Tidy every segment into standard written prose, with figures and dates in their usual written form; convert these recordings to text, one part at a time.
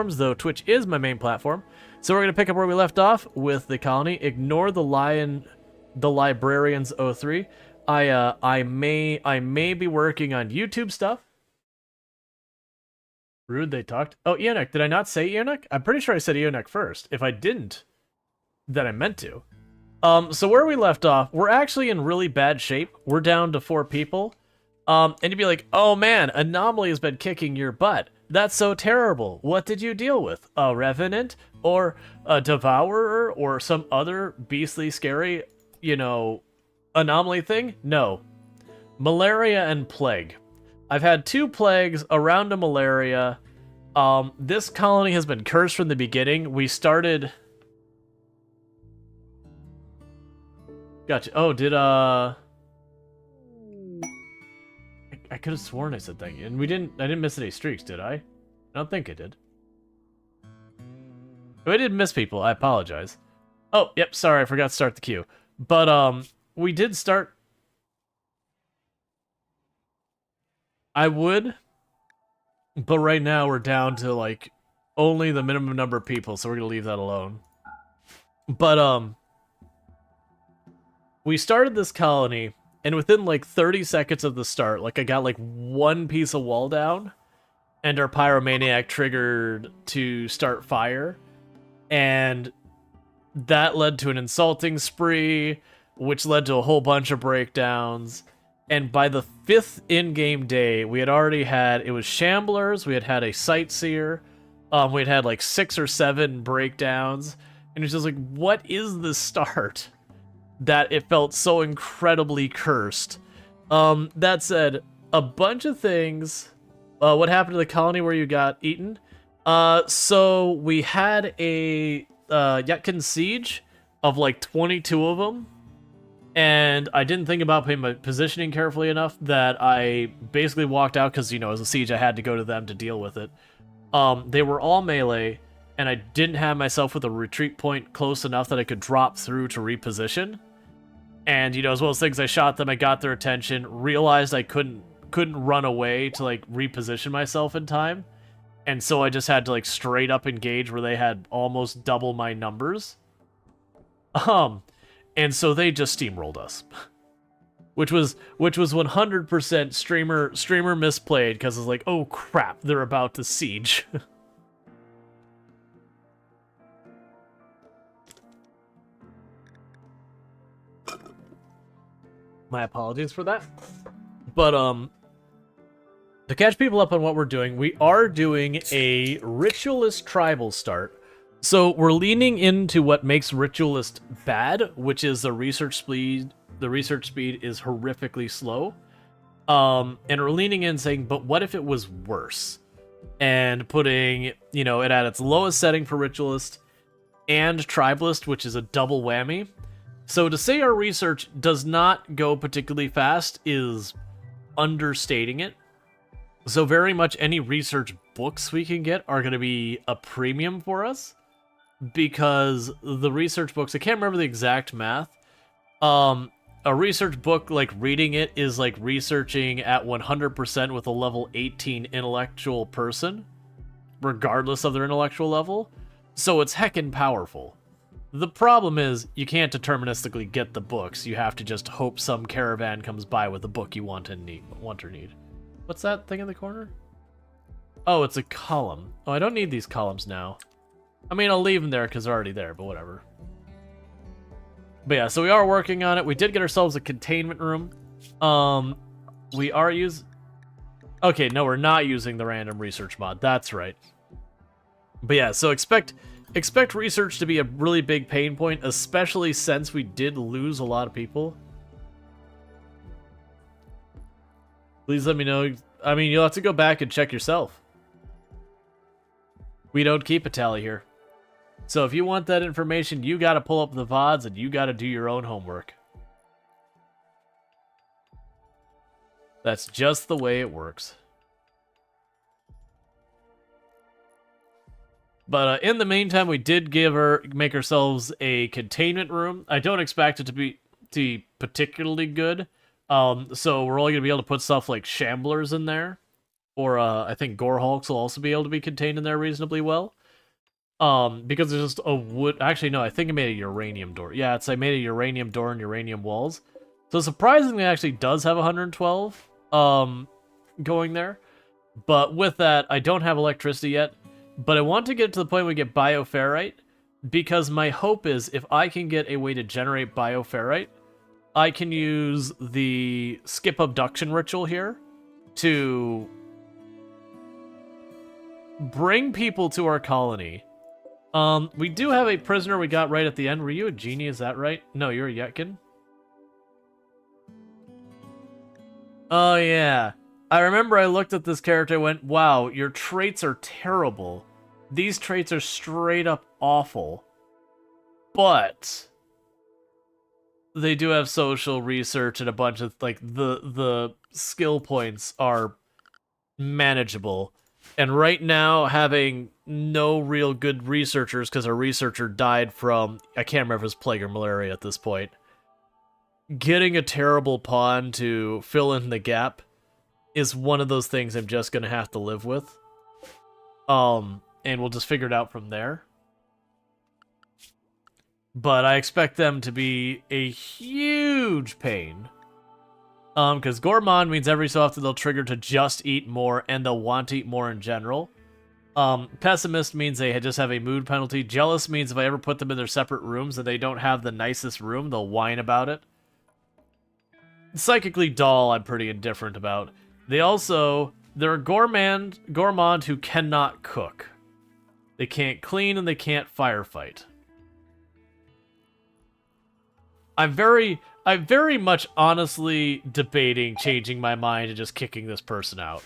platforms, though Twitch is my main platform. So we're going to pick up where we left off with the colony. Ignore the Librarians 03. I may be working on YouTube stuff. Rude, they talked. Oh, Eonek. Did I not say Eonek? I'm pretty sure I said Eonek first. If I didn't, then I meant to. So where we left off, we're actually in really bad shape. We're down to 4 people. And you'd be like, oh man, Anomaly has been kicking your butt. That's so terrible. What did you deal with? A Revenant? Or a Devourer? Or some other beastly, scary, anomaly thing? No. Malaria and Plague. I've had 2 plagues, around a malaria. This colony has been cursed from the beginning. We started... Gotcha. Oh, I could have sworn I said thank you. And I didn't miss any streaks, did I? I don't think I did. If I did miss people, I apologize. Oh, yep, sorry, I forgot to start the queue. But, we did start... I would, but right now we're down to, like, only the minimum number of people, so we're gonna leave that alone. But, we started this colony, and within, like, 30 seconds of the start, like, I got, like, 1 piece of wall down, and our Pyromaniac triggered to start fire, and that led to an insulting spree, which led to a whole bunch of breakdowns. And by the 5th in-game day, we had already had, it was Shamblers, we had a Sightseer, we'd had like 6 or 7 breakdowns, and it's just like, what is the start? That it felt so incredibly cursed. That said, a bunch of things, what happened to the colony where you got eaten? So we had a Yutkin Siege of like 22 of them. And I didn't think about putting my positioning carefully enough that I basically walked out because, as a siege, I had to go to them to deal with it. They were all melee, and I didn't have myself with a retreat point close enough that I could drop through to reposition. And, as well as things, I shot them, I got their attention, realized I couldn't run away to, like, reposition myself in time. And so I just had to, like, straight up engage where they had almost double my numbers. And so they just steamrolled us, which was 100% streamer misplayed because it's like, oh crap, they're about to siege. My apologies for that. But to catch people up on what we're doing, we are doing a Ritualist Tribal start. So we're leaning into what makes Ritualist bad, which is the research speed. The research speed is horrifically slow. And we're leaning in saying, but what if it was worse? And putting, it at its lowest setting for Ritualist and Tribalist, which is a double whammy. So to say our research does not go particularly fast is understating it. So very much any research books we can get are going to be a premium for us. Because the research books, I can't remember the exact math. A research book, like reading it, is like researching at 100% with a level 18 intellectual person, regardless of their intellectual level. So it's heckin' powerful. The problem is, you can't deterministically get the books. You have to just hope some caravan comes by with a book you want or need. What's that thing in the corner? Oh, it's a column. Oh, I don't need these columns now. I mean, I'll leave them there because they're already there, but whatever. But yeah, so we are working on it. We did get ourselves a containment room. We are Okay, no, we're not using the random research mod. That's right. But yeah, so expect research to be a really big pain point, especially since we did lose a lot of people. Please let me know. I mean, you'll have to go back and check yourself. We don't keep a tally here. So if you want that information, you gotta pull up the VODs and you gotta do your own homework. That's just the way it works. But in the meantime, we did make ourselves a containment room. I don't expect it to be particularly good. So we're only gonna be able to put stuff like Shamblers in there. or I think gore hulks will also be able to be contained in there reasonably well. Because it's just a wood. Actually, no, I think I made a uranium door. Yeah, I made a uranium door and uranium walls. So surprisingly, it actually does have 112 going there. But with that, I don't have electricity yet. But I want to get to the point where we get bioferrite, because my hope is if I can get a way to generate bioferrite, I can use the skip abduction ritual here to bring people to our colony. We do have a prisoner we got right at the end. Were you a genie? Is that right? No, you're a Yetkin. Oh, yeah. I remember I looked at this character and went, wow, your traits are terrible. These traits are straight up awful. But they do have social research and a bunch of, like, the skill points are manageable. And right now, having no real good researchers, because our researcher died from, I can't remember if it was plague or malaria at this point, getting a terrible pawn to fill in the gap is one of those things I'm just going to have to live with. And we'll just figure it out from there. But I expect them to be a huge pain. Because gourmand means every so often they'll trigger to just eat more, and they'll want to eat more in general. Pessimist means they just have a mood penalty. Jealous means if I ever put them in their separate rooms and they don't have the nicest room, they'll whine about it. Psychically dull, I'm pretty indifferent about. They're a gourmand who cannot cook. They can't clean and they can't firefight. I'm very much honestly debating changing my mind and just kicking this person out.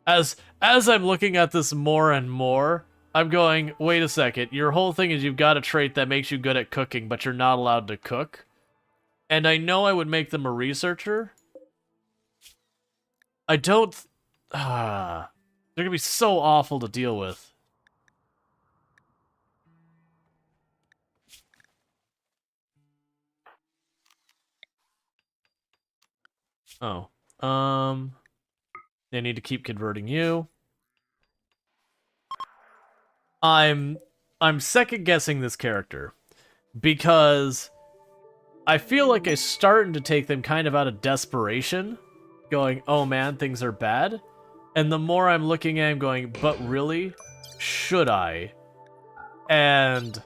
As I'm looking at this more and more, I'm going, wait a second, your whole thing is you've got a trait that makes you good at cooking, but you're not allowed to cook. And I know I would make them a researcher. I don't... they're gonna be so awful to deal with. Oh. They need to keep converting you. I'm second guessing this character because I feel like I'm starting to take them kind of out of desperation, going, oh man, things are bad. And the more I'm looking at him going, but really? Should I? And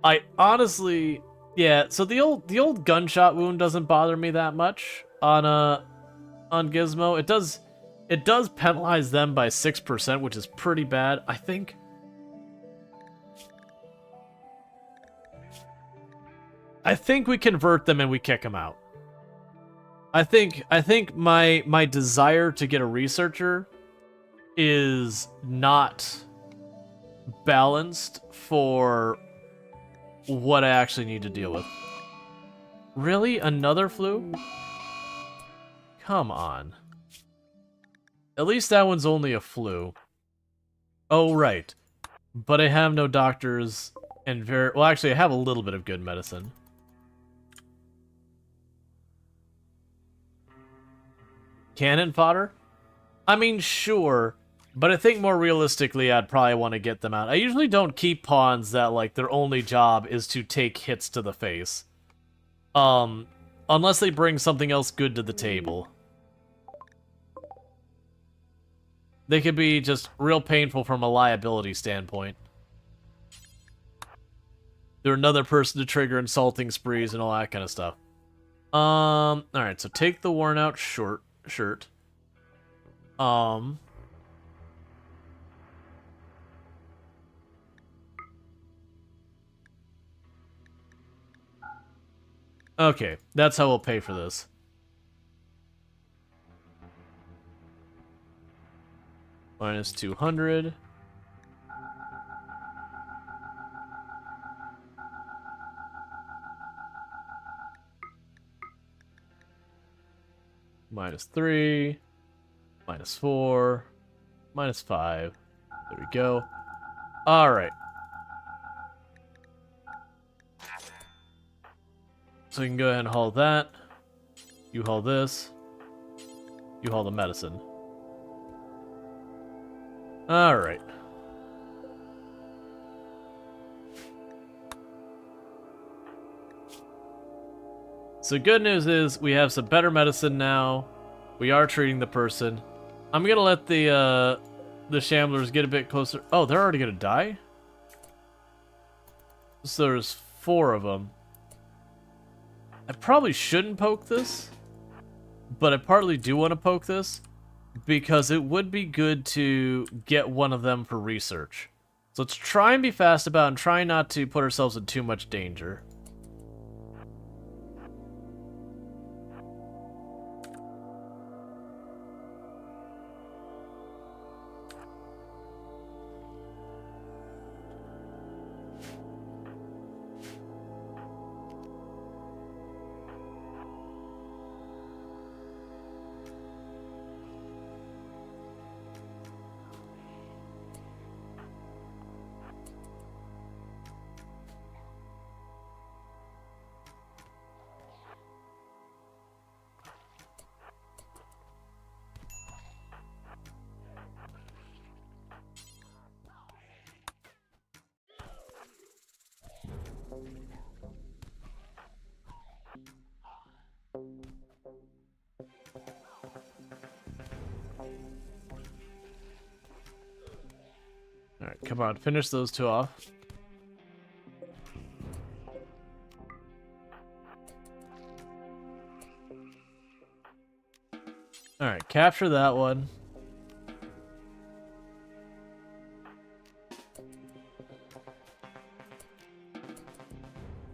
I honestly, yeah, so the old gunshot wound doesn't bother me that much on Gizmo. It does penalize them by 6%, which is pretty bad. I think we convert them and we kick them out. I think my desire to get a researcher is not balanced for what I actually need to deal with. Really? Another flu? Come on. At least that one's only a flu. Oh, right. But I have no doctors and well, actually, I have a little bit of good medicine. Cannon fodder? I mean, sure, but I think more realistically, I'd probably want to get them out. I usually don't keep pawns that, like, their only job is to take hits to the face. Unless they bring something else good to the table. They could be just real painful from a liability standpoint. They're another person to trigger insulting sprees and all that kind of stuff. Alright, so take the worn out shirt. Okay, that's how we'll pay for this. Minus 200. Minus 3. Minus 4. Minus 5. There we go. Alright. So you can go ahead and haul that. You haul this. You haul the medicine. Alright. So good news is we have some better medicine now. We are treating the person. I'm gonna let the shamblers get a bit closer. Oh, they're already gonna die? So there's 4 of them. I probably shouldn't poke this, but I partly do want to poke this because it would be good to get one of them for research. So let's try and be fast about it and try not to put ourselves in too much danger. Alright, come on, finish those 2 off. Alright, capture that one.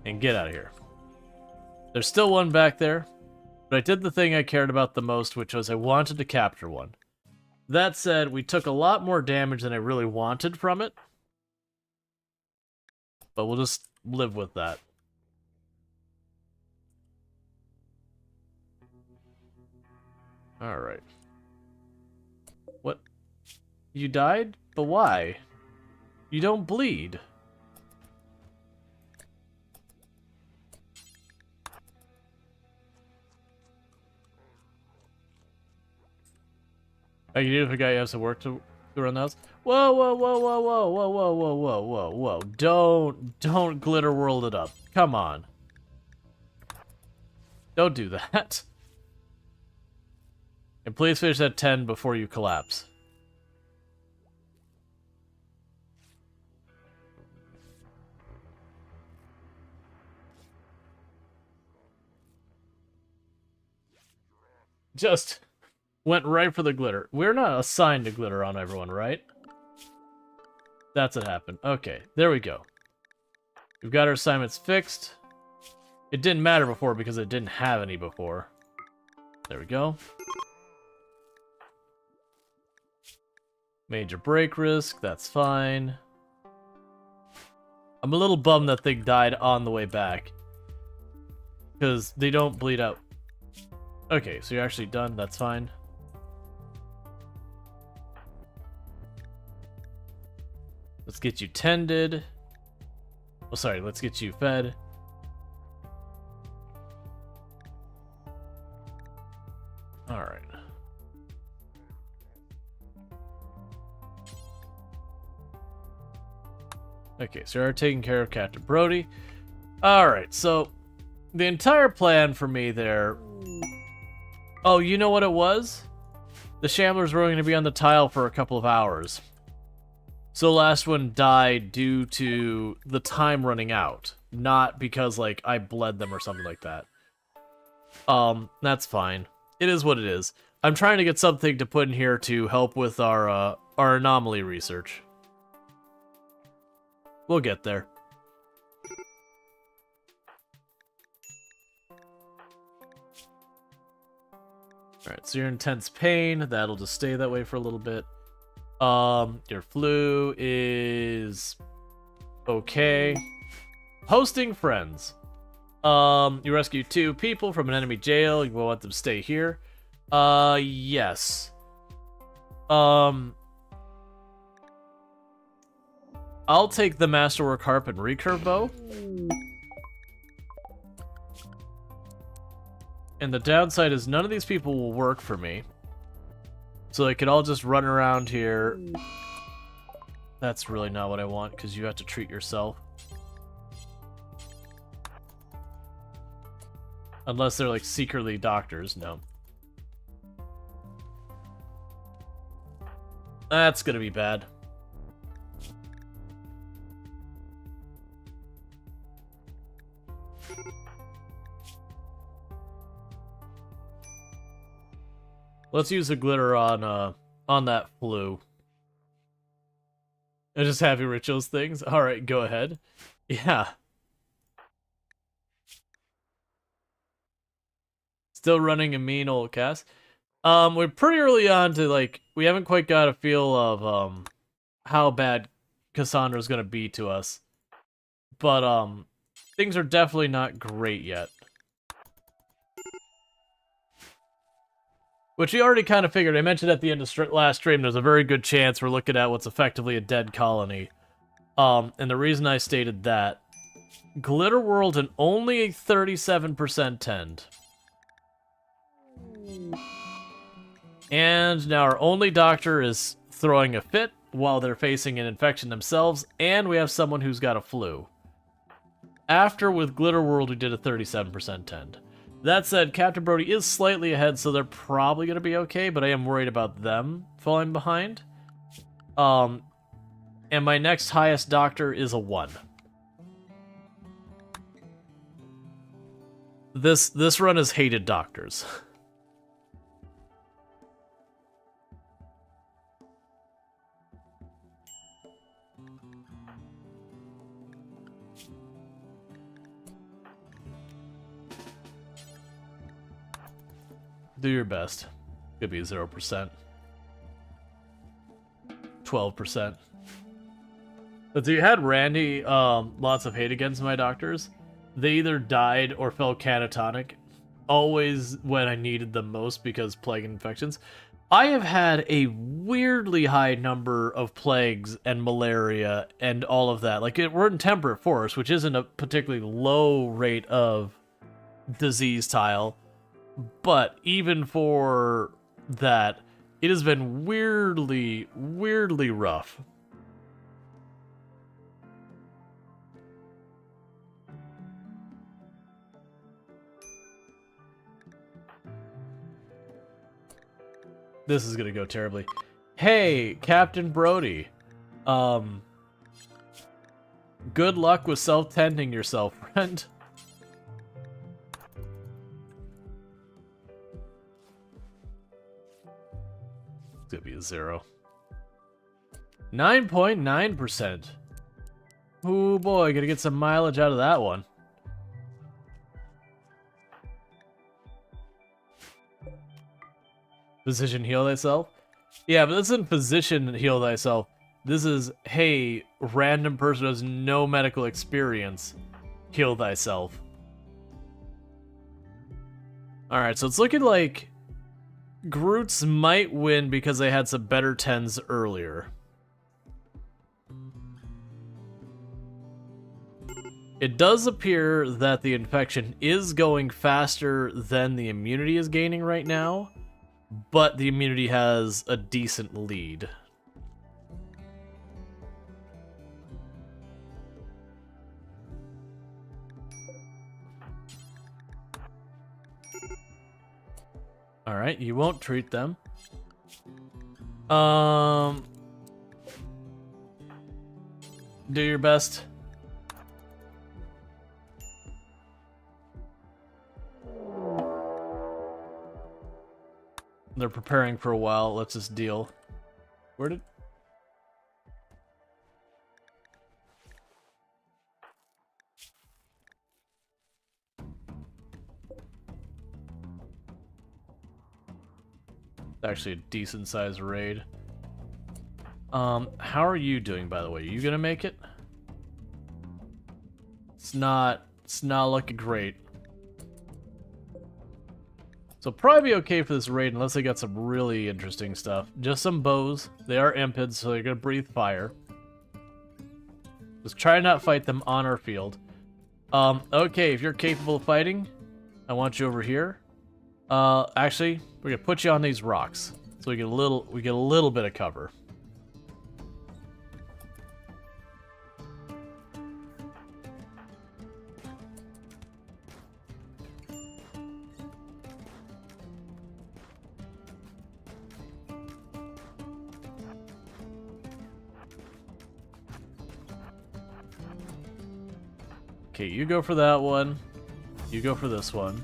And get out of here. There's still one back there, but I did the thing I cared about the most, which was I wanted to capture one. That said, we took a lot more damage than I really wanted from it. But we'll just live with that. Alright. What? You died? But why? You don't bleed. I can do if a guy has to work to run the house. Whoa, whoa, whoa, whoa, whoa, whoa, whoa, whoa, whoa, whoa, whoa. Don't glitter world it up. Come on. Don't do that. And please finish at 10 before you collapse. Just went right for the glitter. We're not assigned to glitter on everyone, right? That's what happened. Okay, there we go. We've got our assignments fixed. It didn't matter before because it didn't have any before. There we go. Major break risk, that's fine. I'm a little bummed that thing died on the way back. Because they don't bleed out. Okay, so you're actually done, that's fine. Let's get you tended. Oh, sorry, let's get you fed. Alright. Okay, so you're taking care of Captain Brody. Alright, so the entire plan for me there... Oh, you know what it was? The Shamblers were going to be on the tile for a couple of hours. So the last one died due to the time running out. Not because, like, I bled them or something like that. That's fine. It is what it is. I'm trying to get something to put in here to help with our anomaly research. We'll get there. Alright, so you're in intense pain. That'll just stay that way for a little bit. Your flu is okay. Hosting friends. You rescue 2 people from an enemy jail. You want them to stay here. Yes. I'll take the Masterwork Harp and Recurve Bow. And the downside is none of these people will work for me. So they could all just run around here That's really not what I want, because you have to treat yourself. Unless they're, like, secretly doctors, no. That's gonna be bad. Let's use the glitter on that flu. And just have your rituals things. Alright, go ahead. Yeah. Still running a mean old cast. We're pretty early on to, like, we haven't quite got a feel of, how bad Cassandra's gonna be to us. But, things are definitely not great yet. Which we already kind of figured. I mentioned at the end of last stream, there's a very good chance we're looking at what's effectively a dead colony. And the reason I stated that, Glitter World and only a 37% tend. And now our only doctor is throwing a fit while they're facing an infection themselves, and we have someone who's got a flu. After, with Glitter World, we did a 37% tend. That said, Captain Brody is slightly ahead, so they're probably going to be okay, but I am worried about them falling behind. And my next highest doctor is a 1. This run has hated doctors. Do your best. Could be 0%. 12%. But so you had Randy, lots of hate against my doctors. They either died or fell catatonic. Always when I needed them most because plague infections. I have had a weirdly high number of plagues and malaria and all of that. Like, we're in temperate forest, which isn't a particularly low rate of disease tile. But even for that, it has been weirdly, weirdly rough. This is gonna go terribly. Hey, Captain Brody. Good luck with self-tending yourself, friend. It's gonna be a 0. 9.9%. Oh boy, gonna get some mileage out of that one. Physician heal thyself? Yeah, but this isn't physician heal thyself. This is, hey, random person who has no medical experience, heal thyself. Alright, so it's looking like Groots might win because they had some better 10s earlier. It does appear that the infection is going faster than the immunity is gaining right now, but the immunity has a decent lead. Alright, you won't treat them. Do your best. They're preparing for a while. Let's just deal. Where did... Actually a decent sized raid. How are you doing, by the way? Are you gonna make it? It's not looking great. So probably be okay for this raid unless they got some really interesting stuff. Just some bows. They are impids, so they're gonna breathe fire. Just try to not fight them on our field. Okay, if you're capable of fighting, I want you over here. Actually, we're gonna put you on these rocks, so we get a little bit of cover. Okay, you go for that one. You go for this one.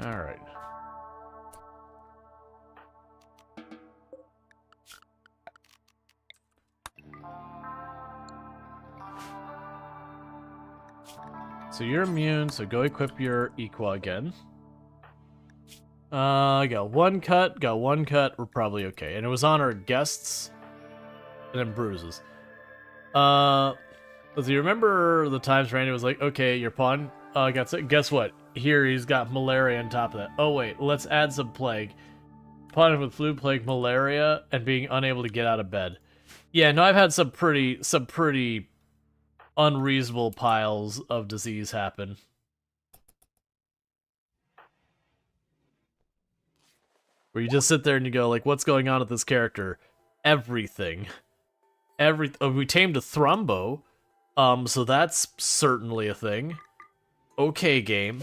All right. So you're immune, so go equip your Equa again. Got one cut, we're probably okay. And it was on our guests, and then bruises. Let's see, remember the times Randy was like, okay, your pawn got sick? Guess what? Here he's got malaria on top of that. Oh wait, let's add some plague. Pawn with flu, plague, malaria, and being unable to get out of bed. Yeah, no, I've had some pretty unreasonable piles of disease happen. Where you just sit there and you go, like, what's going on with this character? Everything. We tamed a Thrumbo, so that's certainly a thing. Okay, game.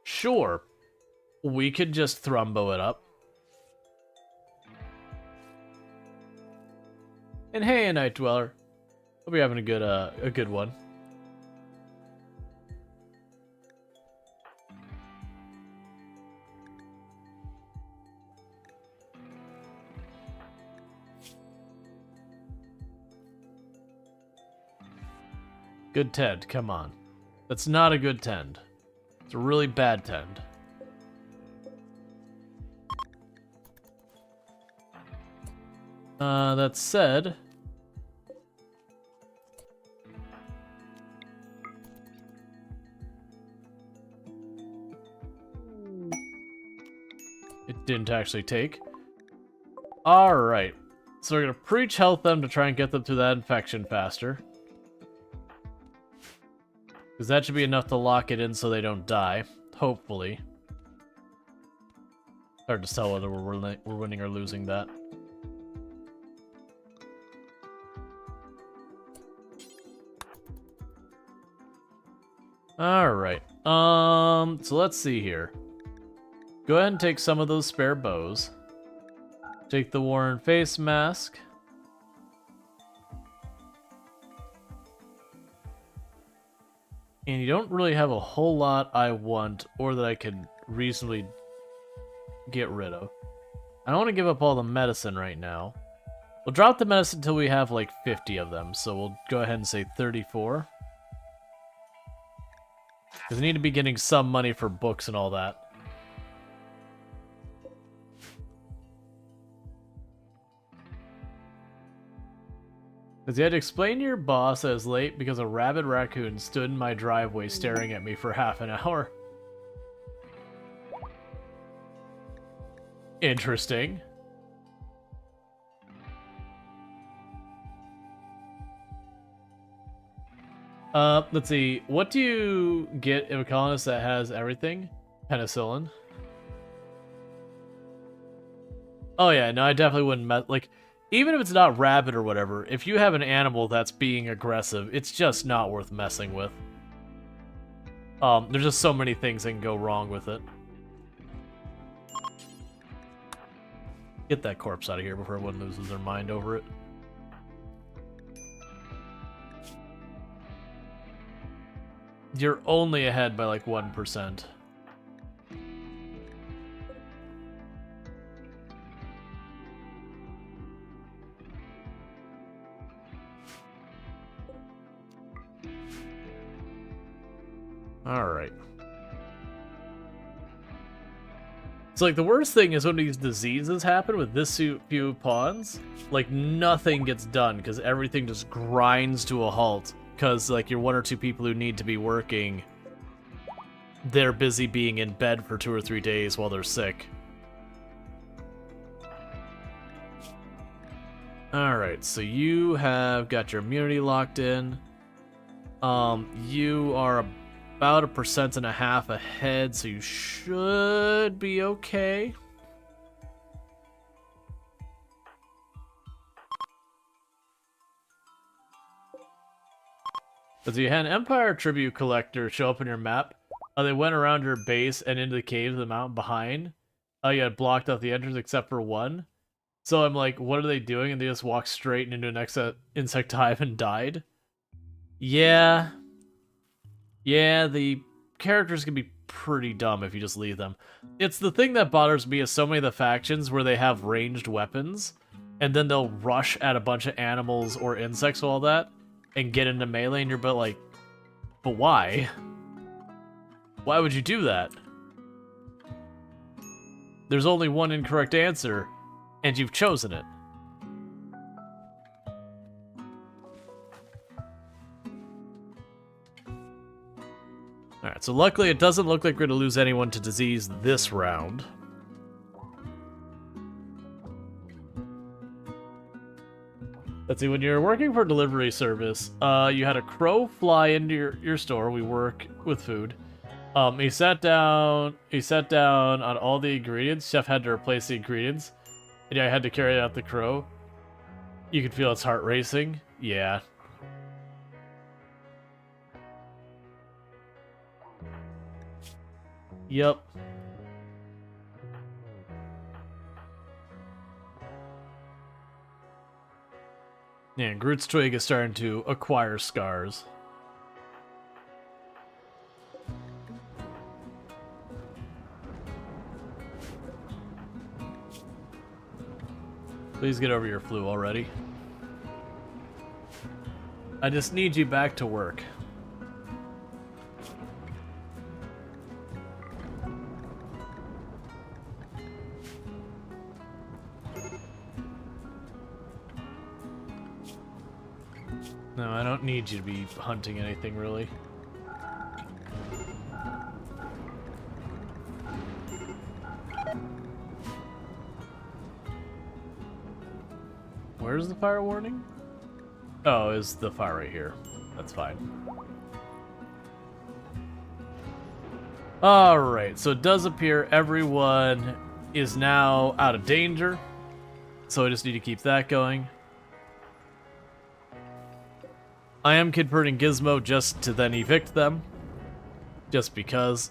Sure. We could just Thrumbo it up. And hey, a Night Dweller. Hope you're having a good one. Good tend, come on. That's not a good tend. It's a really bad tend. That said... It didn't actually take. Alright. So we're gonna preach health them to try and get them through that infection faster. Because that should be enough to lock it in so they don't die. Hopefully. Hard to tell whether we're winning or losing that. Alright. So let's see here. Go ahead and take some of those spare bows. Take the Warren face mask. And you don't really have a whole lot I want or that I can reasonably get rid of. I don't want to give up all the medicine right now. We'll drop the medicine until we have like 50 of them, so we'll go ahead and say 34. Because I need to be getting some money for books and all that. Because you had to explain to your boss I was late because a rabid raccoon stood in my driveway staring at me for half an hour. Interesting. Let's see. What do you get in a colonist that has everything? Penicillin. Oh yeah, no, I definitely wouldn't mess, like, even if it's not rabid or whatever, if you have an animal that's being aggressive, it's just not worth messing with. There's just so many things that can go wrong with it. Get that corpse out of here before everyone loses their mind over it. You're only ahead by like 1%. Alright. So, like, the worst thing is when these diseases happen with this few pawns, like, nothing gets done because everything just grinds to a halt. Because, like, your one or two people who need to be working, they're busy being in bed for 2 or 3 days while they're sick. Alright, so you have got your immunity locked in. You are about 1.5% ahead, so you should be okay. But you had an Empire tribute collector show up on your map. They went around your base and into the caves of the mountain behind. You had blocked off the entrance except for one. So I'm like, what are they doing? And they just walked straight into an insect hive and died. Yeah. Yeah, the characters can be pretty dumb if you just leave them. It's the thing that bothers me is so many of the factions where they have ranged weapons, and then they'll rush at a bunch of animals or insects or all that, and get into melee, and you're but why? Why would you do that? There's only one incorrect answer, and you've chosen it. Alright, so luckily it doesn't look like we're going to lose anyone to disease this round. Let's see, when you're working for delivery service, you had a crow fly into your store. We work with food. He sat down on all the ingredients. Chef had to replace the ingredients. And yeah, I had to carry out the crow. You could feel its heart racing. Yeah. Yep. Yeah, Groot's twig is starting to acquire scars. Please get over your flu already. I just need you back to work. No, I don't need you to be hunting anything, really. Where's the fire warning? Oh, is the fire right here. That's fine. Alright, so it does appear everyone is now out of danger. So I just need to keep that going. I am converting Gizmo just to then evict them. Just because.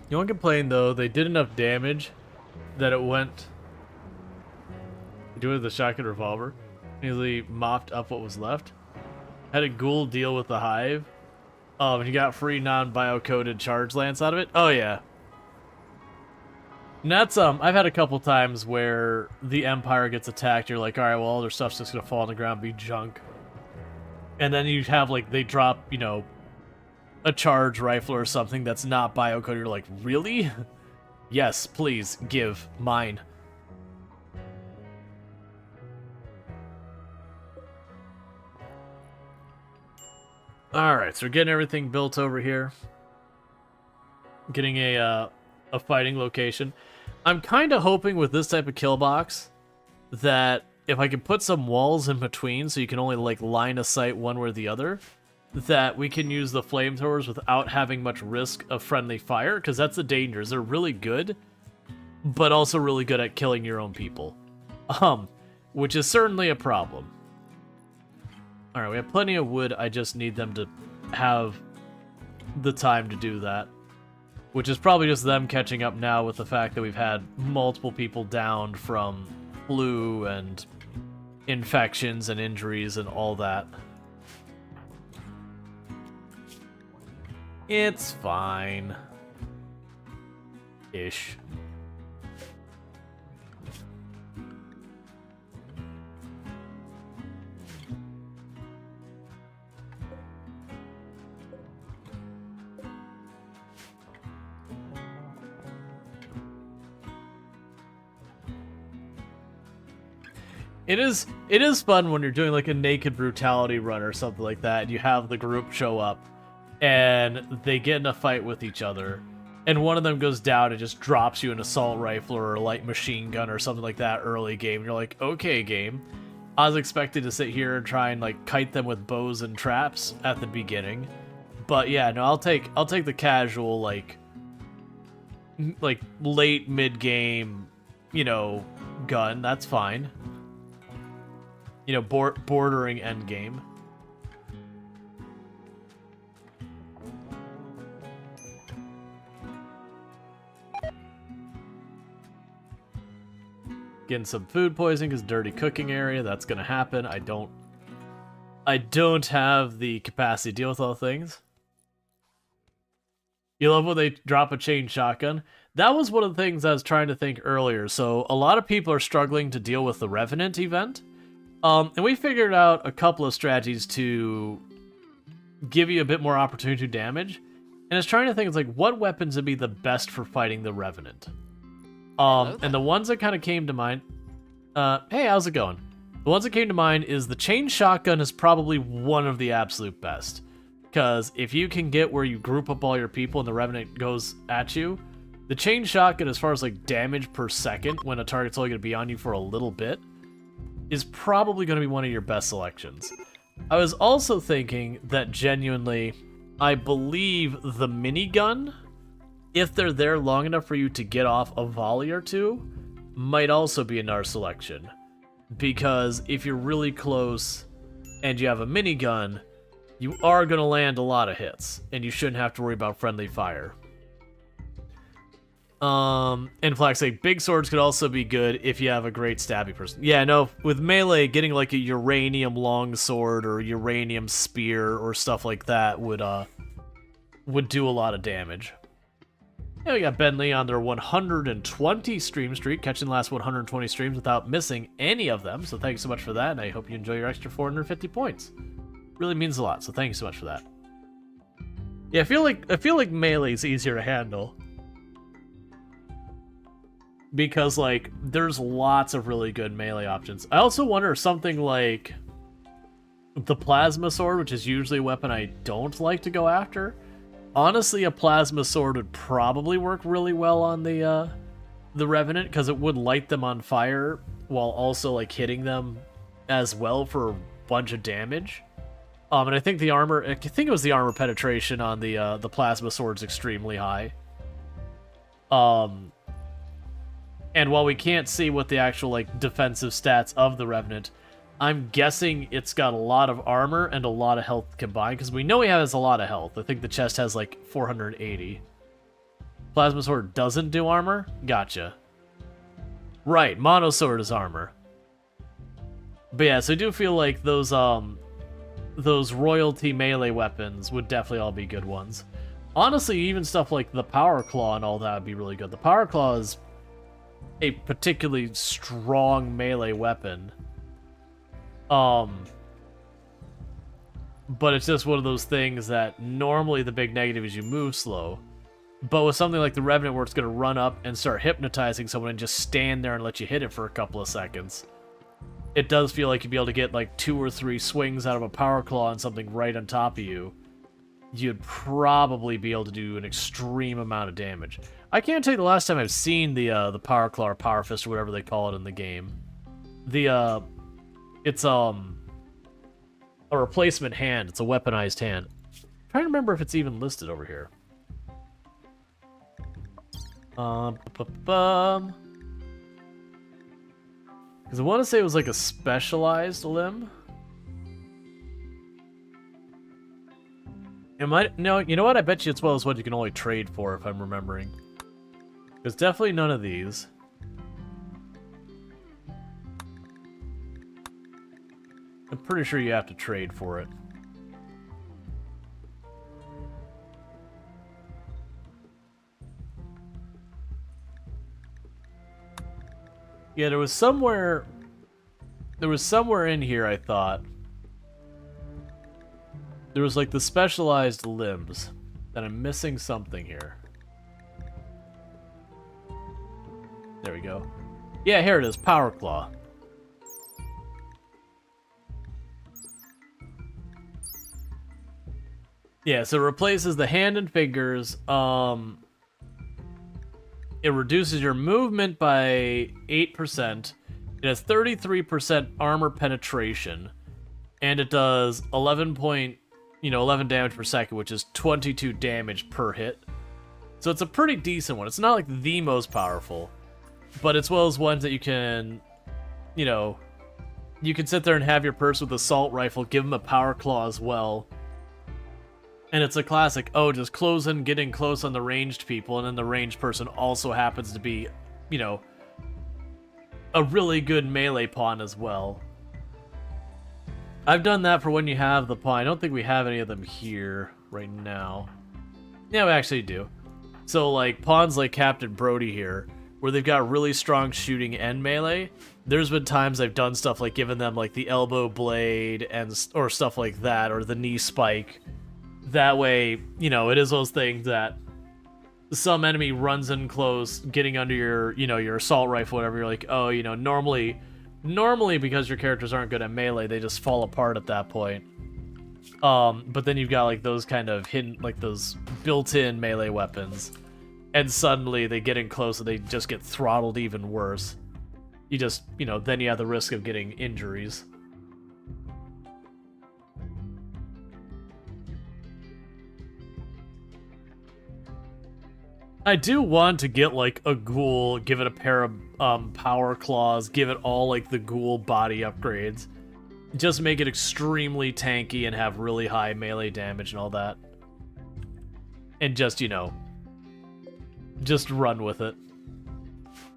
No one complained though, they did enough damage that it went... Doing the shotgun revolver. Easily mopped up what was left. Had a ghoul deal with the hive. And you got free non-bio-coded charge lance out of it. Oh yeah. And that's, I've had a couple times where the Empire gets attacked, you're like, alright, well, all their stuff's just gonna fall on the ground and be junk. And then you have, like, they drop, you know, a charge rifle or something that's not bio-coded, you're like, really? Yes, please, give mine. Alright, so we're getting everything built over here. Getting a fighting location. I'm kind of hoping with this type of kill box that if I can put some walls in between so you can only like line of sight one way or the other, that we can use the flamethrowers without having much risk of friendly fire, because that's the dangers. They're really good, but also really good at killing your own people. Which is certainly a problem. Alright, we have plenty of wood, I just need them to have the time to do that. Which is probably just them catching up now with the fact that we've had multiple people downed from flu and infections and injuries and all that. It's fine. Ish. It is fun when you're doing like a naked brutality run or something like that, and you have the group show up, and they get in a fight with each other, and one of them goes down and just drops you an assault rifle or a light machine gun or something like that early game. You're like, okay, game. I was expected to sit here and try and like kite them with bows and traps at the beginning, but yeah, no, I'll take the casual like late mid game, you know, gun. That's fine. You know, bordering endgame. Getting some food poisoning because dirty cooking area. That's gonna happen. I don't have the capacity to deal with all things. You love when they drop a chain shotgun. That was one of the things I was trying to think earlier. So a lot of people are struggling to deal with the Revenant event. And we figured out a couple of strategies to give you a bit more opportunity to damage. And it's trying to think, it's like, what weapons would be the best for fighting the Revenant? And the ones that kind of came to mind... hey, how's it going? The ones that came to mind is the chain shotgun is probably one of the absolute best. Because if you can get where you group up all your people and the Revenant goes at you, the chain shotgun, as far as like damage per second when a target's only going to be on you for a little bit, is probably going to be one of your best selections. I was also thinking that genuinely, I believe the minigun, if they're there long enough for you to get off a volley or two, might also be another selection. Because if you're really close and you have a minigun, you are going to land a lot of hits, and you shouldn't have to worry about friendly fire. And Flax say big swords could also be good if you have a great stabbing person. Yeah, no, with melee, getting like a uranium longsword or uranium spear or stuff like that would do a lot of damage. Yeah, we got Ben Lee on their 120 stream streak, catching the last 120 streams without missing any of them. So thank you so much for that, and I hope you enjoy your extra 450 points. Really means a lot, so thank you so much for that. Yeah, I feel like melee's easier to handle. Because, like, there's lots of really good melee options. I also wonder if something like the plasma sword, which is usually a weapon I don't like to go after. Honestly, a plasma sword would probably work really well on the Revenant, because it would light them on fire while also, like, hitting them as well for a bunch of damage. And I think the armor, I think it was the armor penetration on the plasma sword's extremely high. And while we can't see what the actual, like, defensive stats of the Revenant, I'm guessing it's got a lot of armor and a lot of health combined, because we know he has a lot of health. I think the chest has, like, 480. Plasma sword doesn't do armor? Gotcha. Right, mono sword is armor. But yeah, so I do feel like those royalty melee weapons would definitely all be good ones. Honestly, even stuff like the Power Claw and all that would be really good. The Power Claw is a particularly strong melee weapon. But it's just one of those things that normally the big negative is you move slow. But with something like the Revenant where it's going to run up and start hypnotizing someone and just stand there and let you hit it for a couple of seconds, it does feel like you'd be able to get like 2 or 3 swings out of a Power Claw on something right on top of you. You'd probably be able to do an extreme amount of damage. I can't tell you the last time I've seen the Power Claw or Power Fist or whatever they call it in the game. It's a replacement hand. It's a weaponized hand. I'm trying to remember if it's even listed over here. Because I want to say it was like a specialized limb. No, you know what? I bet you it's well as what you can only trade for, if I'm remembering. There's definitely none of these. I'm pretty sure you have to trade for it. Yeah, there was somewhere in here, I thought. There was like the specialized limbs. And I'm missing something here. There we go. Yeah, here it is, Power Claw. Yeah, so it replaces the hand and fingers. It reduces your movement by 8%. It has 33% armor penetration. And it does 11 damage per second, which is 22 damage per hit. So it's a pretty decent one. It's not like the most powerful, but it's one of those ones that you can, you can sit there and have your person with assault rifle, give him a Power Claw as well. And it's a classic, just getting close on the ranged people, and then the ranged person also happens to be, a really good melee pawn as well. I've done that for when you have the pawn. I don't think we have any of them here right now. Yeah, we actually do. So, like, pawns like Captain Brody here, where they've got really strong shooting and melee, there's been times I've done stuff like giving them, like, the elbow blade or stuff like that, or the knee spike. That way, you know, it is those things that some enemy runs in close, getting under your, you know, your assault rifle, whatever, you're like, oh, you know, normally because your characters aren't good at melee, they just fall apart at that point. But then you've got like those kind of hidden, like those built-in melee weapons, and suddenly they get in close and they just get throttled even worse. You just, you know, then you have the risk of getting injuries. I do want to get, like, a ghoul, give it a pair of power claws, give it all, like, the ghoul body upgrades. Just make it extremely tanky and have really high melee damage and all that. And just, you know, just run with it.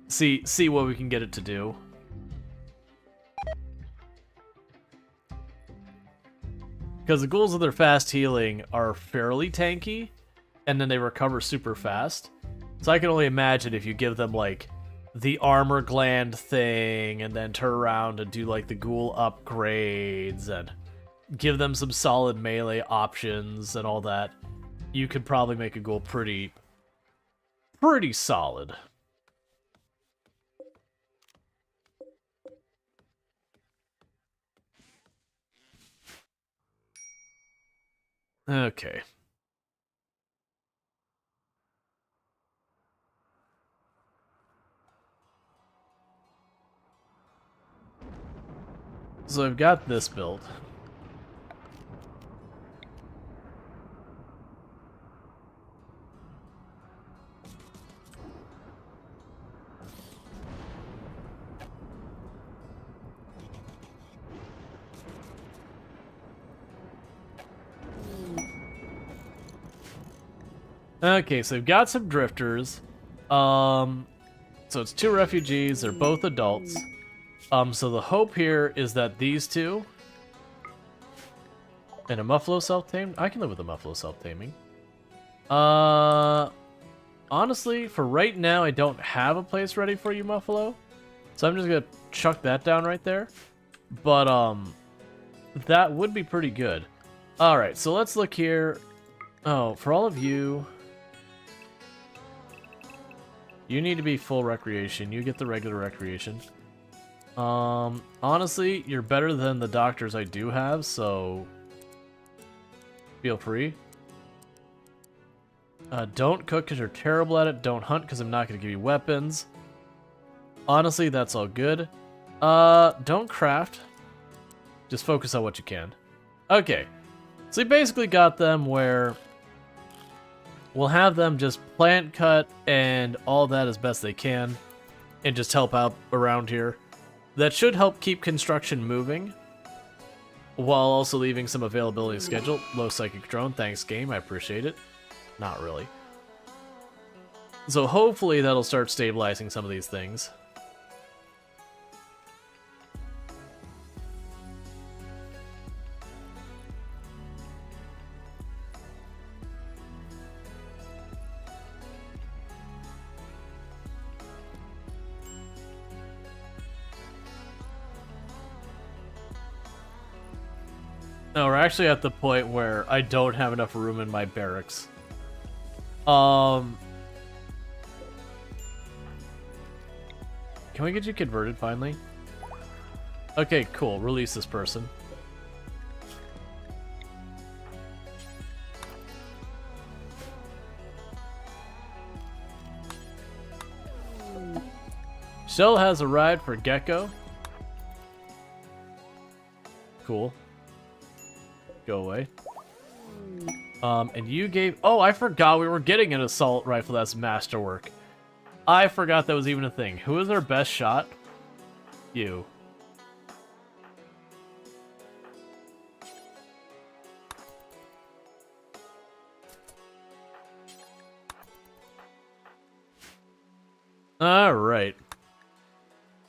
See what we can get it to do. Because the ghouls with their fast healing are fairly tanky, and then they recover super fast. So I can only imagine if you give them, like, the armor gland thing, and then turn around and do, like, the ghoul upgrades, and give them some solid melee options and all that, you could probably make a ghoul pretty solid. Okay. So I've got this build. Okay, so we've got some drifters. So it's 2 refugees, they're both adults. So the hope here is that these two and a Muffalo self-tamed. I can live with a Muffalo self-taming. Honestly, for right now, I don't have a place ready for you, Muffalo. So I'm just gonna chuck that down right there. But that would be pretty good. All right, so let's look here. Oh, for all of you, you need to be full recreation. You get the regular recreation. Honestly, you're better than the doctors I do have, so feel free. Don't cook because you're terrible at it. Don't hunt because I'm not going to give you weapons. Honestly, that's all good. Don't craft. Just focus on what you can. Okay. So we basically got them where we'll have them just plant cut and all that as best they can and just help out around here. That should help keep construction moving while also leaving some availability schedule. Low psychic drone, thanks game, I appreciate it. Not really. So hopefully that'll start stabilizing some of these things. No, we're actually at the point where I don't have enough room in my barracks. Can we get you converted finally? Okay, cool. Release this person. Shell has arrived for Gecko. Cool. Go away. And you gave... Oh, I forgot we were getting an assault rifle that's masterwork. I forgot that was even a thing. Who is our best shot? You. Alright.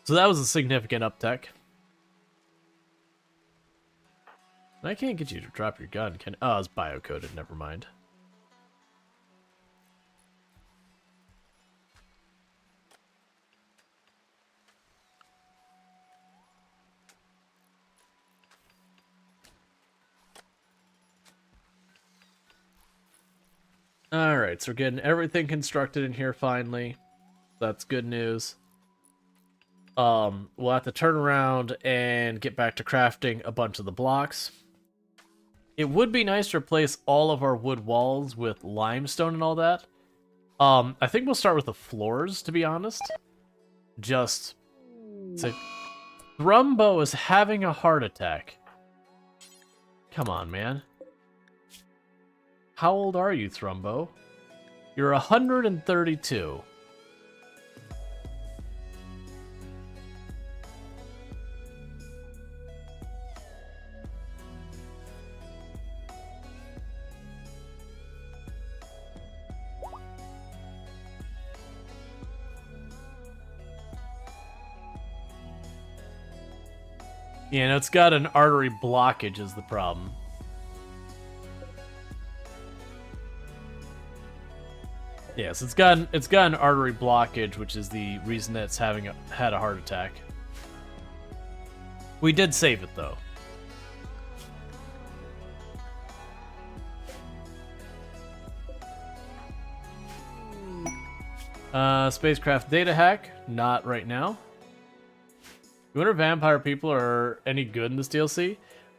So that was a significant uptick. I can't get you to drop your gun, can... Oh, it's biocoded, never mind. Alright, so we're getting everything constructed in here finally. That's good news. We'll have to turn around and get back to crafting a bunch of the blocks. It would be nice to replace all of our wood walls with limestone and all that. I think we'll start with the floors, to be honest. Just say, Thrumbo is having a heart attack. Come on, man. How old are you, Thrumbo? You're 132. Yeah, no, it's got an artery blockage is the problem. Yes, it's got an artery blockage, which is the reason that it's had a heart attack. We did save it though. Spacecraft data hack, not right now. You wonder if vampire people are any good in this DLC?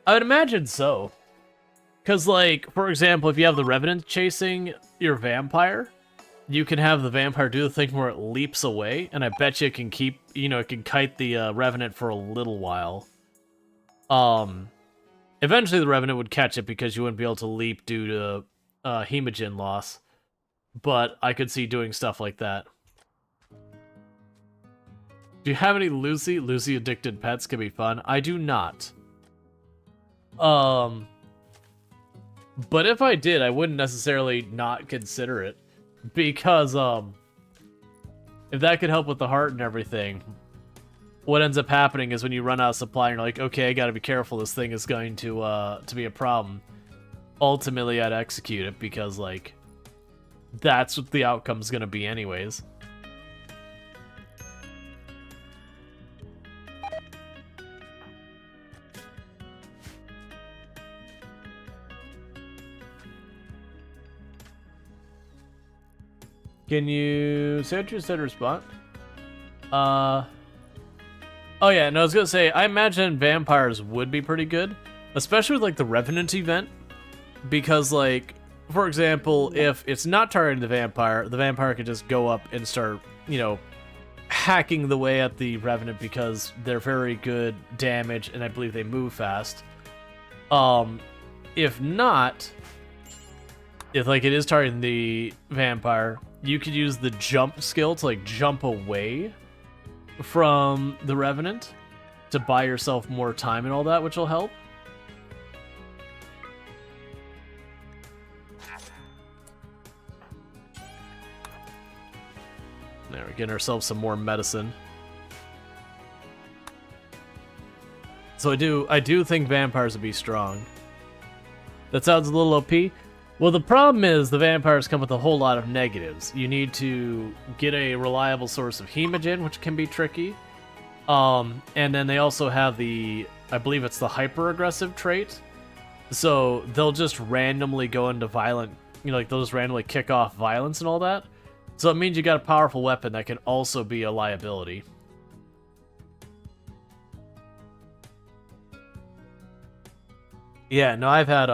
I would imagine so. Because, like, for example, if you have the Revenant chasing your vampire, you can have the vampire do the thing where it leaps away, and I bet you it can keep, it can kite the Revenant for a little while. Eventually the Revenant would catch it because you wouldn't be able to leap due to hemogen loss. But I could see doing stuff like that. Do you have any Lucy? Lucy addicted pets can be fun. I do not. But if I did, I wouldn't necessarily not consider it. Because, if that could help with the heart and everything, what ends up happening is when you run out of supply and you're like, okay, I gotta be careful, this thing is going to be a problem. Ultimately, I'd execute it because, like, that's what the outcome's gonna be anyways. Can you say what you said to respond? Oh yeah, no, I was gonna say, I imagine vampires would be pretty good, especially with, like, the Revenant event, because, like, for example, if it's not targeting the vampire could just go up and start, hacking the way at the Revenant because they're very good damage, and I believe they move fast. If not, if, like, it is targeting the vampire, you could use the jump skill to, like, jump away from the Revenant to buy yourself more time and all that, which will help. There, we're getting ourselves some more medicine. So I do think vampires would be strong. That sounds a little OP. Well, the problem is the vampires come with a whole lot of negatives. You need to get a reliable source of hemogen, which can be tricky. And then they also have I believe it's the hyper-aggressive trait. So they'll just randomly go into violent, like they'll just randomly kick off violence and all that. So it means you got a powerful weapon that can also be a liability. Yeah, no, I had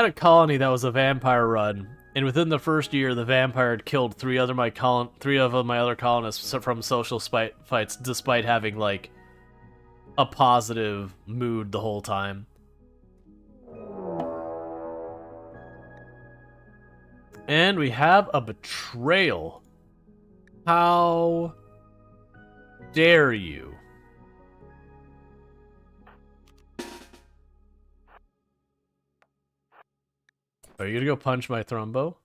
a colony that was a vampire run, and within the first year, the vampire had killed three of my other colonists from social fights, despite having, like, a positive mood the whole time. And we have a betrayal. How dare you? Are you gonna go punch my Thrumbo?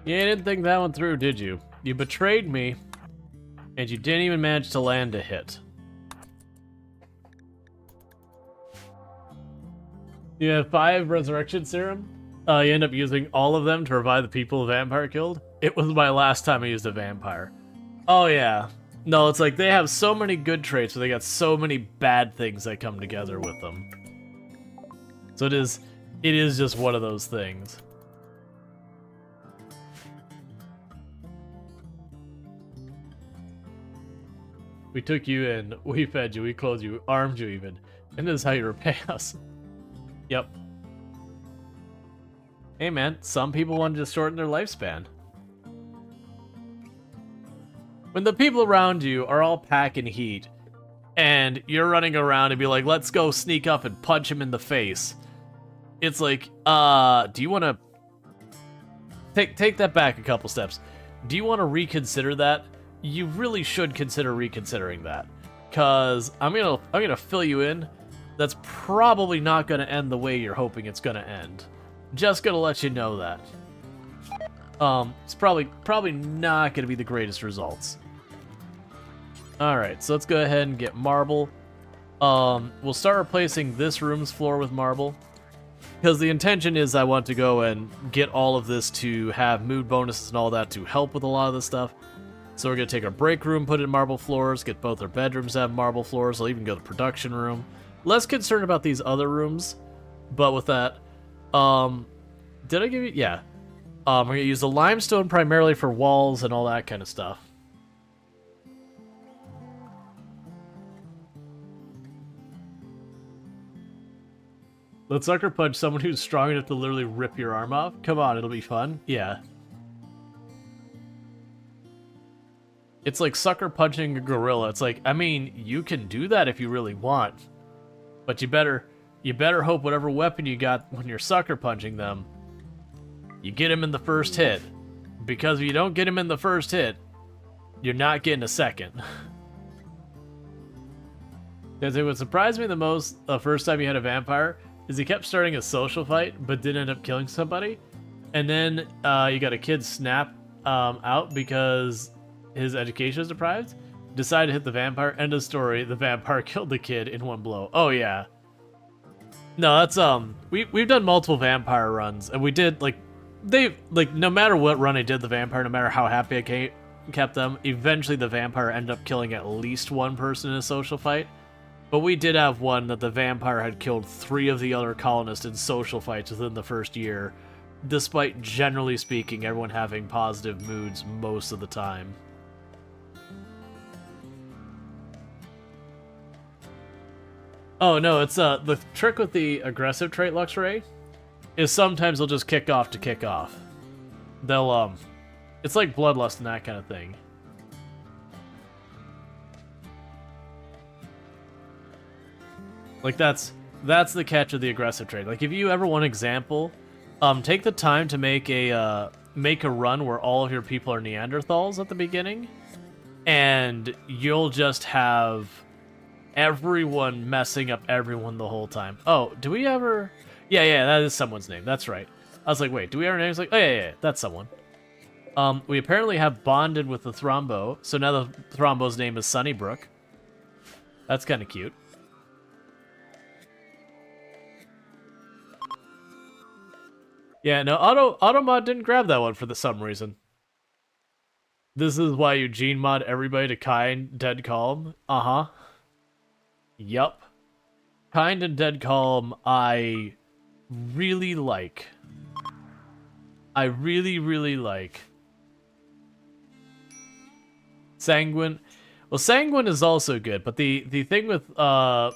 You didn't think that one through, did you? You betrayed me, and you didn't even manage to land a hit. You have 5 resurrection serum. You end up using all of them to revive the people a vampire killed. It was my last time I used a vampire. Oh yeah. No, it's like they have so many good traits, but they got so many bad things that come together with them. So it is just one of those things. We took you in, we fed you, we clothed you, armed you even. And this is how you repay us. Yep. Hey man, some people wanted to shorten their lifespan. When the people around you are all packing heat, and you're running around and be like, let's go sneak up and punch him in the face. It's like, do you want to... Take that back a couple steps. Do you want to reconsider that? You really should consider reconsidering that, cause I'm gonna fill you in. That's probably not gonna end the way you're hoping it's gonna end. Just gonna let you know that. It's probably not gonna be the greatest results. All right, so let's go ahead and get marble. We'll start replacing this room's floor with marble, because the intention is I want to go and get all of this to have mood bonuses and all that to help with a lot of this stuff. So we're going to take our break room, put it in marble floors, get both our bedrooms to have marble floors. I'll even go to the production room. Less concerned about these other rooms, but with that, did I give you... Yeah. We're going to use the limestone primarily for walls and all that kind of stuff. Let's sucker punch someone who's strong enough to literally rip your arm off. Come on, it'll be fun. Yeah. It's like sucker punching a gorilla. It's like, I mean, you can do that if you really want, but you better hope whatever weapon you got when you're sucker punching them, you get him in the first hit. Because if you don't get him in the first hit, you're not getting a second. Because it would surprise me the most the first time you had a vampire is he kept starting a social fight, but didn't end up killing somebody, and then you got a kid snap out because his education is deprived, decided to hit the vampire, end of story, the vampire killed the kid in one blow. Oh yeah. No, that's we've done multiple vampire runs, and we did no matter what run I did the vampire, no matter how happy I kept them, eventually the vampire ended up killing at least one person in a social fight. But we did have one that the vampire had killed 3 of the other colonists in social fights within the first year, despite generally speaking everyone having positive moods most of the time. Oh no, it's the trick with the aggressive trait Luxray is sometimes they'll just kick off to kick off. They'll it's like bloodlust and that kind of thing. Like that's the catch of the aggressive trait. Like if you ever want an example, take the time to make a run where all of your people are Neanderthals at the beginning, and you'll just have everyone messing up everyone the whole time. Oh, do we ever... Yeah, that is someone's name. That's right. I was like, wait, do we have our names? Like, oh, yeah, that's someone. We apparently have bonded with the Thrombo, so now the Thrombo's name is Sunnybrook. That's kind of cute. Yeah, no, Automod didn't grab that one for some reason. This is why you gene mod everybody to kind, dead calm. Uh-huh. Yup. Kind and dead calm, I really like. I really, really like. Sanguine. Well, Sanguine is also good, but the thing with kind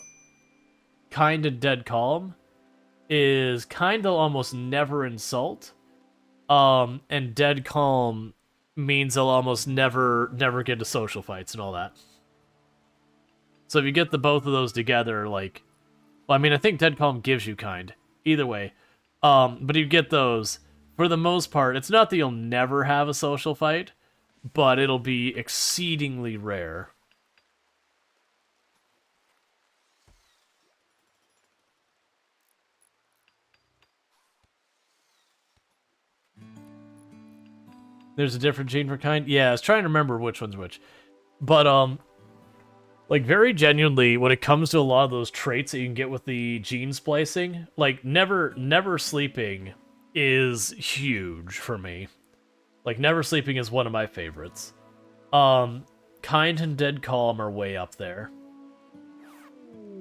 and dead calm is kind will almost never insult. And dead calm means they'll almost never get into social fights and all that. So if you get the both of those together, like... Well, I mean, I think dead calm gives you kind. Either way. But you get those. For the most part, it's not that you'll never have a social fight, but it'll be exceedingly rare. There's a different gene for kind? Yeah, I was trying to remember which one's which. But, like, very genuinely, when it comes to a lot of those traits that you can get with the gene splicing, like, never sleeping is huge for me. Like, never sleeping is one of my favorites. Kind and dead calm are way up there.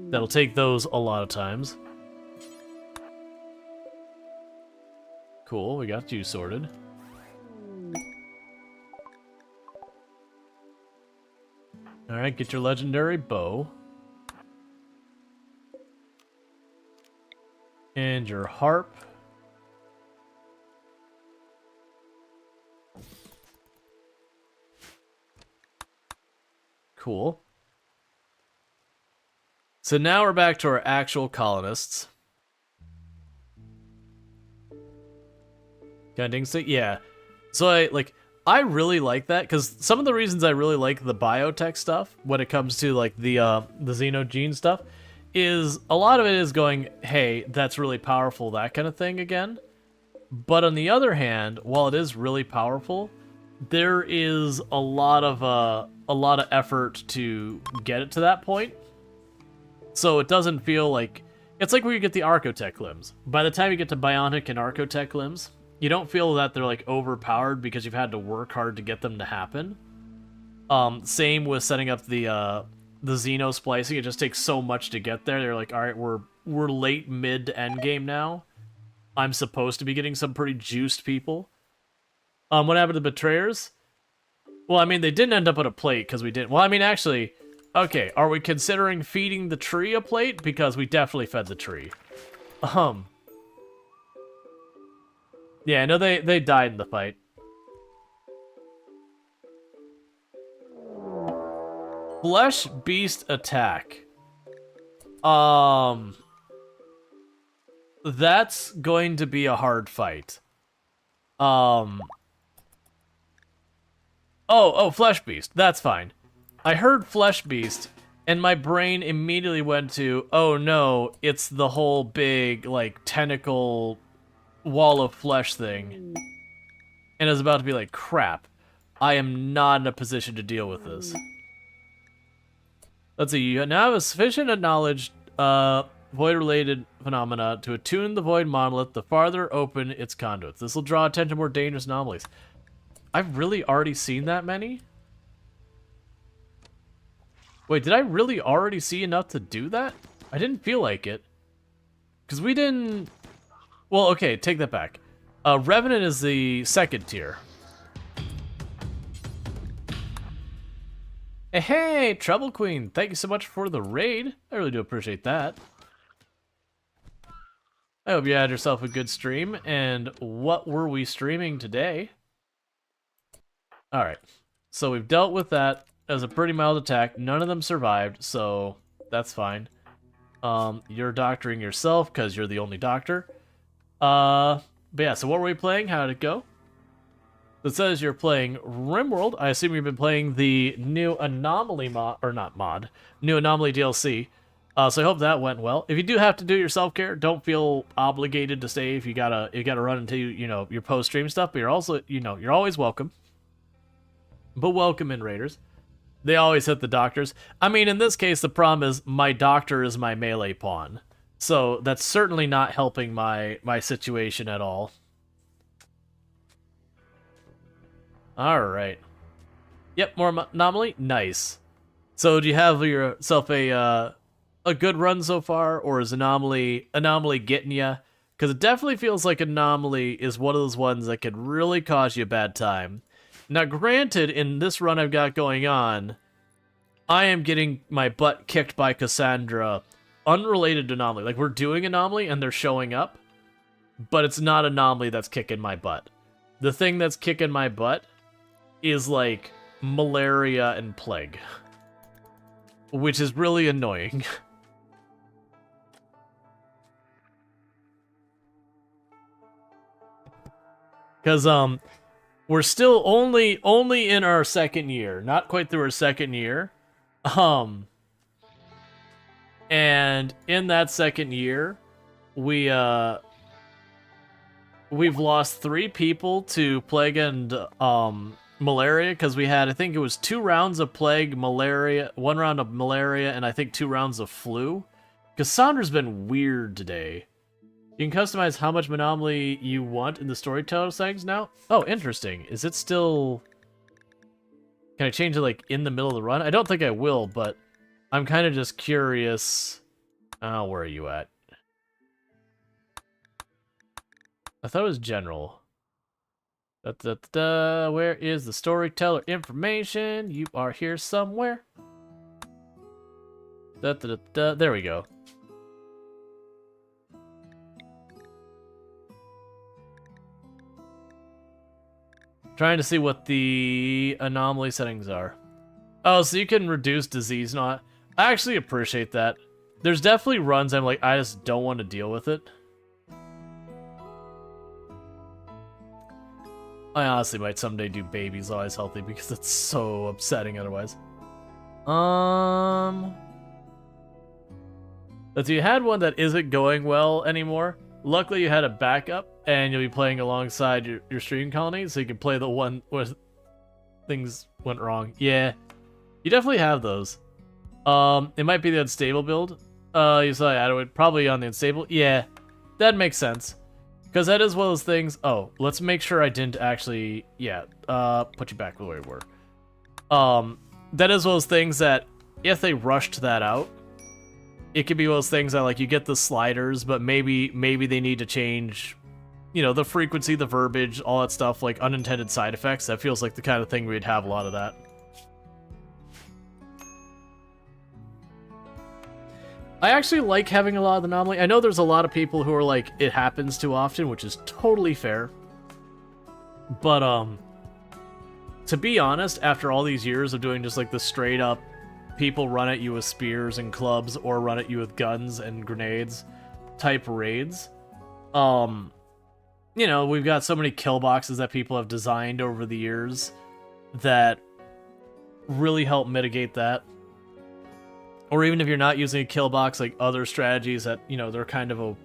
That'll take those a lot of times. Cool, we got you sorted. Alright, get your legendary bow. And your harp. Cool. So now we're back to our actual colonists. Kind of instinct? Yeah. So I really like that, because some of the reasons I really like the biotech stuff when it comes to like the xenogene stuff is a lot of it is going, hey, that's really powerful, that kind of thing again. But on the other hand, while it is really powerful, there is a lot of effort to get it to that point. So it doesn't feel like it's like where you get the Archotech limbs. By the time you get to Bionic and Archotech limbs, you don't feel that they're like overpowered because you've had to work hard to get them to happen. Same with setting up the Xeno splicing. It just takes so much to get there. They're like, all right, we're late mid to end game now. I'm supposed to be getting some pretty juiced people. What happened to the Betrayers? Well, I mean, they didn't end up on a plate because we didn't. Well, I mean, actually, okay, are we considering feeding the tree a plate? Because we definitely fed the tree. Yeah, no, they died in the fight. Flesh Beast attack. That's going to be a hard fight. Oh, Flesh Beast. That's fine. I heard Flesh Beast, and my brain immediately went to, oh no, it's the whole big, like, tentacle wall of flesh thing. And I was about to be like, crap. I am not in a position to deal with this. Let's see, you now have sufficient knowledge, void-related phenomena to attune the void monolith the farther open its conduits. This will draw attention to more dangerous anomalies. I've really already seen that many? Wait, did I really already see enough to do that? I didn't feel like it. Because we didn't... Well, okay, take that back. Revenant is the second tier. Hey, Trouble Queen, thank you so much for the raid. I really do appreciate that. I hope you had yourself a good stream, and what were we streaming today? Alright, so we've dealt with that as a pretty mild attack. None of them survived, so that's fine. You're doctoring yourself, because you're the only doctor. But yeah, so what were we playing? How did it go? It says you're playing RimWorld. I assume you've been playing the new Anomaly mod, or not mod, new Anomaly DLC. So I hope that went well. If you do have to do your self-care, don't feel obligated to stay if you gotta run into, your post-stream stuff, but you're also, you're always welcome. But welcome in, Raiders. They always hit the doctors. I mean, in this case, the problem is my doctor is my melee pawn. So that's certainly not helping my situation at all. Alright. Yep, more anomaly? Nice. So do you have yourself a good run so far, or is anomaly getting you? Because it definitely feels like anomaly is one of those ones that could really cause you a bad time. Now granted, in this run I've got going on, I am getting my butt kicked by Cassandra unrelated to anomaly. Like, we're doing anomaly and they're showing up, but it's not anomaly that's kicking my butt. The thing that's kicking my butt is like malaria and plague, which is really annoying. Because we're still only in our second year, not quite through our second year. And in that second year, we've lost 3 people to plague and malaria, because we had, I think it was 2 rounds of plague, malaria, 1 round of malaria, and I think 2 rounds of flu. Cassandra's been weird today. You can customize how much anomaly you want in the storyteller settings now. Oh, interesting. Is it still... Can I change it, like, in the middle of the run? I don't think I will, but I'm kind of just curious. Oh, where are you at? I thought it was general. Where is the storyteller information? You are here somewhere. There we go. Trying to see what the anomaly settings are. Oh, so you can reduce disease not. I actually appreciate that. There's definitely runs I'm like, I just don't want to deal with it. I honestly might someday do babies always healthy because it's so upsetting otherwise. But you had one that isn't going well anymore. Luckily you had a backup and you'll be playing alongside your stream colony, so you can play the one where things went wrong. Yeah, you definitely have those. It might be the unstable build. You saw I added it probably on the unstable. Yeah, that makes sense. Because that is one of those things. Oh, let's make sure I didn't actually. Yeah, put you back the way we were. That is one of those things that if they rushed that out, it could be one of those things that like you get the sliders, but maybe they need to change, you know, the frequency, the verbiage, all that stuff, like unintended side effects. That feels like the kind of thing we'd have a lot of that. I actually like having a lot of anomaly. I know there's a lot of people who are like, it happens too often, which is totally fair. But, to be honest, after all these years of doing just like the straight up people run at you with spears and clubs or run at you with guns and grenades type raids, you know, we've got so many kill boxes that people have designed over the years that really help mitigate that. Or even if you're not using a kill box, like other strategies that, you know, they're kind of a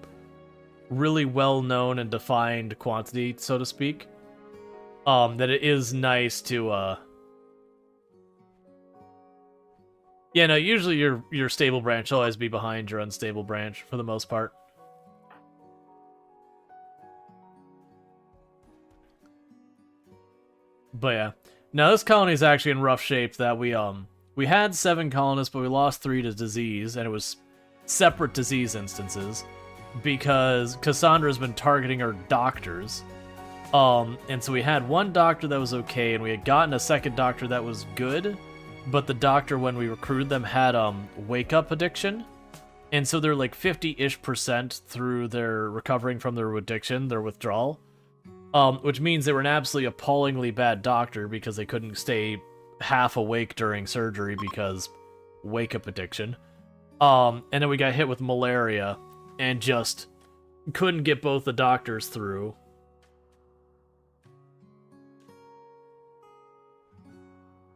really well-known and defined quantity, so to speak. That it is nice to, yeah, no, usually your stable branch will always be behind your unstable branch, for the most part. But yeah. Now this colony is actually in rough shape that we had 7 colonists, but we lost 3 to disease, and it was separate disease instances because Cassandra's been targeting our doctors. And so we had 1 doctor that was okay, and we had gotten a 2nd doctor that was good, but the doctor, when we recruited them, had wake-up addiction. And so they're like 50-ish% through their recovering from their addiction, their withdrawal. Which means they were an absolutely appallingly bad doctor because they couldn't stay half awake during surgery because wake-up addiction. And then we got hit with malaria and just couldn't get both the doctors through.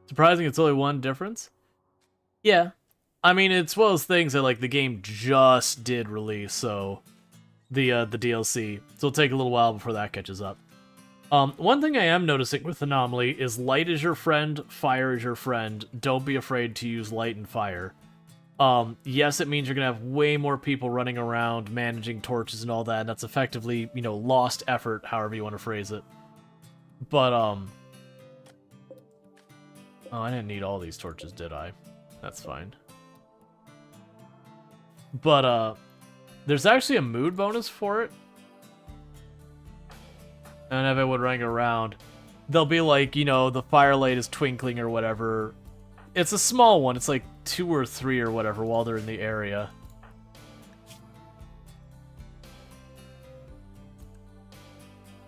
Surprising it's only 1 difference? Yeah. I mean, it's one of those things that, like, the game just did release, so... The DLC. So it'll take a little while before that catches up. One thing I am noticing with Anomaly is light is your friend, fire is your friend. Don't be afraid to use light and fire. Yes, it means you're gonna have way more people running around, managing torches and all that, and that's effectively, you know, lost effort, however you want to phrase it. But, oh, I didn't need all these torches, did I? That's fine. But, there's actually a mood bonus for it. And if I would running around, they'll be like, you know, the firelight is twinkling or whatever. It's a small one. It's like 2 or 3 or whatever while they're in the area.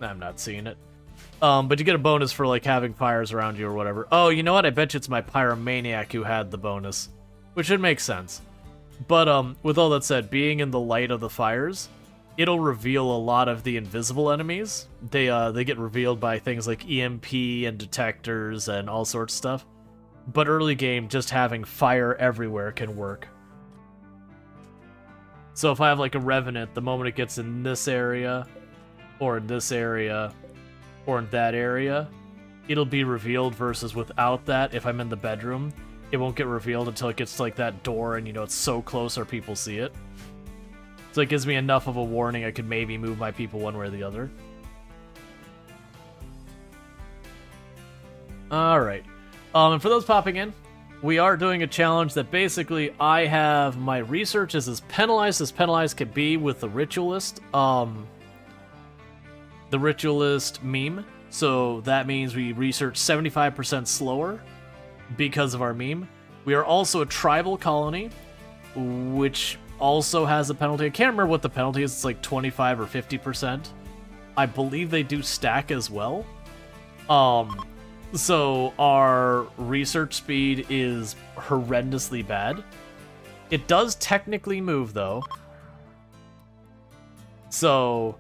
I'm not seeing it. But you get a bonus for like having fires around you or whatever. Oh, you know what? I bet you it's my pyromaniac who had the bonus, which should make sense. But with all that said, being in the light of the fires, it'll reveal a lot of the invisible enemies. They get revealed by things like EMP and detectors and all sorts of stuff. But early game, just having fire everywhere can work. So if I have like a Revenant, the moment it gets in this area, or in this area, or in that area, it'll be revealed, versus without that, if I'm in the bedroom, it won't get revealed until it gets to like that door and, you know, it's so close or people see it. So it gives me enough of a warning I could maybe move my people one way or the other. Alright. And for those popping in, we are doing a challenge that basically I have my research is as penalized can be with the Ritualist. The Ritualist meme. So that means we research 75% slower because of our meme. We are also a tribal colony, which also has a penalty. I can't remember what the penalty is. It's like 25 or 50%. I believe they do stack as well. So our research speed is horrendously bad. It does technically move though. So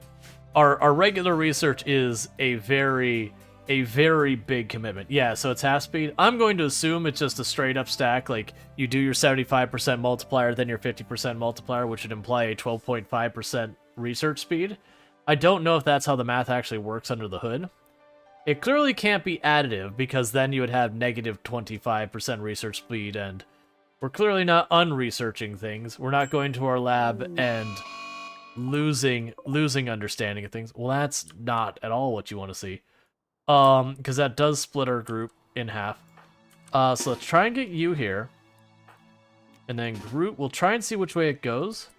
our regular research is a very big commitment. Yeah, so it's half speed. I'm going to assume it's just a straight up stack. Like you do your 75% multiplier, then your 50% multiplier, which would imply a 12.5% research speed. I don't know if that's how the math actually works under the hood. It clearly can't be additive, because then you would have negative 25% research speed, and we're clearly not unresearching things. We're not going to our lab and losing understanding of things. Well, that's not at all what you want to see. Because that does split our group in half. So let's try and get you here. And then Groot, we'll try and see which way it goes.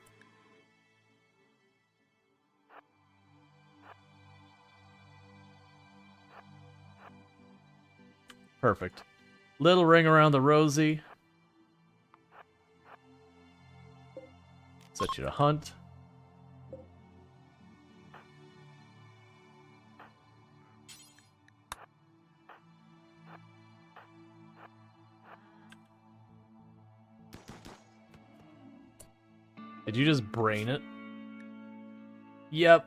Perfect. Little ring around the rosy. Set you to hunt. Did you just brain it? Yep.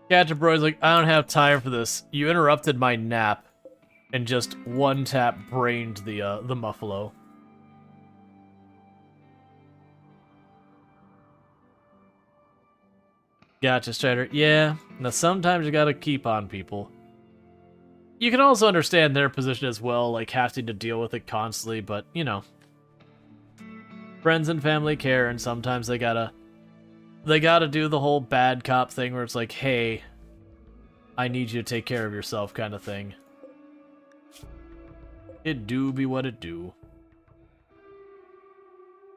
Catcher-Broy's like, I don't have time for this. You interrupted my nap. And just one tap brained the Muffalo. Gotcha, Strider. Yeah, now sometimes you gotta keep on people. You can also understand their position as well, like having to deal with it constantly, but, you know. Friends and family care, and sometimes they gotta do the whole bad cop thing where it's like, hey, I need you to take care of yourself kind of thing. It do be what it do.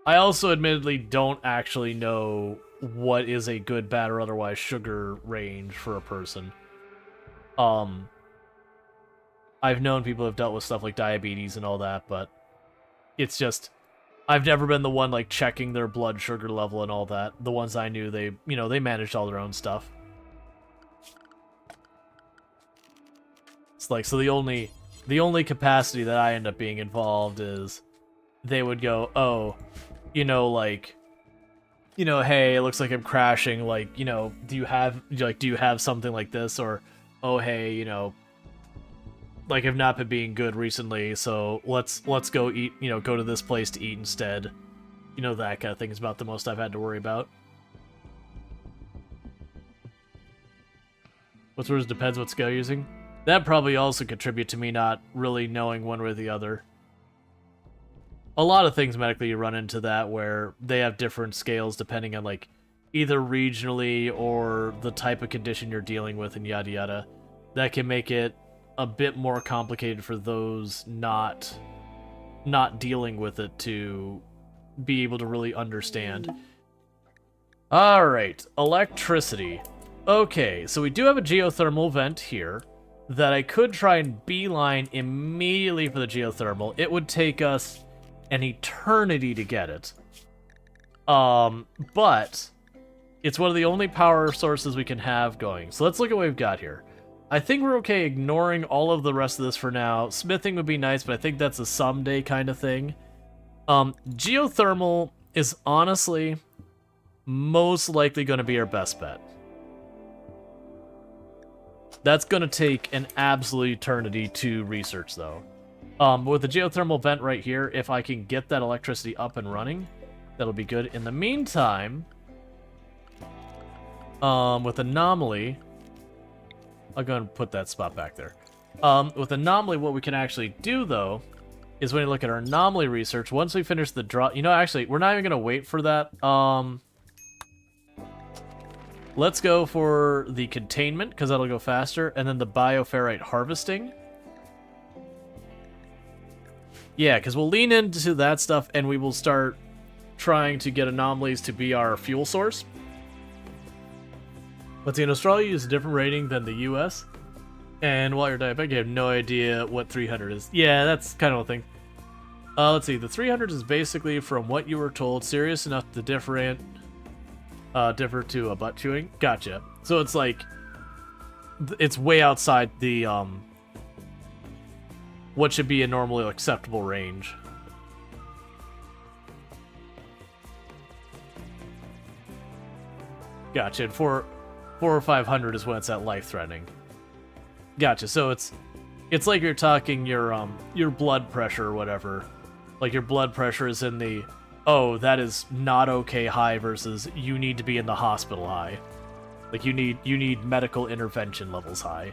I also admittedly don't actually know what is a good, bad, or otherwise sugar range for a person. I've known people who have dealt with stuff like diabetes and all that, but it's just, I've never been the one like checking their blood sugar level and all that. The ones I knew, they managed all their own stuff. It's like, so the only capacity that I end up being involved is they would go, oh, hey, it looks like I'm crashing, like, do you have something like this? Or, oh, hey, like, I've not been being good recently, so let's go eat, go to this place to eat instead. That kind of thing is about the most I've had to worry about. What's worse, depends what skill you're using. That probably also contribute to me not really knowing one way or the other. A lot of things medically you run into that where they have different scales depending on like either regionally or the type of condition you're dealing with and yada yada. That can make it a bit more complicated for those not dealing with it to be able to really understand. Alright, electricity. Okay, so we do have a geothermal vent here that I could try and beeline immediately for the geothermal. It would take us an eternity to get it. But it's one of the only power sources we can have going. So let's look at what we've got here. I think we're okay ignoring all of the rest of this for now. Smithing would be nice, but I think that's a someday kind of thing. Geothermal is honestly most likely going to be our best bet. That's going to take an absolute eternity to research, though. With the geothermal vent right here, if I can get that electricity up and running, that'll be good. In the meantime, with Anomaly, I'll go and put that spot back there. With Anomaly, what we can actually do, though, is when you look at our Anomaly research, once we finish the draw... You know, actually, we're not even going to wait for that. Let's go for the containment, because that'll go faster, and then the bioferrite harvesting. Yeah, because we'll lean into that stuff, and we will start trying to get anomalies to be our fuel source. But see, in Australia, you use a different rating than the US. And while you're diabetic, you have no idea what 300 is. Yeah, that's kind of a thing. Let's see, the 300 is basically from what you were told, serious enough to differ to a butt chewing. Gotcha. So it's like, it's way outside the, what should be a normally acceptable range. Gotcha. And 4 or 500 is when it's at life-threatening. Gotcha. So it's like you're talking your blood pressure or whatever. Like your blood pressure is in the, oh, that is not okay high versus you need to be in the hospital high. Like you need medical intervention levels high.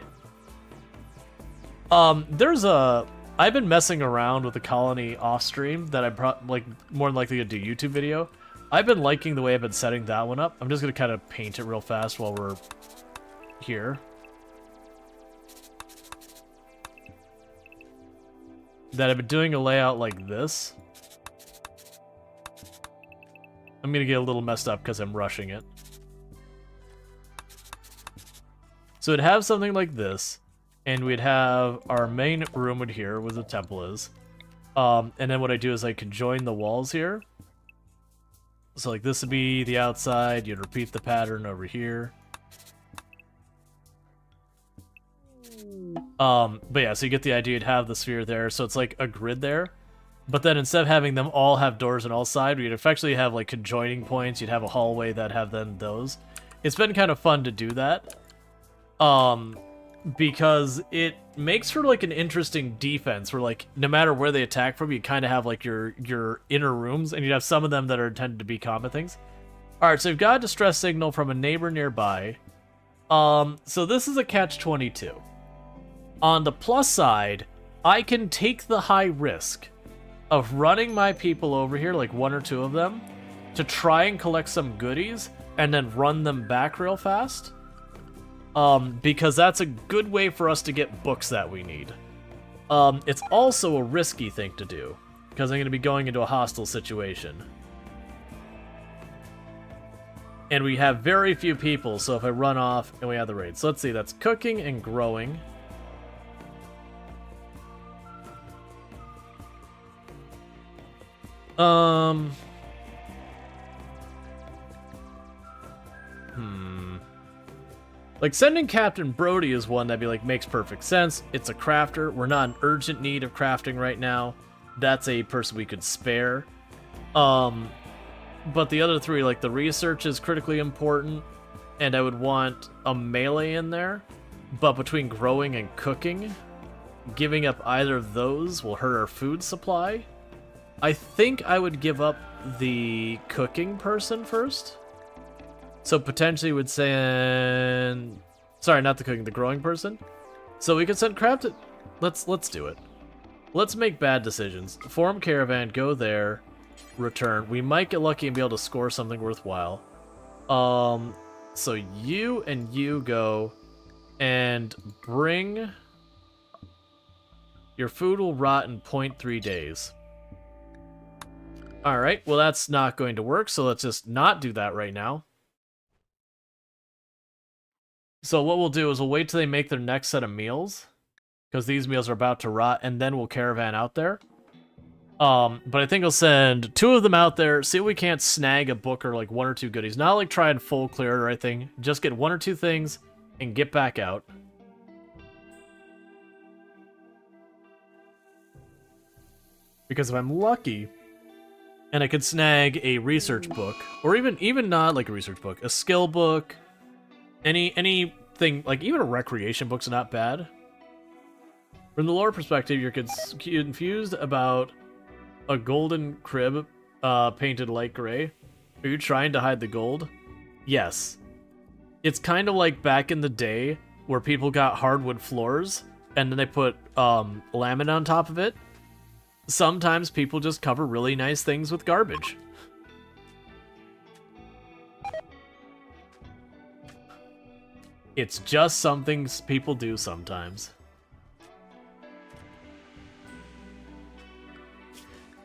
I've been messing around with the colony off stream that I'm more than likely to do YouTube video. I've been liking the way I've been setting that one up. I'm just gonna kind of paint it real fast while we're here. That I've been doing a layout like this. I'm gonna get a little messed up because I'm rushing it. So it'd have something like this. And we'd have our main room would here, where the temple is. And then what I do is I could join the walls here. So like this would be the outside, you'd repeat the pattern over here. But yeah, so you get the idea, you'd have the sphere there, so it's like a grid there. But then instead of having them all have doors on all sides, we'd effectively have like conjoining points, you'd have a hallway that have then those. It's been kind of fun to do that. Because it makes for like an interesting defense where like no matter where they attack from, you kind of have like your inner rooms, and you'd have some of them that are intended to be combat things. Alright, so you've got a distress signal from a neighbor nearby. So this is a catch-22. On the plus side, I can take the high risk of running my people over here, like 1 or 2 of them, to try and collect some goodies, and then run them back real fast. Because that's a good way for us to get books that we need. It's also a risky thing to do, because I'm going to be going into a hostile situation. And we have very few people, so if I run off and we have the raid. So let's see, that's cooking and growing. Like, sending Captain Brody is one that'd be like, makes perfect sense. It's a crafter. We're not in urgent need of crafting right now. That's a person we could spare. But the other 3, like, the research is critically important, and I would want a melee in there. But between growing and cooking, giving up either of those will hurt our food supply. I think I would give up the cooking person first. So potentially would send... Sorry, not the cooking, the growing person. So we could send crafted... Let's do it. Let's make bad decisions. Form caravan, go there, return. We might get lucky and be able to score something worthwhile. So you and you go and bring... Your food will rot in 0.3 days. Alright, well that's not going to work, so let's just not do that right now. So what we'll do is we'll wait till they make their next set of meals, because these meals are about to rot, and then we'll caravan out there. But I think I'll send 2 of them out there, see if we can't snag a book or like 1 or 2 goodies. Not like try and full clear it or anything, just get 1 or 2 things and get back out. Because if I'm lucky, and I could snag a research book, or even not like a research book, a skill book, anything, like even a recreation book's not bad. From the lore perspective, you're confused about a golden crib painted light gray. Are you trying to hide the gold? Yes. It's kind of like back in the day where people got hardwood floors and then they put laminate on top of it. Sometimes people just cover really nice things with garbage. It's just something people do sometimes.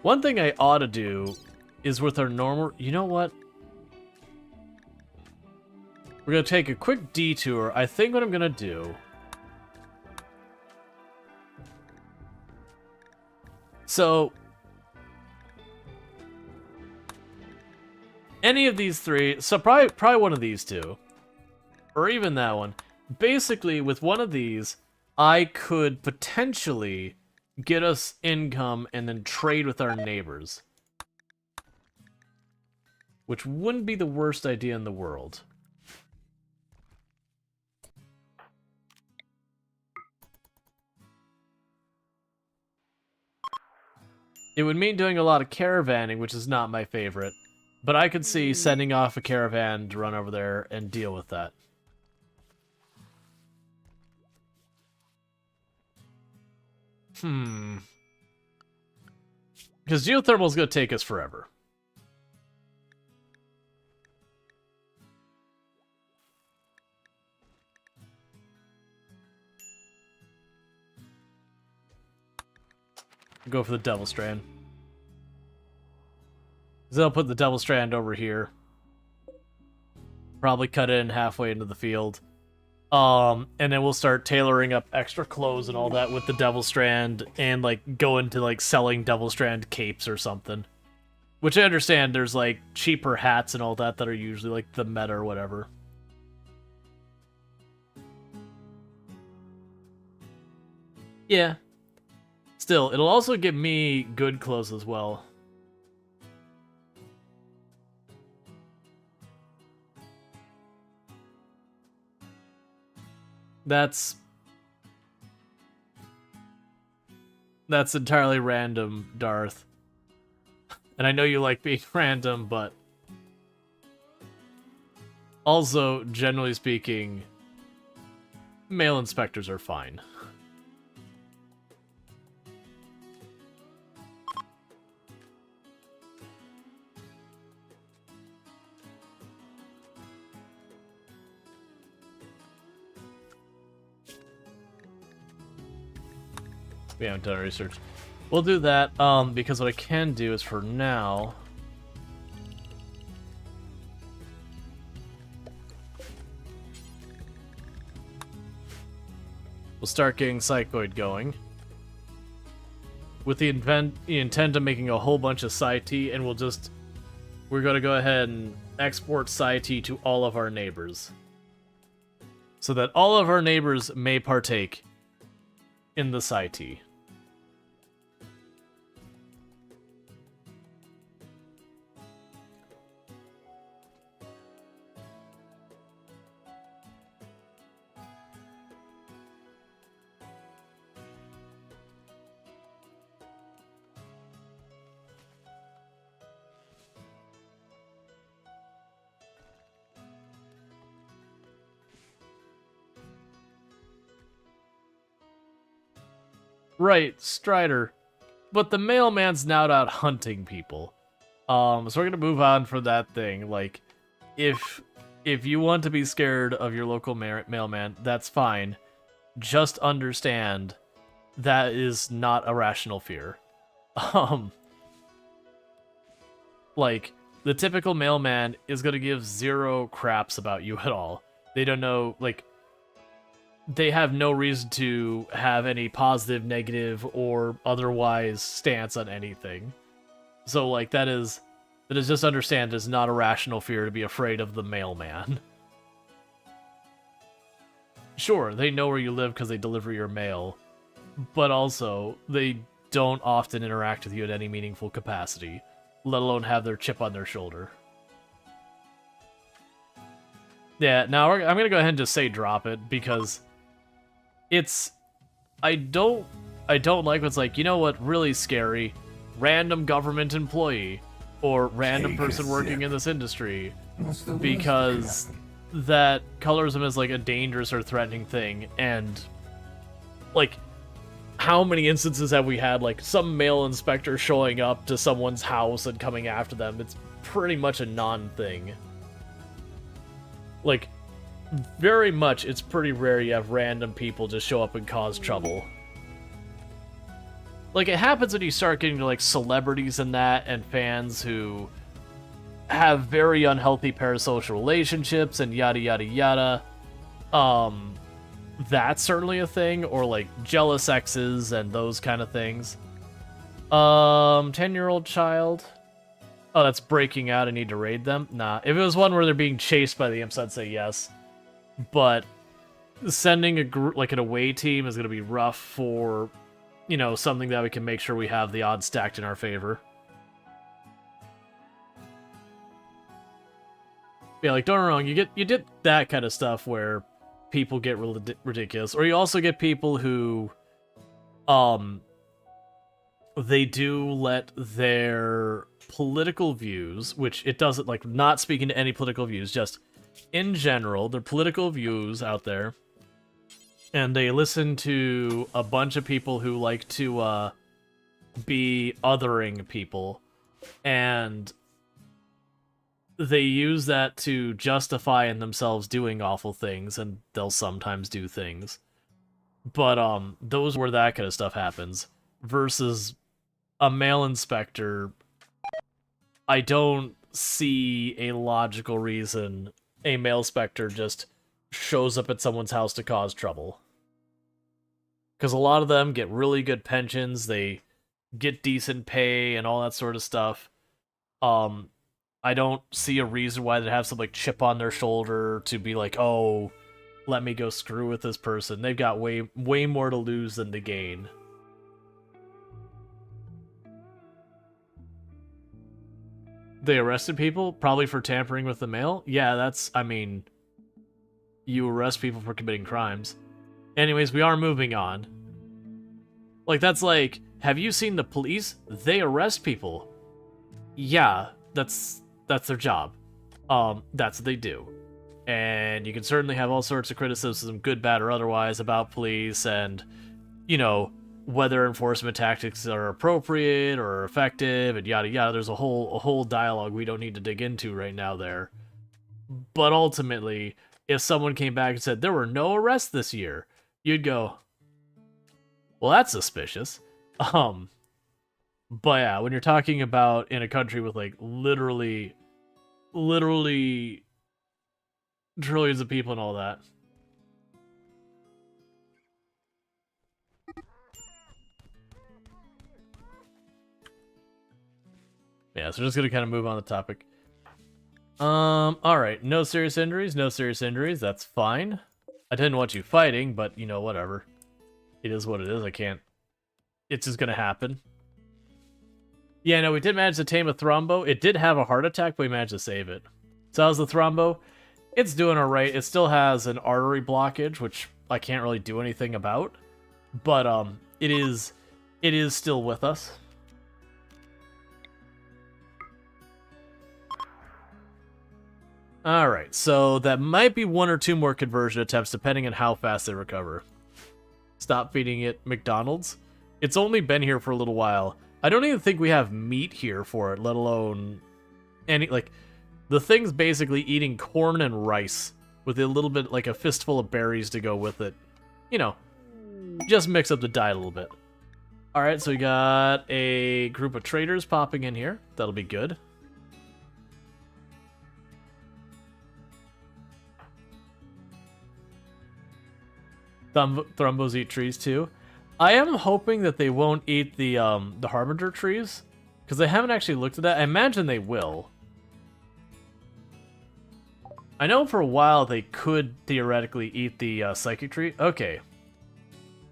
One thing I ought to do is with our normal... You know what? We're going to take a quick detour. I think what I'm going to do... So... Any of these three... So probably one of these two. Or even that one. Basically, with one of these, I could potentially get us income and then trade with our neighbors. Which wouldn't be the worst idea in the world. It would mean doing a lot of caravanning, which is not my favorite. But I could see sending off a caravan to run over there and deal with that. Because geothermal is going to take us forever. Go for the Devil Strand. So I'll put the Devil Strand over here. Probably cut it in halfway into the field. And then we'll start tailoring up extra clothes and all that with the Devil Strand, and like go into like selling Devil Strand capes or something. Which I understand there's like cheaper hats and all that that are usually like the meta or whatever. Yeah. Still, it'll also give me good clothes as well. That's entirely random, Darth. And I know you like being random, but also, generally speaking, male inspectors are fine. We haven't done research. We'll do that, because what I can do is for now... We'll start getting Psychoid going. With the intent of making a whole bunch of Psi-T, and we're going to go ahead and export Psi-T to all of our neighbors. So that all of our neighbors may partake in the Psi-T. Right, Strider. But the mailman's now out hunting people. So we're gonna move on from that thing. Like, if you want to be scared of your local mailman, that's fine. Just understand that is not a rational fear. Like, the typical mailman is gonna give zero craps about you at all. They don't know, like, they have no reason to have any positive, negative, or otherwise stance on anything. So, like, that is just understand it's not a rational fear to be afraid of the mailman. Sure, they know where you live because they deliver your mail, but also, they don't often interact with you in any meaningful capacity. let alone have their chip on their shoulder. Yeah, now I'm gonna go ahead and just say drop it, because it's... I don't like what's like, you know what, really scary? Random government employee, or random person working in this industry, because that colors them as like a dangerous or threatening thing. And like, how many instances have we had like some male inspector showing up to someone's house and coming after them? It's pretty much a non-thing. Like, very much, it's pretty rare you have random people just show up and cause trouble. Like, it happens when you start getting to, like, celebrities and that, and fans who have very unhealthy parasocial relationships, and yada yada yada. That's certainly a thing, or, like, jealous exes and those kind of things. 10-year-old child. Oh, that's breaking out, I need to raid them? Nah, if it was one where they're being chased by the imps, I'd say yes. But sending a group, like an away team, is going to be rough for, you know, something that we can make sure we have the odds stacked in our favor. Yeah, like, don't get me wrong, you did that kind of stuff where people get ridiculous, or you also get people who, they do let their political views, which it doesn't, like, not speaking to any political views, just in general, their political views out there, and they listen to a bunch of people who like to be othering people, and they use that to justify in themselves doing awful things, and they'll sometimes do things. But those where that kind of stuff happens, versus a male inspector, I don't see a logical reason a male specter just shows up at someone's house to cause trouble. Because a lot of them get really good pensions, they get decent pay and all that sort of stuff. I don't see a reason why they'd have some like chip on their shoulder to be like, oh, let me go screw with this person. They've got way more to lose than to gain. They arrested people? Probably for tampering with the mail? Yeah, that's, I mean, you arrest people for committing crimes. Anyways, we are moving on. Like, that's like, have you seen the police? They arrest people. Yeah, that's their job. That's what they do. And you can certainly have all sorts of criticism, good, bad, or otherwise, about police and, you know, whether enforcement tactics are appropriate or effective, and yada yada. There's a whole dialogue we don't need to dig into right now there. But ultimately, if someone came back and said there were no arrests this year, you'd go, well, that's suspicious. But yeah, when you're talking about in a country with like literally trillions of people and all that. Yeah, so we're just gonna kind of move on the topic. Alright, no serious injuries, that's fine. I didn't want you fighting, but, you know, whatever. It is what it is, it's just gonna happen. Yeah, no, we did manage to tame a Thrombo. It did have a heart attack, but we managed to save it. So how's the Thrombo? It's doing alright. It still has an artery blockage, which I can't really do anything about. But, it is still with us. Alright, so that might be 1 or 2 more conversion attempts, depending on how fast they recover. Stop feeding it McDonald's. It's only been here for a little while. I don't even think we have meat here for it, let alone any, like, the thing's basically eating corn and rice with a little bit, like a fistful of berries to go with it. You know, just mix up the diet a little bit. Alright, so we got a group of traders popping in here. That'll be good. Thrombos eat trees too. I am hoping that they won't eat the Harbinger trees, because I haven't actually looked at that. I imagine they will. I know for a while they could theoretically eat the Psychic tree. Okay.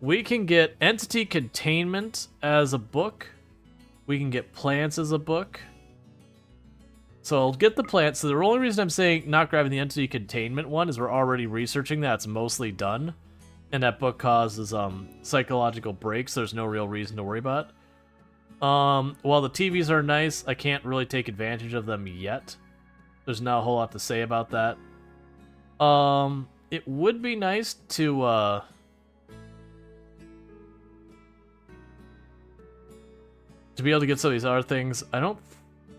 We can get Entity Containment as a book. We can get Plants as a book. So I'll get the plant. So the only reason I'm saying not grabbing the entity containment one is we're already researching that. It's mostly done. And that book causes psychological breaks. So there's no real reason to worry about. While the TVs are nice, I can't really take advantage of them yet. There's not a whole lot to say about that. It would be nice to be able to get some of these other things. I don't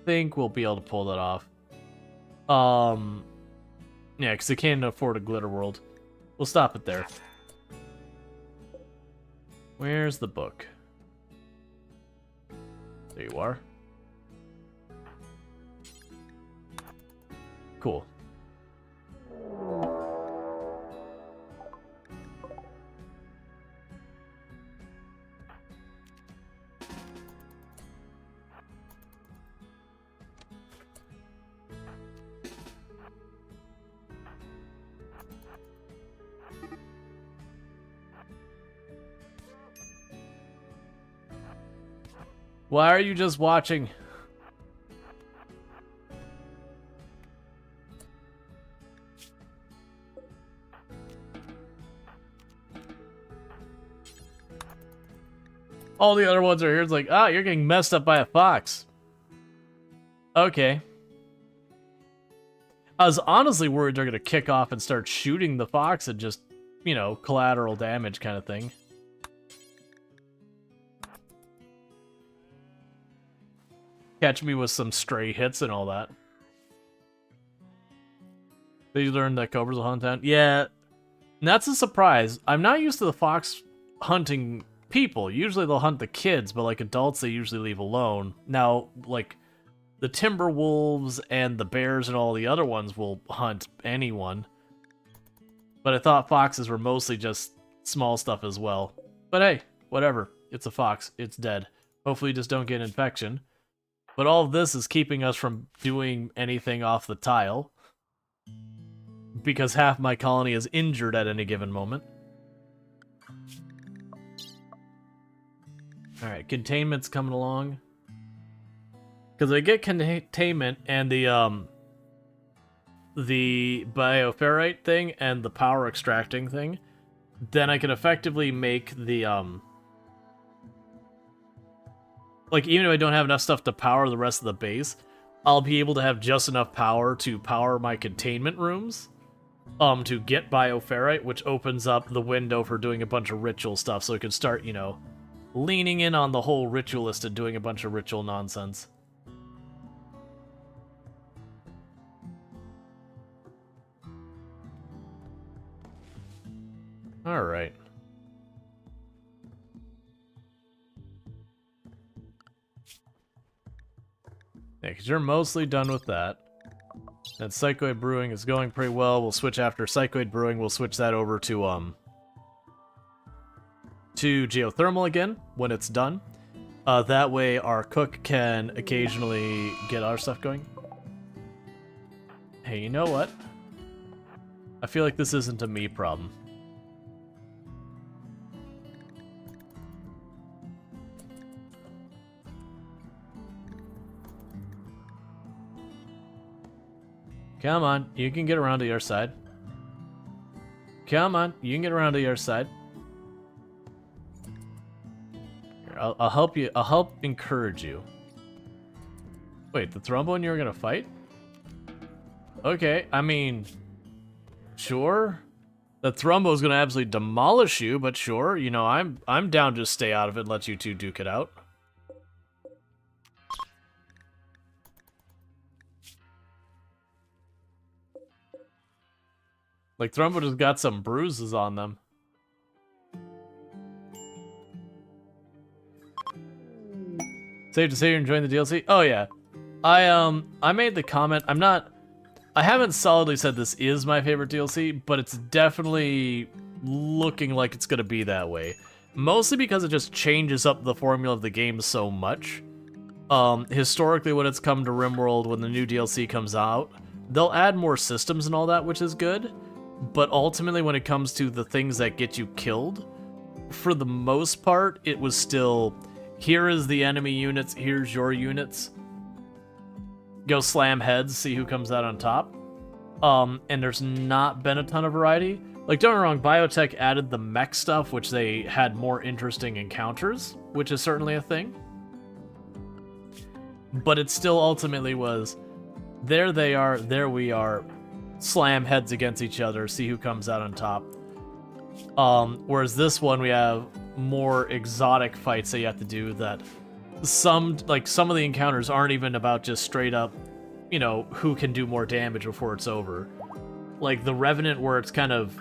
think we'll be able to pull that off. Yeah, because they can't afford a glitter world. We'll stop it there. Where's the book? There you are. Cool. Why are you just watching? All the other ones are here. It's like, ah, you're getting messed up by a fox. Okay. I was honestly worried they're going to kick off and start shooting the fox and just, you know, collateral damage kind of thing. Catch me with some stray hits and all that. Did you learn that cobras will hunt down? Yeah, and that's a surprise. I'm not used to the fox hunting people. Usually they'll hunt the kids, but like adults they usually leave alone. Now, like the timber wolves and the bears and all the other ones will hunt anyone. But I thought foxes were mostly just small stuff as well. But hey, whatever. It's a fox. It's dead. Hopefully you just don't get an infection. But all of this is keeping us from doing anything off the tile. Because half my colony is injured at any given moment. Alright, containment's coming along. Because I get containment and the bioferrite thing and the power extracting thing, then I can effectively make the like, even if I don't have enough stuff to power the rest of the base, I'll be able to have just enough power to power my containment rooms, to get bioferrite, which opens up the window for doing a bunch of ritual stuff, so I can start, you know, leaning in on the whole ritualist and doing a bunch of ritual nonsense. Alright. Yeah, because you're mostly done with that. And Psychoid Brewing is going pretty well. We'll switch after Psychoid Brewing. We'll switch that over to Geothermal again when it's done. That way our cook can occasionally get our stuff going. Hey, you know what? I feel like this isn't a me problem. Come on, you can get around to your side. Come on, you can get around to your side. Here, I'll help you. I'll help encourage you. Wait, the Thrombo and you were gonna fight? Okay, I mean, sure. The Thrombo's gonna absolutely demolish you, but sure, you know, I'm down to stay out of it and let you two duke it out. Like, Thrumbo just got some bruises on them. Safe to say you're enjoying the DLC? Oh, yeah. I made the comment. I haven't solidly said this is my favorite DLC, but it's definitely looking like it's gonna be that way. Mostly because it just changes up the formula of the game so much. Historically, when it's come to RimWorld, when the new DLC comes out, they'll add more systems and all that, which is good. But ultimately, when it comes to the things that get you killed, for the most part, it was still, here is the enemy units, here's your units. go slam heads, see who comes out on top. And there's not been a ton of variety. Like, don't get me wrong, Biotech added the mech stuff, which they had more interesting encounters, which is certainly a thing. But it still ultimately was, there they are, there we are, slam heads against each other, see who comes out on top. Whereas this one, we have more exotic fights that you have to do that some of the encounters aren't even about just straight up, you know, who can do more damage before it's over. Like the Revenant, where it's kind of,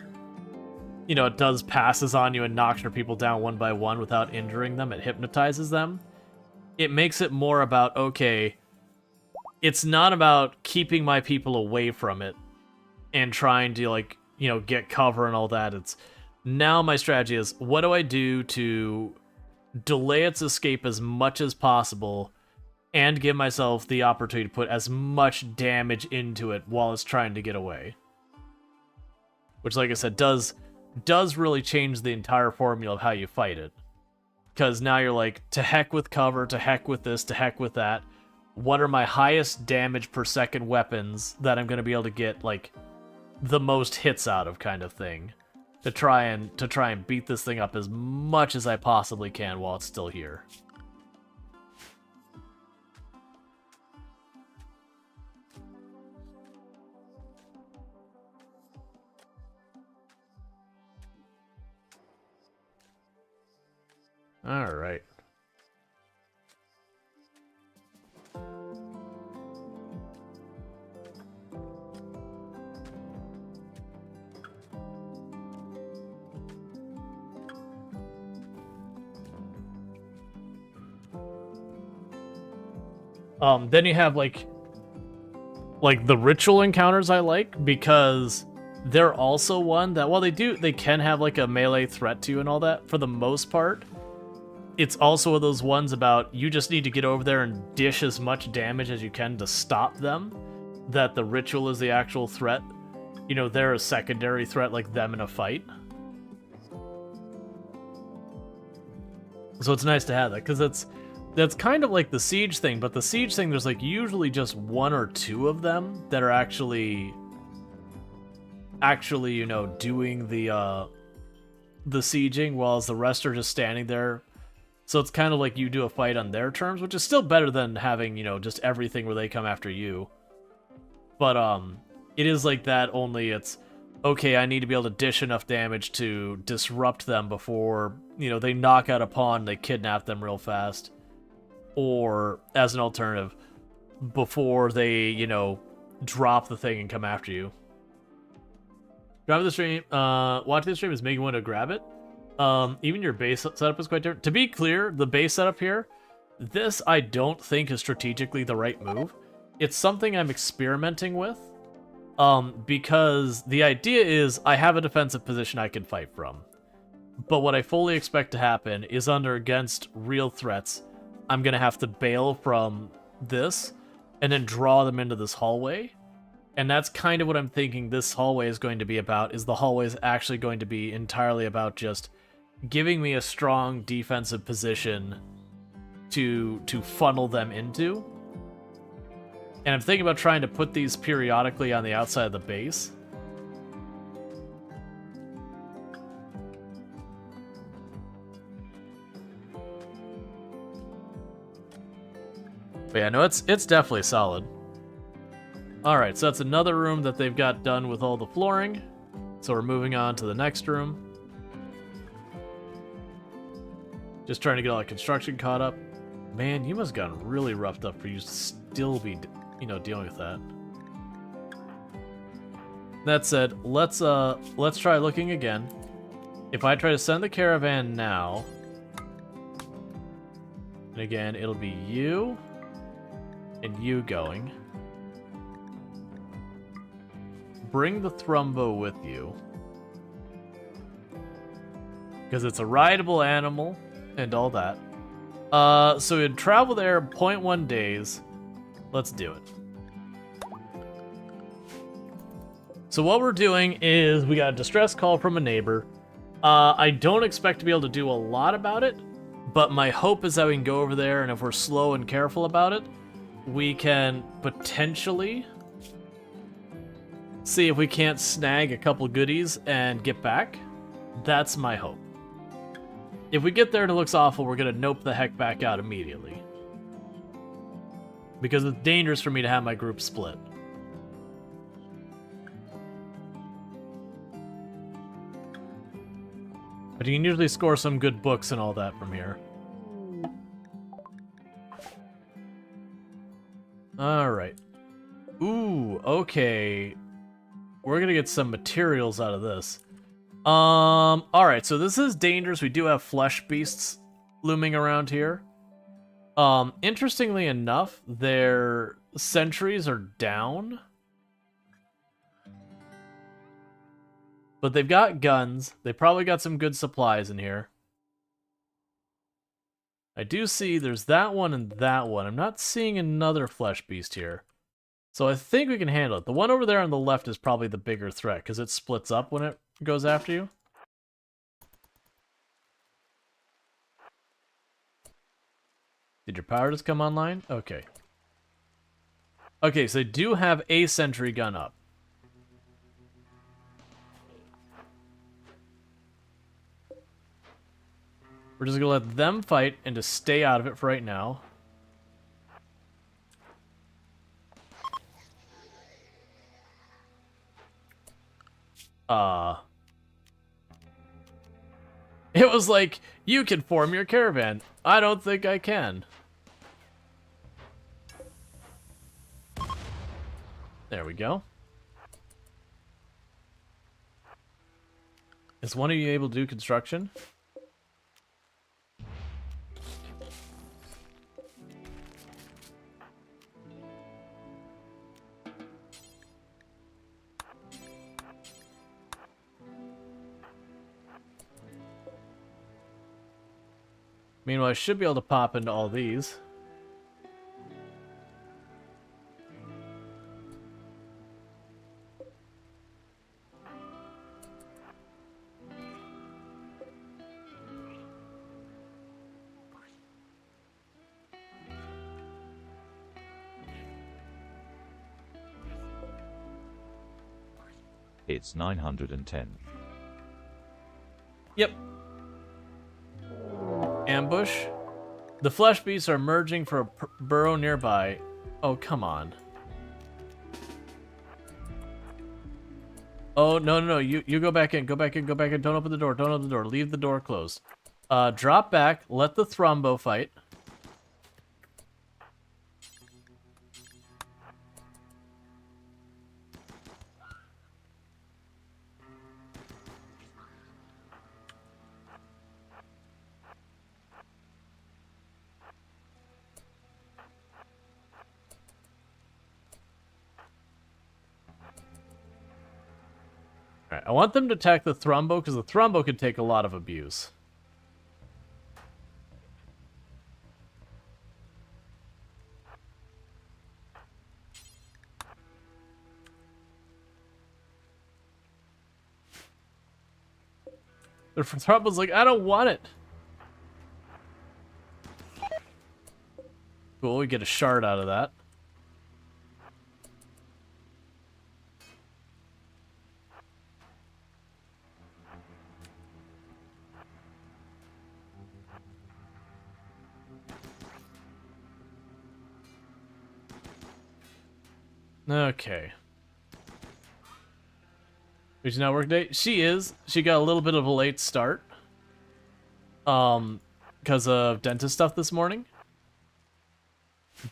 you know, it does passes on you and knocks your people down one by one without injuring them. It hypnotizes them. It makes it more about, okay, it's not about keeping my people away from it and trying to, like, you know, get cover and all that. It's now my strategy is, what do I do to delay its escape as much as possible and give myself the opportunity to put as much damage into it while it's trying to get away? Which, like I said, does really change the entire formula of how you fight it. Because now you're like, to heck with cover, to heck with this, to heck with that. What are my highest damage per second weapons that I'm going to be able to get, like, the most hits out of, kind of thing, to try and beat this thing up as much as I possibly can while it's still here. All right. Then you have like the ritual encounters I like, because they're also one that, while they can have like a melee threat to you and all that, for the most part, it's also one of those ones about, you just need to get over there and dish as much damage as you can to stop them, that the ritual is the actual threat. You know, they're a secondary threat, like them in a fight. So it's nice to have that, because that's kind of like the siege thing, but the siege thing, there's like usually just one or two of them that are actually, you know, doing the sieging, while the rest are just standing there. So it's kind of like you do a fight on their terms, which is still better than having, you know, just everything where they come after you. But it is like that, only it's, okay, I need to be able to dish enough damage to disrupt them before, you know, they knock out a pawn, they kidnap them real fast. Or, as an alternative, before they, you know, drop the thing and come after you. Driving the stream, watching the stream is making one to grab it. Even your base setup is quite different. To be clear, the base setup here, this I don't think is strategically the right move. It's something I'm experimenting with, because the idea is I have a defensive position I can fight from. But what I fully expect to happen is, against real threats, I'm going to have to bail from this and then draw them into this hallway. And that's kind of what I'm thinking this hallway is going to be about, is the hallway is actually going to be entirely about just giving me a strong defensive position to funnel them into. And I'm thinking about trying to put these periodically on the outside of the base. But yeah, no, it's definitely solid. Alright, so that's another room that they've got done with all the flooring. So we're moving on to the next room. Just trying to get all the construction caught up. Man, you must have gotten really roughed up for you to still be, you know, dealing with that. That said, let's try looking again. If I try to send the caravan now, and again, it'll be you and you going. Bring the Thrumbo with you, because it's a rideable animal and all that. So we'd travel there 0.1 days. Let's do it. So what we're doing is, we got a distress call from a neighbor. I don't expect to be able to do a lot about it, but my hope is that we can go over there, and if we're slow and careful about it, we can potentially see if we can't snag a couple goodies and get back. That's my hope. If we get there and it looks awful, we're gonna nope the heck back out immediately. Because it's dangerous for me to have my group split. But you can usually score some good books and all that from here. Alright. Ooh, okay. We're gonna get some materials out of this. Alright, so this is dangerous. We do have flesh beasts looming around here. Interestingly enough, their sentries are down. But they've got guns. They probably got some good supplies in here. I do see there's that one and that one. I'm not seeing another flesh beast here. So I think we can handle it. The one over there on the left is probably the bigger threat, because it splits up when it goes after you. Did your power just come online? Okay. Okay, so they do have a sentry gun up. We're just gonna let them fight and just stay out of it for right now. It was like, you can form your caravan. I don't think I can. There we go. Is one of you able to do construction? Meanwhile, I should be able to pop into all these. It's 910. Yep. Ambush. The flesh beasts are merging for a burrow nearby. Oh, come on. Oh, no, no, no. You go back in. Go back in. Go back in. Don't open the door. Don't open the door. Leave the door closed. Drop back. Let the Thrombo fight. Alright, I want them to attack the Thrombo, because the Thrombo could take a lot of abuse. The Thrombo's like, I don't want it! Cool, we get a shard out of that. Okay. Is now work day? She is. She got a little bit of a late start. Because of dentist stuff this morning.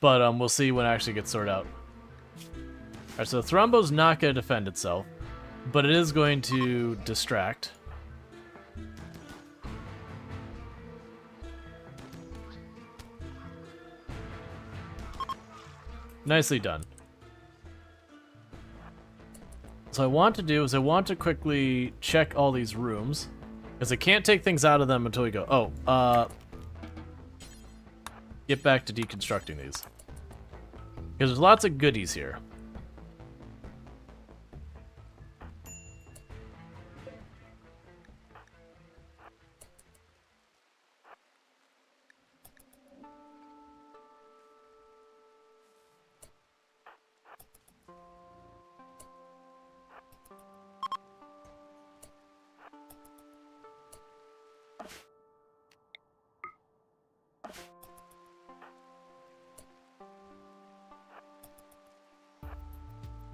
But we'll see when it actually gets sorted out. Alright, so Thrombo's not going to defend itself. But it is going to distract. Nicely done. So I want to do is I want to quickly check all these rooms, because I can't take things out of them until we go. Oh, get back to deconstructing these, because there's lots of goodies here.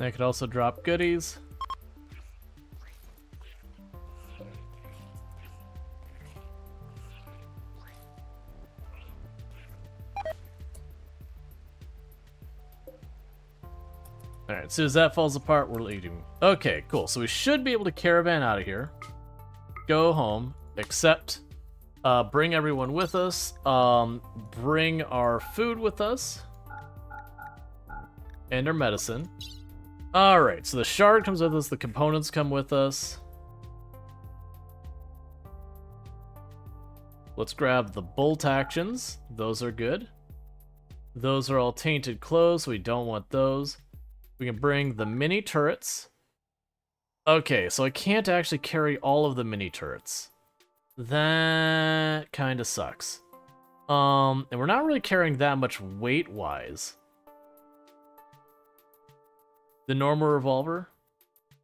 They could also drop goodies. Alright, as soon as that falls apart, we're leaving. Okay, cool. So we should be able to caravan out of here. Go home, except bring everyone with us. Bring our food with us. And our medicine. Alright, so the shard comes with us, the components come with us. Let's grab the bolt actions. Those are good. Those are all tainted clothes, so we don't want those. We can bring the mini turrets. Okay, so I can't actually carry all of the mini turrets. That kind of sucks. And we're not really carrying that much weight-wise. The normal revolver?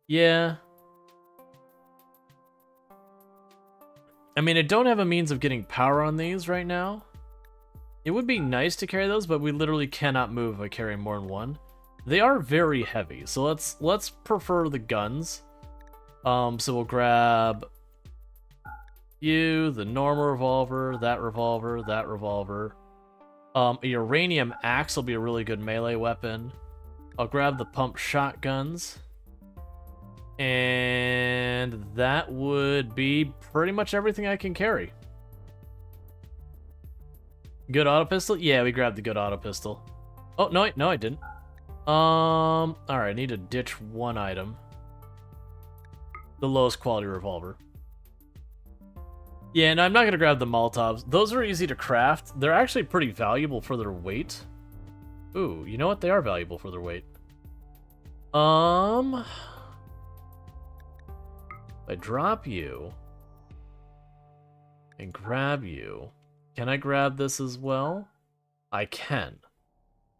Yeah. I mean, I don't have a means of getting power on these right now. It would be nice to carry those, but we literally cannot move if I carry more than one. They are very heavy, so let's prefer the guns. So we'll grab you, the normal revolver, that revolver, that revolver. A uranium axe will be a really good melee weapon. I'll grab the pump shotguns. And that would be pretty much everything I can carry. Good auto pistol? Yeah, we grabbed the good auto pistol. Oh, no, I didn't. Alright, I need to ditch one item. The lowest quality revolver. Yeah, no, I'm not gonna grab the Molotovs. Those are easy to craft. They're actually pretty valuable for their weight. Ooh, you know what? They are valuable for their weight. If I drop you and grab you, can I grab this as well? I can.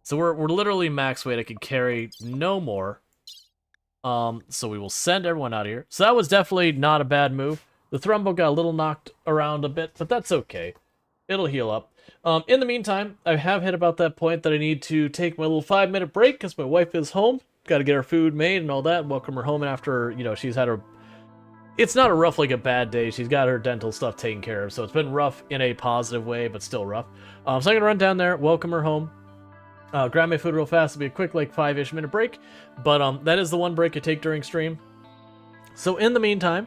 So we're literally max weight. I can carry no more. So we will send everyone out of here. So that was definitely not a bad move. The Thrumbo got a little knocked around a bit, but that's okay. It'll heal up. In the meantime, I have hit about that point that I need to take my little 5-minute break because my wife is home. Got to get her food made and all that. Welcome her home after, you know, she's had her... It's not a rough, like a bad day. She's got her dental stuff taken care of. So it's been rough in a positive way, but still rough. So I'm going to run down there, welcome her home. Grab my food real fast. It'll be a quick, like, 5-ish minute break. But that is the one break I take during stream. So in the meantime,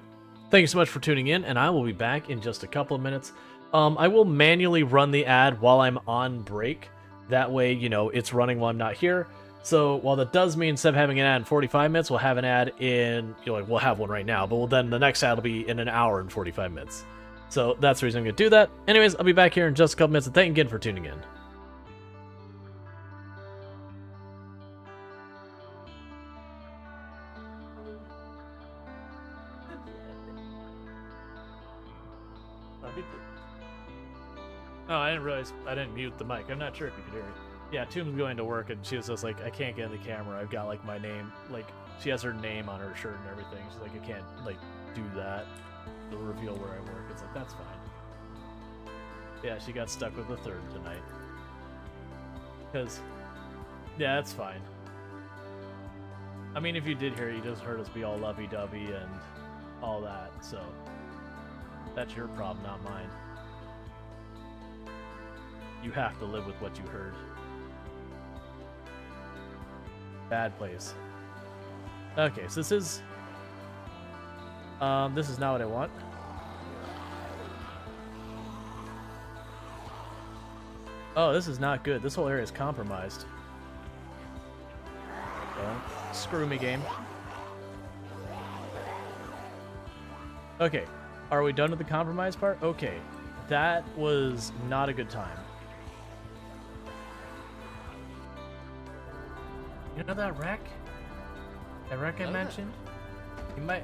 thank you so much for tuning in, and I will be back in just a couple of minutes. I will manually run the ad while I'm on break. That way, you know, it's running while I'm not here. So while that does mean instead of having an ad in 45 minutes, we'll have an ad in, you know, like, we'll have one right now, but then the next ad will be in an hour and 45 minutes. So that's the reason I'm going to do that. Anyways, I'll be back here in just a couple minutes, and thank you again for tuning in. Oh, I didn't realize I didn't mute the mic. I'm not sure if you could hear it. Yeah, Tomb's going to work, and she was just like, I can't get in the camera. I've got, like, my name. Like, she has her name on her shirt and everything. She's like, I can't, like, do that. To reveal where I work. It's like, that's fine. Yeah, she got stuck with the third tonight. Because, yeah, that's fine. I mean, if you did hear it, you just heard us be all lovey-dovey and all that, so that's your problem, not mine. You have to live with what you heard. Bad place. Okay, so this is not what I want. Oh, this is not good. This whole area is compromised. Well, screw me, game. Okay, are we done with the compromise part? Okay, that was not a good time. You know that wreck? That wreck I mentioned? You might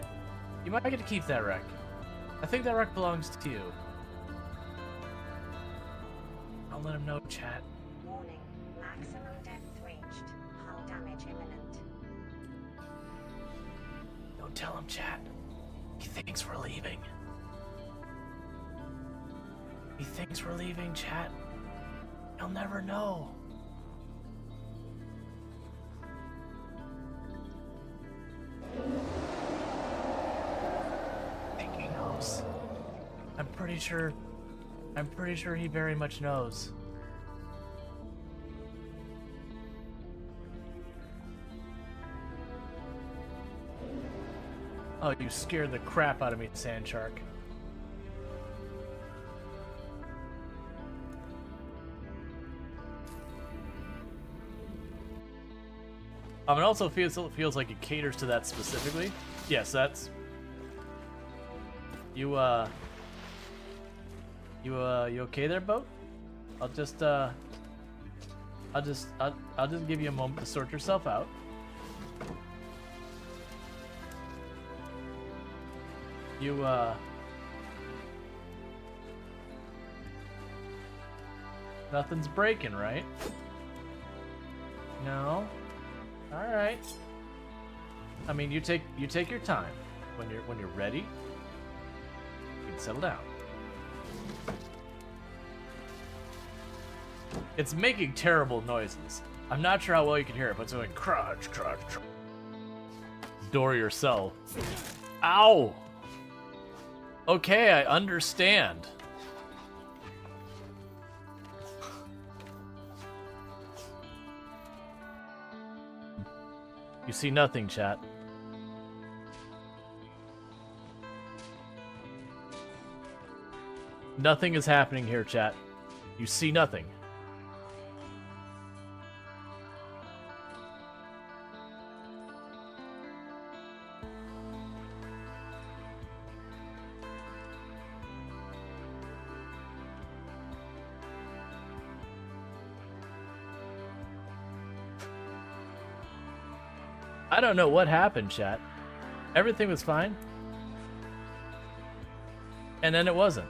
get to keep that wreck. I think that wreck belongs to you. I'll let him know, chat. Warning. Maximum depth reached. Hull damage imminent. Don't tell him, chat. He thinks we're leaving. He thinks we're leaving, chat. He'll never know. I'm pretty sure he very much knows. Oh, you scared the crap out of me, Sand Shark. It also feels like it caters to that specifically. Yes, that's you. You okay there, boat? I'll just give you a moment to sort yourself out. You nothing's breaking, right? No. All right. I mean, you take your time. When you're ready, you can settle down. It's making terrible noises. I'm not sure how well you can hear it, but it's doing crunch, crunch, crunch. Door yourself. Ow! Okay, I understand. You see nothing, chat. Nothing is happening here, chat. You see nothing. I don't know what happened, chat. Everything was fine. And then it wasn't.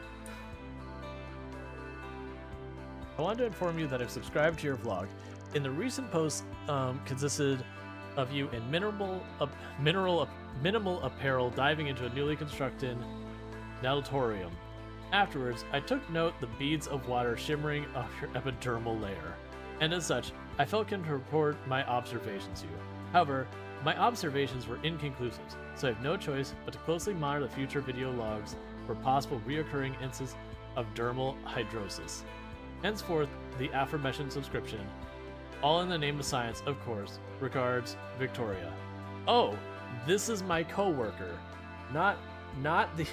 I wanted to inform you that I've subscribed to your vlog. In the recent post consisted of you in minimal apparel diving into a newly constructed natatorium. Afterwards, I took note the beads of water shimmering off your epidermal layer. And as such, I felt content to report my observations to you. However, my observations were inconclusive, so I have no choice but to closely monitor the future video logs for possible reoccurring instances of dermal hydrosis. Henceforth, the aforementioned subscription, all in the name of science, of course. Regards, Victoria. Oh, this is my coworker, not the.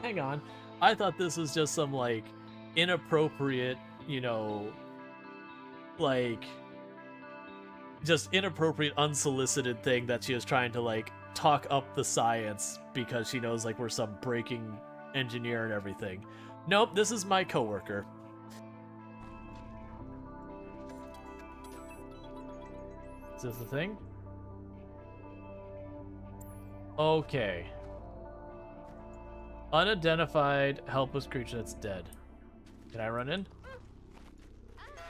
Hang on, I thought this was just some like inappropriate, you know, like just inappropriate, unsolicited thing that she was trying to like talk up the science because she knows like we're some breaking engineer and everything. Nope, this is my coworker. Is this the thing? Okay. Unidentified helpless creature that's dead. Can I run in?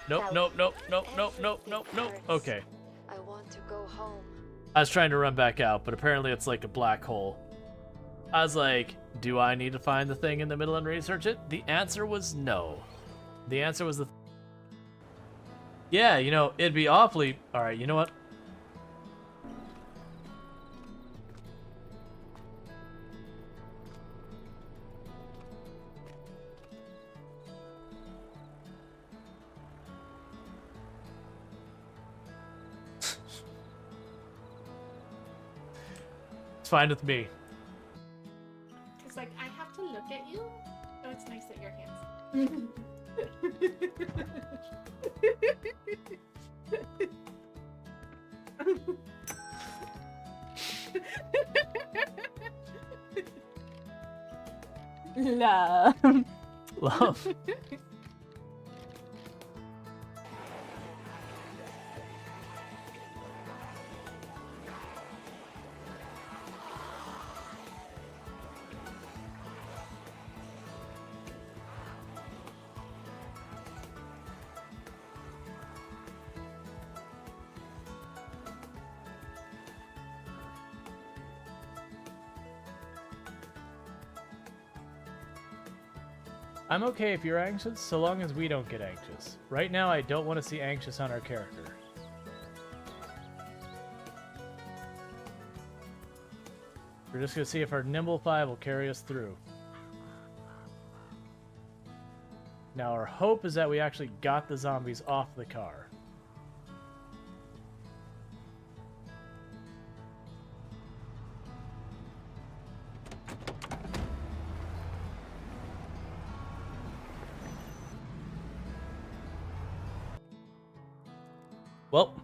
Nope, nope, nope, nope, nope, nope, nope, nope. Okay. I want to go home. I was trying to run back out, but apparently it's like a black hole. I was like, do I need to find the thing in the middle and research it? The answer was no. The answer was yeah, you know, it'd be awfully... Alright, you know what? It's fine with me. It's like, I have to look at you. Oh, it's nice that your hands. Love. Love. I'm okay if you're anxious, so long as we don't get anxious. Right now, I don't want to see anxious on our character. We're just gonna see if our nimble 5 will carry us through. Now our hope is that we actually got the zombies off the car. Well.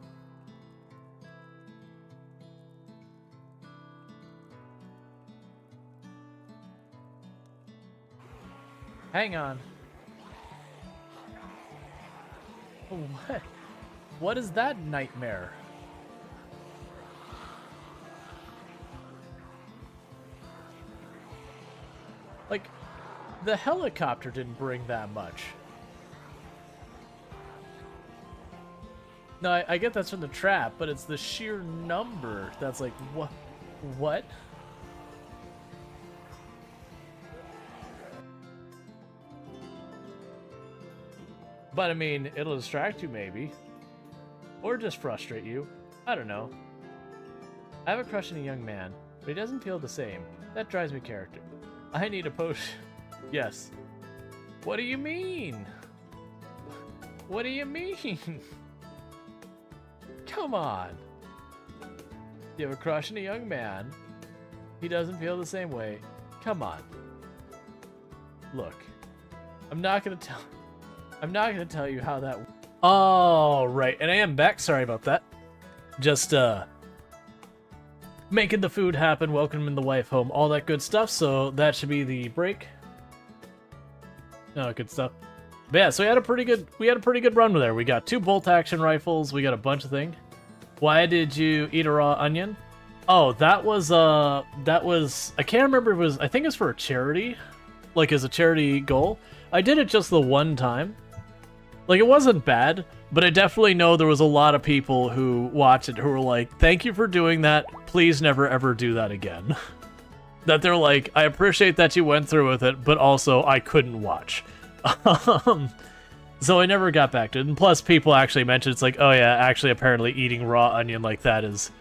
Hang on. What? What is that nightmare? Like, the helicopter didn't bring that much. No, I get that's from the trap, but it's the sheer number that's like, what? What? But I mean, it'll distract you maybe. Or just frustrate you. I don't know. I have a crush on a young man, but he doesn't feel the same. That drives me character. I need a potion. Yes. What do you mean? What do you mean? Come on. You have a crush on a young man. He doesn't feel the same way. Come on. Look. I'm not gonna tell you how that. Oh, right. And I am back. Sorry about that. Just making the food happen, welcoming the wife home, all that good stuff. So that should be the break. Oh, good stuff. But yeah, so we had a pretty good run there. We got 2 bolt action rifles. We got a bunch of things. Why did you eat a raw onion? Oh, that was I can't remember if it was, I think it's for a charity, like as a charity goal. I did it just the one time. Like, it wasn't bad, but I definitely know there was a lot of people who watched it who were like, thank you for doing that. Please never ever do that again. That they're like, I appreciate that you went through with it, but also I couldn't watch. So I never got back to it. And plus, people actually mentioned it's like, oh yeah, actually, apparently eating raw onion like that is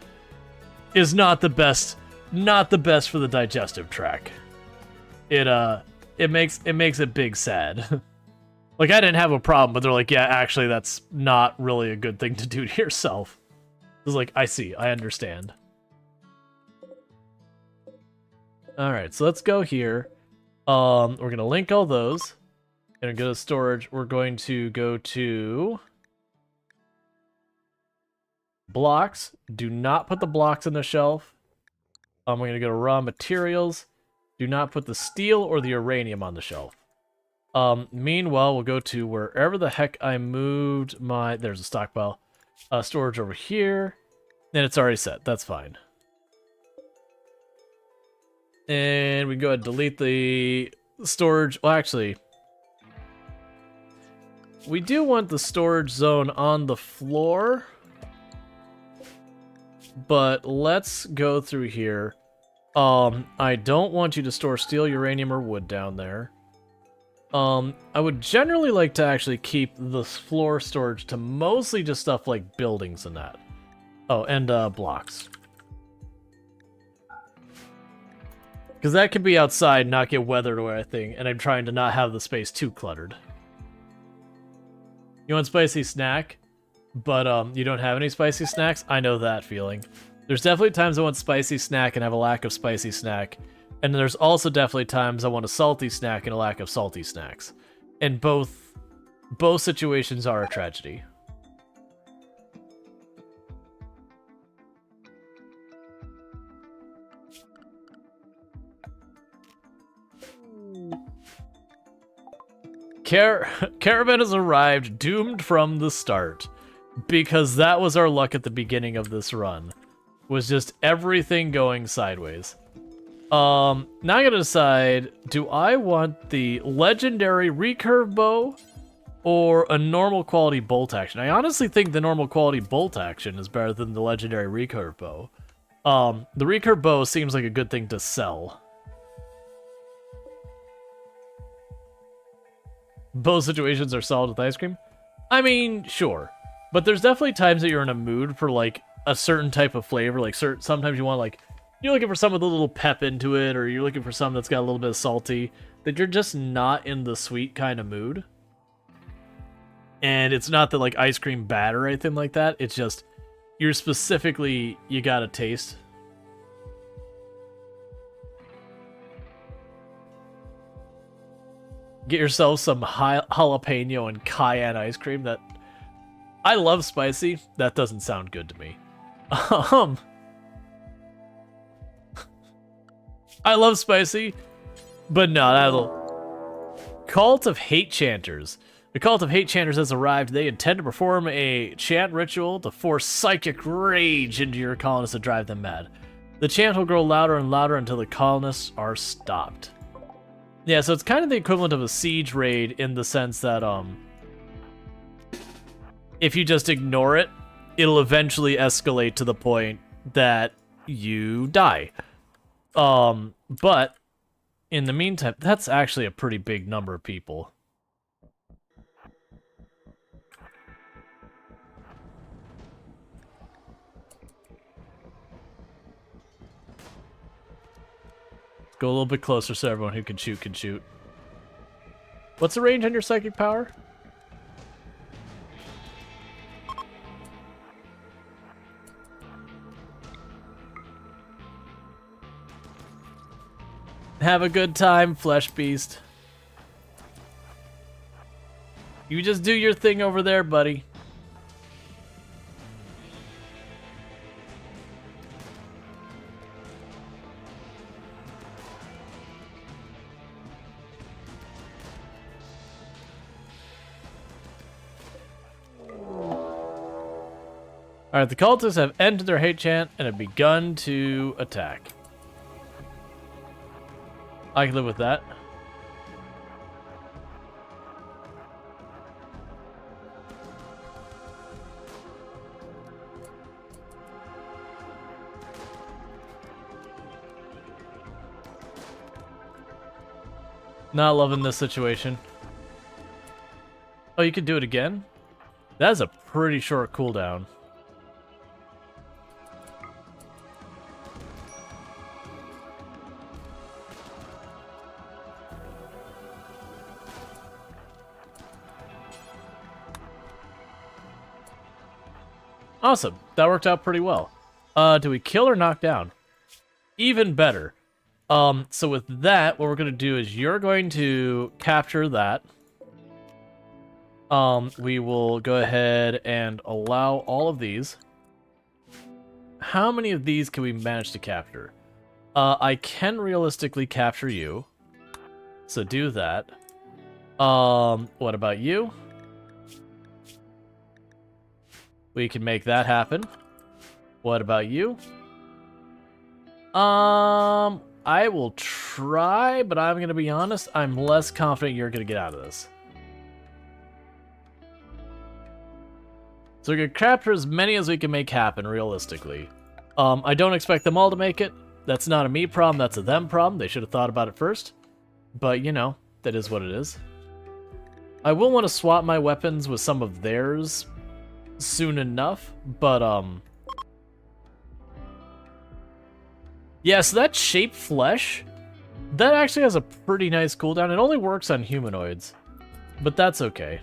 not the best for the digestive tract. It makes it big sad. Like, I didn't have a problem, but they're like, yeah, actually, that's not really a good thing to do to yourself. It's like, I see, I understand. All right, so let's go here. We're gonna link all those. Gonna go to storage. We're going to go to blocks. Do not put the blocks in the shelf. We're gonna go to raw materials. Do not put the steel or the uranium on the shelf. Meanwhile, we'll go to wherever the heck I moved my... There's a stockpile. Storage over here. And it's already set. That's fine. And we can go ahead and delete the storage. Well, actually... We do want the storage zone on the floor. But let's go through here. I don't want you to store steel, uranium, or wood down there. I would generally like to actually keep the floor storage to mostly just stuff like buildings and that. Oh, and blocks. Because that could be outside, not get weathered or anything, and I'm trying to not have the space too cluttered. You want spicy snack, but you don't have any spicy snacks? I know that feeling. There's definitely times I want spicy snack and have a lack of spicy snack. And there's also definitely times I want a salty snack and a lack of salty snacks. And both situations are a tragedy. Caravan has arrived, doomed from the start. Because that was our luck at the beginning of this run. Was just everything going sideways. Now I gotta decide, do I want the legendary recurve bow or a normal quality bolt action? I honestly think the normal quality bolt action is better than the legendary recurve bow. The recurve bow seems like a good thing to sell. Both situations are solid with ice cream? I mean, sure. But there's definitely times that you're in a mood for, like, a certain type of flavor. Like, sometimes you want, like, you're looking for some with a little pep into it, or you're looking for something that's got a little bit of salty, that you're just not in the sweet kind of mood. And it's not that like ice cream bad or anything like that. It's just you're specifically you got to taste. Get yourself some jalapeno and cayenne ice cream. That I love spicy. That doesn't sound good to me. I love spicy, but no, that'll. Cult of Hate Chanters. The Cult of Hate Chanters has arrived. They intend to perform a chant ritual to force psychic rage into your colonists to drive them mad. The chant will grow louder and louder until the colonists are stopped. Yeah, so it's kind of the equivalent of a siege raid in the sense that, if you just ignore it, it'll eventually escalate to the point that you die. But in the meantime, that's actually a pretty big number of people. Go a little bit closer so everyone who can shoot can shoot. What's the range on your psychic power? Have a good time, Flesh Beast. You just do your thing over there, buddy. Alright, the cultists have ended their hate chant and have begun to attack. I can live with that. Not loving this situation. Oh, you could do it again? That's a pretty short cooldown. Awesome. That worked out pretty well. Do we kill or knock down? Even better. So with that, what we're going to do is you're going to capture that. We will go ahead and allow all of these. How many of these can we manage to capture? I can realistically capture you. So do that. What about you? We can make that happen. What about you? I will try, but I'm going to be honest, I'm less confident you're going to get out of this. So we're going to capture as many as we can make happen, realistically. I don't expect them all to make it. That's not a me problem, that's a them problem. They should have thought about it first. But, you know, that is what it is. I will want to swap my weapons with some of theirs soon enough, but, yeah, so that shape flesh, that actually has a pretty nice cooldown. It only works on humanoids, but that's okay.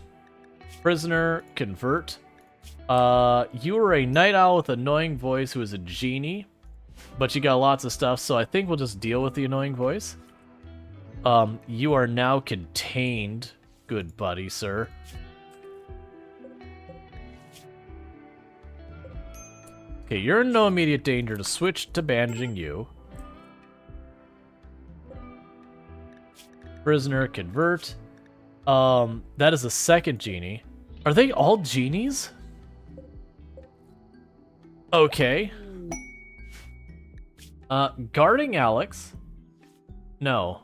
Prisoner, convert. You are a night owl with an annoying voice who is a genie, but you got lots of stuff, so I think we'll just deal with the annoying voice. You are now contained, good buddy, sir. Okay, you're in no immediate danger to switch to bandaging you. Prisoner, convert. That is a second genie. Are they all genies? Okay. Guarding Alex. No.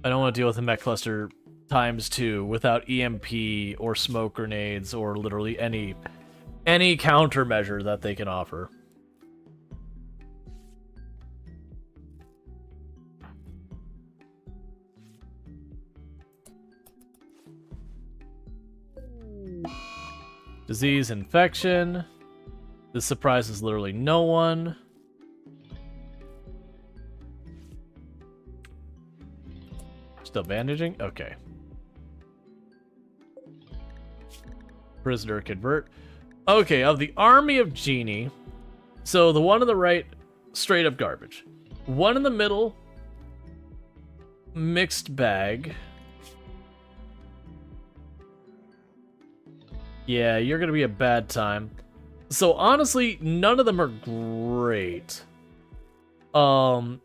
I don't want to deal with the mech cluster ×2 without EMP or smoke grenades or literally any countermeasure that they can offer. Disease, infection. This surprises literally no one. Still bandaging? Okay. Prisoner convert. Okay, of the army of genie, so the one on the right, straight up garbage. One in the middle, mixed bag. Yeah, you're gonna be a bad time. So honestly, none of them are great. I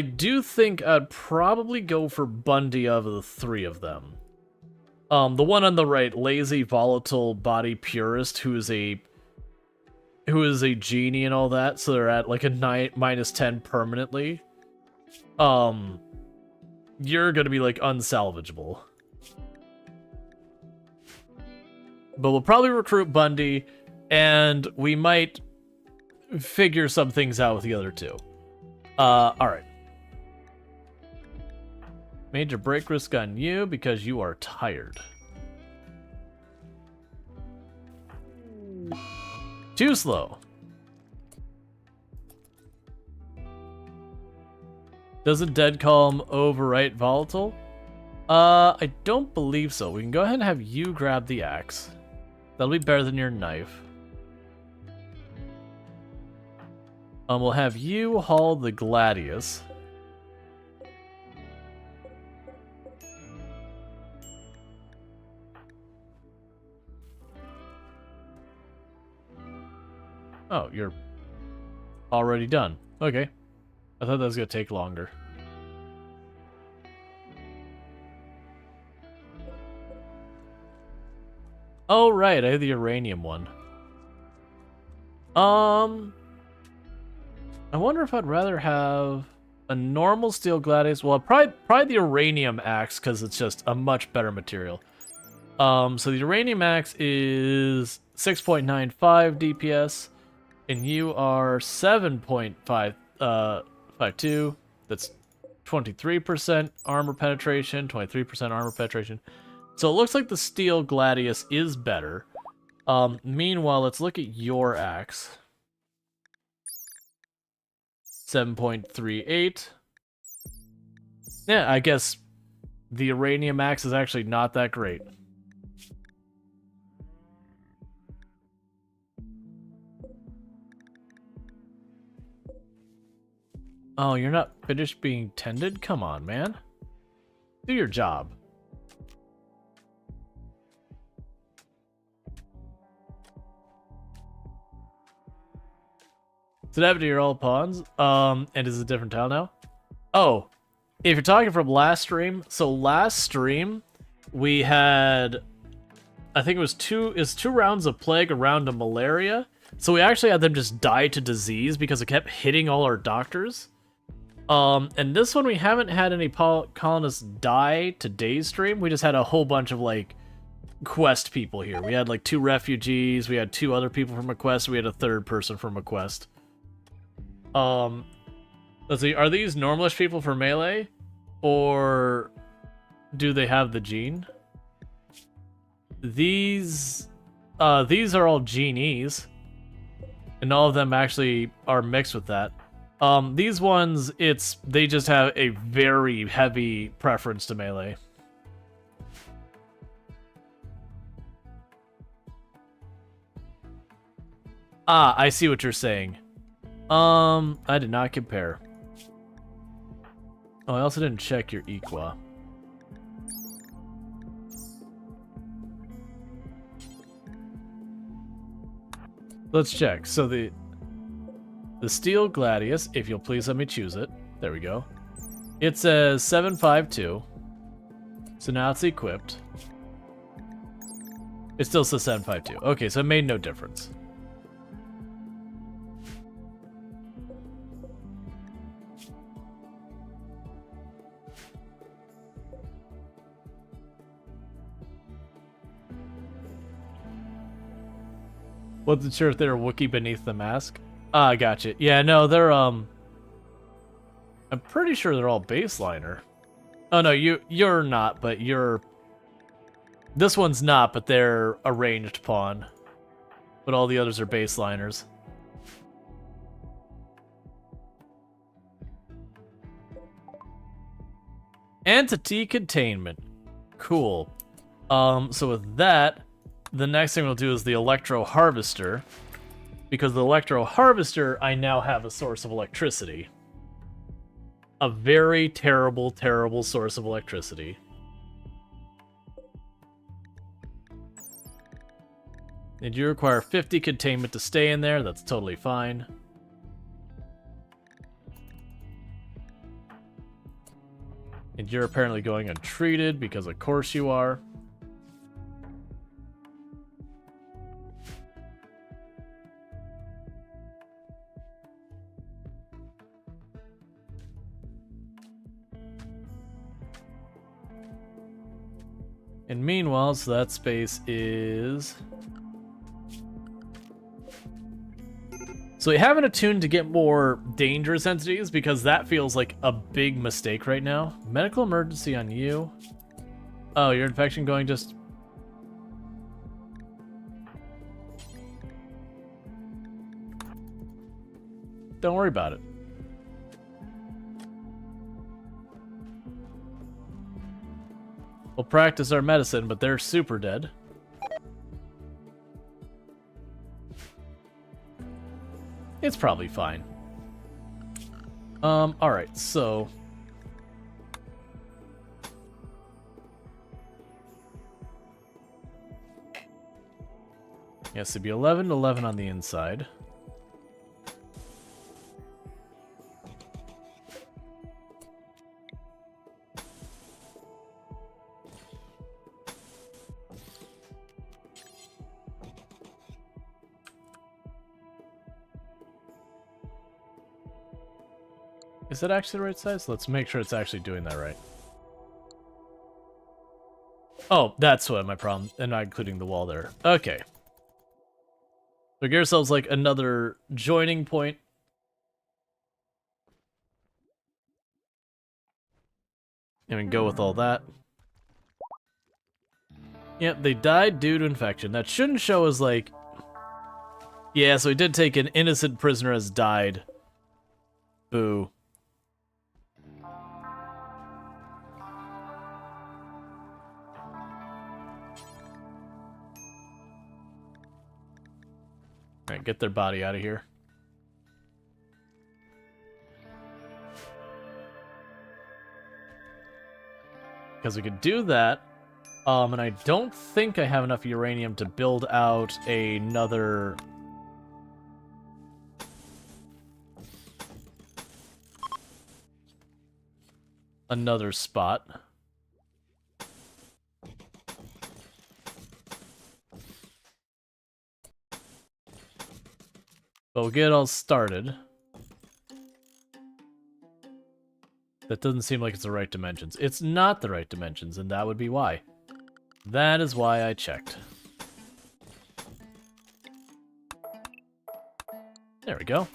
do think I'd probably go for Bundy of the three of them. The one on the right, lazy, volatile, body purist, who is a genie and all that, so they're at like a -10 permanently. You're gonna be like unsalvageable. But we'll probably recruit Bundy, and we might figure some things out with the other two. Alright. Major break risk on you because you are tired. Too slow. Doesn't dead calm overwrite volatile? I don't believe so. We can go ahead and have you grab the axe. That'll be better than your knife. We'll have you haul the gladius. Oh, you're already done. Okay. I thought that was going to take longer. Oh, right. I have the uranium one. I wonder if I'd rather have a normal steel gladius. Well, probably the uranium axe, because it's just a much better material. So the uranium axe is 6.95 DPS. And you are 7.52. That's 23% armor penetration, 23% armor penetration. So it looks like the steel gladius is better. Meanwhile, let's look at your axe. 7.38. Yeah, I guess the uranium axe is actually not that great. Oh, you're not finished being tended? Come on, man. Do your job. Did I have to your all pawns? And is it a different tile now? Oh, if you're talking from last stream, so last stream we had, I think it was two rounds of plague, a round of malaria. So we actually had them just die to disease because it kept hitting all our doctors. And this one we haven't had any colonists die to Day's stream. We just had a whole bunch of like quest people here. We had like 2 refugees, we had 2 other people from a quest, we had a 3rd person from a quest. Let's see, are these normalish people for melee? Or do they have the gene? These are all genies. And all of them actually are mixed with that. These ones, they just have a very heavy preference to melee. Ah, I see what you're saying. I did not compare. Oh, I also didn't check your equa. Let's check. So the steel gladius, if you'll please let me choose it. There we go. It says 752. So now it's equipped. It still says 752. Okay, so it made no difference. Wasn't sure if they were Wookiee beneath the mask. Ah, gotcha. Yeah, no, they're I'm pretty sure they're all baseliner. Oh no, you're not, but this one's not, but they're a ranged pawn. But all the others are baseliners. Entity containment. Cool. So with that, the next thing we'll do is the Electro Harvester. Because the Electro Harvester, I now have a source of electricity. A very terrible, terrible source of electricity. And you require 50 containment to stay in there. That's totally fine. And you're apparently going untreated because of course you are. And meanwhile, so that space is... So we haven't attuned to get more dangerous entities because that feels like a big mistake right now. Medical emergency on you. Oh, your infection going just... Don't worry about it. We'll practice our medicine, but they're super dead. It's probably fine. Alright, so... Yes, it'd be 11 to 11 on the inside. Is that actually the right size? Let's make sure it's actually doing that right. Oh, that's what my problem, and not including the wall there. Okay. So get ourselves like another joining point. And we can go with all that. Yep, they died due to infection. That shouldn't show as like... Yeah, so we did take an innocent prisoner as died. Boo. Alright, get their body out of here. Because we could do that. And I don't think I have enough uranium to build out another... another spot. But we'll get it all started. That doesn't seem like it's the right dimensions. It's not the right dimensions, and that would be why. That is why I checked. There we go.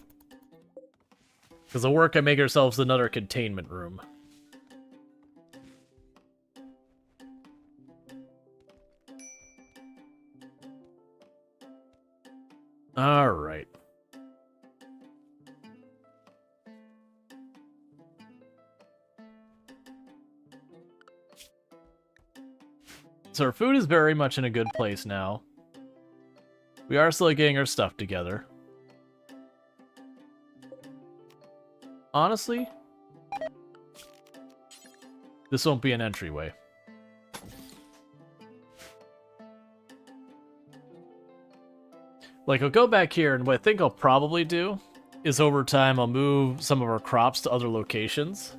Because the work I make ourselves another containment room. Alright. So our food is very much in a good place now. We are still getting our stuff together. Honestly, this won't be an entryway. Like, I'll go back here, and what I think I'll probably do is over time I'll move some of our crops to other locations.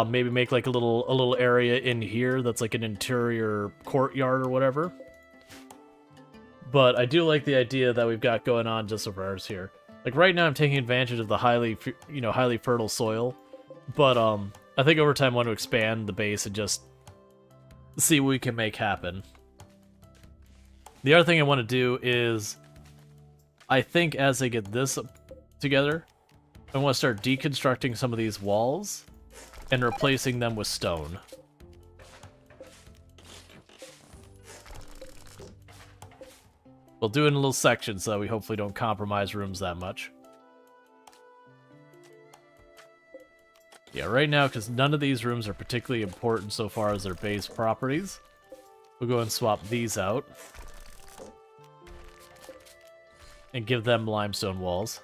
Maybe make like a little area in here that's like an interior courtyard or whatever. But I do like the idea that we've got going on just over ours here. Like right now I'm taking advantage of the highly fertile soil. But I think over time I want to expand the base and just see what we can make happen. The other thing I want to do is, I think as I get this together, I want to start deconstructing some of these walls and replacing them with stone. We'll do it in little sections so we hopefully don't compromise rooms that much. Yeah, right now, because none of these rooms are particularly important so far as their base properties, we'll go and swap these out. and give them limestone walls.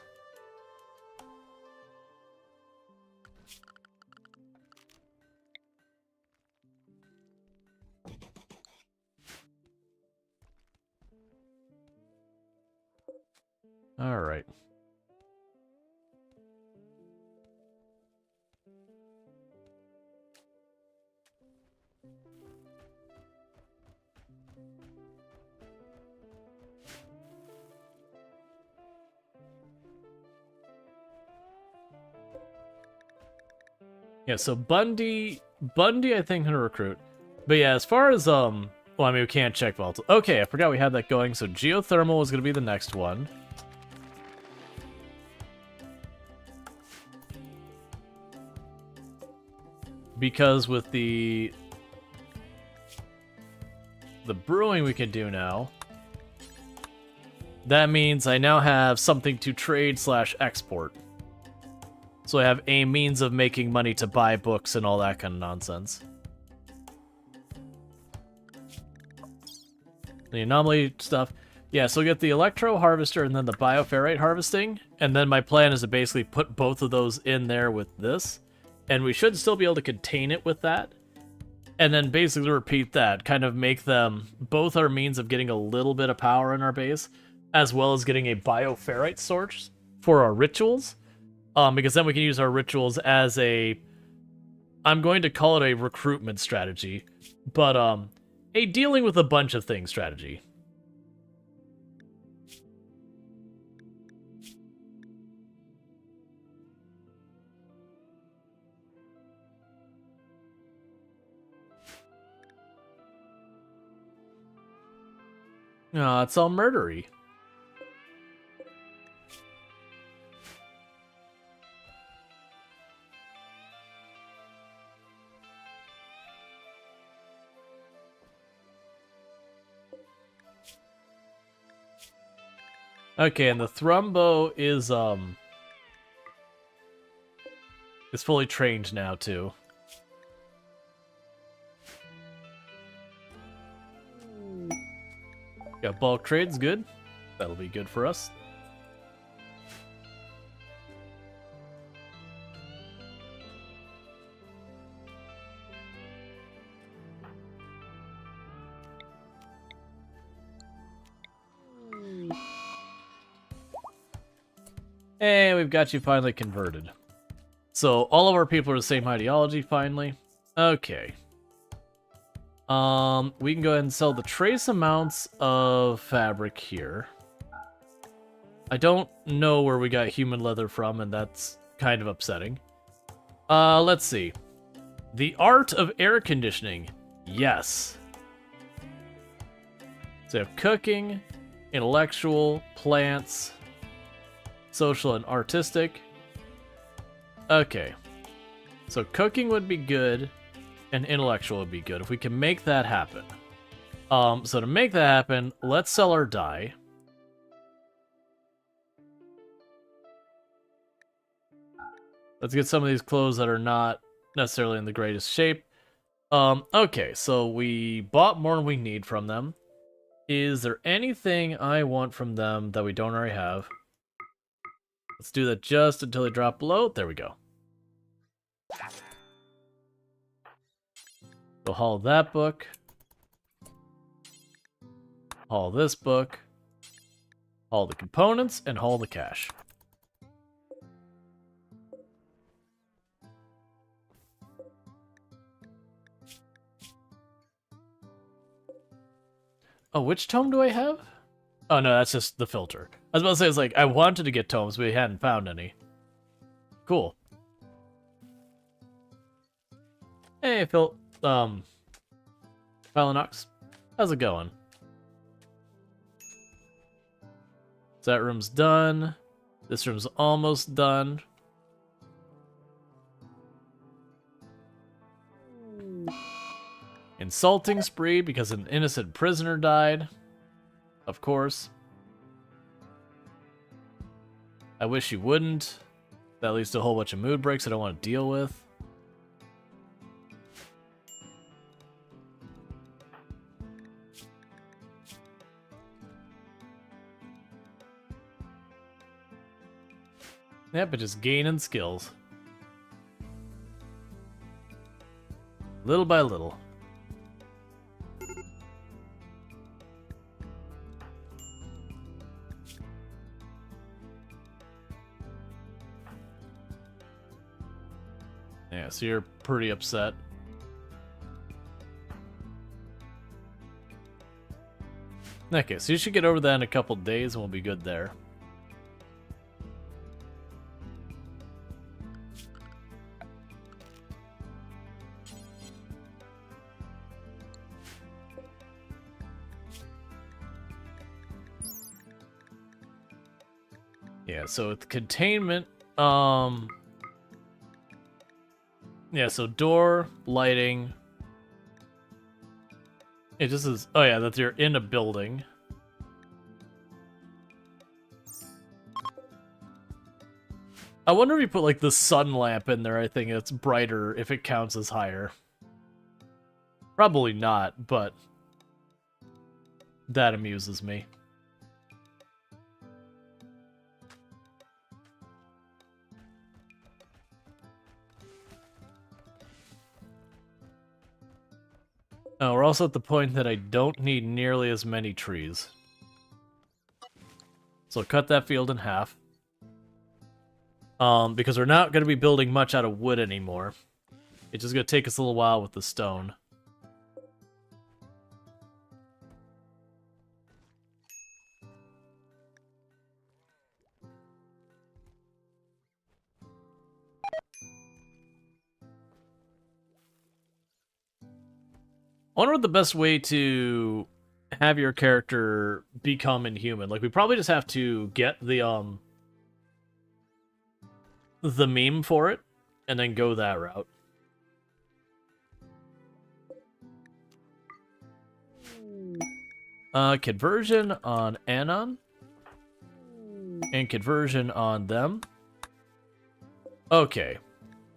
All right. Yeah, so Bundy I think can recruit. But yeah, as far as well, I mean we can't check volatile. Okay, I forgot we had that going. So geothermal was gonna be the next one. Because with the brewing we can do now, that means I now have something to trade / export. So I have a means of making money to buy books and all that kind of nonsense. The anomaly stuff. Yeah, so we'll get the electro harvester and then the bioferrite harvesting. And then my plan is to basically put both of those in there with this. And we should still be able to contain it with that. And then basically repeat that. Kind of make them both our means of getting a little bit of power in our base, as well as getting a bioferrite source for our rituals. Because then we can use our rituals as a... I'm going to call it a recruitment strategy. But, a dealing with a bunch of things strategy. Oh, it's all murdery. Okay, and the Thrumbo is fully trained now too. Got bulk trades, good. That'll be good for us. And we've got you finally converted. So all of our people are the same ideology finally. Okay. We can go ahead and sell the trace amounts of fabric here. I don't know where we got human leather from, and that's kind of upsetting. Let's see. The art of air conditioning. Yes. So we have cooking, intellectual, plants, social and artistic. Okay. So cooking would be good. And intellectual would be good if we can make that happen. So to make that happen, let's sell our dye. Let's get some of these clothes that are not necessarily in the greatest shape. Okay, so we bought more than we need from them. Is there anything I want from them that we don't already have? Let's do that just until they drop below. There we go. We'll haul that book. Haul this book. Haul the components and haul the cash. Oh, which tome do I have? Oh no, that's just the filter. I was about to say, it's like, I wanted to get tomes, but we hadn't found any. Cool. Hey, Phil. Philanox, how's it going? So that room's done. This room's almost done. Insulting spree because an innocent prisoner died. Of course. I wish you wouldn't. That leads to a whole bunch of mood breaks I don't want to deal with. Yeah, but just gaining skills. Little by little. Yeah, so you're pretty upset. Okay, so you should get over that in a couple days and we'll be good there. Yeah, so with containment, yeah, so door, lighting. It just is, oh yeah, that you're in a building. I wonder if you put like the sun lamp in there, I think it's brighter if it counts as higher. Probably not, but that amuses me. Oh, we're also at the point that I don't need nearly as many trees. So cut that field in half. Because we're not going to be building much out of wood anymore. It's just going to take us a little while with the stone. I wonder what the best way to have your character become inhuman. Like, we probably just have to get the meme for it, and then go that route. Conversion on Anon. And conversion on them. Okay.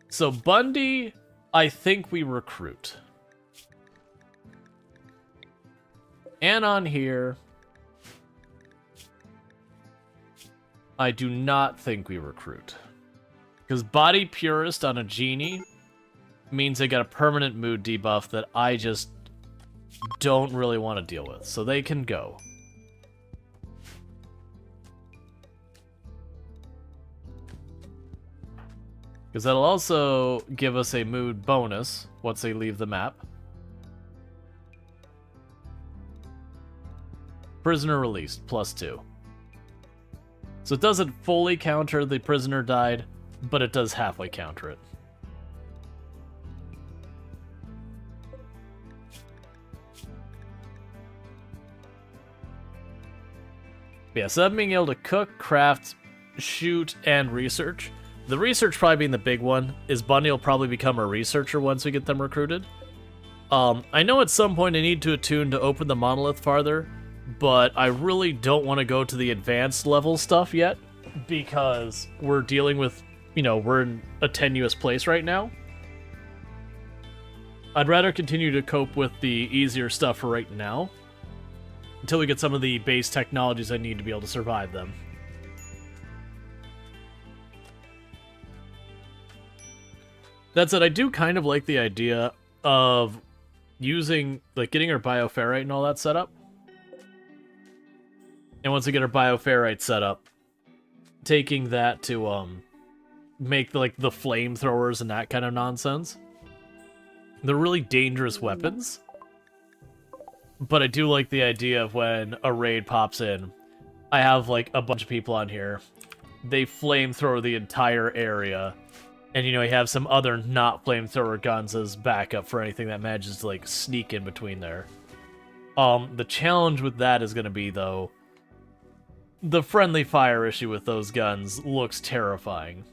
So Bundy, I think we recruit. Anon here, I do not think we recruit. Because Body Purist on a Genie means they got a permanent mood debuff that I just don't really want to deal with. So they can go. Because that'll also give us a mood bonus once they leave the map. Prisoner released, +2. So it doesn't fully counter the prisoner died, but it does halfway counter it. Yeah, so that being able to cook, craft, shoot, and research. The research probably being the big one, is Bunny will probably become a researcher once we get them recruited. I know at some point I need to attune to open the monolith farther, but I really don't want to go to the advanced level stuff yet, because we're dealing with, you know, we're in a tenuous place right now. I'd rather continue to cope with the easier stuff for right now, until we get some of the base technologies I need to be able to survive them. That said, I do kind of like the idea of using, like, getting our bioferrite and all that set up. And once we get our bioferrite set up, taking that to make like the flamethrowers and that kind of nonsense. They're really dangerous weapons. But I do like the idea of when a raid pops in, I have like a bunch of people on here. They flamethrower the entire area. And you know, you have some other not flamethrower guns as backup for anything that manages to like sneak in between there. The challenge with that is going to be, though, the friendly fire issue with those guns looks terrifying.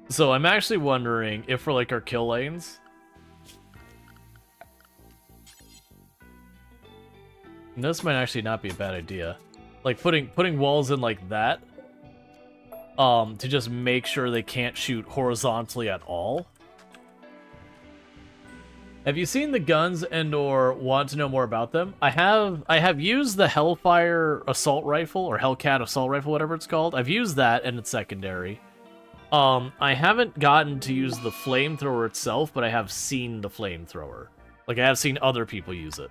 So I'm actually wondering if for like our kill lanes, this might actually not be a bad idea. Like putting walls in like that, to just make sure they can't shoot horizontally at all. Have you seen the guns and or want to know more about them? I have used the Hellfire assault rifle or Hellcat assault rifle, whatever it's called. I've used that and it's secondary. I haven't gotten to use the flamethrower itself, but I have seen the flamethrower. Like I have seen other people use it.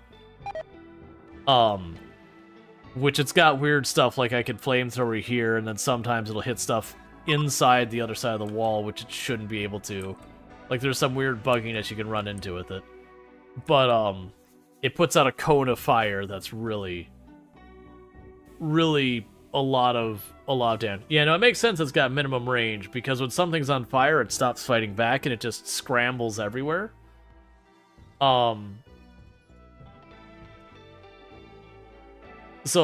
Which it's got weird stuff like I can flamethrower here and then sometimes it'll hit stuff inside the other side of the wall, which it shouldn't be able to. Like, there's some weird bugginess you can run into with it. But, it puts out a cone of fire that's really a lot of damage. Yeah, no, it makes sense it's got minimum range, because when something's on fire, it stops fighting back, and it just scrambles everywhere. So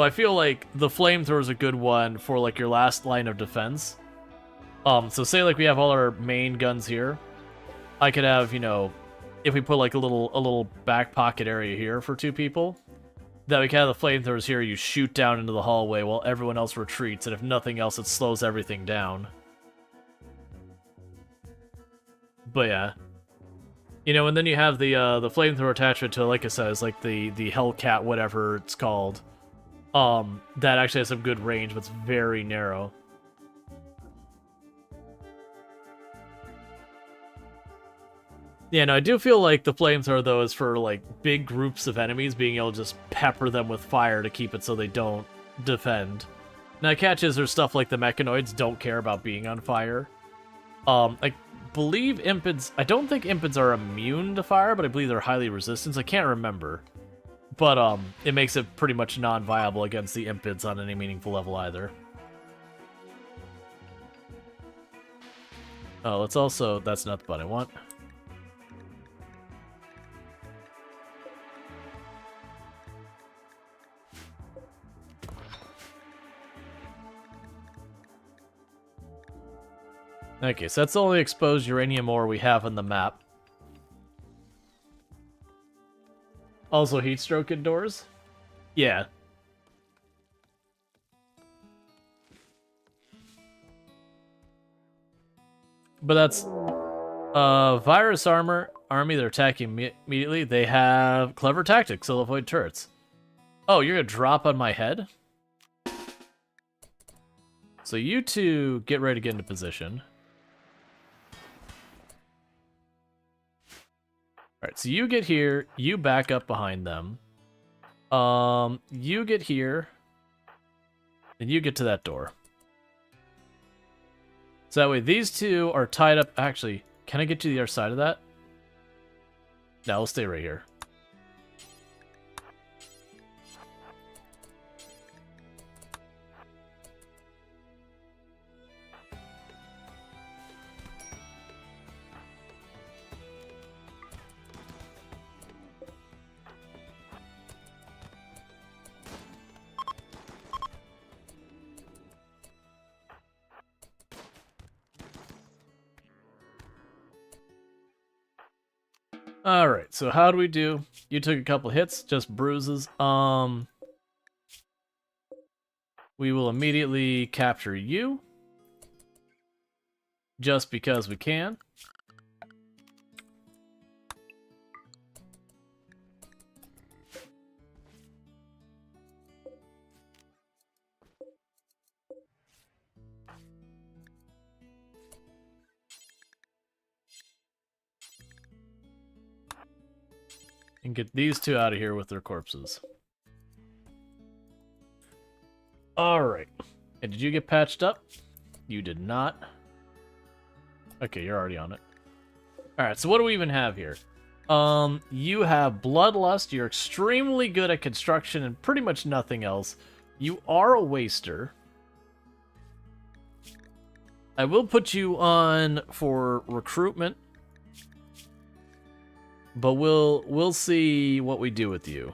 I feel like the flamethrower is a good one for, like, your last line of defense. So say, like, we have all our main guns here. I could have, you know, if we put like a little back pocket area here for two people, that we can have the flamethrowers here, you shoot down into the hallway while everyone else retreats, and if nothing else, it slows everything down. But yeah. You know, and then you have the flamethrower attachment to, like I said, is like the Hellcat, whatever it's called. That actually has some good range, but it's very narrow. Yeah, no, I do feel like the flamethrower, though, is for, like, big groups of enemies, being able to just pepper them with fire to keep it so they don't defend. Now, the catch is there's stuff like the mechanoids don't care about being on fire. I believe impids... I don't think impids are immune to fire, but I believe they're highly resistant. I can't remember. But, it makes it pretty much non-viable against the impids on any meaningful level either. Oh, let's also... That's not the button I want. Okay, so that's the only exposed uranium ore we have on the map. Also heat stroke indoors? Yeah. But that's... Virus army, they're attacking immediately. They have clever tactics, they'll avoid turrets. Oh, you're gonna drop on my head? So you two get ready to get into position. Alright, so you get here, you back up behind them. You get here, and you get to that door. So that way these two are tied up. Actually, can I get to the other side of that? No, we'll stay right here. Alright, so how do we do? You took a couple hits, just bruises. We will immediately capture you. Just because we can. And get these two out of here with their corpses. Alright. And did you get patched up? You did not. Okay, you're already on it. Alright, so what do we even have here? You have Bloodlust. You're extremely good at construction and pretty much nothing else. You are a waster. I will put you on for recruitment. But we'll see what we do with you.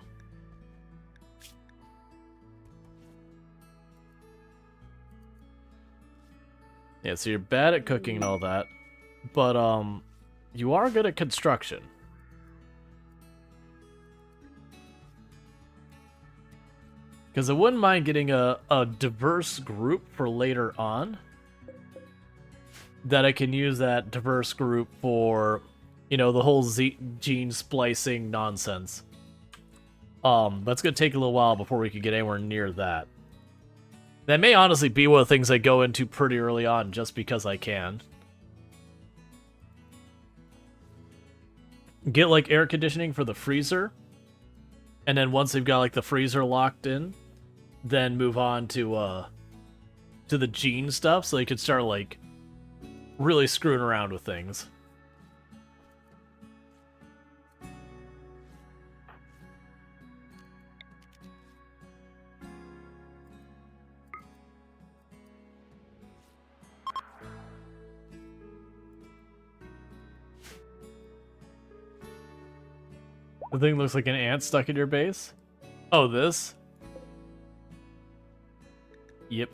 Yeah, so you're bad at cooking and all that, but you are good at construction. Because I wouldn't mind getting a diverse group for later on. That I can use that diverse group for, You know, the whole gene splicing nonsense. That's gonna take a little while before we can get anywhere near that. That may honestly be one of the things I go into pretty early on, just because I can. Get, like, air conditioning for the freezer. And then once they've got, like, the freezer locked in, then move on to the gene stuff, so they could start, like, really screwing around with things. The thing looks like an ant stuck in your base? Oh, this? Yep.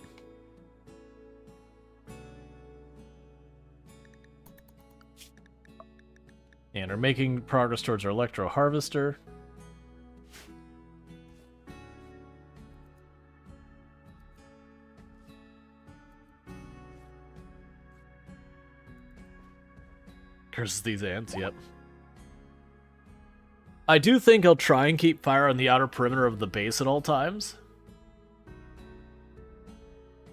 And we're making progress towards our electro harvester. Curses these ants, yep. I do think I'll try and keep fire on the outer perimeter of the base at all times.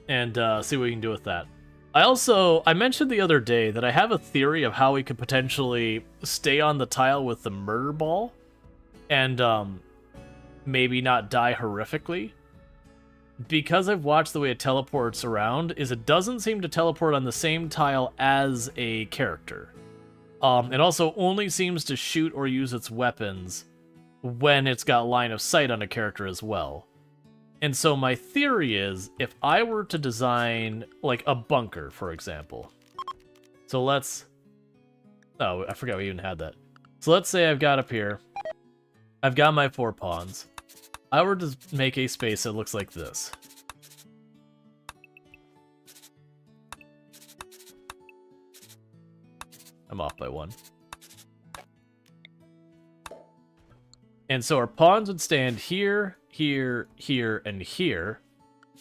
And see what we can do with that. I mentioned the other day that I have a theory of how we could potentially stay on the tile with the murder ball. And maybe not die horrifically. Because I've watched the way it teleports around, is it doesn't seem to teleport on the same tile as a character. It also only seems to shoot or use its weapons when it's got line of sight on a character as well. And so my theory is, if I were to design, like, a bunker, for example. So let's... Oh, I forgot we even had that. So let's say I've got up here, I've got my 4 pawns. I were to make a space that looks like this. I'm off by 1. And so our pawns would stand here, here, here, and here.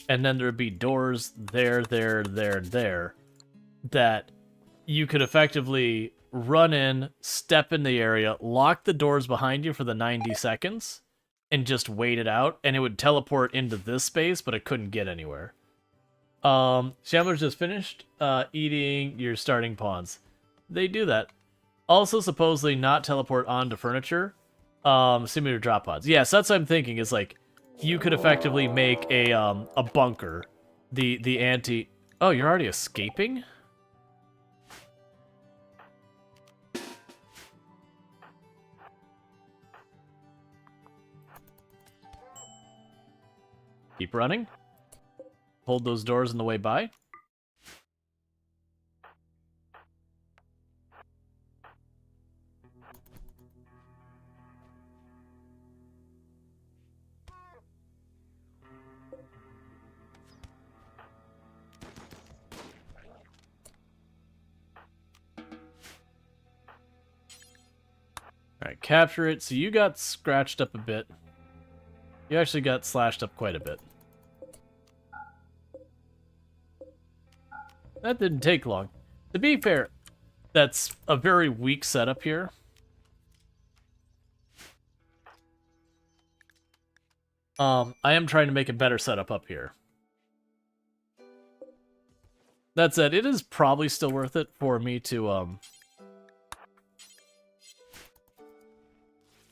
And then there would be doors there, there, there, that you could effectively run in, step in the area, lock the doors behind you for the 90 seconds, and just wait it out. And it would teleport into this space, but it couldn't get anywhere. Shambler's just finished eating your starting pawns. They do that. Also, supposedly not teleport onto furniture. Simulator drop pods. Yes, that's what I'm thinking. Is like you could effectively make a bunker. The anti. Oh, you're already escaping? Keep running. Hold those doors on the way by. Alright, capture it. So you got scratched up a bit. You actually got slashed up quite a bit. That didn't take long. To be fair, that's a very weak setup here. I am trying to make a better setup up here. That said, it is probably still worth it for me to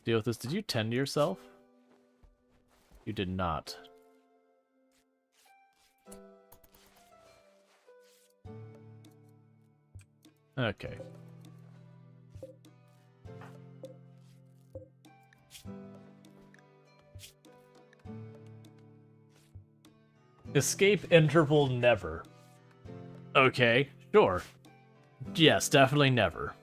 deal with this. Did you tend to yourself? You did not. Okay. Escape interval never. Okay, sure. Yes, definitely never.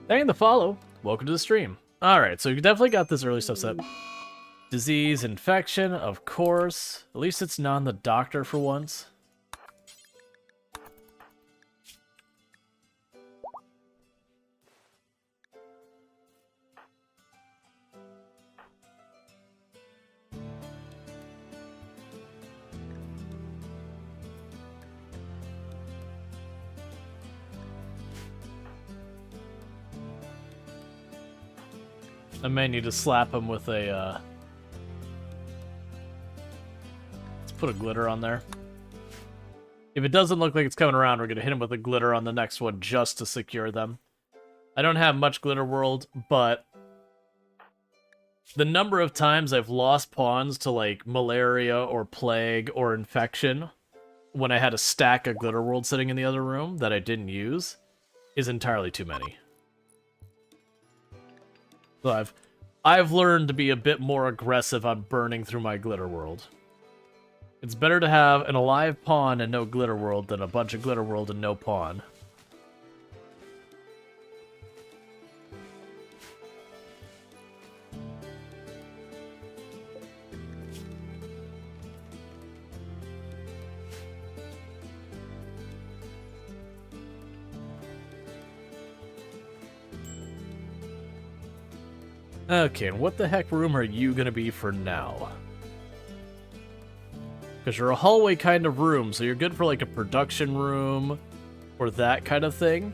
Thank you for the follow. Welcome to the stream. Alright, so you definitely got this early stuff set. Disease, infection, of course. At least it's not the doctor for once. I may need to slap him with a, let's put a glitter on there. If it doesn't look like it's coming around, we're going to hit him with a glitter on the next one just to secure them. I don't have much glitter world, but the number of times I've lost pawns to, like, malaria or plague or infection when I had a stack of glitter world sitting in the other room that I didn't use is entirely too many. So I've learned to be a bit more aggressive on burning through my glitter world. It's better to have an alive pawn and no glitter world than a bunch of glitter world and no pawn. Okay, and what the heck room are you gonna be for now? Because you're a hallway kind of room, so you're good for like a production room or that kind of thing.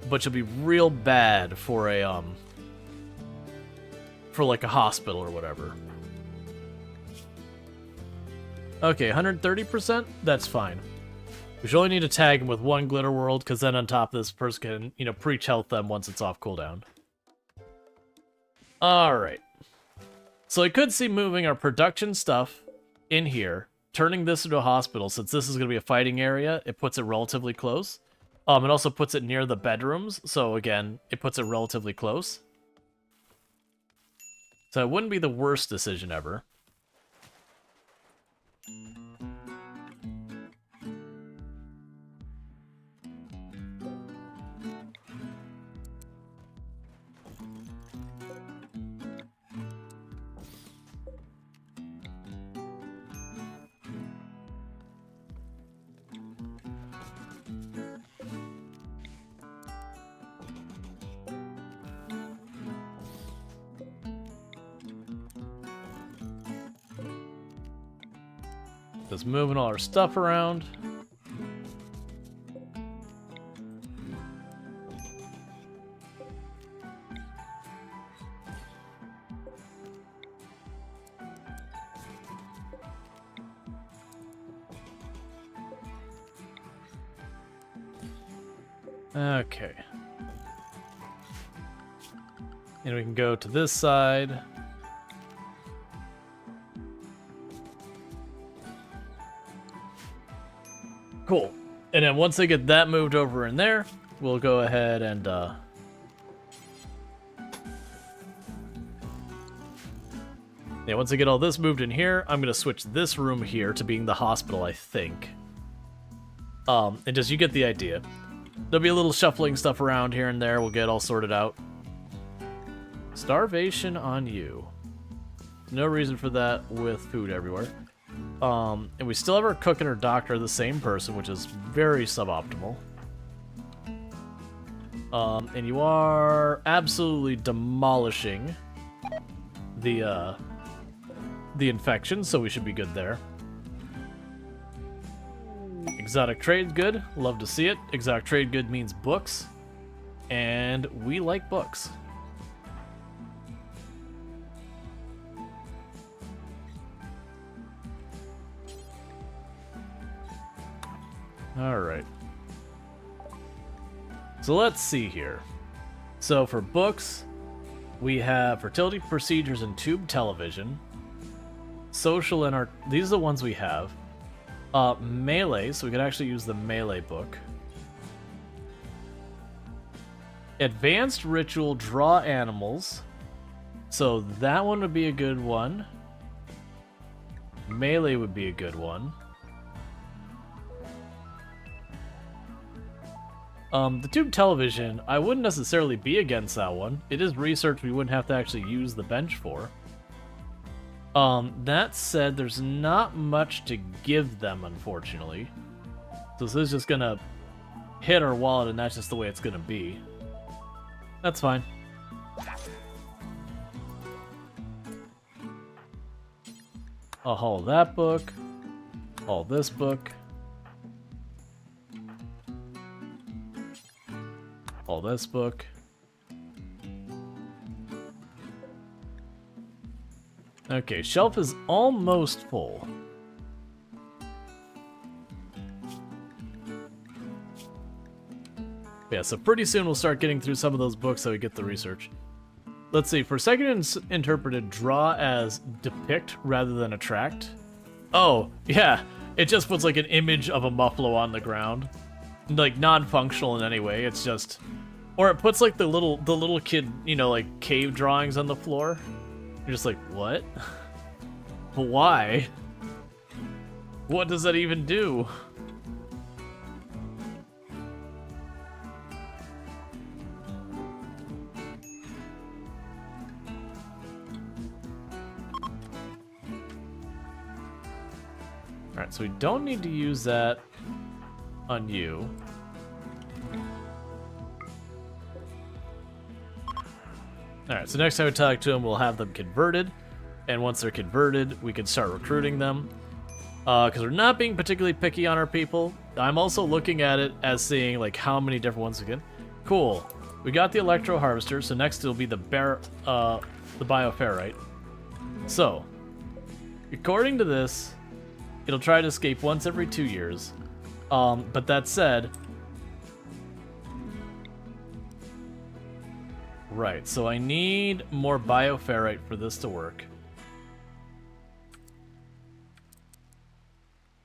But you'll be real bad for a, for like a hospital or whatever. Okay, 130%? That's fine. We should only need to tag him with one glitter world, because then on top of this person can, you know, preach health them once it's off cooldown. Alright. So I could see moving our production stuff in here, turning this into a hospital. Since this is going to be a fighting area, it puts it relatively close. It also puts it near the bedrooms, so again, it puts it relatively close. So it wouldn't be the worst decision ever. Just moving all our stuff around. Okay. And we can go to this side. Cool. And then once I get that moved over in there, we'll go ahead and, yeah, once I get all this moved in here, I'm going to switch this room here to being the hospital, I think. And just, you get the idea. There'll be a little shuffling stuff around here and there. We'll get all sorted out. Starvation on you. No reason for that with food everywhere. And we still have our cook and our doctor the same person, which is very suboptimal. And you are absolutely demolishing the infection, so we should be good there. Exotic trade good. Love to see it. Exotic trade good means books. And we like books. Alright. So let's see here. So for books, we have fertility procedures and tube television. Social and art. These are the ones we have. Melee, so we could actually use the melee book. Advanced ritual, draw animals. So that one would be a good one. Melee would be a good one. The tube television, I wouldn't necessarily be against that one. It is research we wouldn't have to actually use the bench for. That said, there's not much to give them, unfortunately. So this is just gonna hit our wallet, and that's just the way it's gonna be. That's fine. I'll haul that book. Haul this book. Haul this book. Okay, shelf is almost full. Yeah, so pretty soon we'll start getting through some of those books so we get the research. Let's see, for second interpreted, draw as depict rather than attract. Oh, yeah, it just puts like an image of a Muffalo on the ground. Like, non-functional in any way, it's just... Or it puts like the little kid, you know, like cave drawings on the floor. You're just like, what? Why? What does that even do? Alright, so we don't need to use that on you. Alright, so next time we talk to them, we'll have them converted. And once they're converted, we can start recruiting them. Because we're not being particularly picky on our people. I'm also looking at it as seeing like how many different ones again. Cool. We got the electro harvester, so next it'll be the bioferrite. So, according to this, it'll try to escape once every 2 years. But that said... Right, so I need more bioferrite for this to work.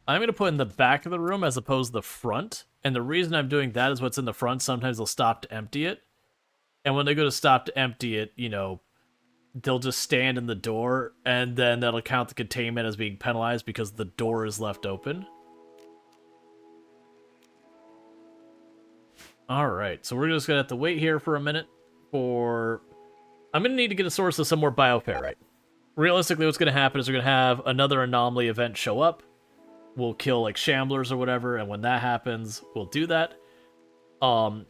I'm going to put in the back of the room as opposed to the front. And the reason I'm doing that is what's in the front, sometimes they'll stop to empty it. And when they go to stop to empty it, you know, they'll just stand in the door, and then that'll count the containment as being penalized because the door is left open. Alright, so we're just going to have to wait here for a minute for... I'm going to need to get a source of some more bioferrite. Realistically, what's going to happen is we're going to have another anomaly event show up. We'll kill, like, shamblers or whatever, and when that happens, we'll do that. Because,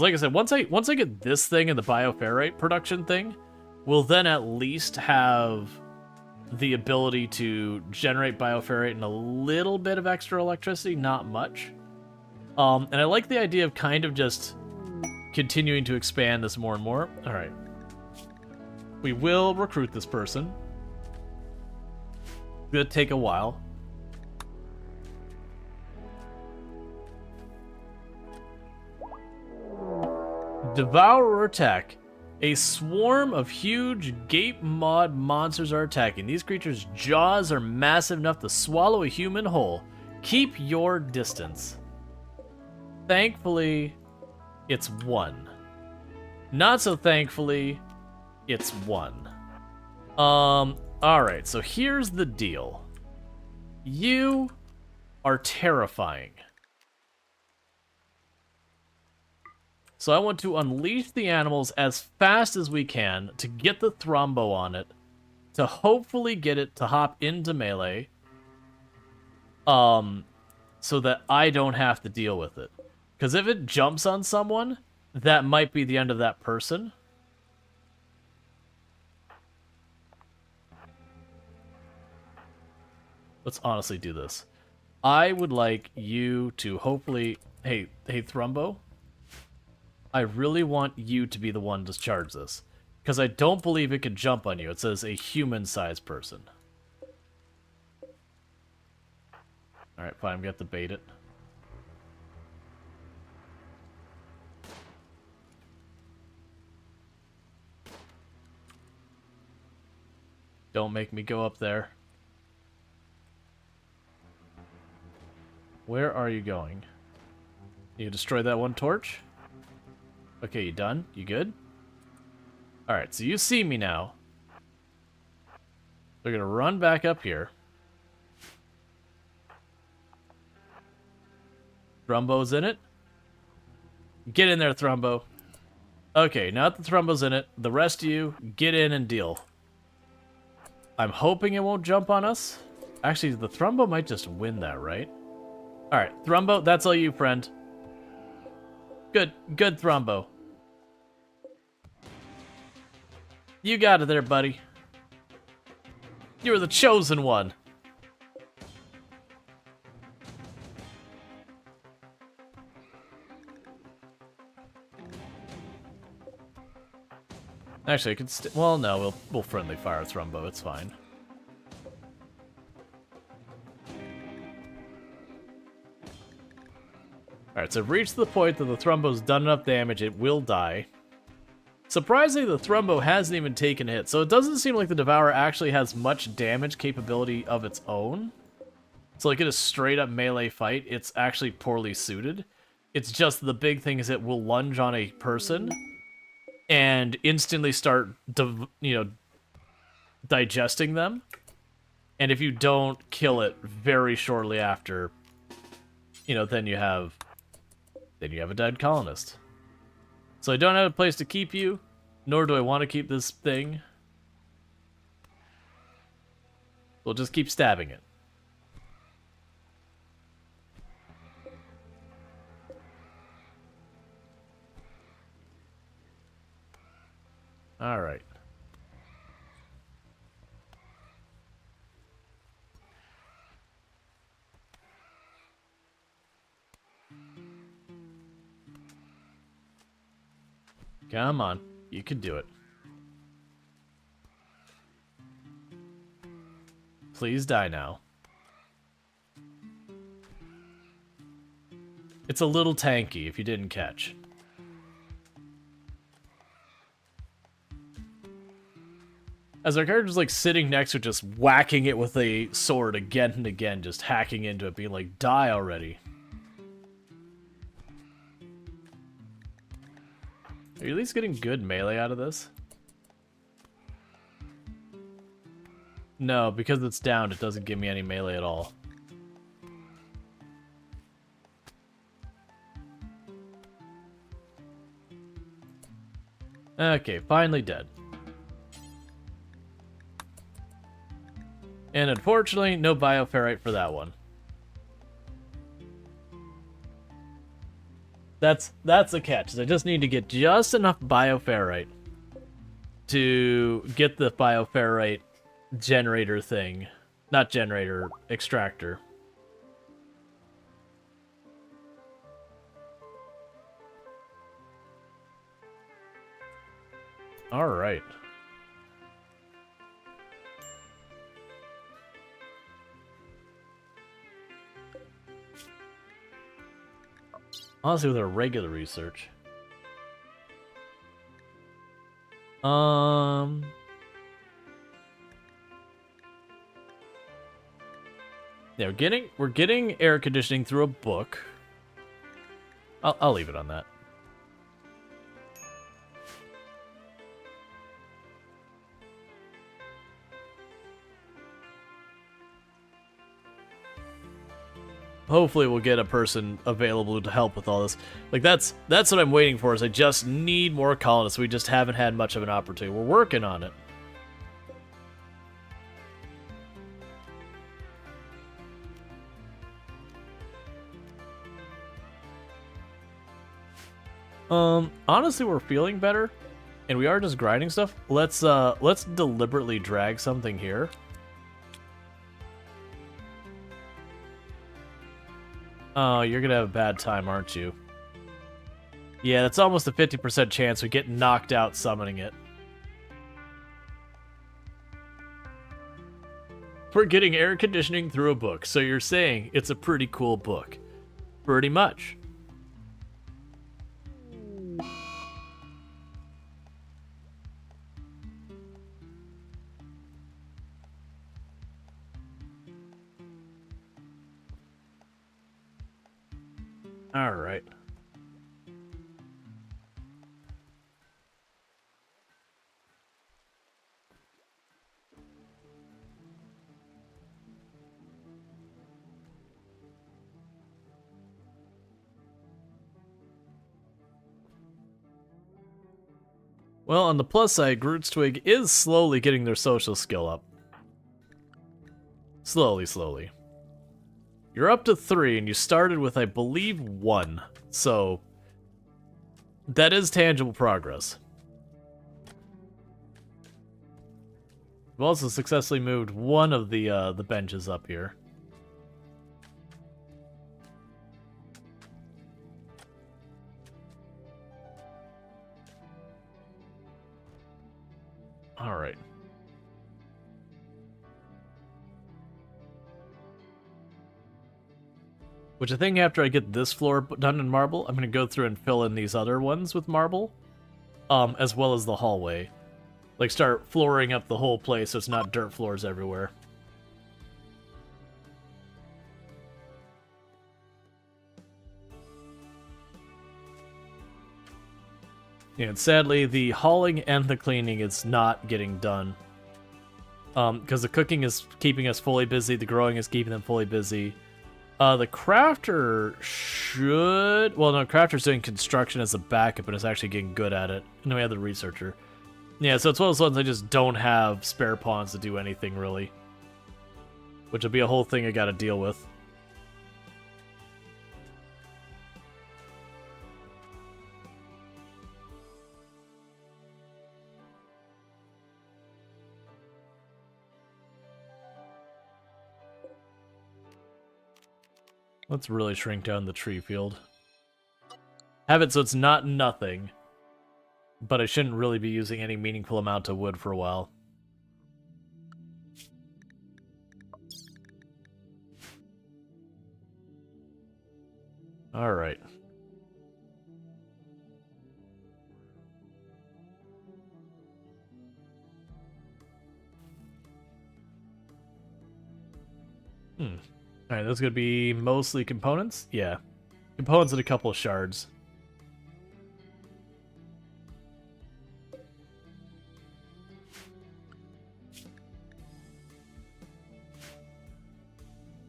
like I said, once I get this thing and the bioferrite production thing, we'll then at least have the ability to generate bioferrite and a little bit of extra electricity, not much. And I like the idea of kind of just continuing to expand this more and more. All right. We will recruit this person. It's gonna take a while. Devourer attack. A swarm of huge gape mod monsters are attacking. These creatures' jaws are massive enough to swallow a human whole. Keep your distance. Thankfully, it's 1. Not so thankfully, it's 1. Alright, so here's the deal. You are terrifying. So I want to unleash the animals as fast as we can to get the Thrombo on it, to hopefully get it to hop into melee, so that I don't have to deal with it. Because if it jumps on someone, that might be the end of that person. Let's honestly do this. I would like you to hopefully... Hey, Thrombo. I really want you to be the one to charge this. Because I don't believe it can jump on you. It says a human-sized person. Alright, fine. I'm going to have to bait it. Don't make me go up there. Where are you going? You destroy that one torch? Okay, you done? You good? Alright, so you see me now. They're gonna run back up here. Thrombo's in it. Get in there, Thrombo. Okay, now that the Thrombo's in it, the rest of you, get in and deal. I'm hoping it won't jump on us. Actually, the Thrombo might just win that, right? Alright, Thrombo, that's all you, friend. Good Thrombo. You got it there, buddy. You were the chosen one. Actually, I could well, no, we'll friendly fire Thrumbo, it's fine. Alright, so reach the point that the Thrumbo's done enough damage, it will die. Surprisingly, the Thrumbo hasn't even taken a hit, so it doesn't seem like the Devourer actually has much damage capability of its own. So like in a straight up melee fight, it's actually poorly suited. It's just the big thing is it will lunge on a person and instantly start, digesting them. And if you don't kill it very shortly after, then you have a dead colonist. So I don't have a place to keep you, nor do I want to keep this thing. We'll just keep stabbing it. All right. Come on. You can do it. Please die now. It's a little tanky if you didn't catch. As our character's like sitting next to it, just whacking it with a sword again and again, just hacking into it, being like, die already. Are you at least getting good melee out of this? No, because it's downed, it doesn't give me any melee at all. Okay, finally dead. And unfortunately, no bioferrite for that one. That's a catch. I just need to get just enough bioferrite to get the bioferrite generator thing. Not generator, extractor. Alright. Honestly, with our regular research. Yeah, we're getting air conditioning through a book. I'll leave it on that. Hopefully we'll get a person available to help with all this. Like, that's what I'm waiting for, is I just need more colonists. We just haven't had much of an opportunity. We're working on it. Honestly, we're feeling better, and we are just grinding stuff. Let's deliberately drag something here. Oh, you're gonna have a bad time, aren't you? Yeah, that's almost a 50% chance we get knocked out summoning it. We're getting air conditioning through a book, so you're saying it's a pretty cool book. Pretty much. All right. Well, on the plus side, Groot's Twig is slowly getting their social skill up. Slowly. You're up to 3, and you started with, I believe, 1. So, that is tangible progress. We've also successfully moved one of the benches up here. All right. Which I think after I get this floor done in marble, I'm going to go through and fill in these other ones with marble, as well as the hallway. Like, start flooring up the whole place so it's not dirt floors everywhere. Yeah, and sadly, the hauling and the cleaning is not getting done. Because the cooking is keeping us fully busy, the growing is keeping them fully busy. The crafter should... Well, no, crafter's doing construction as a backup, and is actually getting good at it. And then we have the researcher. Yeah, so it's one of those ones I just don't have spare pawns to do anything, really. Which will be a whole thing I gotta deal with. Let's really shrink down the tree field. Have it so it's not nothing, but I shouldn't really be using any meaningful amount of wood for a while. Alright. Alright, that's gonna be mostly components? Yeah. Components and a couple of shards.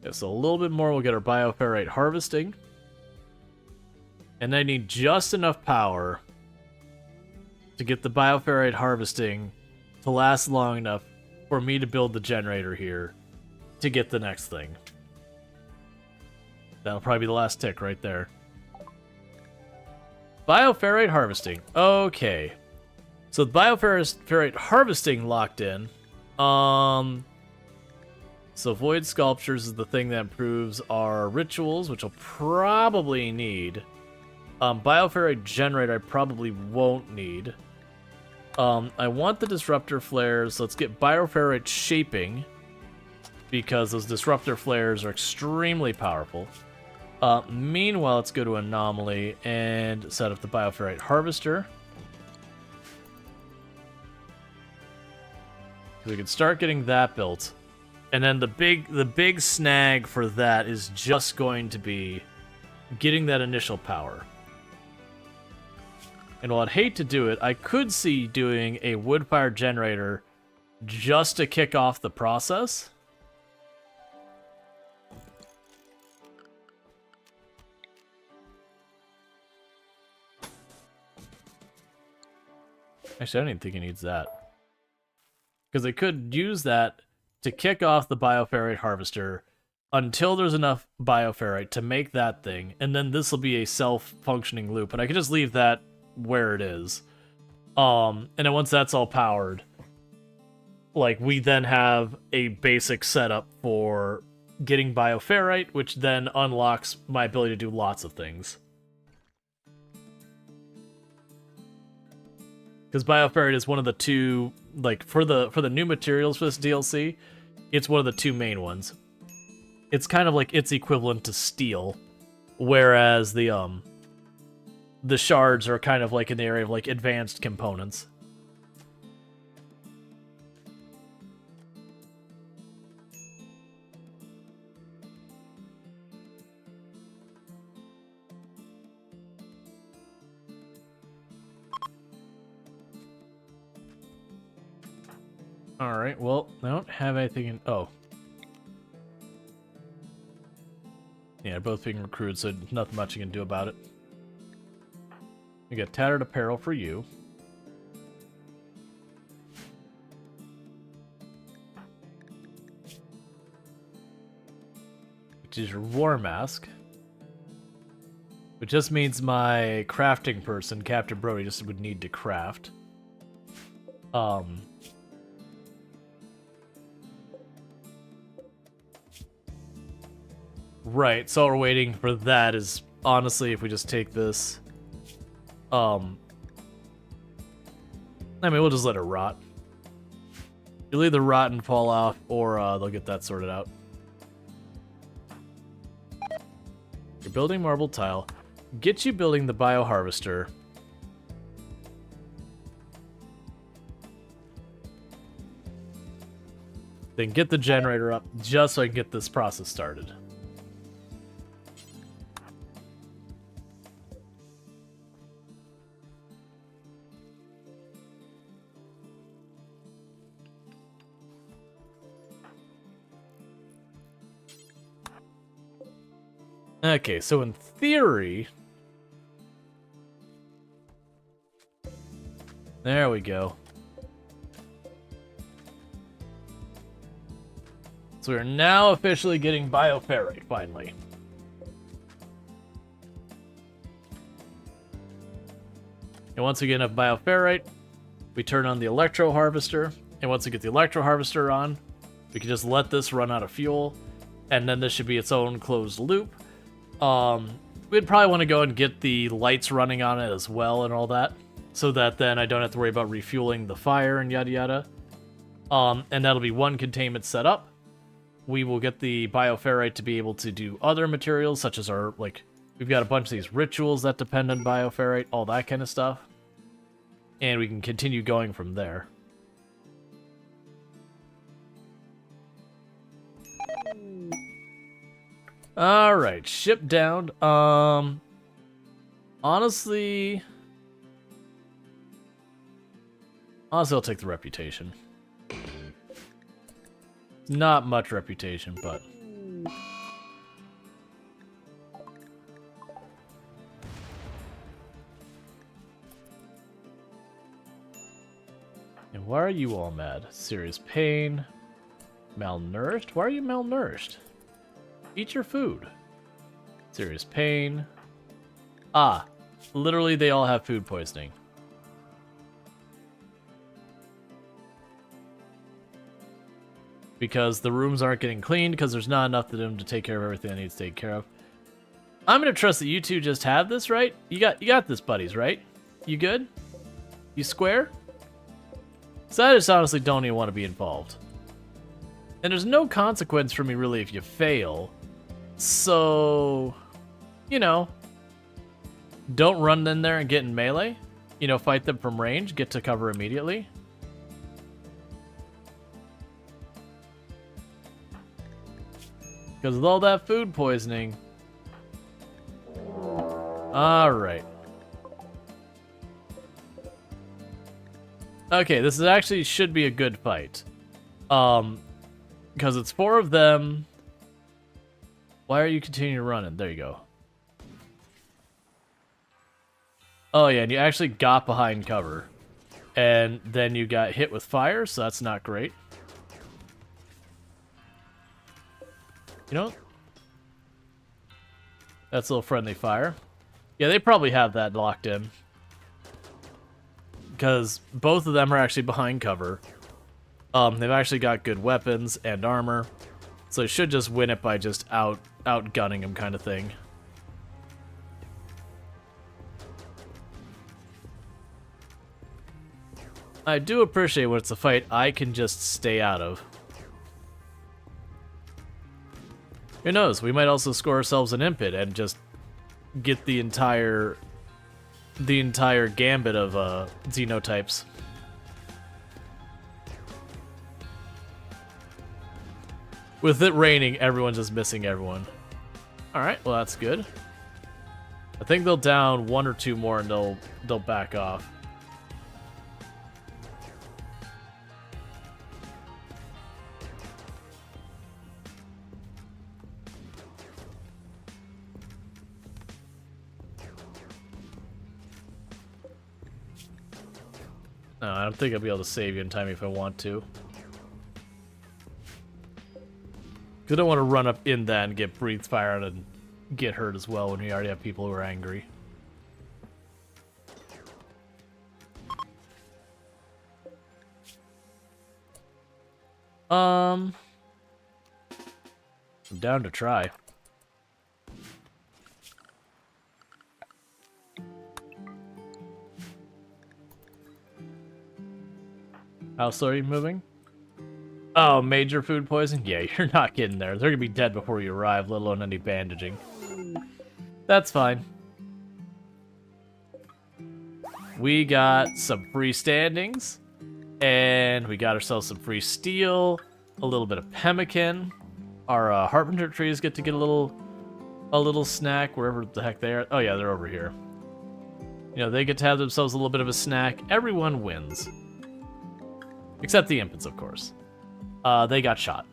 Yeah, so a little bit more, we'll get our bioferrite harvesting. And I need just enough power to get the bioferrite harvesting to last long enough for me to build the generator here to get the next thing. That'll probably be the last tick right there. Bioferrite harvesting. Okay. So the bioferrite harvesting locked in. So void sculptures is the thing that improves our rituals, which I'll probably need. Bioferrite generator I probably won't need. I want the disruptor flares. So let's get bioferrite shaping, because those disruptor flares are extremely powerful. Meanwhile, let's go to anomaly and set up the bioferrite harvester. We can start getting that built. And then the big snag for that is just going to be getting that initial power. And while I'd hate to do it, I could see doing a wood-fired generator just to kick off the process. Actually, I don't even think it needs that. Because I could use that to kick off the bioferrite harvester until there's enough bioferrite to make that thing, and then this will be a self-functioning loop, and I can just leave that where it is. And then once that's all powered, like, we then have a basic setup for getting bioferrite, which then unlocks my ability to do lots of things. Because bioferrite is one of the two, like, for the new materials for this DLC, it's one of the two main ones. It's kind of like its equivalent to steel, whereas the shards are kind of like in the area of like advanced components. Alright, well, I don't have anything in... Oh. Yeah, both being recruited, so nothing much you can do about it. We got tattered apparel for you. Which is your war mask. Which just means my crafting person, Captain Brody, just would need to craft. Right, so all we're waiting for that is, honestly, if we just take this, I mean, we'll just let it rot. You'll either rot and fall off, or they'll get that sorted out. You're building marble tile. Get you building the bioharvester. Then get the generator up, just so I can get this process started. Okay, so in theory... There we go. So we're now officially getting bioferrite, finally. And once we get enough bioferrite, we turn on the electro harvester. And once we get the electro harvester on, we can just let this run out of fuel. And then this should be its own closed loop. We'd probably want to go and get the lights running on it as well and all that, so that then I don't have to worry about refueling the fire and yada yada. And that'll be one containment set up. We will get the bioferrite to be able to do other materials, such as our, like, we've got a bunch of these rituals that depend on bioferrite, all that kind of stuff. And we can continue going from there. Alright, ship down. Honestly, I'll take the reputation. Not much reputation, but... And why are you all mad? Serious pain? Malnourished? Why are you malnourished? Eat your food. Serious pain. Ah, literally they all have food poisoning. Because the rooms aren't getting cleaned, because there's not enough of them to take care of everything that needs to take care of. I'm gonna trust that you two just have this, right? You got this, buddies, right? You good? You square? So I just honestly don't even want to be involved. And there's no consequence for me really if you fail. So, you know, don't run in there and get in melee. You know, fight them from range, get to cover immediately. Because with all that food poisoning... Alright. Okay, this is actually should be a good fight. Because it's 4 of them. Why are you continuing running? There you go. Oh yeah, and you actually got behind cover. And then you got hit with fire, so that's not great. You know? That's a little friendly fire. Yeah, they probably have that locked in. Because both of them are actually behind cover. They've actually got good weapons and armor. So they should just win it by just outgunning them kind of thing. I do appreciate when it's a fight I can just stay out of. Who knows, we might also score ourselves an impet and just get the entire gambit of xenotypes. With it raining, everyone's just missing everyone. Alright, well that's good. I think they'll down 1 or 2 more and they'll back off. No, I don't think I'll be able to save you in time if I want to. Because I don't want to run up in that and get breathed fire on and get hurt as well when we already have people who are angry. I'm down to try. How slow are you moving? Oh, major food poisoning? Yeah, you're not getting there. They're gonna be dead before you arrive, let alone any bandaging. That's fine. We got some free standings, and we got ourselves some free steel, a little bit of pemmican. Our Harpenter trees get to get a little snack wherever the heck they are. Oh yeah, they're over here. You know, they get to have themselves a little bit of a snack. Everyone wins. Except the infants, of course. They got shot.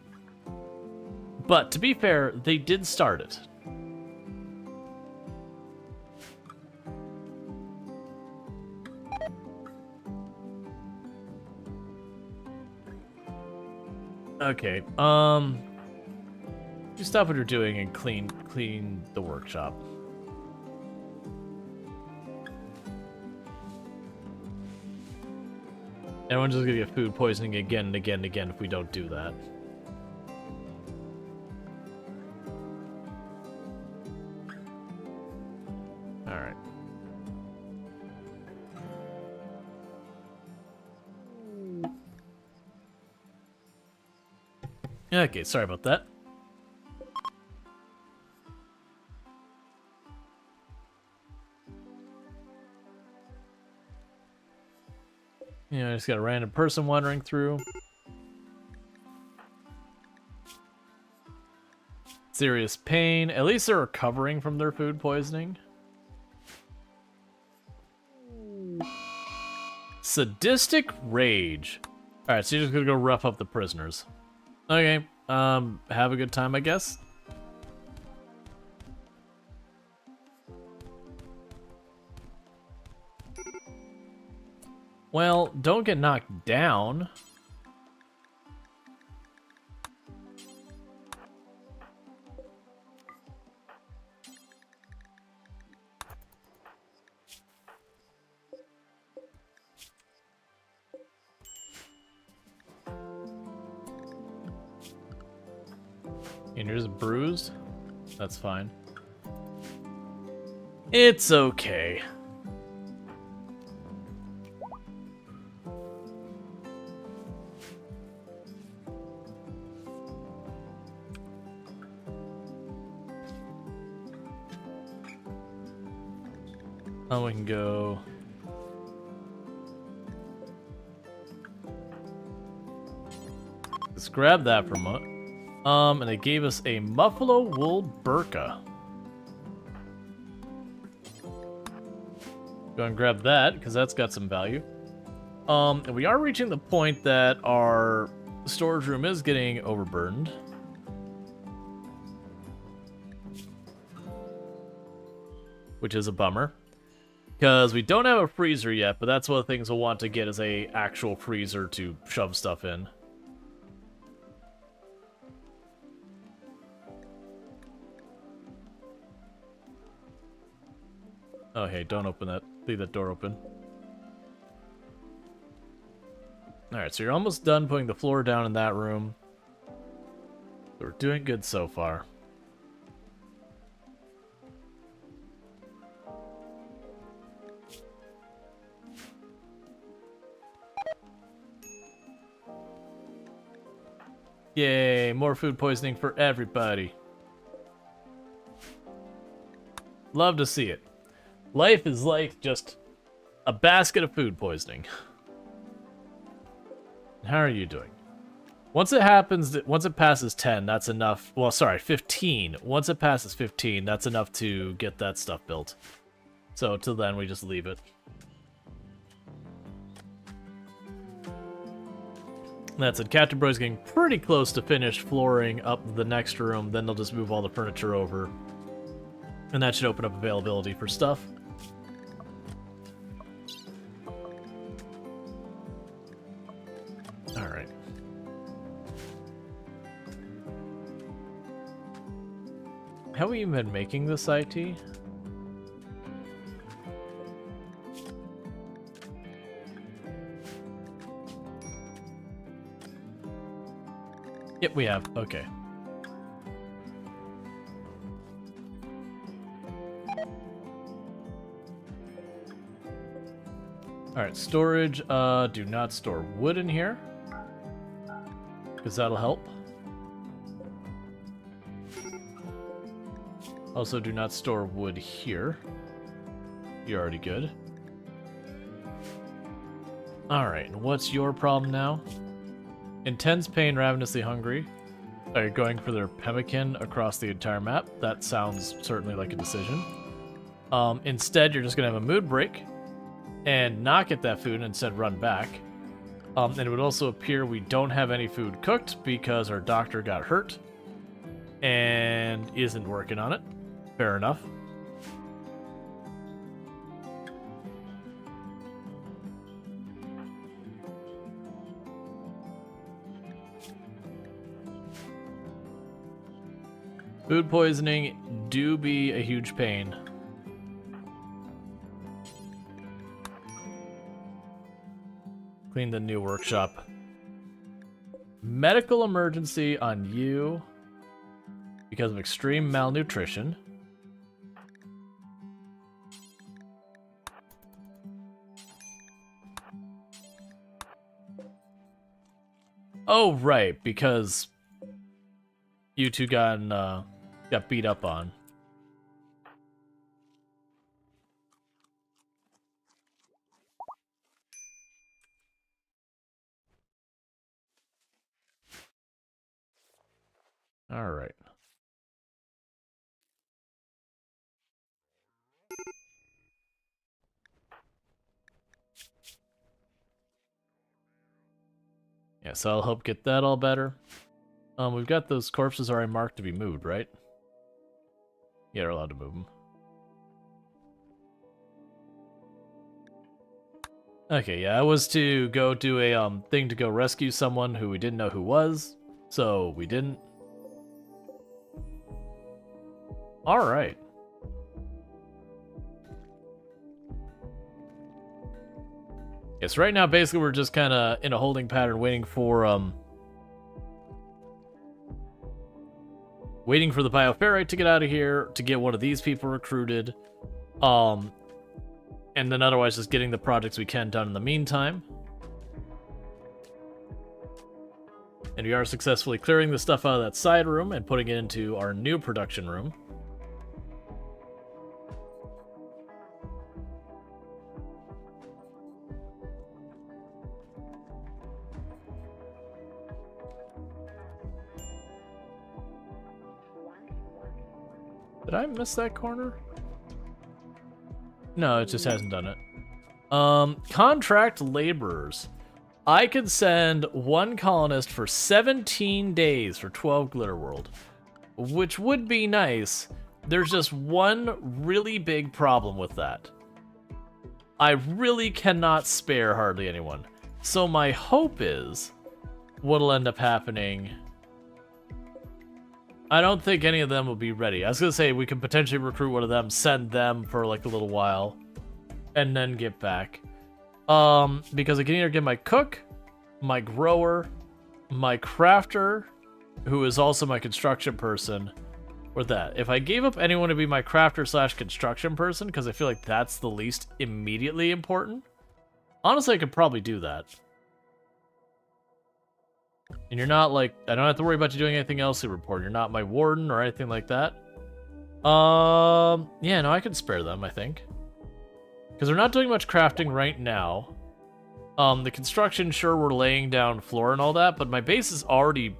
But to be fair, they did start it. Okay, you stop what you're doing and clean the workshop. Everyone's just gonna get food poisoning again and again and again if we don't do that. Alright. Okay, sorry about that. You know, I just got a random person wandering through. Serious pain. At least they're recovering from their food poisoning. Sadistic rage. Alright, so you're just gonna go rough up the prisoners. Okay, have a good time, I guess. Well, don't get knocked down. And you're just bruised? That's fine. It's okay. We can go. Let's grab that from it. And it gave us a buffalo wool burqa. Go and grab that, because that's got some value. And we are reaching the point that our storage room is getting overburdened. Which is a bummer. Because we don't have a freezer yet, but that's one of the things we'll want to get is a actual freezer to shove stuff in. Oh, hey, don't open that. Leave that door open. Alright, so you're almost done putting the floor down in that room. We're doing good so far. Yay, more food poisoning for everybody. Love to see it. Life is like just a basket of food poisoning. How are you doing? Once it happens, once it passes 10, that's enough. Well, sorry, 15. Once it passes 15, that's enough to get that stuff built. So till then, we just leave it. That's it. Captain Bro's getting pretty close to finished flooring up the next room. Then they'll just move all the furniture over. And that should open up availability for stuff. Alright. Have we even been making this IT? Yep, we have. Okay. Alright, storage. Do not store wood in here. because that'll help. Also, do not store wood here. You're already good. Alright, what's your problem now? Intense pain, ravenously hungry. Are you going for their pemmican across the entire map? That sounds certainly like a decision. Instead, you're just going to have a mood break and not get that food and instead run back. And it would also appear we don't have any food cooked because our doctor got hurt and isn't working on it. Fair enough. Food poisoning do be a huge pain. Clean the new workshop. Medical emergency on you because of extreme malnutrition. Oh, right, because you two got beat up on. All right. Yeah, so I'll help get that all better. We've got those corpses already marked to be moved, right? Yeah, we're allowed to move them. Okay, yeah, I was to go do a thing to go rescue someone who we didn't know who was, so we didn't. All right. Yes, right now basically we're just kind of in a holding pattern, waiting for the bioferrite to get out of here, to get one of these people recruited, and then otherwise just getting the projects we can done in the meantime. And we are successfully clearing the stuff out of that side room and putting it into our new production room. Did I miss that corner? No, it just hasn't done it. Contract laborers. I could send one colonist for 17 days for 12 Glitter World, which would be nice. There's just one really big problem with that. I really cannot spare hardly anyone. So my hope is what'll end up happening. I don't think any of them will be ready. I was going to say we could potentially recruit one of them, send them for like a little while, and then get back. Because I can either get my cook, my grower, my crafter, who is also my construction person, or that. If I gave up anyone to be my crafter slash construction person, because I feel like that's the least immediately important, honestly, I could probably do that. And you're not like, I don't have to worry about you doing anything else to report. You're not my warden or anything like that. Yeah, no, I can spare them, I think. Because they're not doing much crafting right now. The construction, sure, we're laying down floor and all that, but my base is already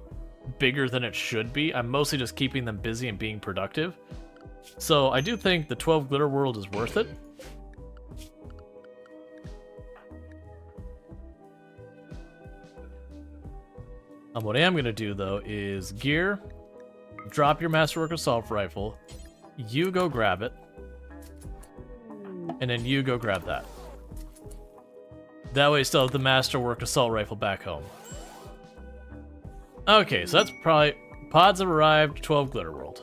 bigger than it should be. I'm mostly just keeping them busy and being productive. So I do think the 12 Glitter World is worth it. What I am going to do, though, is gear, drop your Masterwork Assault Rifle, you go grab it, and then you go grab that. That way you still have the Masterwork Assault Rifle back home. Okay, so that's probably... Pods have arrived, 12 Glitter World.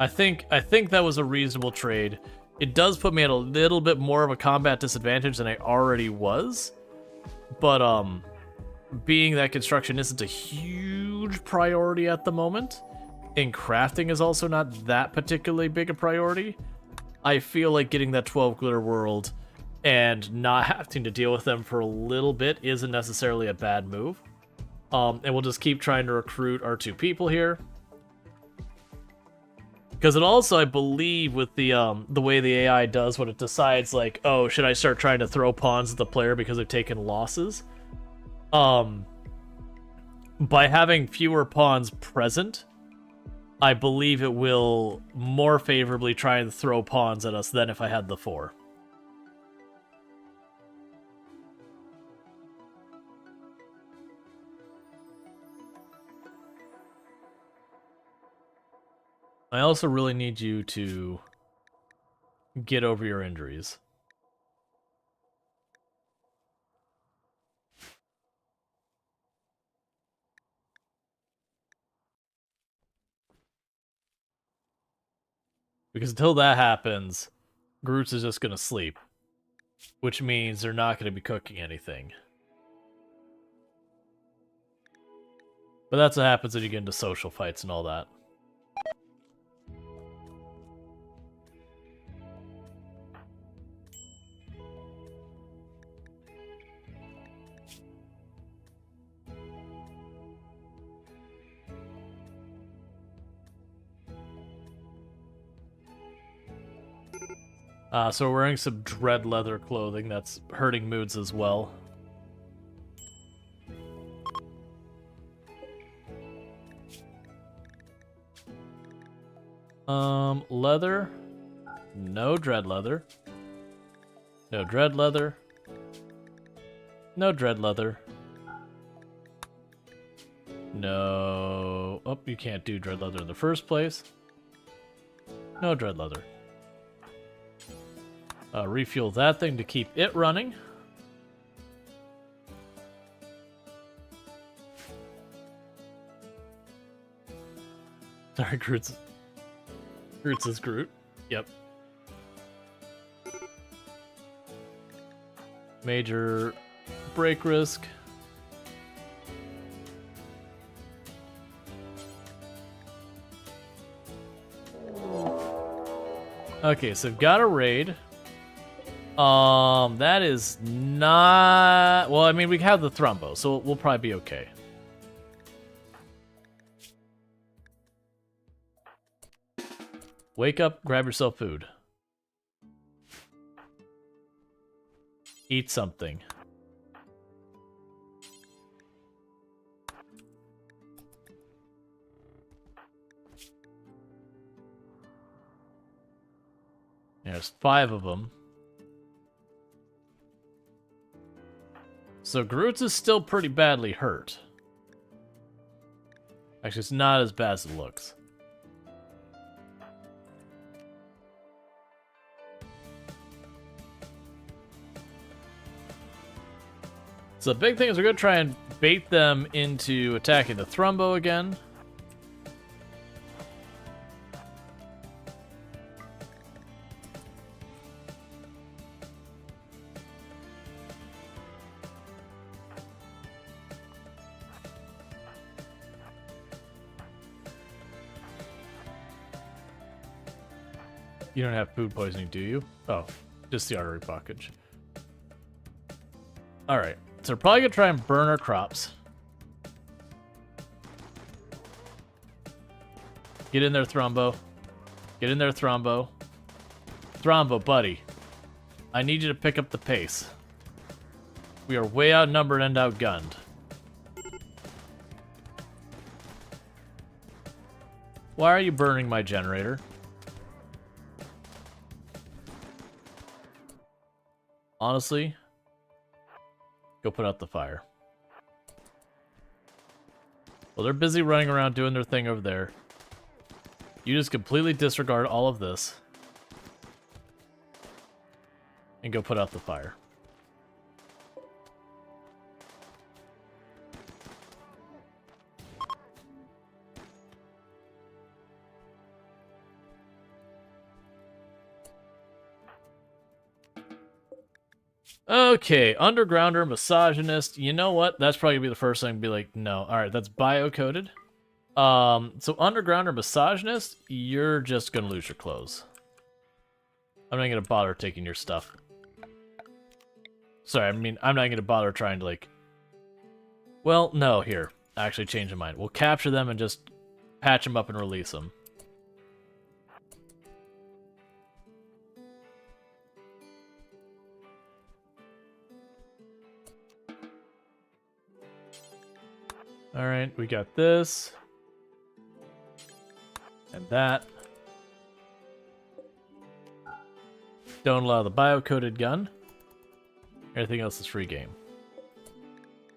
I think that was a reasonable trade. It does put me at a little bit more of a combat disadvantage than I already was, but, being that construction isn't a huge priority at the moment, and crafting is also not that particularly big a priority, I feel like getting that 12 Glitter World and not having to deal with them for a little bit isn't necessarily a bad move. And we'll just keep trying to recruit our 2 people here. Because it also, I believe, with the way the AI does when it decides, like, oh, should I start trying to throw pawns at the player because they've taken losses? By having fewer pawns present, I believe it will more favorably try and throw pawns at us than if I had the 4. I also really need you to get over your injuries. Because until that happens, Groot's is just going to sleep. Which means they're not going to be cooking anything. But that's what happens when you get into social fights and all that. So we're wearing some dread leather clothing that's hurting moods as well. Leather. No dread leather. No dread leather. No dread leather. No. Oh, you can't do dread leather in the first place. No dread leather. Refuel that thing to keep it running. Sorry, Groot's is Groot. Yep. Major break risk. Okay, so we've got a raid. That is not... Well, I mean, we have the Thrumbo, so we'll probably be okay. Wake up, grab yourself food. Eat something. There's 5 of them. So Groot's is still pretty badly hurt. Actually, it's not as bad as it looks. So the big thing is we're going to try and bait them into attacking the Thrumbo again. You don't have food poisoning, do you? Oh, just the artery blockage. Alright, so we're probably going to try and burn our crops. Get in there, Thrumbo. Get in there, Thrumbo. Thrumbo, buddy. I need you to pick up the pace. We are way outnumbered and outgunned. Why are you burning my generator? Honestly, go put out the fire. Well, they're busy running around doing their thing over there. You just completely disregard all of this. And go put out the fire. Okay, undergrounder, misogynist. You know what? That's probably gonna be the first thing to be like, no. Alright, that's bio-coded. So undergrounder, misogynist, you're just gonna lose your clothes. I'm not gonna bother taking your stuff. Sorry, I mean, I'm not gonna bother trying to, like... Well, no, here. actually change their mind. We'll capture them and just patch them up and release them. Alright, we got this. And that. Don't allow the bio-coded gun. Everything else is free game.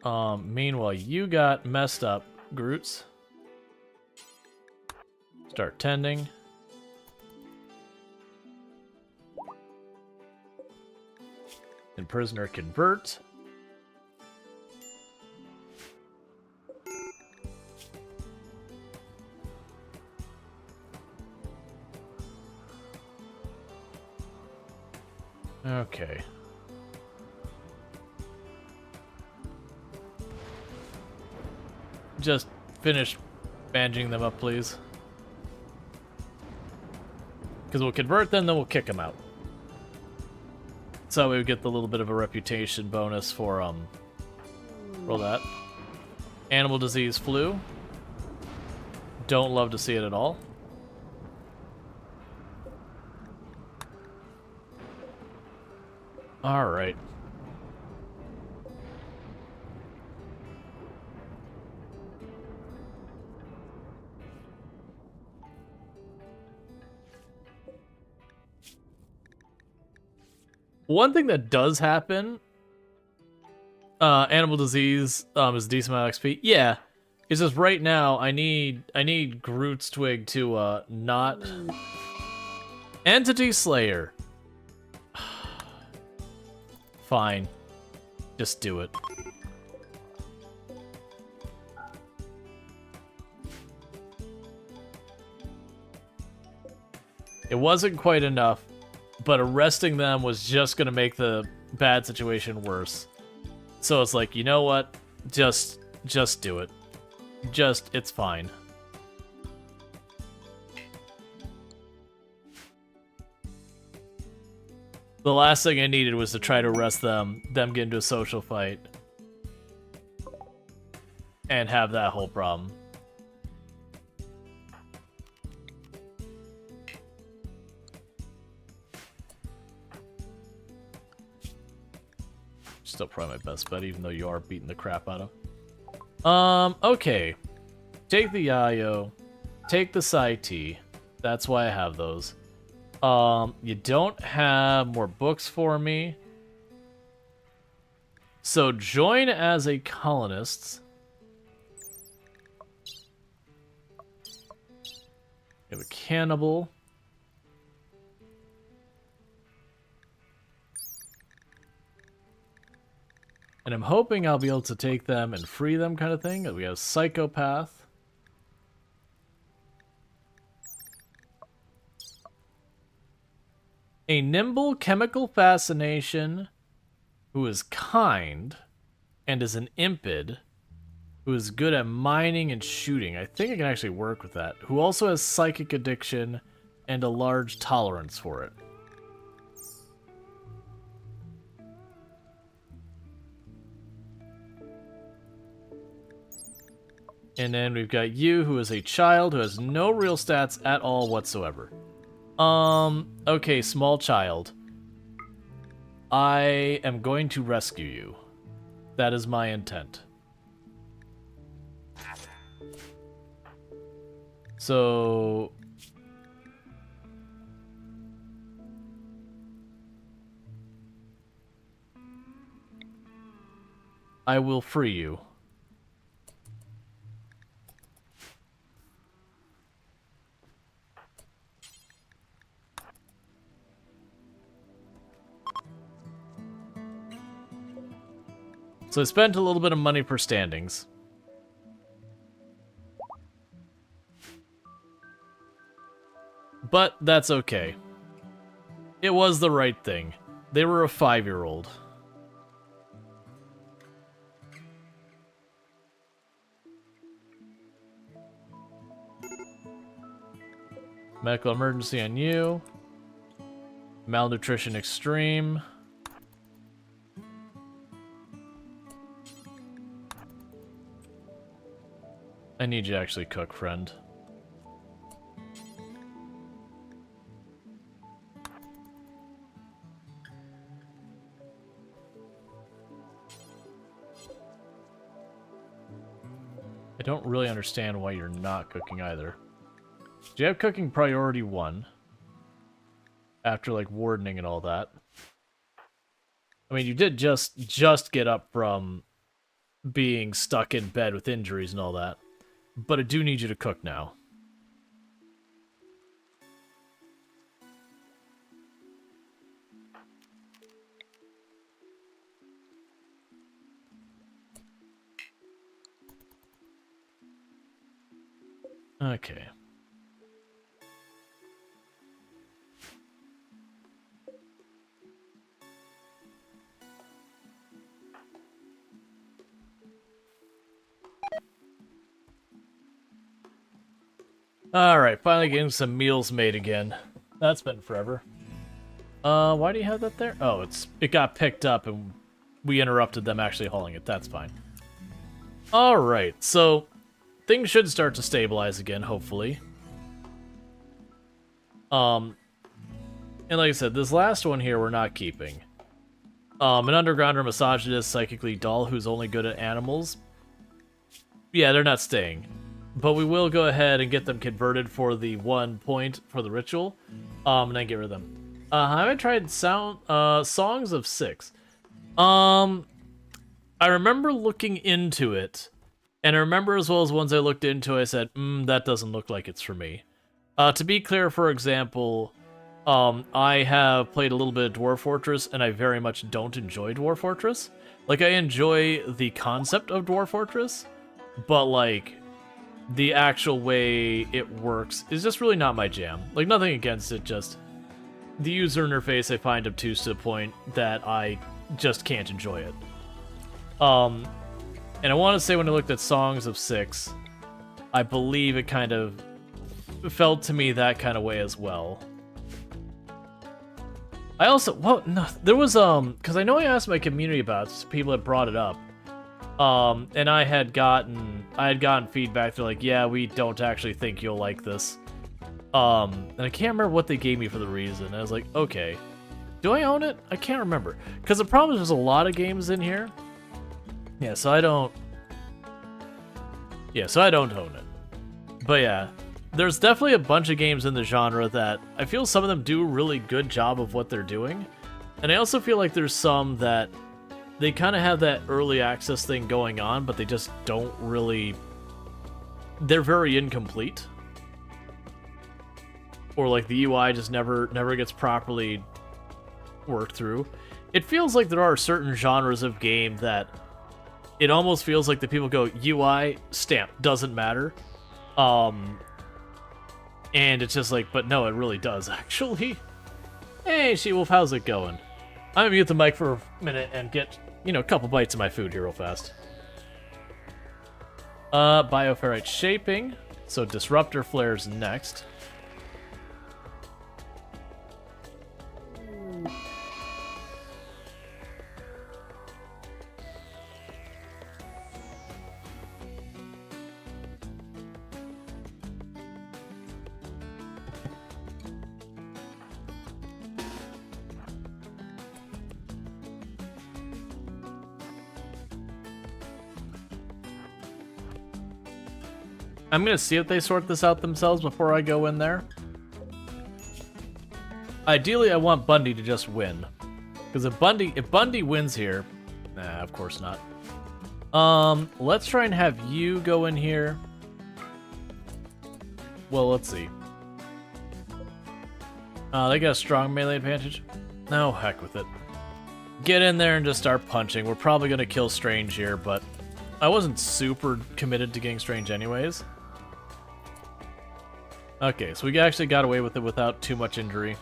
Meanwhile, you got messed up, Groots. Start tending. And prisoner convert. Okay. Just finish bandaging them up, please. Because we'll convert them, then we'll kick them out. So we would get the little bit of a reputation bonus for, roll that. Animal disease flu. Don't love to see it at all. Alright. One thing that does happen, animal disease is a decent amount of XP. Yeah, it's just right now I need Groot's twig to not Entity Slayer. Fine, just do it. It wasn't quite enough. But arresting them was just gonna make the bad situation worse. So it's like, you know what? Just do it. It's fine. The last thing I needed was to try to arrest them get into a social fight, and have that whole problem. Still probably my best bet, even though you are beating the crap out of. Okay. Take the Yayo. Take the Sai T. That's why I have those. You don't have more books for me. So join as a colonist. You have a cannibal. And I'm hoping I'll be able to take them and free them, kind of thing. We have Psychopath. A nimble chemical fascination who is kind and is an impid who is good at mining and shooting. I think I can actually work with that. Who also has psychic addiction and a large tolerance for it. And then we've got you, who is a child who has no real stats at all whatsoever. Okay, small child. I am going to rescue you. That is my intent. So... I will free you. So I spent a little bit of money per standings. But that's okay. It was the right thing. They were a 5-year-old. Medical emergency on you. Malnutrition extreme. I need you to actually cook, friend. I don't really understand why you're not cooking either. Do you have cooking priority 1? After, like, wardening and all that. I mean, you did just get up from being stuck in bed with injuries and all that. But I do need you to cook now. Okay. Alright, finally getting some meals made again. That's been forever. Why do you have that there? Oh, it got picked up and we interrupted them actually hauling it. That's fine. Alright, so things should start to stabilize again, hopefully. And like I said, this last one here we're not keeping. An undergrounder misogynist, psychically dull, who's only good at animals. Yeah, they're not staying. But we will go ahead and get them converted for the 1 point for the ritual. And then get rid of them. I haven't tried Songs of Six. I remember looking into it. And I remember as well as ones I looked into, I said, that doesn't look like it's for me. To be clear, for example, I have played a little bit of Dwarf Fortress, and I very much don't enjoy Dwarf Fortress. Like, I enjoy the concept of Dwarf Fortress, but, like, the actual way it works is just really not my jam. Like, nothing against it, just the user interface I find obtuse to the point that I just can't enjoy it. And I want to say when I looked at Songs of Six, I believe it kind of felt to me that kind of way as well. I also, well, no, there was, because I know I asked my community about it, people that brought it up. And I had gotten feedback. They're like, yeah, we don't actually think you'll like this. And I can't remember what they gave me for the reason. I was like, okay. Do I own it? I can't remember. Because the problem is there's a lot of games in here. Yeah, so I don't own it. But yeah, there's definitely a bunch of games in the genre that I feel some of them do a really good job of what they're doing. And I also feel like there's some that they kind of have that early access thing going on, but they just don't really... They're very incomplete. Or like the UI just never gets properly worked through. It feels like there are certain genres of game that it almost feels like the people go, UI, stamp, doesn't matter. And it's just like, but no, it really does, actually. Hey, She-Wolf, how's it going? I'm gonna mute the mic for a minute and get, a couple bites of my food here real fast. Bioferrite shaping. So Disruptor Flare's next. I'm gonna see if they sort this out themselves before I go in there. Ideally, I want Bundy to just win. Because if Bundy wins here... Nah, of course not. Let's try and have you go in here. Well, let's see. They got a strong melee advantage. No, heck with it. Get in there and just start punching. We're probably gonna kill Strange here, but I wasn't super committed to getting Strange anyways. Okay, so we actually got away with it without too much injury.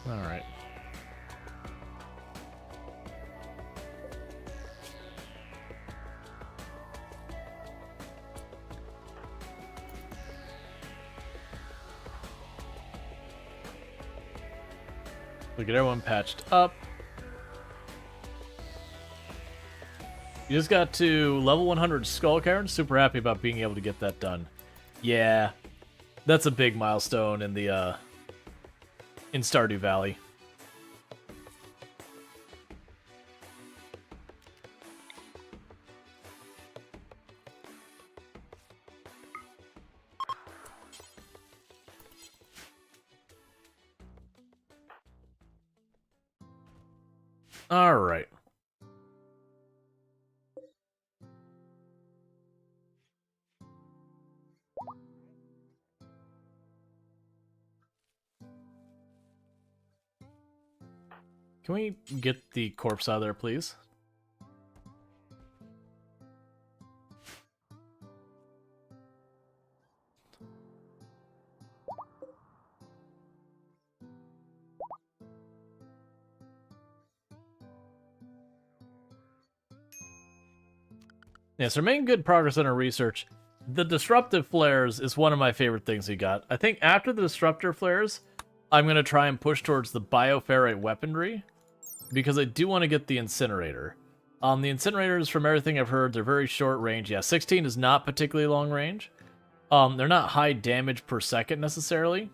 All right. We get everyone patched up. You just got to level 100 Skull Cairn. Super happy about being able to get that done. Yeah, that's a big milestone in the in Stardew Valley. All right. Can we get the corpse out of there, please? Yes, we're making good progress on our research. The disruptive flares is one of my favorite things we got. I think after the disruptor flares, I'm going to try and push towards the bioferrite weaponry, because I do want to get the incinerator. The incinerators, from everything I've heard, they're very short range. Yeah, 16 is not particularly long range. They're not high damage per second necessarily.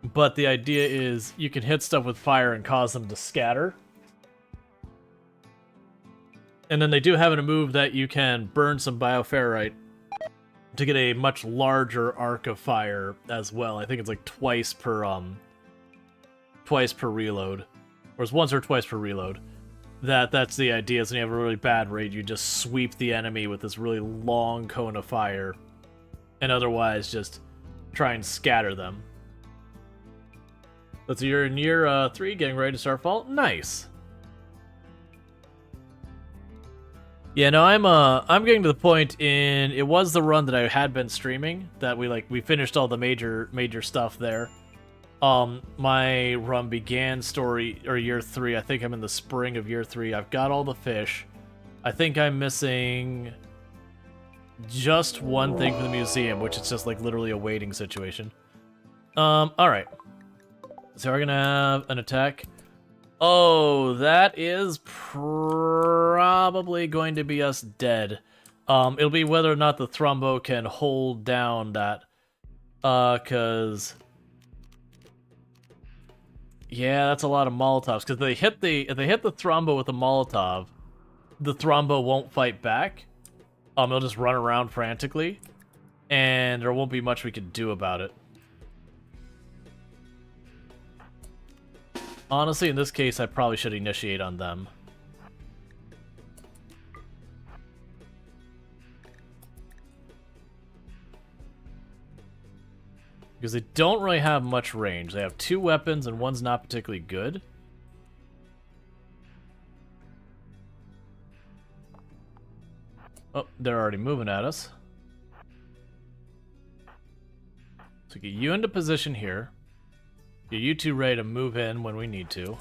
But the idea is you can hit stuff with fire and cause them to scatter. And then they do have a move that you can burn some bioferrite to get a much larger arc of fire as well. I think it's like twice per reload. Or it's once or twice per reload. That's the idea. So when you have a really bad raid, you just sweep the enemy with this really long cone of fire. And otherwise just try and scatter them. So you're in year 3, getting ready to start fall. Nice. Yeah, no, I'm getting to the point in, it was the run that I had been streaming that we finished all the major stuff there. My run began year 3. I think I'm in the spring of year 3. I've got all the fish. I think I'm missing just one thing from the museum, which is just like literally a waiting situation. All right. So we're gonna have an attack. Oh, that is probably going to be us dead. It'll be whether or not the Thrombo can hold down that. Cause yeah, that's a lot of Molotovs. Cause if they hit the Thrombo with a Molotov, the Thrombo won't fight back. It'll just run around frantically, and there won't be much we can do about it. Honestly, in this case, I probably should initiate on them. Because they don't really have much range. They have 2 weapons, and one's not particularly good. Oh, they're already moving at us. So get you into position here. Get you 2 ready to move in when we need to.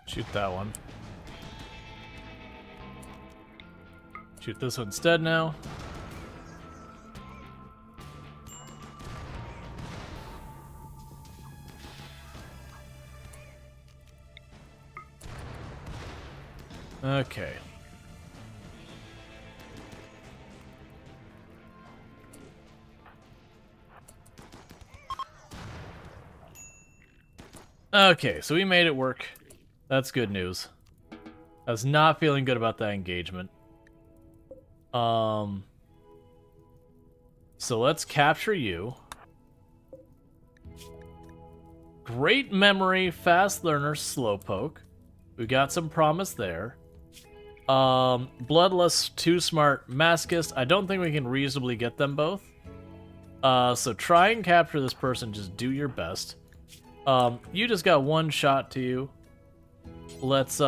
Shoot that one. Shoot this one instead now. Okay. Okay, so we made it work. That's good news. I was not feeling good about that engagement. So let's capture you. Great memory, fast learner, slowpoke. We got some promise there. Bloodlust, Too Smart, Maskist. I don't think we can reasonably get them both. So try and capture this person. Just do your best. You just got one shot to you. Let's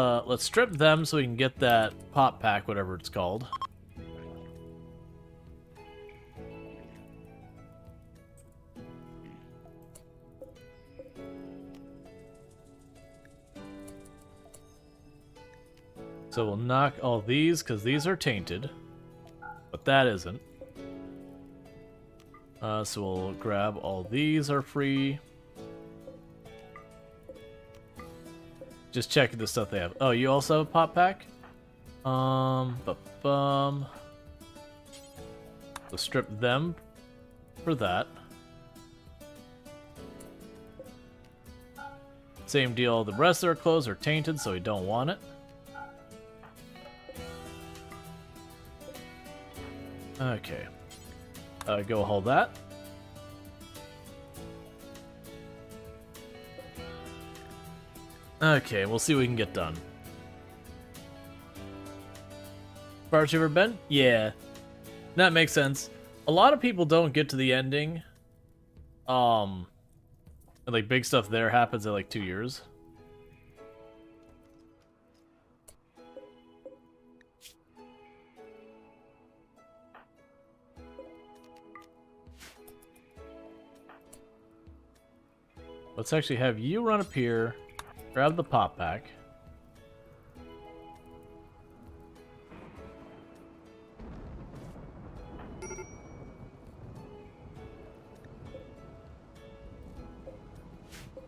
strip them so we can get that pop pack, whatever it's called. So we'll knock all these, because these are tainted. But that isn't. So we'll grab all these are free. Just checking the stuff they have. Oh, you also have a pop pack? So strip them for that. Same deal, the rest of their clothes are tainted, so we don't want it. Okay. Go hold that. Okay, we'll see what we can get done. Far you ever been? Yeah. That makes sense. A lot of people don't get to the ending. And, like, big stuff there happens in like 2 years. Let's actually have you run up here, grab the pop pack.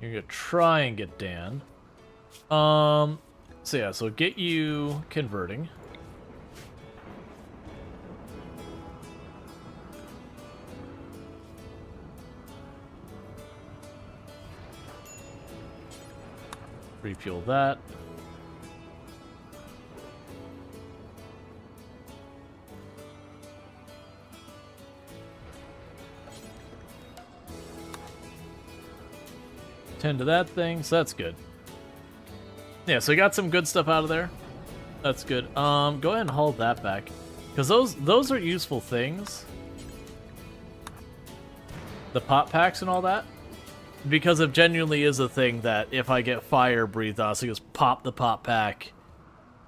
You're gonna try and get Dan. So yeah, so get you converting. Refuel that. Tend to that thing, so that's good. Yeah, so we got some good stuff out of there. That's good. Go ahead and haul that back. Because those are useful things. The pop packs and all that. Because it genuinely is a thing that if I get fire breathed on, so you just pop the pop pack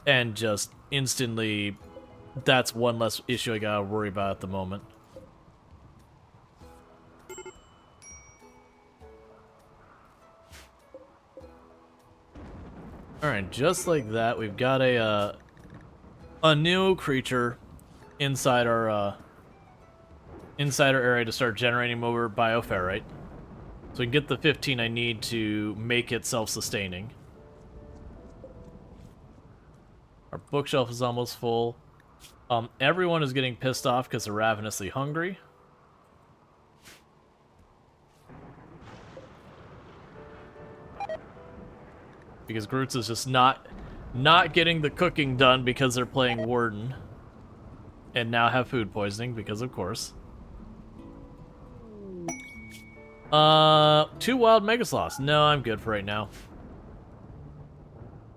and just instantly, that's one less issue I gotta worry about at the moment. Alright, just like that, we've got a new creature inside our area to start generating more bioferrite. So we can get the 15 I need to make it self-sustaining. Our bookshelf is almost full. Everyone is getting pissed off because they're ravenously hungry. Because Groots is just not getting the cooking done because they're playing Warden. And now have food poisoning, because of course. 2 wild megasloths. No, I'm good for right now.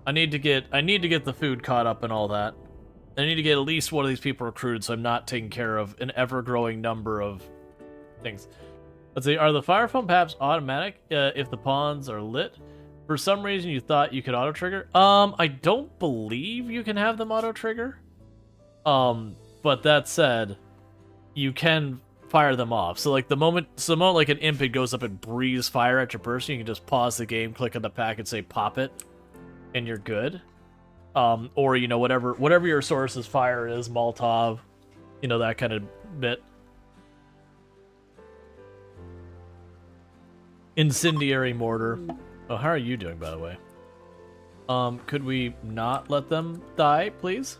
I need to get the food caught up and all that. I need to get at least one of these people recruited so I'm not taking care of an ever-growing number of things. Let's see, are the fire foam paps automatic if the pawns are lit? For some reason you thought you could auto-trigger? I don't believe you can have them auto-trigger. But that said, you can fire them off. So like the moment like an impid goes up and breathes fire at your person, you can just pause the game, click on the pack and say pop it, and you're good. Or you know, whatever your source's fire is, Molotov, you know, that kind of bit. Incendiary mortar. Oh, how are you doing, by the way? Could we not let them die, please?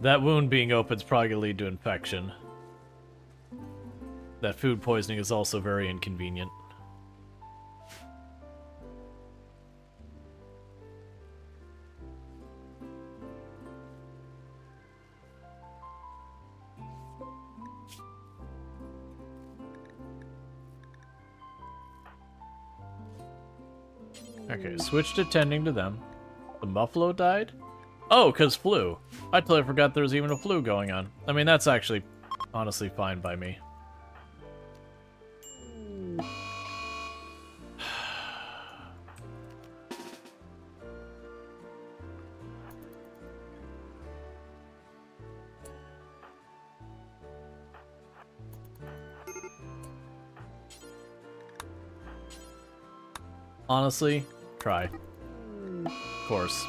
That wound being open is probably going to lead to infection. That food poisoning is also very inconvenient. Okay, switch to tending to them. The buffalo died? Oh, because flu. I totally forgot there was even a flu going on. I mean, that's actually honestly fine by me. Honestly, try. Of course.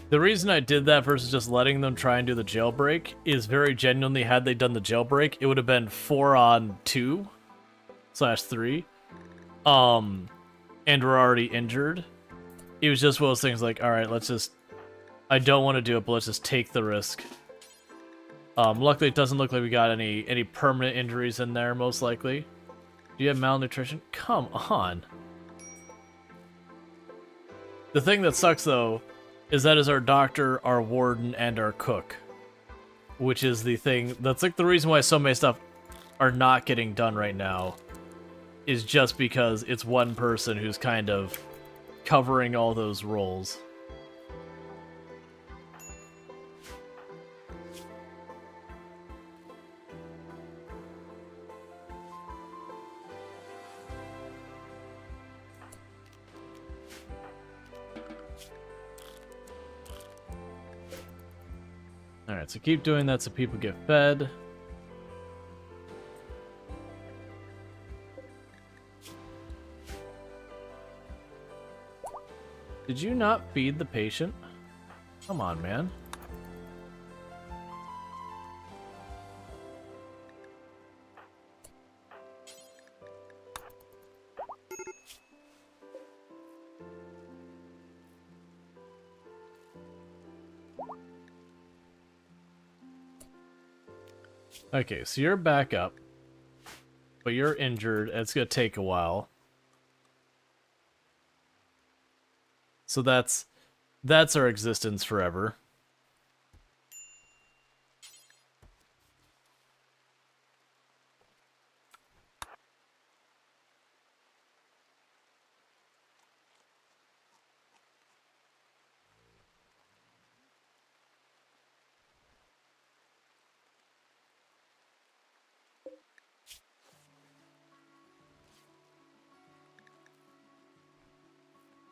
The reason I did that versus just letting them try and do the jailbreak is very genuinely, had they done the jailbreak, it would have been 4-on-2/3. And we're already injured. It was just one of those things like, alright, let's just... I don't want to do it, but let's just take the risk. Luckily, it doesn't look like we got any permanent injuries in there, most likely. Do you have malnutrition? Come on. The thing that sucks, though, is that is our doctor, our warden, and our cook. Which is the thing... That's like the reason why so many stuff are not getting done right now. Is just because it's one person who's kind of covering all those roles. Alright, so keep doing that so people get fed. Did you not feed the patient? Come on, man. Okay, so you're back up, but you're injured, and it's gonna take a while. So that's our existence forever.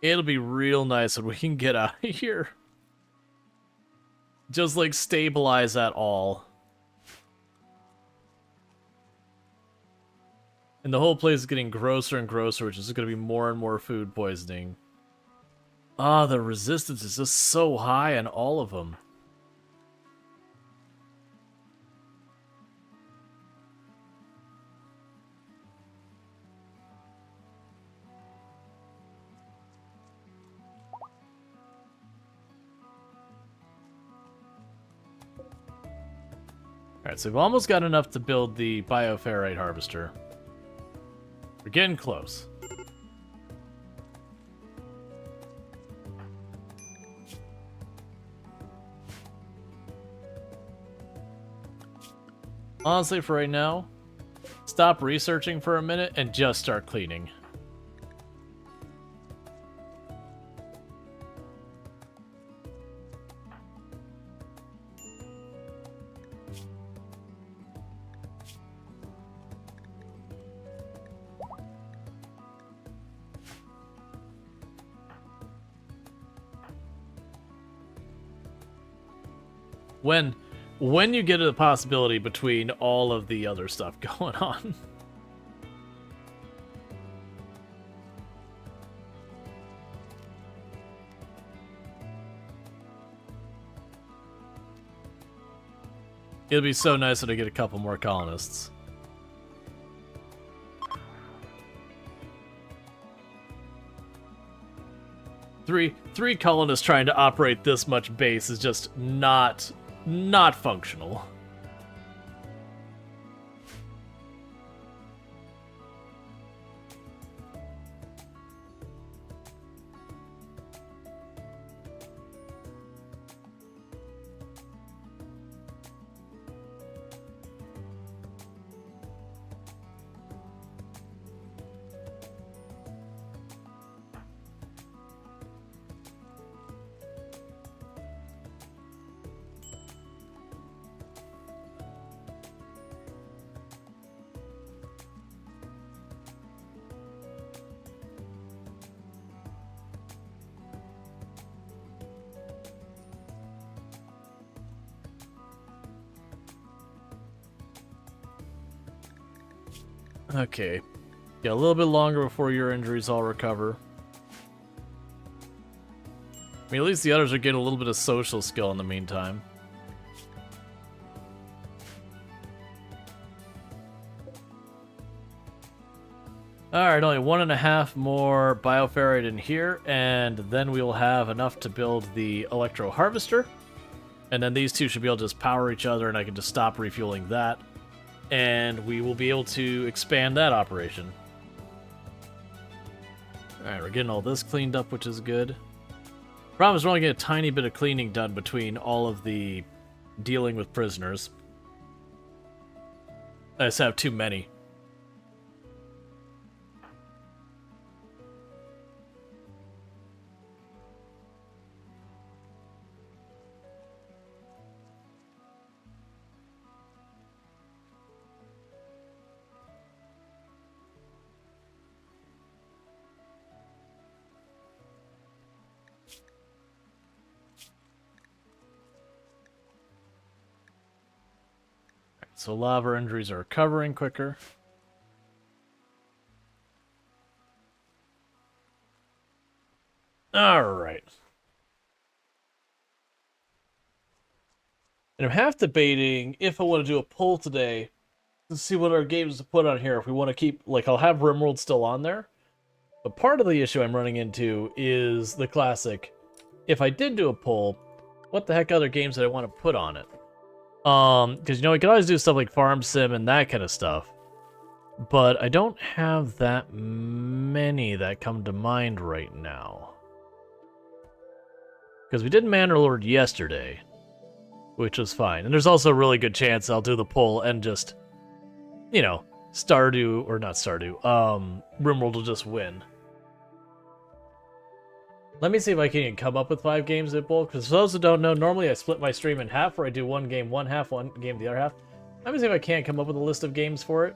It'll be real nice when we can get out of here. Just, like, stabilize that all. And the whole place is getting grosser and grosser, which is going to be more and more food poisoning. Ah, the resistance is just so high on all of them. Alright, so we've almost got enough to build the bioferrite harvester. We're getting close. Honestly, for right now, stop researching for a minute and just start cleaning. When you get to the possibility between all of the other stuff going on. It'll be so nice when I get a couple more colonists. Three colonists trying to operate this much base is just not functional. Okay. Yeah, a little bit longer before your injuries all recover. I mean, at least the others are getting a little bit of social skill in the meantime. Alright, only 1.5 more bioferrite in here, and then we will have enough to build the electro harvester. And then these two should be able to just power each other, and I can just stop refueling that. And we will be able to expand that operation. Alright, we're getting all this cleaned up, which is good. Problem is we're only getting a tiny bit of cleaning done between all of the dealing with prisoners. I just have too many. So a lot of our injuries are recovering quicker. Alright. And I'm half debating if I want to do a poll today to see what our games to put on here. If we want to keep, like, I'll have RimWorld still on there. But part of the issue I'm running into is the classic, if I did do a poll, what the heck other games did I want to put on it? Because, you know, we can always do stuff like Farm Sim and that kind of stuff. But I don't have that many that come to mind right now. Because we did Manor Lord yesterday, which was fine. And there's also a really good chance I'll do the poll and just, you know, Stardew, or not Stardew, RimWorld will just win. Let me see if I can come up with 5 games at bulk, because for those who don't know, normally I split my stream in half, where I do one game one half, one game the other half. Let me see if I can't come up with a list of games for it.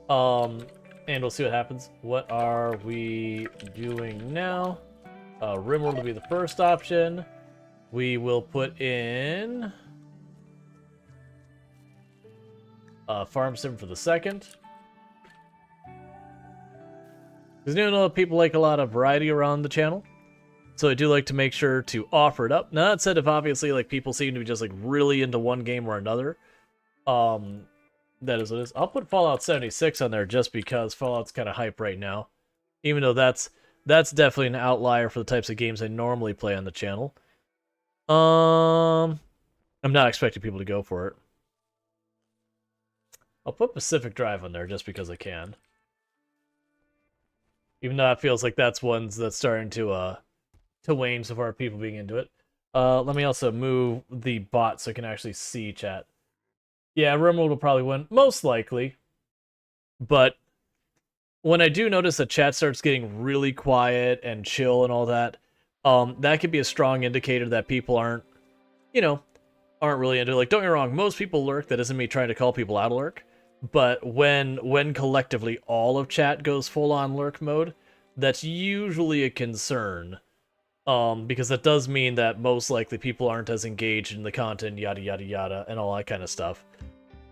And we'll see what happens. What are we doing now? RimWorld will be the first option. We will put in Farm Sim for the second. Because you know people like a lot of variety around the channel. So I do like to make sure to offer it up. Now that said, if obviously like people seem to be just like really into one game or another, that is what it is. I'll put Fallout 76 on there just because Fallout's kind of hype right now. Even though that's definitely an outlier for the types of games I normally play on the channel. I'm not expecting people to go for it. I'll put Pacific Drive on there just because I can. Even though it feels like that's ones that's starting to wane so far as people being into it. Let me also move the bot so I can actually see chat. Yeah, RimWorld will probably win, most likely. But when I do notice that chat starts getting really quiet and chill and all that, that could be a strong indicator that people aren't, you know, aren't really into it. Like, don't get me wrong, most people lurk. That isn't me trying to call people out of lurk. But when collectively all of chat goes full-on lurk mode, that's usually a concern. Because that does mean that most likely people aren't as engaged in the content, yada yada yada, and all that kind of stuff.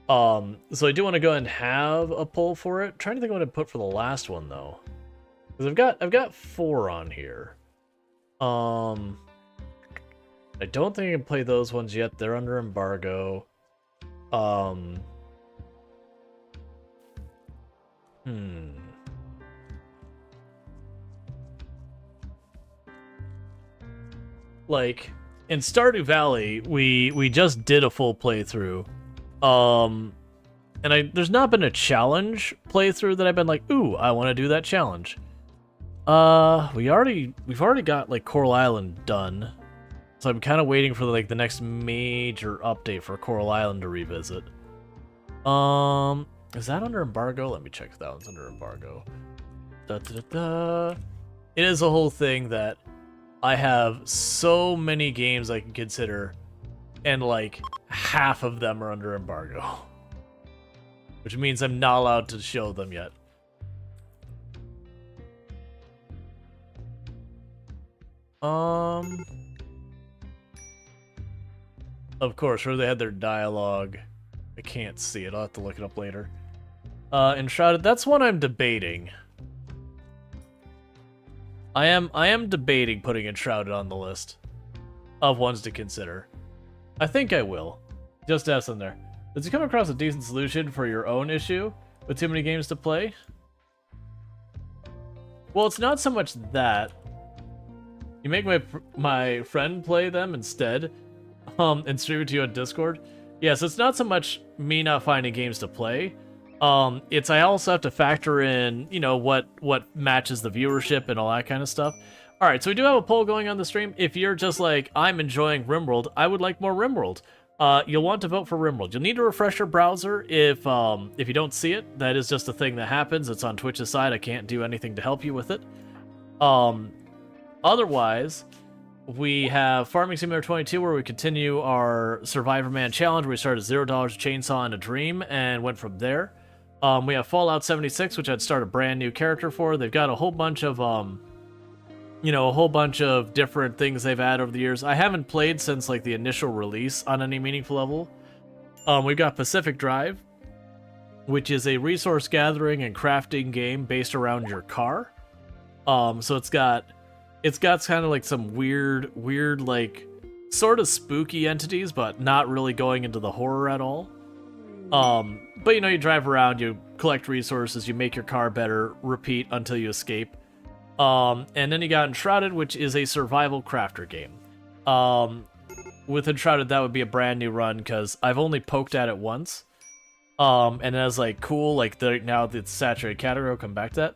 So I do want to go ahead and have a poll for it. I'm trying to think what I'd put for the last one though, because I've got 4 on here. I don't think I can play those ones yet. They're under embargo. Like in Stardew Valley, we just did a full playthrough. And there's not been a challenge playthrough that I've been like, ooh, I want to do that challenge. We've already got like Coral Island done. So I'm kind of waiting for like the next major update for Coral Island to revisit. Is that under embargo? Let me check if that one's under embargo. It is a whole thing that I have so many games I can consider, and like half of them are under embargo. Which means I'm not allowed to show them yet. Of course, where they had their dialogue. I can't see it. I'll have to look it up later. Enshrouded, that's one I'm debating. I am debating putting Enshrouded on the list of ones to consider. I think I will. Just ask them there. Did you come across a decent solution for your own issue with too many games to play? Well, it's not so much that. You make my friend play them instead, and stream it to you on Discord. Yeah, so it's not so much me not finding games to play. It's I also have to factor in, you know, what matches the viewership and all that kind of stuff. All right, so we do have a poll going on the stream. If you're just like, I'm enjoying RimWorld, I would like more RimWorld. You'll want to vote for RimWorld. You'll need to refresh your browser if you don't see it. That is just a thing that happens. It's on Twitch's side. I can't do anything to help you with it. Otherwise, we have Farming Simulator 22, where we continue our Survivor Man challenge, where we started $0 chainsaw and a dream, and went from there. We have Fallout 76, which I'd start a brand new character for. They've got a whole bunch of you know, a whole bunch of different things they've added over the years. I haven't played since like the initial release on any meaningful level. We've got Pacific Drive, which is a resource gathering and crafting game based around your car. So it's got kind of like some weird like sort of spooky entities, but not really going into the horror at all. But you know, you drive around, you collect resources, you make your car better, repeat until you escape. And then you got Enshrouded, which is a survival crafter game. With Enshrouded, that would be a brand new run, because I've only poked at it once. And I was like, cool, like now it's saturated category, I'll come back to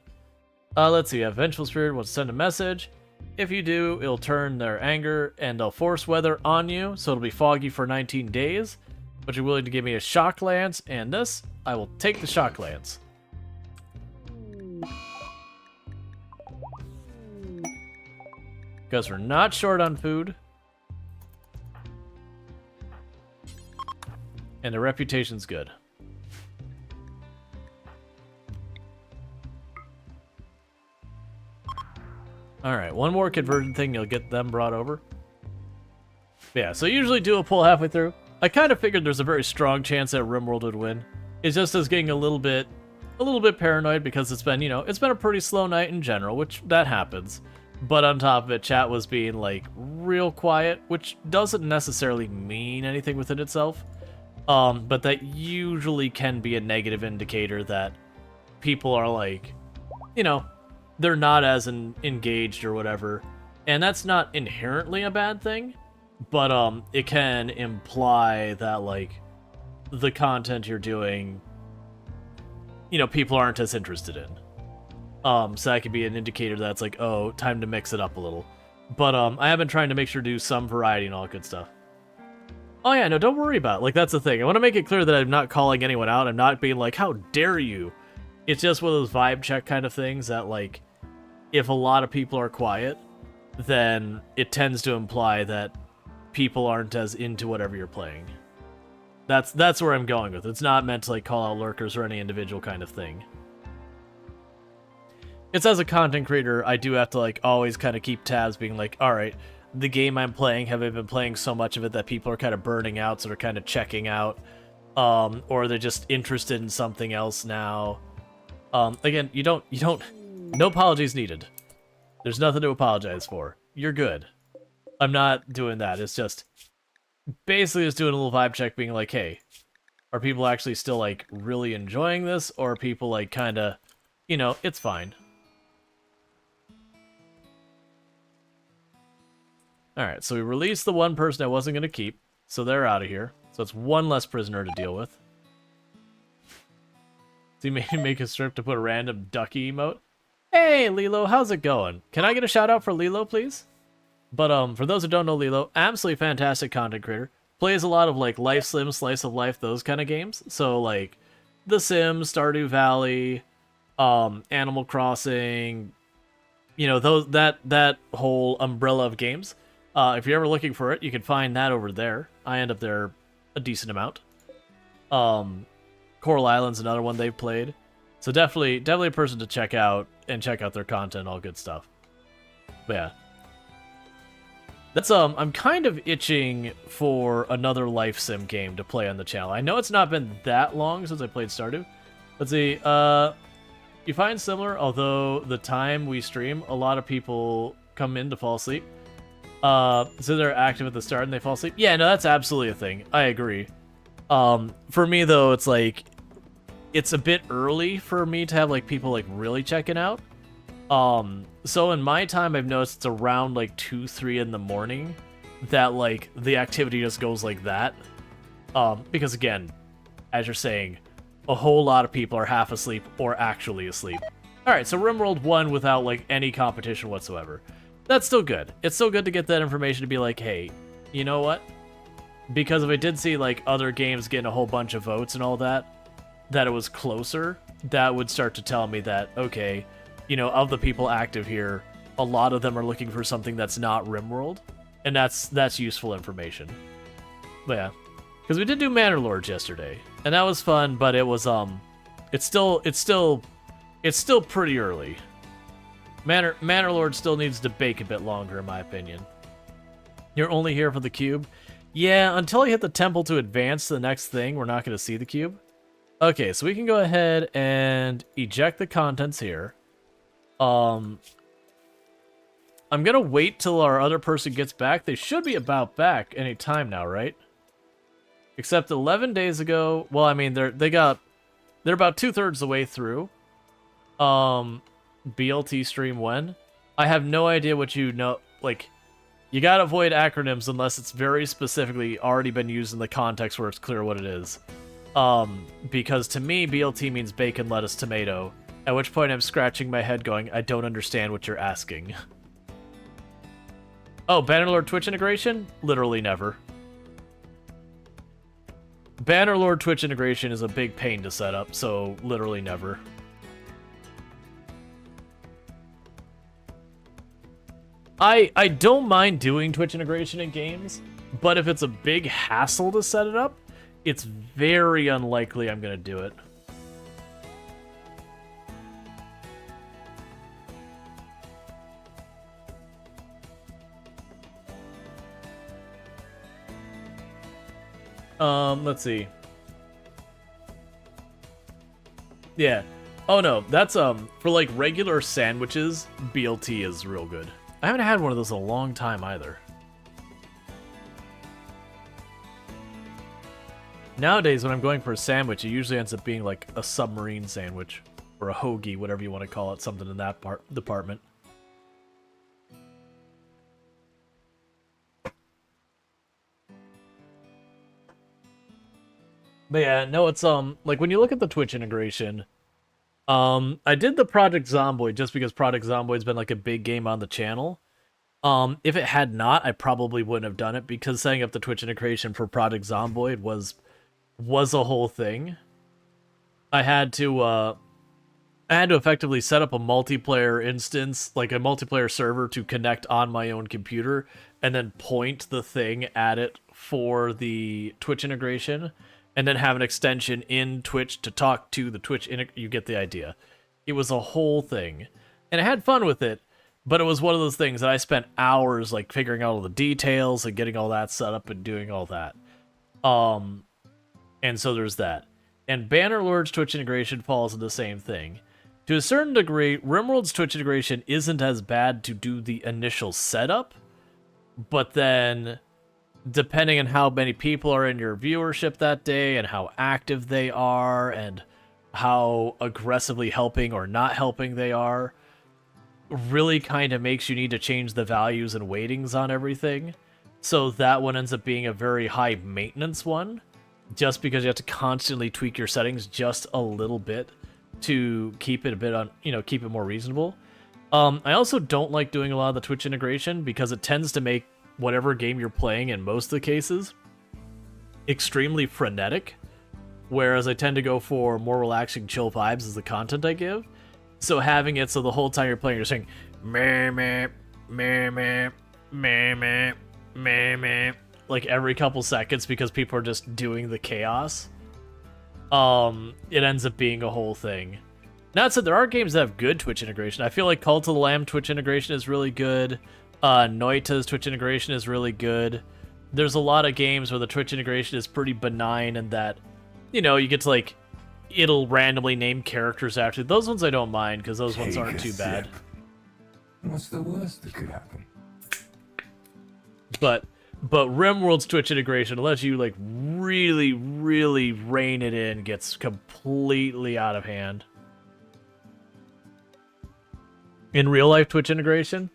that. Let's see, you have Vengeful Spirit, wants to send a message. If you do, it'll turn their anger and they'll force weather on you, so it'll be foggy for 19 days. But you're willing to give me a shock lance and this, I will take the shock lance. Because we're not short on food. And the reputation's good. Alright, one more conversion thing, you'll get them brought over. Yeah, so usually do a pull halfway through. I kind of figured there's a very strong chance that RimWorld would win. It's just us getting a little bit paranoid because it's been, you know, it's been a pretty slow night in general, which that happens. But on top of it, chat was being like real quiet, which doesn't necessarily mean anything within itself. But that usually can be a negative indicator that people are like, you know, they're not as engaged or whatever. And that's not inherently a bad thing, but it can imply that like the content you're doing, you know, people aren't as interested in. So that could be an indicator that's like, oh, time to mix it up a little. But I have been trying to make sure to do some variety and all good stuff. Oh yeah, no, don't worry about it. Like, that's the thing. I want to make it clear that I'm not calling anyone out. I'm not being like, how dare you? It's just one of those vibe check kind of things that, like, if a lot of people are quiet, then it tends to imply that people aren't as into whatever you're playing. That's where I'm going with it. It's not meant to, like, call out lurkers or any individual kind of thing. It's as a content creator, I do have to, like, always kind of keep tabs being like, alright, the game I'm playing, have I been playing so much of it that people are kind of burning out, so they're kind of checking out, or they're just interested in something else now. Again, you don't, no apologies needed. There's nothing to apologize for. You're good. I'm not doing that. It's just, basically just doing a little vibe check being like, hey, are people actually still, like, really enjoying this, or are people, like, kind of, you know, it's fine. Alright, so we released the one person I wasn't going to keep, so they're out of here. So it's one less prisoner to deal with. So you made me make a strip to put a random ducky emote. Hey, Lilo, how's it going? Can I get a shout out for Lilo, please? But for those who don't know Lilo, absolutely fantastic content creator. Plays a lot of like Life Sim, Slice of Life, those kind of games. So like The Sims, Stardew Valley, Animal Crossing, you know, those that whole umbrella of games. If you're ever looking for it, you can find that over there. I end up there a decent amount. Coral Island's another one they've played. So definitely a person to check out and check out their content, all good stuff. But yeah. That's I'm kind of itching for another Life Sim game to play on the channel. I know it's not been that long since I played Stardew, Let's see. You find similar, although the time we stream, a lot of people come in to fall asleep. So they're active at the start and they fall asleep. Yeah, no, that's absolutely a thing. I agree. For me though, it's like it's a bit early for me to have like people like really checking out. So in my time, I've noticed it's around like 2, 3 in the morning that like the activity just goes like that. Because again, as you're saying, a whole lot of people are half asleep or actually asleep. All right, so RimWorld won without like any competition whatsoever. That's still good. It's still good to get that information to be like, hey, you know what? Because if I did see like other games getting a whole bunch of votes and all that it was closer, that would start to tell me that, okay, you know, of the people active here, a lot of them are looking for something that's not RimWorld, and that's useful information. But yeah, because we did do Manor Lords yesterday, and that was fun, but it was it's still pretty early. Manor Lord still needs to bake a bit longer, in my opinion. You're only here for the cube? Yeah, until I hit the temple to advance to the next thing, we're not going to see the cube. Okay, so we can go ahead and eject the contents here. I'm gonna wait till our other person gets back. They should be about back any time now, right? Except 11 days ago. Well, I mean, they're about 2/3 the way through. BLT stream when? I have no idea what you know. Like, you gotta avoid acronyms unless it's very specifically already been used in the context where it's clear what it is. Because to me, BLT means bacon, lettuce, tomato. At which point I'm scratching my head going, I don't understand what you're asking. Oh, Bannerlord Twitch integration? Literally never. Bannerlord Twitch integration is a big pain to set up, so literally never. I don't mind doing Twitch integration in games, but if it's a big hassle to set it up, it's very unlikely I'm gonna do it. Let's see. Yeah. Oh no, that's for like regular sandwiches, BLT is real good. I haven't had one of those in a long time either. Nowadays, when I'm going for a sandwich, it usually ends up being like a submarine sandwich or a hoagie, whatever you want to call it, something in that department. But yeah, no, it's like when you look at the Twitch integration, I did the Project Zomboid just because Project Zomboid's been like a big game on the channel. If it had not, I probably wouldn't have done it because setting up the Twitch integration for Project Zomboid was a whole thing. I had to effectively set up a multiplayer instance, like a multiplayer server to connect on my own computer and then point the thing at it for the Twitch integration. And then have an extension in Twitch to talk to the Twitch. You get the idea. It was a whole thing. And I had fun with it, but it was one of those things that I spent hours like figuring out all the details and getting all that set up and doing all that. And so there's that. And Bannerlord's Twitch integration falls into the same thing. To a certain degree, RimWorld's Twitch integration isn't as bad to do the initial setup, but then depending on how many people are in your viewership that day and how active they are and how aggressively helping or not helping they are, really kind of makes you need to change the values and weightings on everything. So that one ends up being a very high maintenance one, just because you have to constantly tweak your settings just a little bit to keep it a bit on, keep it more reasonable. I also don't like doing a lot of the Twitch integration because it tends to make whatever game you're playing in most of the cases extremely frenetic, whereas I tend to go for more relaxing, chill vibes as the content I give. So having it so the whole time you're playing, you're saying meh meh meh meh meh meh meh meh like every couple seconds because people are just doing the chaos. It ends up being a whole thing. That said, there are games that have good Twitch integration. I feel like Cult of the Lamb Twitch integration is really good. Noita's Twitch integration is really good. There's a lot of games where the Twitch integration is pretty benign and that, you get to like it'll randomly name characters after. Those ones I don't mind, because those ones aren't too bad. What's the worst that could happen? But RimWorld's Twitch integration, unless you like really, really rein it in, gets completely out of hand. In real life Twitch integration,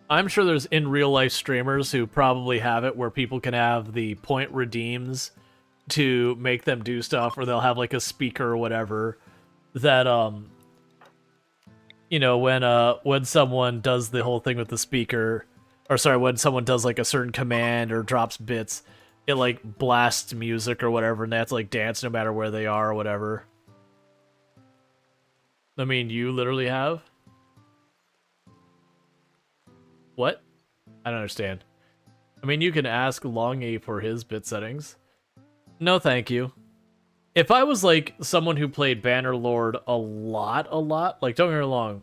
I'm sure there's in real life streamers who probably have it where people can have the point redeems to make them do stuff, or they'll have like a speaker or whatever that you know, when someone does the whole thing with the speaker, or sorry, when someone does like a certain command or drops bits, it like blasts music or whatever, and they have to like dance no matter where they are or whatever. I mean, you literally have? What? I don't understand. I mean, you can ask Longy for his bit settings. No, thank you. If I was like someone who played Bannerlord a lot, like don't get me wrong,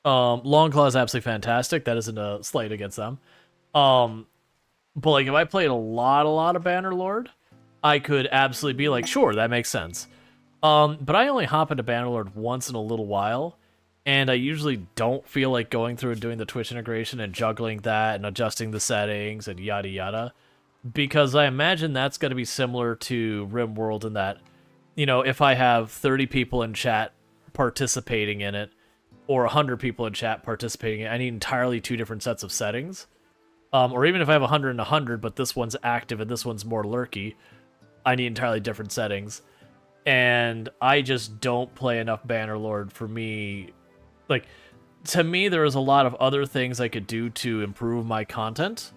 Longclaw is absolutely fantastic. That isn't a slight against them. But like if I played a lot of Bannerlord, I could absolutely be like, sure, that makes sense. But I only hop into Bannerlord once in a little while, and I usually don't feel like going through and doing the Twitch integration and juggling that and adjusting the settings and yada yada, because I imagine that's going to be similar to RimWorld in that, you know, if I have 30 people in chat participating in it, or 100 people in chat participating in it, I need entirely two different sets of settings. Or even if I have 100 and 100, but this one's active and this one's more lurky, I need entirely different settings. And I just don't play enough Bannerlord for me. Like, to me, there is a lot of other things I could do to improve my content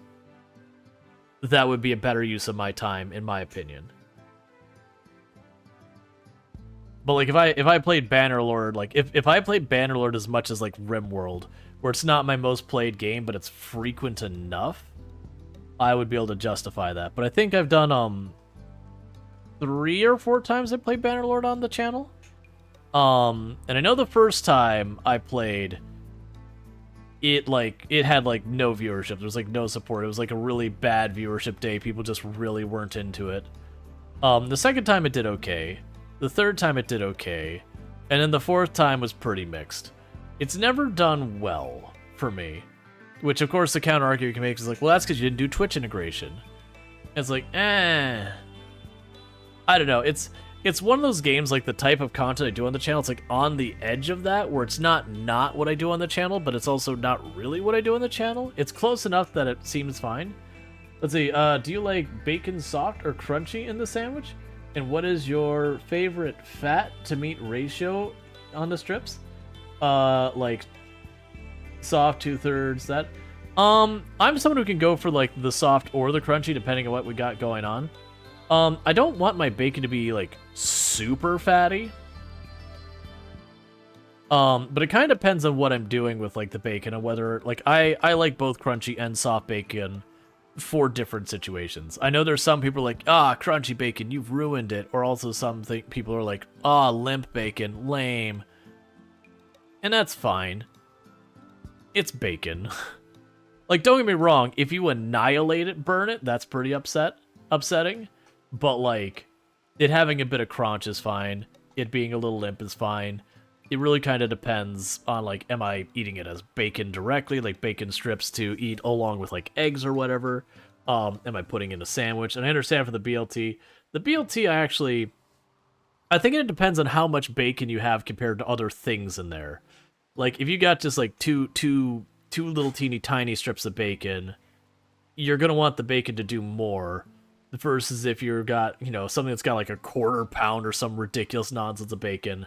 that would be a better use of my time, in my opinion. But like if I played Bannerlord, like if I played Bannerlord as much as like RimWorld, where it's not my most played game, but it's frequent enough, I would be able to justify that. But I think I've done 3 or 4 times I played Bannerlord on the channel. And I know the first time I played it, like it had like no viewership. There was like no support. It was like a really bad viewership day. People just really weren't into it. The second time it did okay. The third time it did okay, and then the fourth time was pretty mixed. It's never done well for me, which of course the counter argument you can make is like, well, that's because you didn't do Twitch integration. And it's like, I don't know. It's one of those games, like the type of content I do on the channel, it's like on the edge of that, where it's not what I do on the channel, but it's also not really what I do on the channel. It's close enough that it seems fine. Let's see, do you like bacon soft or crunchy in the sandwich? And what is your favorite fat to meat ratio on the strips? Like soft 2/3. That. I'm someone who can go for like the soft or the crunchy depending on what we got going on. I don't want my bacon to be like super fatty. But it kind of depends on what I'm doing with like the bacon and whether like I like both crunchy and soft bacon for different situations. I know there's some people like, crunchy bacon, you've ruined it. Or also some people are like, limp bacon, lame. And that's fine. It's bacon. Like, don't get me wrong, if you annihilate it, burn it, that's pretty upsetting. But like, it having a bit of crunch is fine. It being a little limp is fine. It really kind of depends on, like, am I eating it as bacon directly, like bacon strips to eat along with, like, eggs or whatever? Am I putting in a sandwich? And I understand for the BLT. The BLT, I think it depends on how much bacon you have compared to other things in there. Like, if you got just, like, two little teeny tiny strips of bacon, you're going to want the bacon to do more versus if you've got, you know, something that's got, like, a 1/4 pound or some ridiculous nonsense of bacon.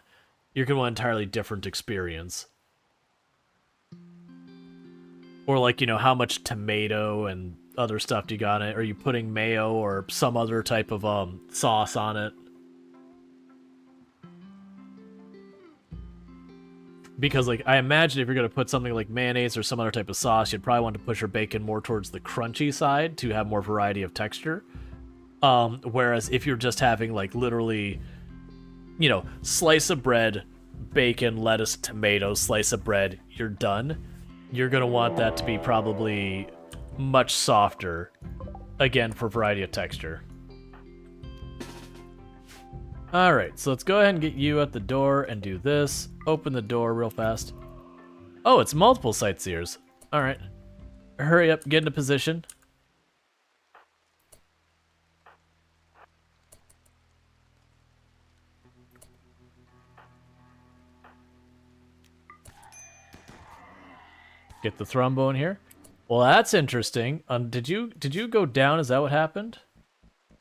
You're going to want an entirely different experience. Or like, you know, how much tomato and other stuff do you got in it? Are you putting mayo or some other type of sauce on it? Because like, I imagine if you're going to put something like mayonnaise or some other type of sauce, you'd probably want to push your bacon more towards the crunchy side to have more variety of texture. Whereas if you're just having like literally, you know, slice of bread, bacon, lettuce, tomato, slice of bread, you're done. You're going to want that to be probably much softer, again, for variety of texture. Alright, so let's go ahead and get you at the door and do this. Open the door real fast. Oh, it's multiple sightseers. Alright. Hurry up, get into position. Get the thrombo in here. Well, that's interesting. Did you go down? Is that what happened?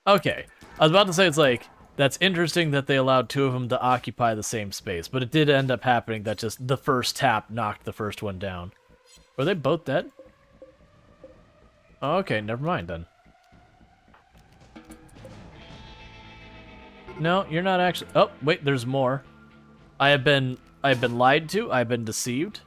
Okay. I was about to say it's like, that's interesting that they allowed two of them to occupy the same space, but it did end up happening that just the first tap knocked the first one down. Were they both dead? Okay, never mind then. No, you're not actually. Oh, wait, there's more. I've been lied to. I've been deceived.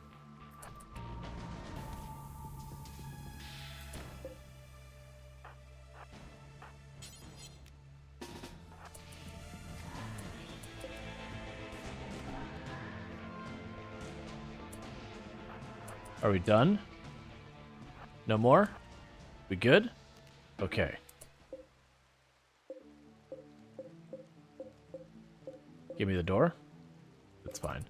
Are we done? No more? We good? Okay. Give me the door. That's fine.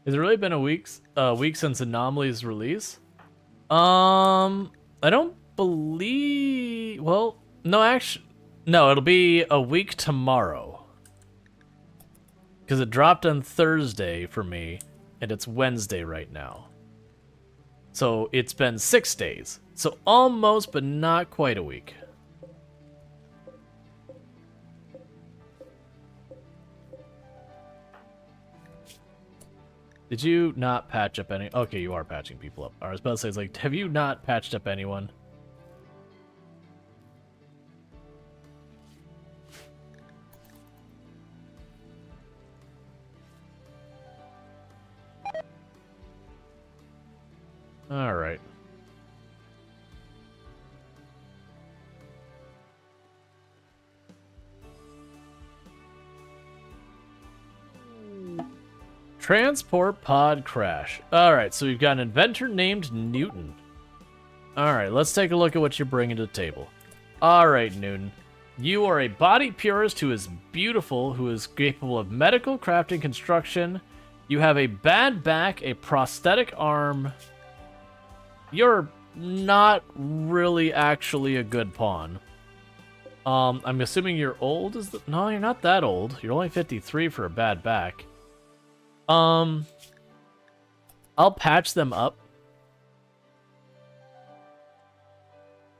Has it really been a week since Anomaly's release? I don't believe. Well, no, actually, no. It'll be a week tomorrow. Because it dropped on Thursday for me, and it's Wednesday right now. So it's been 6 days. So almost, but not quite a week. Did you not patch up any? Okay, you are patching people up. I was about to say, it's like, have you not patched up anyone? All right. Transport pod crash. All right, so we've got an inventor named Newton. All right, let's take a look at what you're bringing to the table. All right, Newton. You are a body purist who is beautiful, who is capable of medical, crafting, construction. You have a bad back, a prosthetic arm. You're not really actually a good pawn. I'm assuming you're old? No, you're not that old. You're only 53 for a bad back. I'll patch them up.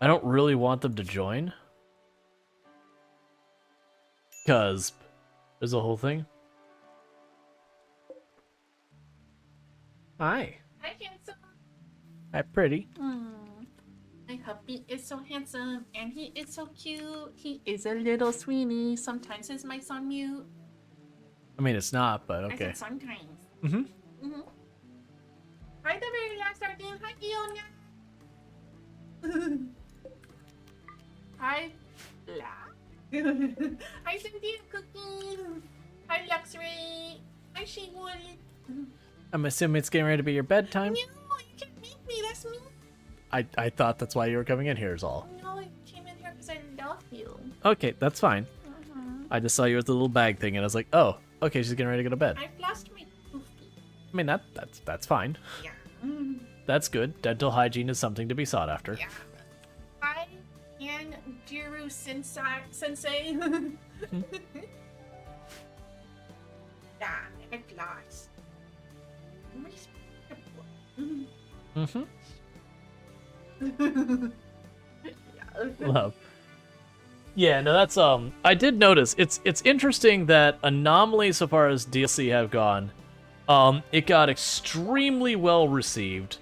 I don't really want them to join. Because there's a whole thing. Hi. Hi, handsome. Hi, pretty. My hubby is so handsome, and he is so cute. He is a little sweetie. Sometimes his mic's on mute. I mean, it's not, but I okay. said sometimes. Hi, the very last sardine. Hi, Iona. Hi, La. Hi, Cynthia Cookie. Hi, Luxray. Hi, Shewood. I'm assuming it's getting ready to be your bedtime. No, you can't make me. That's me. I thought that's why you were coming in here is all. No, I came in here because I love you. Okay, that's fine. I just saw you with the little bag thing, and I was like, oh, okay, she's getting ready to go to bed. I lost my poofy. I mean, that's fine. Yeah. That's good. Dental hygiene is something to be sought after. Yeah. Hi, and Jiru Sensei. Yeah, I lost. Love. Yeah, no, that's I did notice it's interesting that Anomaly, so far as DLC have gone, it got extremely well received,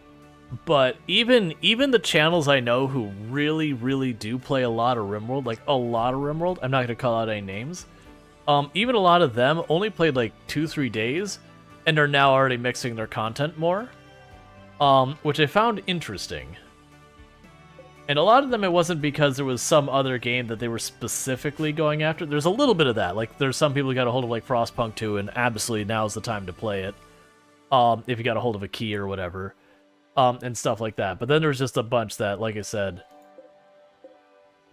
but even the channels I know who really do play a lot of RimWorld, like a lot of RimWorld, I'm not gonna call out any names, even a lot of them only played like 2-3 days and are now already mixing their content more, which I found interesting. And a lot of them, it wasn't because there was some other game that they were specifically going after. There's a little bit of that. Like, there's some people who got a hold of, like, Frostpunk 2, and absolutely now's the time to play it. If you got a hold of a key or whatever. and stuff like that. But then there's just a bunch that, like I said,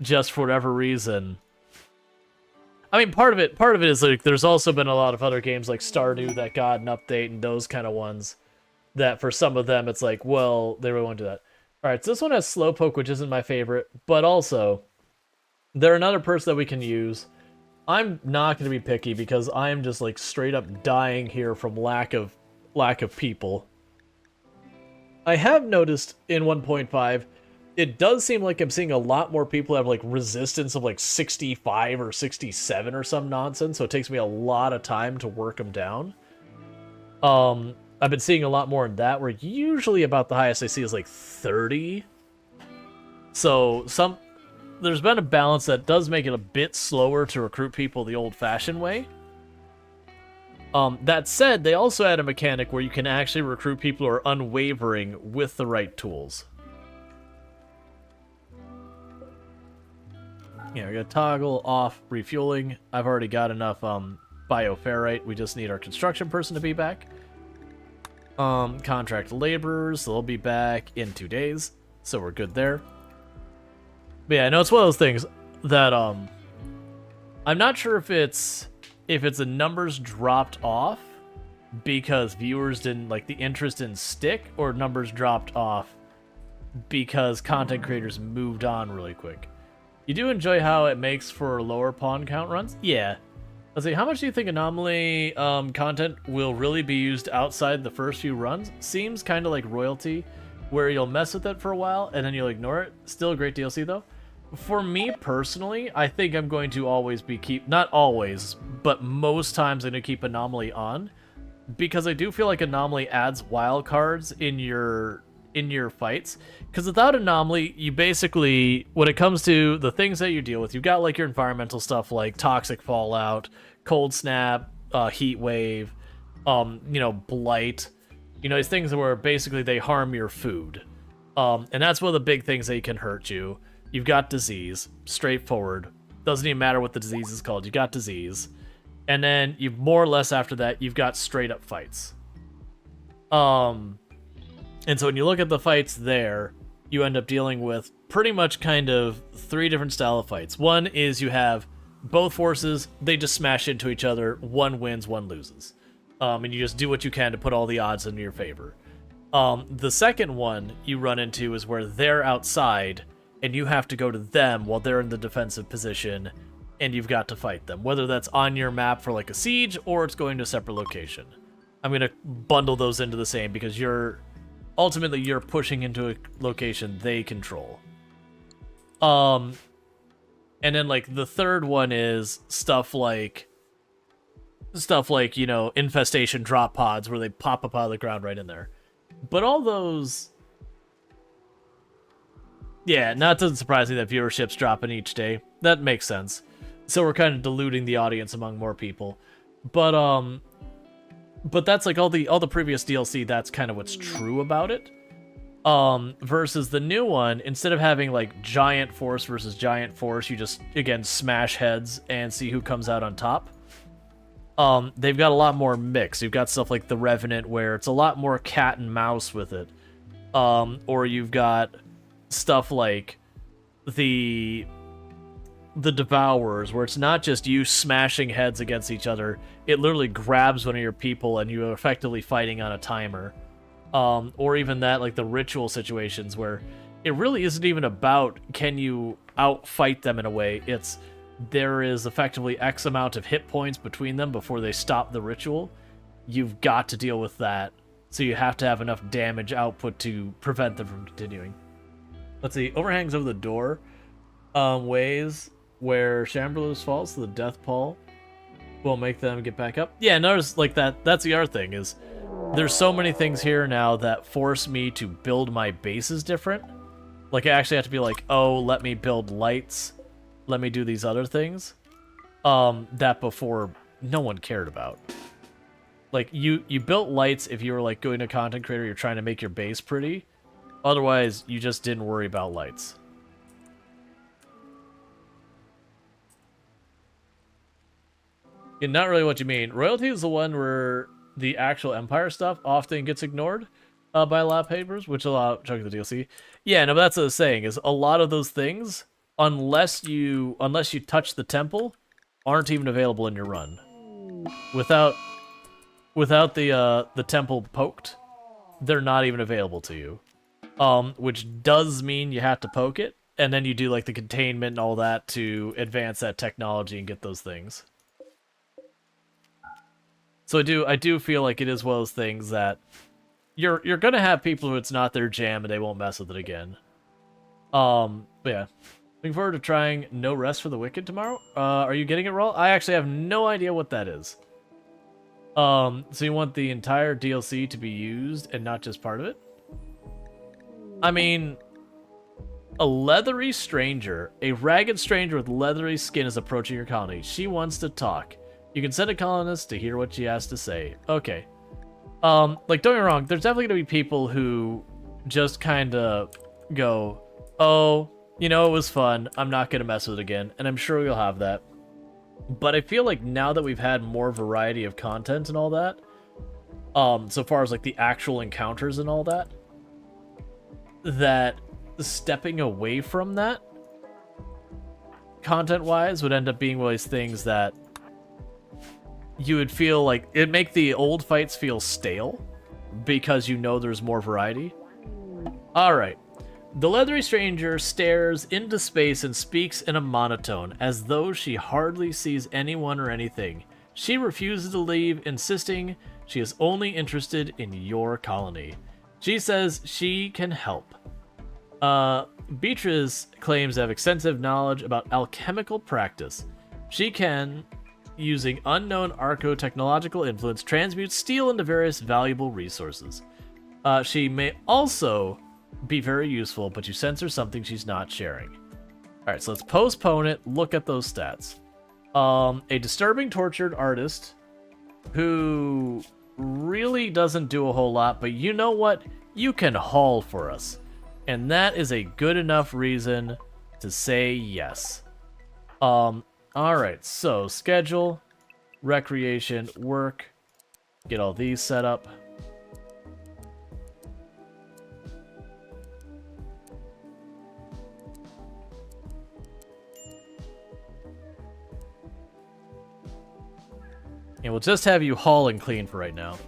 just for whatever reason. I mean, part of it is like there's also been a lot of other games like Stardew that got an update and those kind of ones that for some of them it's like, well, they really want to do that. All right, so this one has Slowpoke, which isn't my favorite, but also they're another person that we can use. I'm not going to be picky because I am just like straight up dying here from lack of people. I have noticed in 1.5, it does seem like I'm seeing a lot more people have like resistance of like 65 or 67 or some nonsense, so it takes me a lot of time to work them down. I've been seeing a lot more in that, where usually about the highest I see is like 30. So there's been a balance that does make it a bit slower to recruit people the old-fashioned way. That said, they also add a mechanic where you can actually recruit people who are unwavering with the right tools. Yeah, we got toggle off refueling. I've already got enough bioferrite. We just need our construction person to be back. Contract laborers, they'll be back in 2 days, so we're good there. But yeah, I know it's one of those things that I'm not sure if it's the numbers dropped off because viewers didn't like the interest didn't stick, or numbers dropped off because content creators moved on really quick. You do enjoy how it makes for lower pawn count runs? Yeah. Let's see, how much do you think anomaly content will really be used outside the first few runs? Seems kind of like royalty, where you'll mess with it for a while and then you'll ignore it. Still a great DLC though. For me personally, I think I'm going to always be not always, but most times I'm going to keep anomaly on, because I do feel like anomaly adds wild cards in your fights. Because without anomaly, you basically, when it comes to the things that you deal with, you've got like your environmental stuff like toxic fallout, cold snap, heat wave, blight, these things where basically they harm your food, and that's one of the big things that can hurt you. You've got disease, straightforward, doesn't even matter what the disease is called, you got disease. And then you've more or less after that, you've got straight up fights. And so when you look at the fights there, you end up dealing with pretty much kind of 3 different style of fights. One is you have both forces, they just smash into each other, one wins, one loses. And you just do what you can to put all the odds in your favor. The second one you run into is where they're outside, and you have to go to them while they're in the defensive position, and you've got to fight them. Whether that's on your map for like a siege, or it's going to a separate location. I'm going to bundle those into the same, because ultimately you're pushing into a location they control. And then like the third one is stuff like infestation drop pods, where they pop up out of the ground right in there. But all those, yeah, not doesn't surprise me that viewership's dropping each day. That makes sense. So we're kind of diluting the audience among more people. But that's like all the previous DLC, that's kind of what's true about it. Versus the new one, instead of having like giant force versus giant force, you just again smash heads and see who comes out on top. They've got a lot more mix. You've got stuff like the Revenant, where it's a lot more cat and mouse with it. Or you've got stuff like the Devourers, where it's not just you smashing heads against each other. It literally grabs one of your people and you're effectively fighting on a timer. Or even that, like the ritual situations, where it really isn't even about can you outfight them in a way. It's there is effectively X amount of hit points between them before they stop the ritual. You've got to deal with that. So you have to have enough damage output to prevent them from continuing. Let's see, overhangs over the door. Ways where Chamberlain falls to the death pall will make them get back up. Yeah, notice like that's the other thing, is there's so many things here now that force me to build my bases different. Like I actually have to be like, oh, let me build lights, let me do these other things that before no one cared about. Like you built lights if you were like going to content creator, you're trying to make your base pretty. Otherwise, you just didn't worry about lights. Yeah, not really what you mean. Royalty is the one where the actual Empire stuff often gets ignored. Buy a lot of papers, which a lot chunk of the DLC. Yeah, no, but that's what I was saying, is a lot of those things, unless you touch the temple, aren't even available in your run. Without the temple poked, they're not even available to you. Which does mean you have to poke it, and then you do like the containment and all that to advance that technology and get those things. So I do feel like it is one of those things that you're gonna have people who it's not their jam and they won't mess with it again. But yeah. Looking forward to trying No Rest for the Wicked tomorrow. Are you getting it, Rual? I actually have no idea what that is. So you want the entire DLC to be used and not just part of it? I mean, a leathery stranger, a ragged stranger with leathery skin is approaching your colony. She wants to talk. You can send a colonist to hear what she has to say. Okay. Like, don't get me wrong, there's definitely gonna be people who just kind of go, oh, you know, it was fun, I'm not gonna mess with it again, and I'm sure we'll have that. But I feel like now that we've had more variety of content and all that, so far as like the actual encounters and all that, that stepping away from that, content-wise, would end up being one of these things that you would feel like it'd make the old fights feel stale because you know there's more variety. Alright. The leathery stranger stares into space and speaks in a monotone, as though she hardly sees anyone or anything. She refuses to leave, insisting she is only interested in your colony. She says she can help. Beatrice claims to have extensive knowledge about alchemical practice. She can, using unknown arco-technological influence, transmute steel into various valuable resources. She may also be very useful, but you sense there's something she's not sharing. Alright, so let's postpone it, look at those stats. A disturbing tortured artist who really doesn't do a whole lot, but you know what? You can haul for us. And that is a good enough reason to say yes. Alright, so schedule, recreation, work, get all these set up. And we'll just have you haul and clean for right now.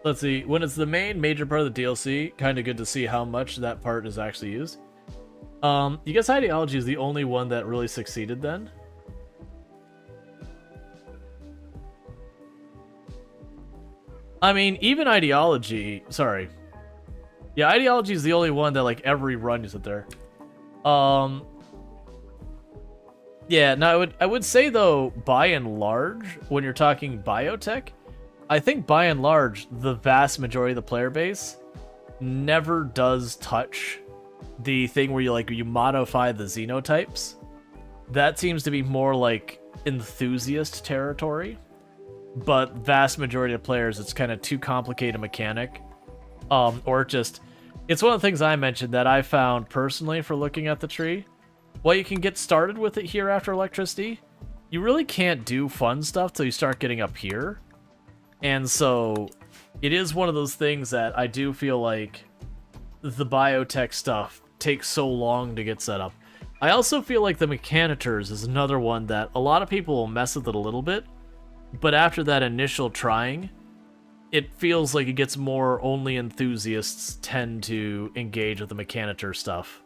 Let's see, when it's the main major part of the DLC, kind of good to see how much that part is actually used. You guess ideology is the only one that really succeeded then? I mean, even ideology, sorry. Yeah, ideology is the only one that like every run you sit there. Yeah, no, I would say though, by and large, when you're talking biotech, I think by and large, the vast majority of the player base never does touch the thing where you modify the xenotypes. That seems to be more like enthusiast territory. But vast majority of players, it's kind of too complicated a mechanic. Or just, it's one of the things I mentioned that I found personally for looking at the tree. While you can get started with it here after electricity, you really can't do fun stuff till you start getting up here. And so, it is one of those things that I do feel like the biotech stuff takes so long to get set up. I also feel like the Mechanitors is another one that a lot of people will mess with it a little bit, but after that initial trying, it feels like it gets more only enthusiasts tend to engage with the Mechanitor stuff.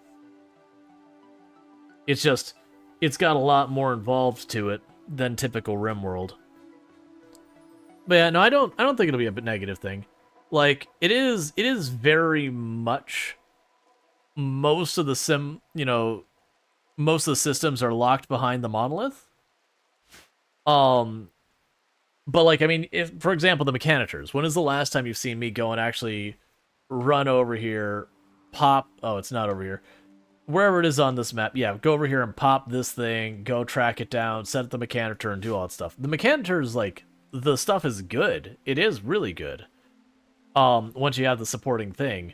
It's just, it's got a lot more involved to it than typical RimWorld. But yeah, no, I don't think it'll be a negative thing. Like, it is very much most of the systems are locked behind the monolith. But like, I mean, if, for example, the Mechanitors, when is the last time you've seen me go and actually run over here, pop, oh, it's not over here, wherever it is on this map, yeah, go over here and pop this thing, go track it down, set up the Mechanitor, and do all that stuff. The Mechanitors, like, the stuff is good. It is really good. Once you have the supporting thing.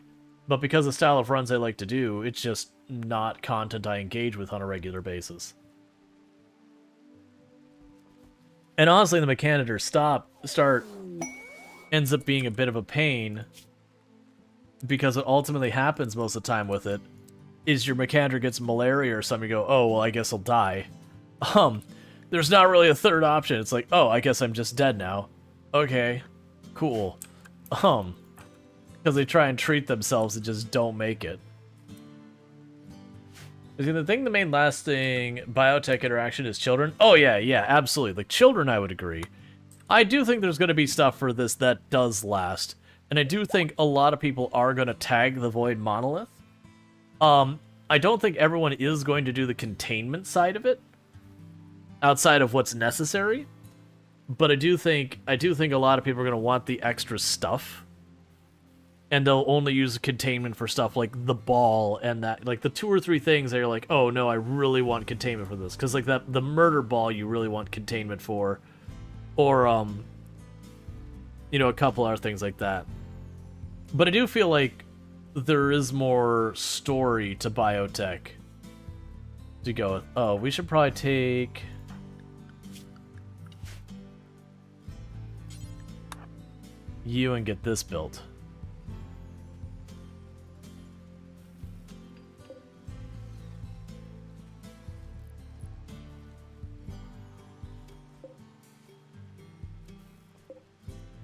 But because of the style of runs I like to do, it's just not content I engage with on a regular basis. And honestly, the Mechanitors start ends up being a bit of a pain, because what ultimately happens most of the time with it is your Macandra gets malaria or something. You go, oh, well, I guess I'll die. There's not really a third option. It's like, oh, I guess I'm just dead now. Okay, cool. Because they try and treat themselves and just don't make it. Is the thing the main lasting biotech interaction is children? Oh, yeah, absolutely. Like, children, I would agree. I do think there's going to be stuff for this that does last. And I do think a lot of people are going to tag the Void Monolith. I don't think everyone is going to do the containment side of it, outside of what's necessary. But I do think a lot of people are going to want the extra stuff. And they'll only use containment for stuff like the ball and that, like the 2 or 3 things that you're like, oh no, I really want containment for this. Because like the murder ball you really want containment for. Or, you know, a couple other things like that. But I do feel like there is more story to biotech to go with. Oh, we should probably take... you and get this built.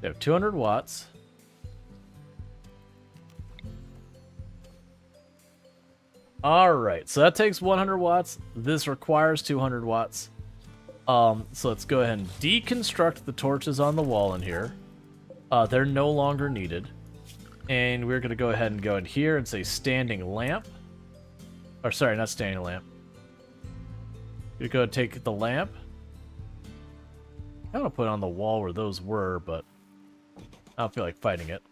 They have 200 watts. Alright, so that takes 100 watts. This requires 200 watts. So let's go ahead and deconstruct the torches on the wall in here. They're no longer needed. And we're going to go ahead and go in here and say standing lamp. Or sorry, not standing lamp. We're going to take the lamp. I want to put it on the wall where those were, but I don't feel like fighting it.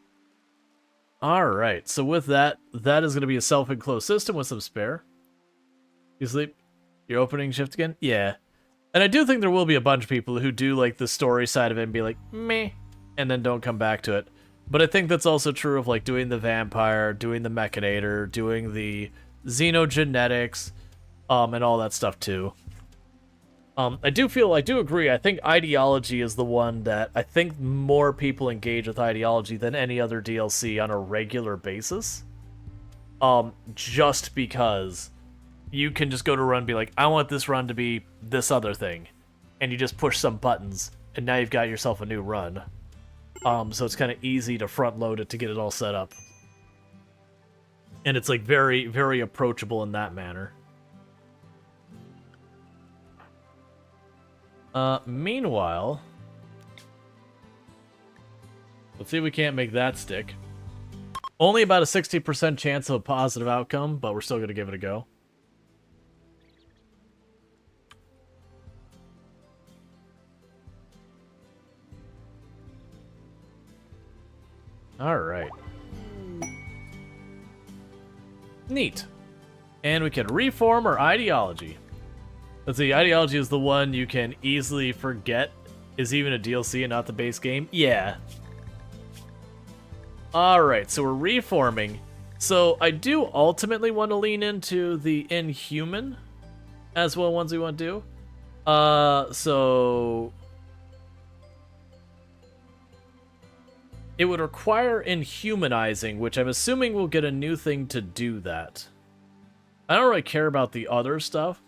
Alright, so with that, that is going to be a self-enclosed system with some spare. You sleep? You're opening shift again? Yeah. And I do think there will be a bunch of people who do like the story side of it and be like, meh, and then don't come back to it. But I think that's also true of like doing the vampire, doing the mechanator, doing the xenogenetics, and all that stuff too. I do agree. I think ideology is the one that I think more people engage with ideology than any other DLC on a regular basis. Just because you can just go to a run and be like, I want this run to be this other thing. And you just push some buttons, and now you've got yourself a new run. So it's kind of easy to front load it to get it all set up. And it's like very, very approachable in that manner. Meanwhile, let's see if we can't make that stick. Only about a 60% chance of a positive outcome, but we're still going to give it a go. Alright. Neat. And we can reform our ideology. Let's see, ideology is the one you can easily forget is even a DLC and not the base game. Yeah. Alright, so we're reforming. So I do ultimately want to lean into the Inhuman as well, ones we want to do. So it would require Inhumanizing, which I'm assuming we'll get a new thing to do that. I don't really care about the other stuff.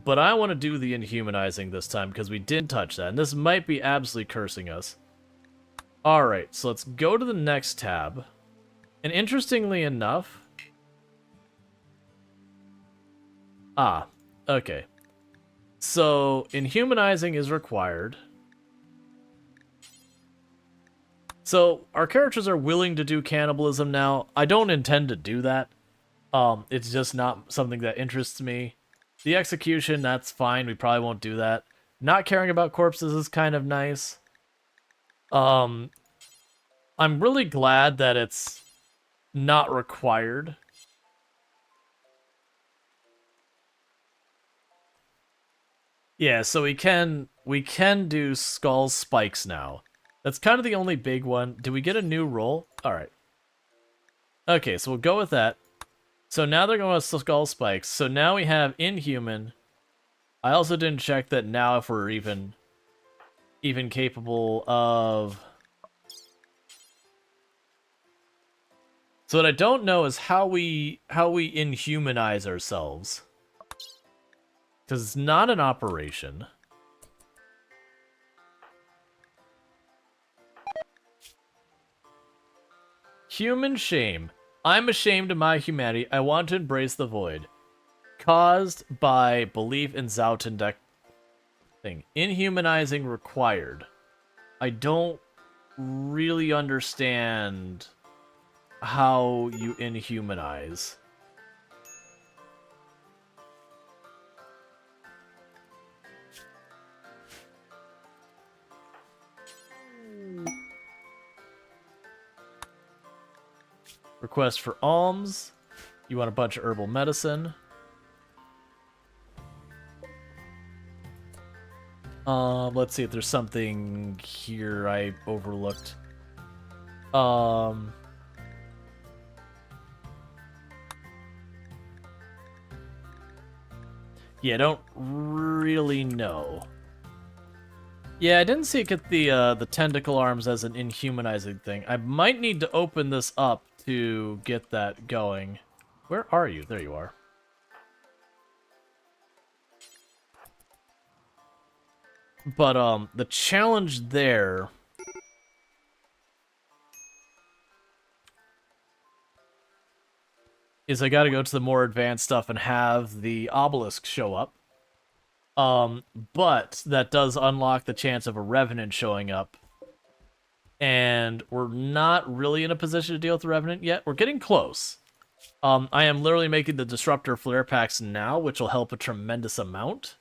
But I want to do the Inhumanizing this time because we did touch that. And this might be absolutely cursing us. Alright, so let's go to the next tab. And interestingly enough... Ah, okay. So, Inhumanizing is required. So, our characters are willing to do cannibalism now. I don't intend to do that. It's just not something that interests me. The execution, that's fine. We probably won't do that. Not caring about corpses is kind of nice. I'm really glad that it's not required. Yeah, so we can do skull spikes now. That's kind of the only big one. Did we get a new roll? Alright. Okay, so we'll go with that. So now they're going with skull spikes. So now we have Inhuman. I also didn't check that now if we're even capable of So what I don't know is how we inhumanize ourselves. Because it's not an operation. Human shame. I'm ashamed of my humanity. I want to embrace the void. Caused by belief in Zautendek thing. Inhumanizing required. I don't really understand how you inhumanize. Request for alms. You want a bunch of herbal medicine. Let's see if there's something here I overlooked. Yeah, I don't really know. Yeah, I didn't see it get the tentacle arms as an inhumanizing thing. I might need to open this up to get that going. Where are you? There you are. But the challenge there is I gotta go to the more advanced stuff and have the obelisk show up. But that does unlock the chance of a revenant showing up. And we're not really in a position to deal with the revenant yet. We're getting close. I am literally making the disruptor flare packs now, which will help a tremendous amount.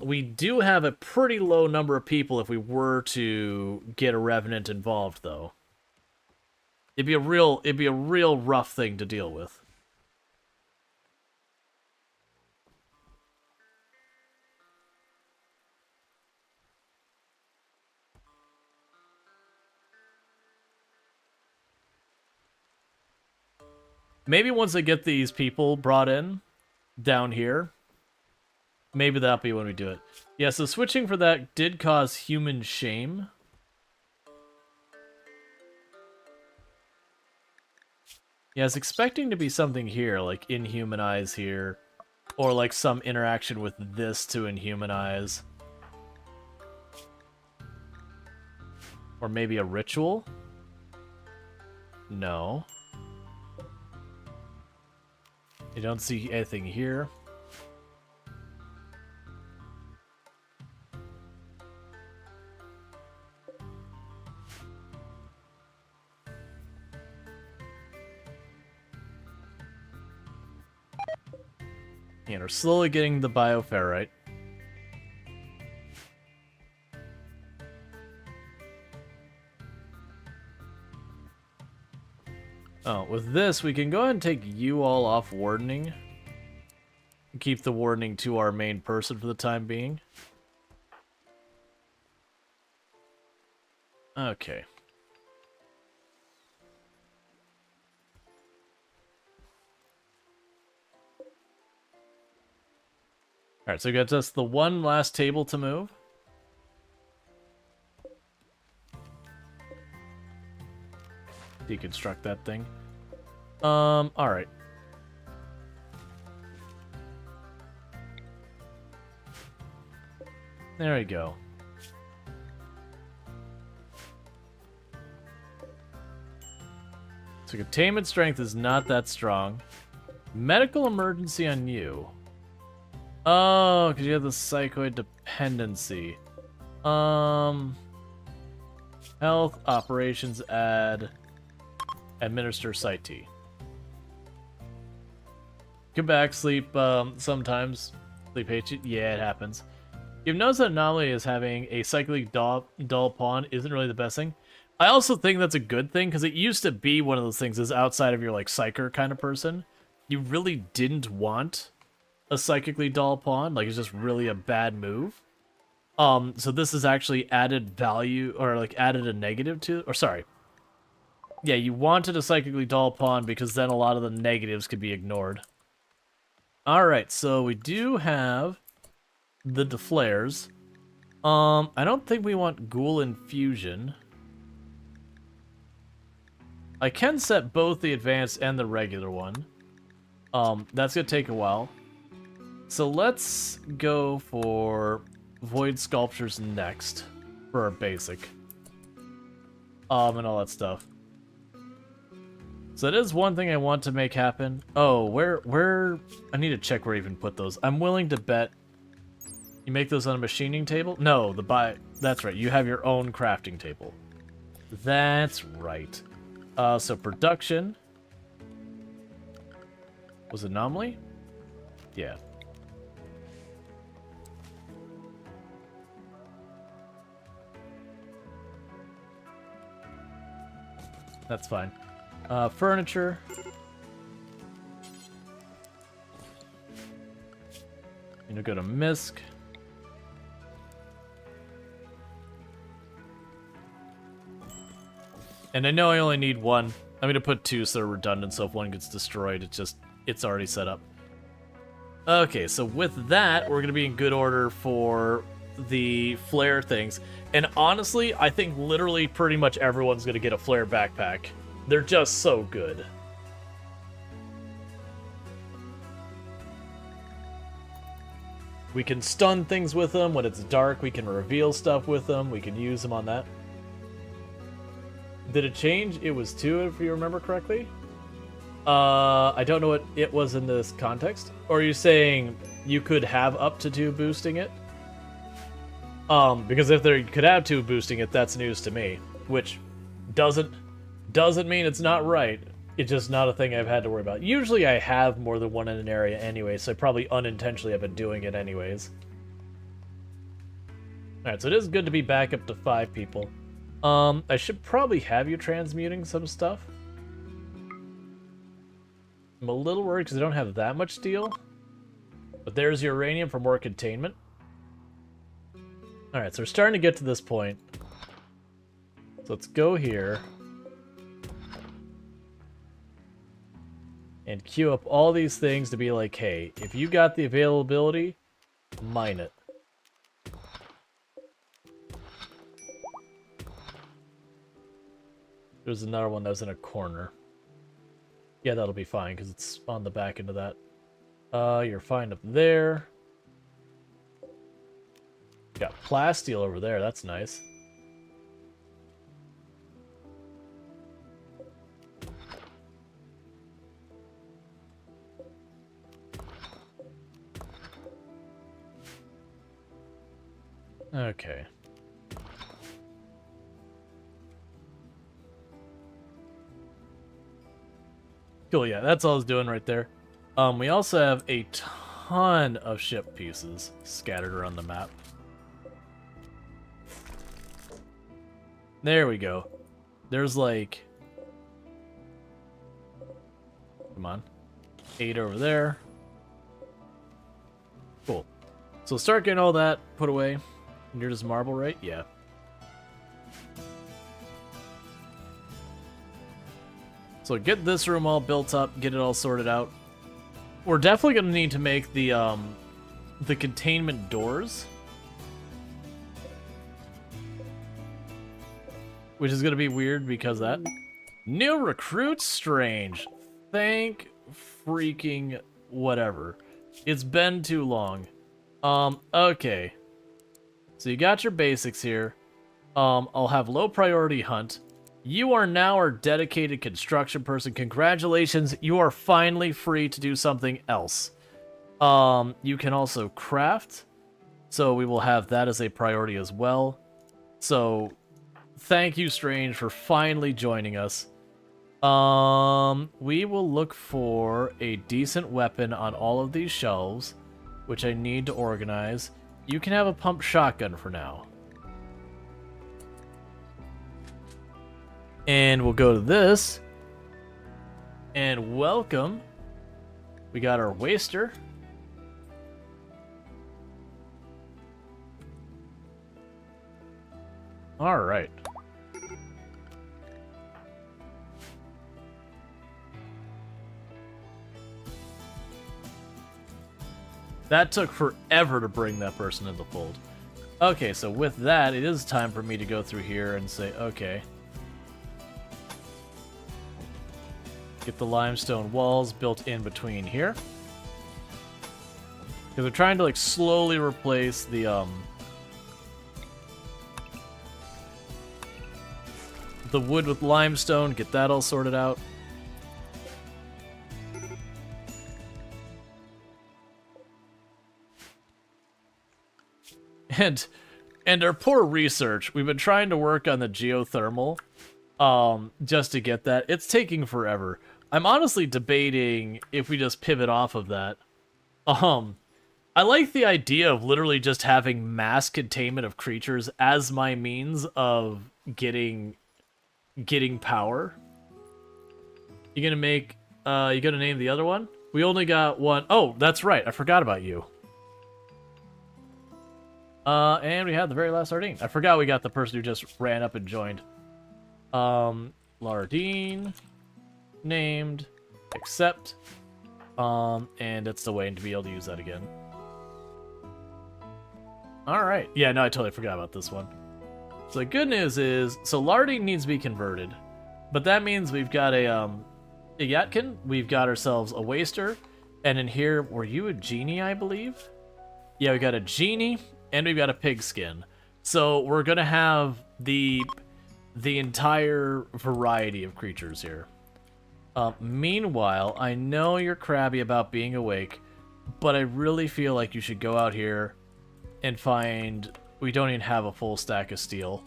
We do have a pretty low number of people if we were to get a revenant involved, though. It'd be a real rough thing to deal with. Maybe once I get these people brought in down here, maybe that'll be when we do it. Yeah, so switching for that did cause human shame. Yeah, I was expecting to be something here, like inhumanize here, or like some interaction with this to inhumanize. Or maybe a ritual? No. You don't see anything here. And we're slowly getting the bioferrite. Oh, with this, we can go ahead and take you all off wardening. Keep the wardening to our main person for the time being. Okay. Alright, so we got just the one last table to move. Deconstruct that thing. Alright. There we go. So containment strength is not that strong. Medical emergency on you. Oh, because you have the psychoid dependency. Health, operations, add, administer Psi T. Come back, sleep, sometimes. Sleep hates you. Yeah, it happens. You've noticed that anomaly is having a psychically dull pawn isn't really the best thing. I also think that's a good thing, because it used to be one of those things as outside of your, like, psyker kind of person. You really didn't want a psychically dull pawn. Like, it's just really a bad move. So this has actually added value, or, like, added a negative to, or sorry. Yeah, you wanted a psychically dull pawn, because then a lot of the negatives could be ignored. Alright, so we do have the deflares. I don't think we want ghoul infusion. I can set both the advanced and the regular one. That's gonna take a while. So let's go for Void Sculptures next for our basic. And all that stuff. So that is one thing I want to make happen. Oh, where I need to check where I even put those. I'm willing to bet you make those on a machining table? No, that's right. You have your own crafting table. That's right. So production was anomaly? Yeah. That's fine. Furniture. You know, go to MISC. And I know I only need one. I'm gonna put two so they're redundant, so if one gets destroyed, it's already set up. Okay, so with that, we're gonna be in good order for the flare things. And honestly, I think literally pretty much everyone's gonna get a flare backpack. They're just so good. We can stun things with them. When it's dark, we can reveal stuff with them. We can use them on that. Did it change? It was 2, if you remember correctly. I don't know what it was in this context. Or are you saying you could have up to 2 boosting it? Because if there could have 2 boosting it, that's news to me. Which doesn't mean it's not right. It's just not a thing I've had to worry about. Usually I have more than one in an area anyway, so I probably unintentionally have been doing it anyways. Alright, so it is good to be back up to 5 people. I should probably have you transmuting some stuff. I'm a little worried because I don't have that much steel. But there's uranium for more containment. Alright, so we're starting to get to this point. So let's go here. And queue up all these things to be like, hey, if you got the availability, mine it. There's another one that was in a corner. Yeah, that'll be fine, because it's on the back end of that. You're fine up there. Got plasteel over there, that's nice. Okay. Cool, yeah, that's all I was doing right there. We also have a ton of ship pieces scattered around the map. There we go. There's like... Come on. 8 over there. Cool. So start getting all that put away. Near this marble, right? Yeah. So get this room all built up, get it all sorted out. We're definitely going to need to make the containment doors. Which is going to be weird because of that. New recruit, Strange. Thank freaking whatever. It's been too long. Okay. So you got your basics here. I'll have low priority hunt. You are now our dedicated construction person. Congratulations, you are finally free to do something else. You can also craft. So we will have that as a priority as well. So thank you, Strange, for finally joining us. We will look for a decent weapon on all of these shelves, which I need to organize. You can have a pump shotgun for now. And we'll go to this. And welcome. We got our waster. All right. That took forever to bring that person in the fold. Okay, so with that, it is time for me to go through here and say, okay. Get the limestone walls built in between here. Because we're trying to like slowly replace the wood with limestone, get that all sorted out. And our poor research, we've been trying to work on the geothermal just to get that. It's taking forever. I'm honestly debating if we just pivot off of that. I like the idea of literally just having mass containment of creatures as my means of getting power. You gonna make you gonna name the other one? We only got one. Oh, that's right. I forgot about you. And we had the very last Lardine. I forgot we got the person who just ran up and joined. Lardine named, accept, and it's the way to be able to use that again. All right. Yeah, no, I totally forgot about this one. So the good news is, so Lardine needs to be converted, but that means we've got a Yatkin, we've got ourselves a Waster, and in here, were you a genie, I believe? Yeah, we got a genie, and we've got a pigskin. So we're gonna have the entire variety of creatures here. Meanwhile, I know you're crabby about being awake, but I really feel like you should go out here and find... We don't even have a full stack of steel.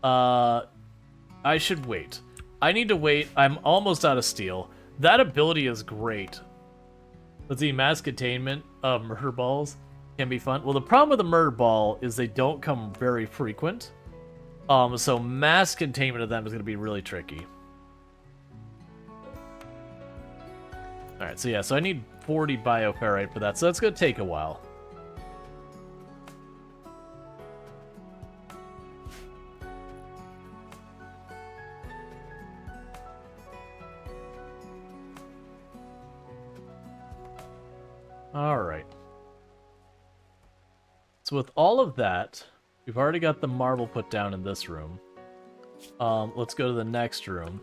I should wait. I need to wait. I'm almost out of steel. That ability is great. Let's see, mass containment of murder balls can be fun. Well, the problem with the murder ball is they don't come very frequent. So mass containment of them is going to be really tricky. Alright, so yeah, so I need 40 bioferrite for that, so that's going to take a while. Alright. So with all of that, we've already got the marble put down in this room. Let's go to the next room.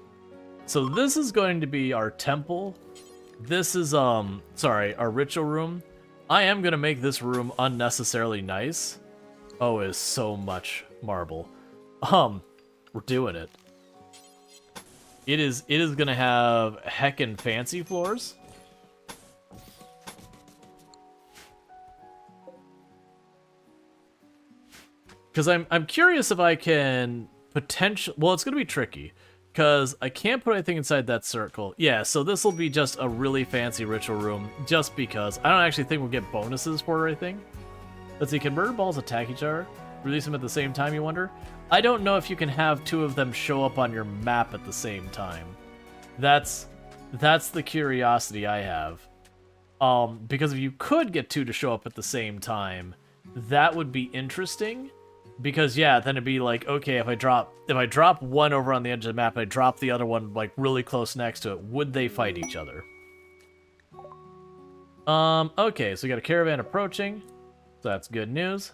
So this is going to be our temple. This is, sorry, our ritual room. I am going to make this room unnecessarily nice. Oh, it is so much marble. We're doing it. It is going to have heckin' fancy floors. Because I'm curious if I can potentially... Well, it's going to be tricky. Because I can't put anything inside that circle. Yeah, so this will be just a really fancy ritual room. Just because. I don't actually think we'll get bonuses for it or anything. Let's see, can murder balls attack each other? Release them at the same time, you wonder? I don't know if you can have two of them show up on your map at the same time. That's the curiosity I have. Because if you could get two to show up at the same time, that would be interesting. Because yeah, then it'd be like, okay, if I drop one over on the edge of the map and I drop the other one like really close next to it, would they fight each other? Okay, so we got a caravan approaching. So that's good news.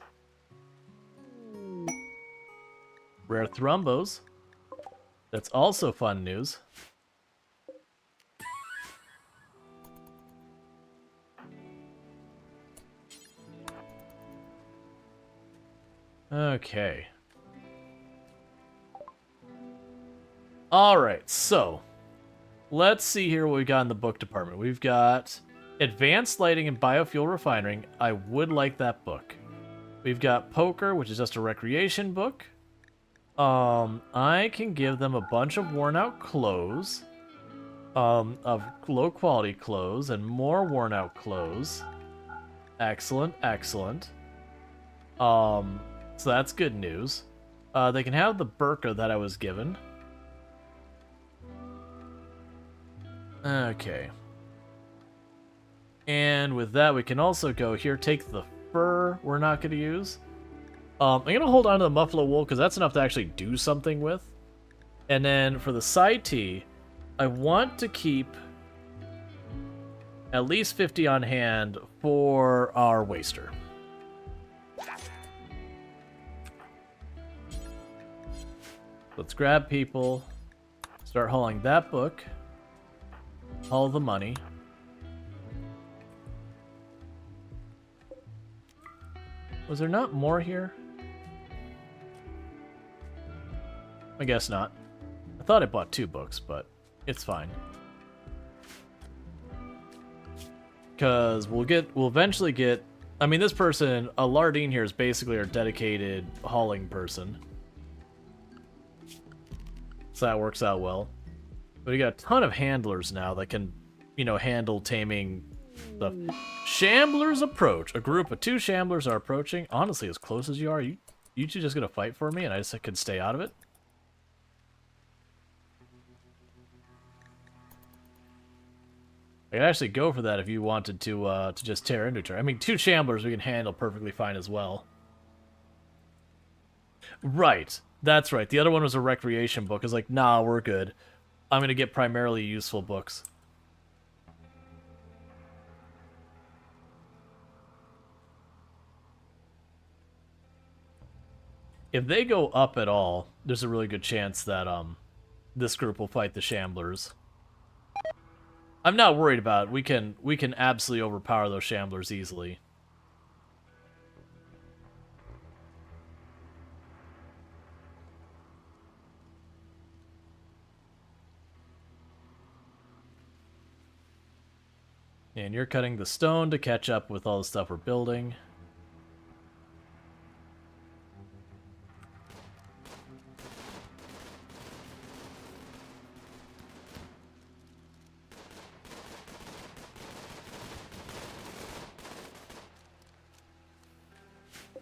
Rare thrombos. That's also fun news. Okay. Alright, so let's see here what we got in the book department. We've got Advanced Lighting and Biofuel Refining. I would like that book. We've got Poker, which is just a recreation book. I can give them a bunch of worn out clothes. Of low quality clothes and more worn out clothes. Excellent, excellent. So that's good news. They can have the burqa that I was given. Okay. And with that, we can also go here, take the fur we're not going to use. I'm going to hold on to the muffalo wool because that's enough to actually do something with. And then for the side tee, I want to keep at least 50 on hand for our waster. Let's grab people, start hauling that book. all the money. Was there not more here? I guess not. I thought I bought 2 books, but it's fine. Because we'll eventually get... I mean, this person, Lardine here, is basically our dedicated hauling person. So that works out well. But we got a ton of handlers now that can, you know, handle taming stuff. Shamblers approach. A group of 2 shamblers are approaching. Honestly, as close as you are, you two just gonna fight for me and I just can stay out of it? I could actually go for that if you wanted to just tear into each other. I mean, 2 shamblers we can handle perfectly fine as well. Right. That's right. The other one was a recreation book. It's like, nah, we're good. I'm going to get primarily useful books. If they go up at all, there's a really good chance that this group will fight the shamblers. I'm not worried about it. We can absolutely overpower those shamblers easily. And you're cutting the stone to catch up with all the stuff we're building.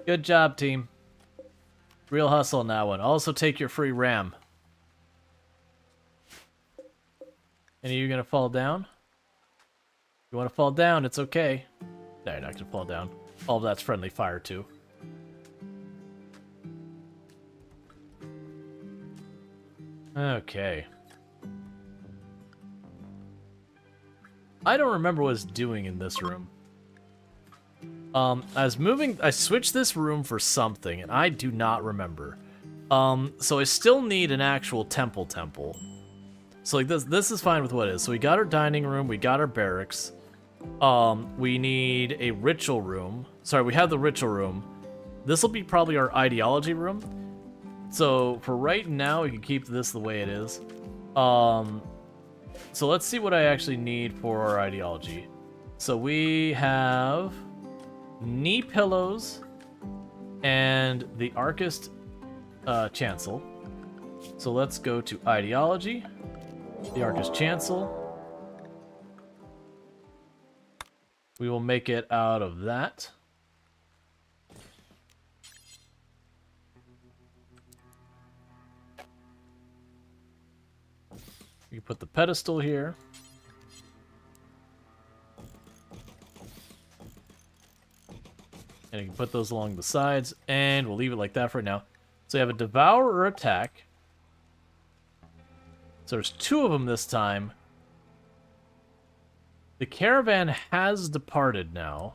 Good job, team. Real hustle on that one. Also take your free ram. And are you gonna fall down? You want to fall down, it's okay. No, you're not going to fall down. All of that's friendly fire, too. Okay. I don't remember what I was doing in this room. I switched this room for something, and I do not remember. So I still need an actual temple. So like this is fine with what it is. So we got our dining room, we got our barracks. We need a ritual room. Sorry, we have the ritual room. This will be probably our ideology room. So for right now, we can keep this the way it is. So let's see what I actually need for our ideology. So we have knee pillows and the Archist Chancel. So let's go to ideology, the Archist Chancel. We will make it out of that. You put the pedestal here. And you can put those along the sides, and we'll leave it like that for now. So you have a devour or attack. So there's 2 of them this time. The caravan has departed now.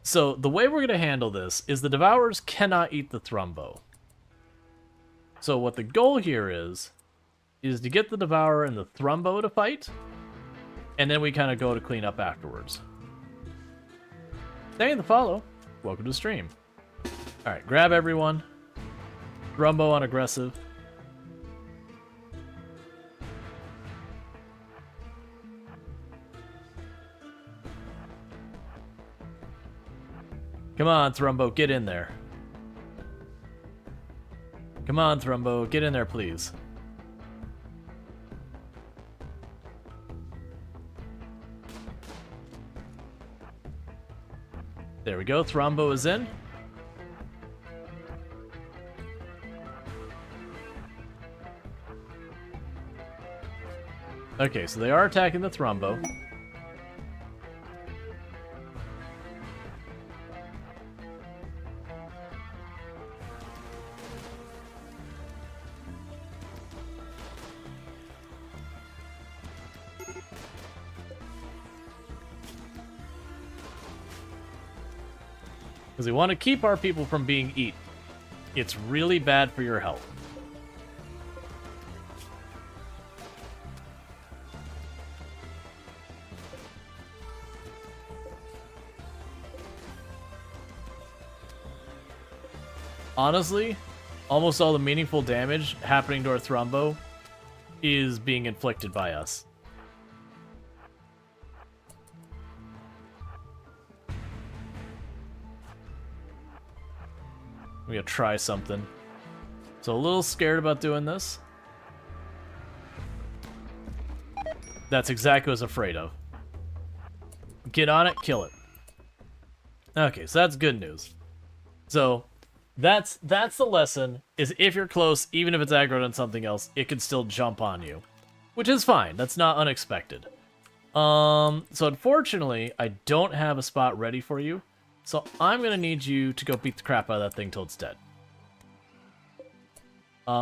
So the way we're going to handle this is the Devourers cannot eat the Thrumbo. So what the goal here is to get the Devourer and the Thrumbo to fight, and then we kind of go to clean up afterwards. Thank you for the follow. Welcome to the stream. Alright, grab everyone. Thrumbo on aggressive. Come on, Thrumbo, get in there. Come on, Thrumbo, get in there, please. There we go, Thrumbo is in. Okay, so they are attacking the Thrumbo. Because we want to keep our people from being eaten. It's really bad for your health. Honestly, almost all the meaningful damage happening to our Thrumbo is being inflicted by us. We gotta try something. So a little scared about doing this. That's exactly what I was afraid of. Get on it, kill it. Okay, so that's good news. So that's the lesson, is if you're close, even if it's aggroed on something else, it can still jump on you. Which is fine, that's not unexpected. So unfortunately, I don't have a spot ready for you. So I'm gonna need you to go beat the crap out of that thing till it's dead.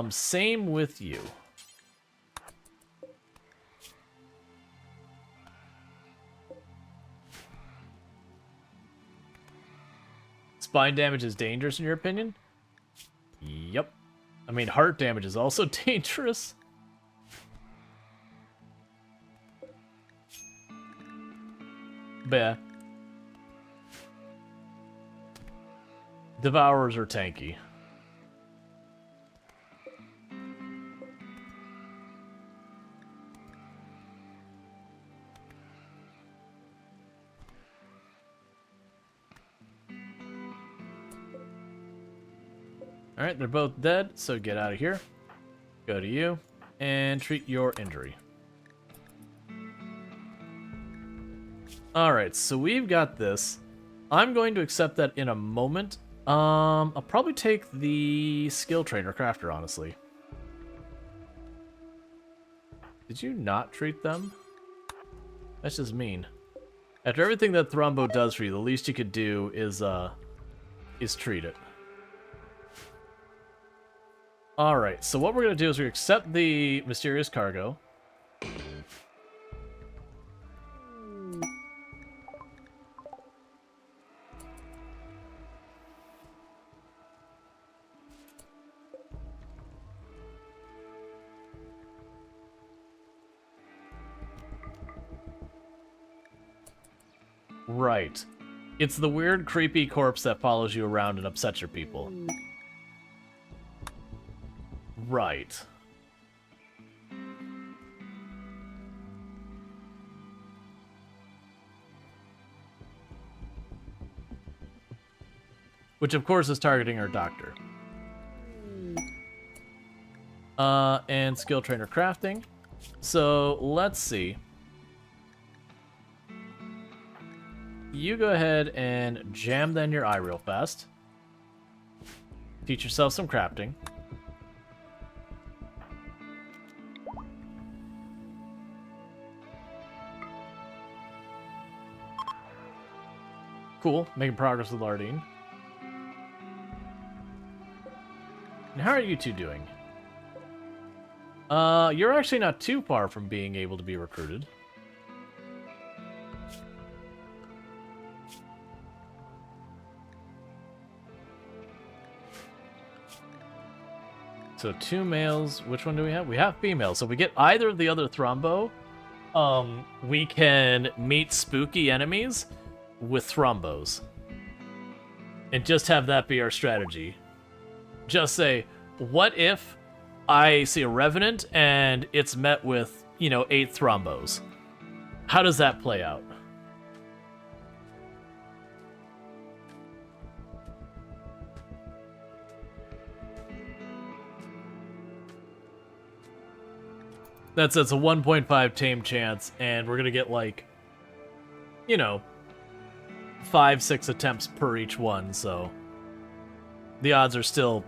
Same with you. Spine damage is dangerous in your opinion? Yep. I mean, heart damage is also dangerous. But yeah. Devourers are tanky. Alright, they're both dead, so get out of here. Go to you, and treat your injury. Alright, so we've got this. I'm going to accept that in a moment. I'll probably take the skill trainer crafter, honestly. Did you not treat them? That's just mean. After everything that Thrumbo does for you, the least you could do is treat it. Alright, so what we're going to do is we accept the mysterious cargo. Right. It's the weird, creepy corpse that follows you around and upsets your people. Right. Which, of course, is targeting our doctor. And skill trainer crafting. So, let's see. You go ahead and jam then your eye real fast. Teach yourself some crafting. Cool, making progress with Lardine. And how are you two doing? You're actually not too far from being able to be recruited. So 2 males, which one do we have? We have females, so if we get either of the other Thrumbo, we can meet spooky enemies with Thrumbos. And just have that be our strategy. Just say, what if I see a Revenant and it's met with, 8 Thrumbos? How does that play out? That's a 1.5 tame chance, and we're gonna get 5-6 attempts per each one, so the odds are still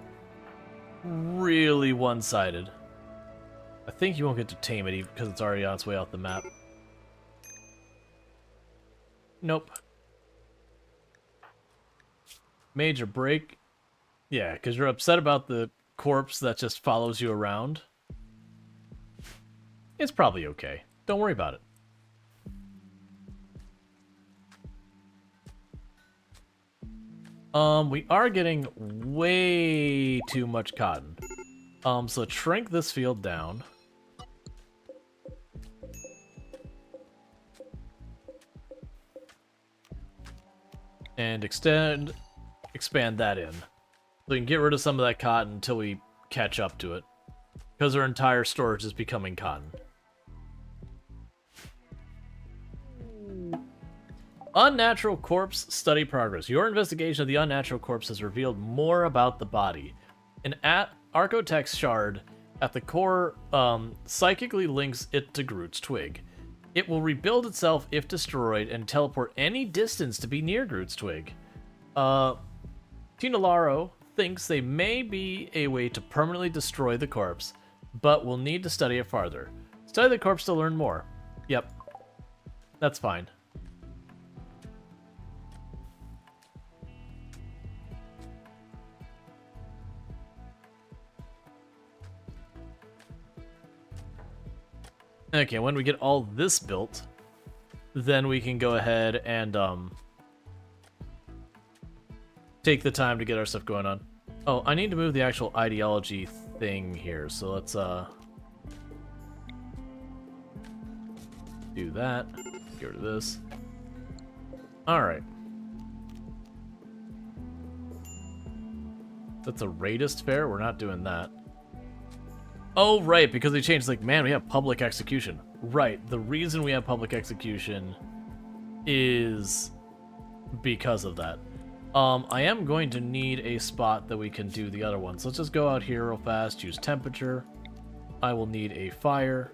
really one-sided. I think you won't get to tame it because it's already on its way off the map. Nope. Major break. Yeah, because you're upset about the corpse that just follows you around. It's probably okay. Don't worry about it. We are getting way too much cotton. So let's shrink this field down. And expand that in. we can get rid of some of that cotton until we catch up to it. Because our entire storage is becoming cotton. Unnatural corpse study progress. Your investigation of the unnatural corpse has revealed more about the body. An Archotex shard at the core psychically links it to Groot's twig. It will rebuild itself if destroyed and teleport any distance to be near Groot's twig. Tinalaro thinks they may be a way to permanently destroy the corpse, but we'll need to study it farther. Study the corpse to learn more. Yep. That's fine. Okay, when we get all this built, then we can go ahead and take the time to get our stuff going on. Oh, I need to move the actual ideology thing here, so let's do that. Get rid of this. Alright. That's a raidist fair? We're not doing that. Oh, right, because they changed, like, man, we have public execution. Right, the reason we have public execution is because of that. I am going to need a spot that we can do the other ones. Let's just go out here real fast, use temperature. I will need a fire.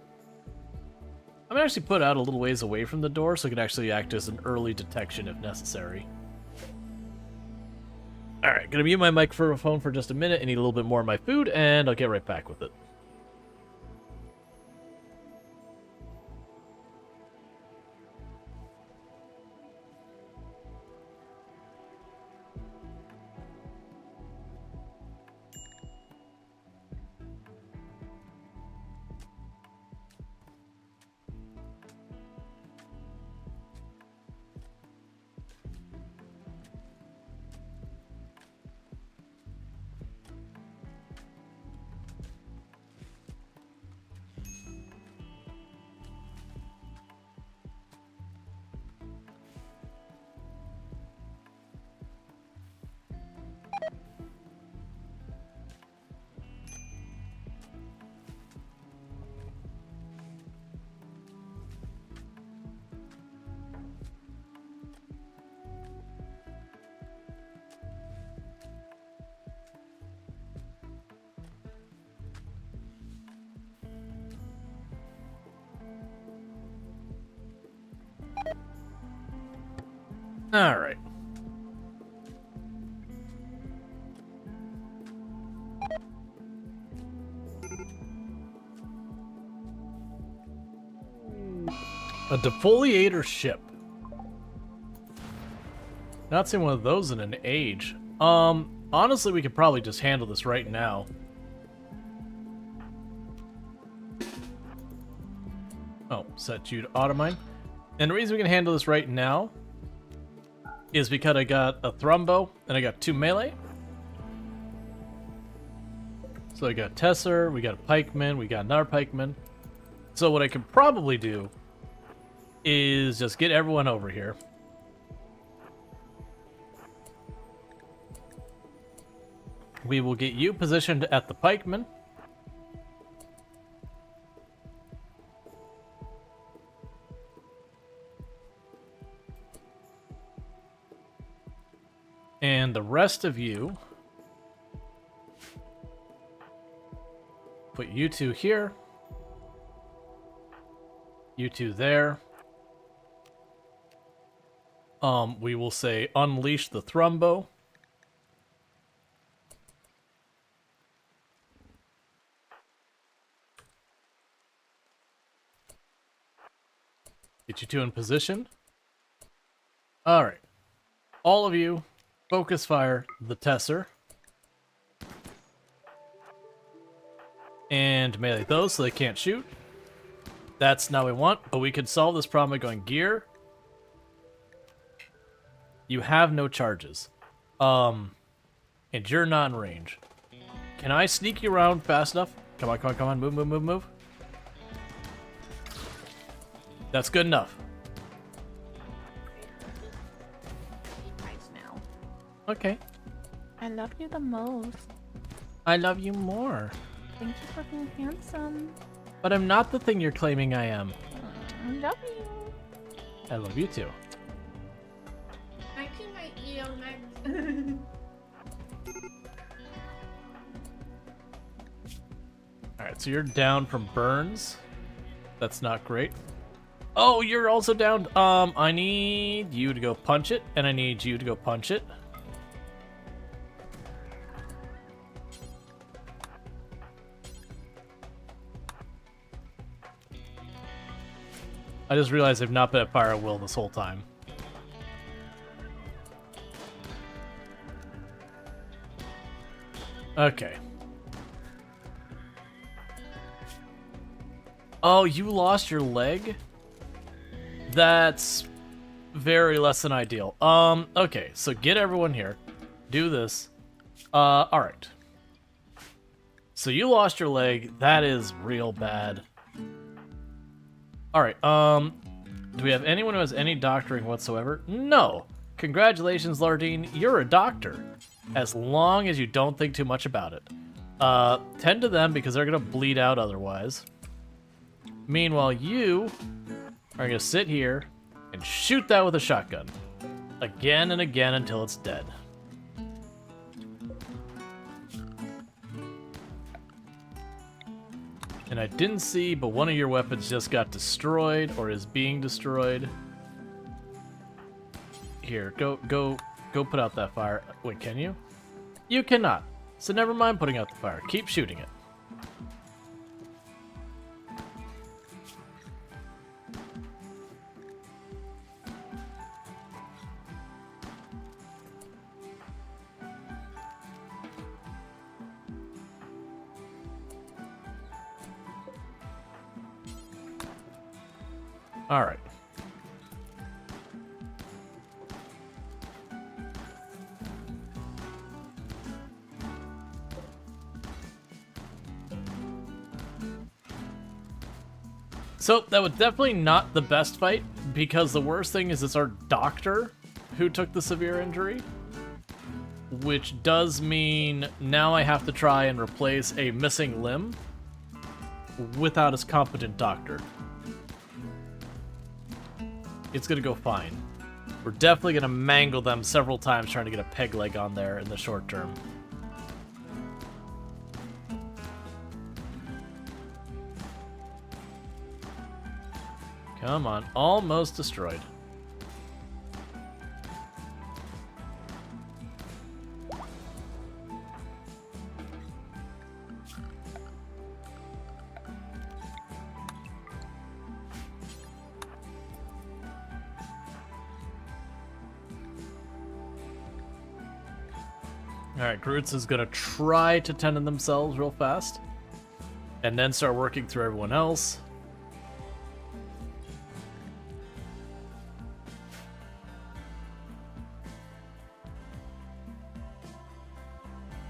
I'm gonna actually put it out a little ways away from the door so it can actually act as an early detection if necessary. Alright, gonna mute my microphone for just a minute and eat a little bit more of my food, and I'll get right back with it. Alright. A defoliator ship. Not seen one of those in an age. Honestly, we could probably just handle this right now. Oh, set you to automine. And the reason we can handle this right now is because I got a Thrumbo and I got 2 melee. So I got Tesser, we got a Pikeman, we got another Pikeman. So what I could probably do is just get everyone over here. We will get you positioned at the Pikeman. And the rest of you, put you two here, you two there. We will say unleash the Thrumbo. Get you two in position. All right, all of you. Focus fire the Tesser. And melee those so they can't shoot. That's not what we want, but we could solve this problem by going gear. You have no charges. And you're not in range. Can I sneak you around fast enough? Come on, come on, come on. Move, move, move, move. That's good enough. Right now. Okay. I love you the most. I love you more. Thank you for being handsome. But I'm not the thing you're claiming I am. I love you. I love you too. I keep my ear next. Alright, so you're down from burns. That's not great. Oh, you're also down. I need you to go punch it, and I need you to go punch it. I just realized I've not been at fire at will this whole time. Okay. Oh, you lost your leg? That's very less than ideal. Okay, so get everyone here. Do this. Alright. So you lost your leg. That is real bad. Alright, do we have anyone who has any doctoring whatsoever? No! Congratulations, Lardine, you're a doctor. As long as you don't think too much about it. Tend to them because they're gonna bleed out otherwise. Meanwhile, you are gonna sit here and shoot that with a shotgun. Again and again until it's dead. And I didn't see, but one of your weapons just got destroyed or is being destroyed. Here, go put out that fire. Wait, can you? You cannot. So never mind putting out the fire. Keep shooting it. All right. So that was definitely not the best fight because the worst thing is it's our doctor who took the severe injury, which does mean now I have to try and replace a missing limb without his competent doctor. It's gonna go fine. We're definitely gonna mangle them several times trying to get a peg leg on there in the short term. Come on, almost destroyed. Alright, Groots is gonna try to tend to themselves real fast. And then start working through everyone else.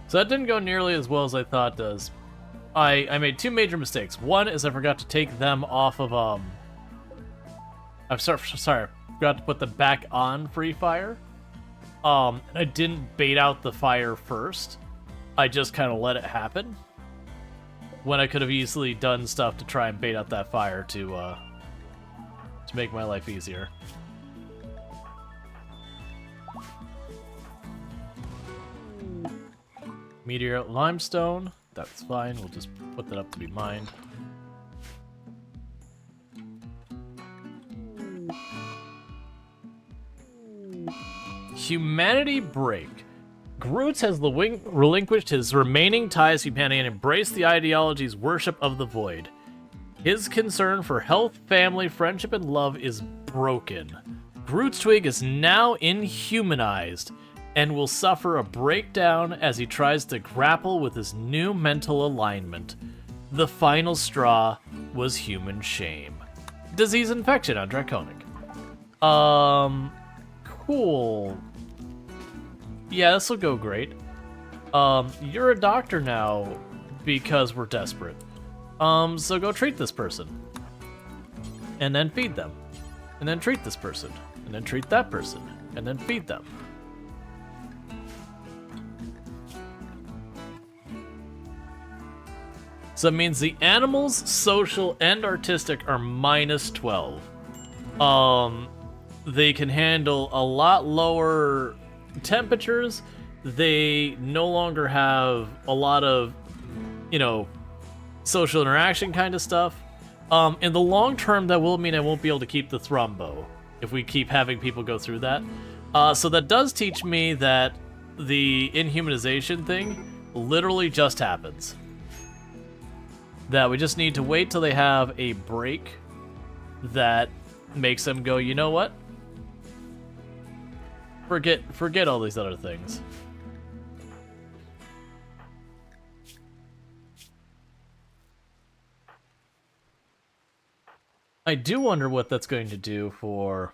So that didn't go nearly as well as I thought it does. I made two major mistakes. One is I forgot to take them off of, I'm sorry, I forgot to put them back on free fire. And I didn't bait out the fire first. I just kind of let it happen. When I could have easily done stuff to try and bait out that fire to make my life easier. Meteor limestone, that's fine. We'll just put that up to be mined. Humanity break. Groots has relinquished his remaining ties to humanity and embraced the ideology's worship of the void. His concern for health, family, friendship, and love is broken. Groot's twig is now inhumanized and will suffer a breakdown as he tries to grapple with his new mental alignment. The final straw was human shame. Disease infection on Draconic. Cool. Yeah, this will go great. You're a doctor now because we're desperate. So go treat this person. And then feed them. And then treat this person. And then treat that person. And then feed them. So it means the animals, social, and artistic are minus 12. They can handle a lot lower temperatures. They no longer have a lot of, you know, social interaction kind of stuff. In the long term, that will mean I won't be able to keep the thrombo if we keep having people go through that. So that does teach me that the inhumanization thing literally just happens. That we just need to wait till they have a break that makes them go, you know what? Forget all these other things. I do wonder what that's going to do for...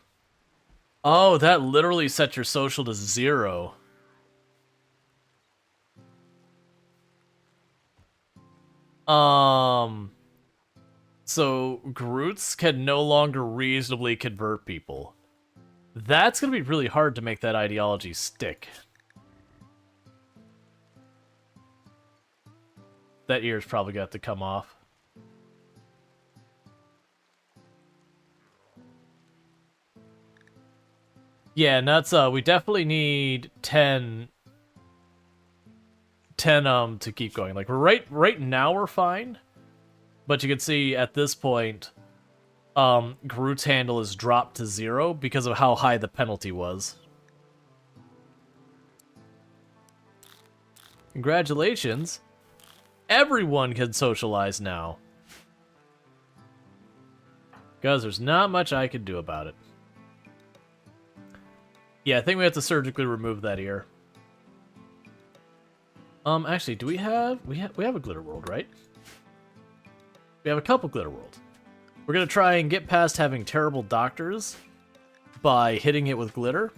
Oh, that literally sets your social to 0. So Groots can no longer reasonably convert people. That's gonna be really hard to make that ideology stick. That ear's probably got to come off. Yeah, nuts. We definitely need 10 to keep going. Like we're right now we're fine. But you can see at this point Groot's handle is dropped to 0 because of how high the penalty was. Congratulations. Everyone can socialize now. Guys, there's not much I can do about it. Yeah, I think we have to surgically remove that ear. Actually, do we have a glitter world, right? We have a couple glitter worlds. We're gonna try and get past having terrible doctors by hitting it with glitter.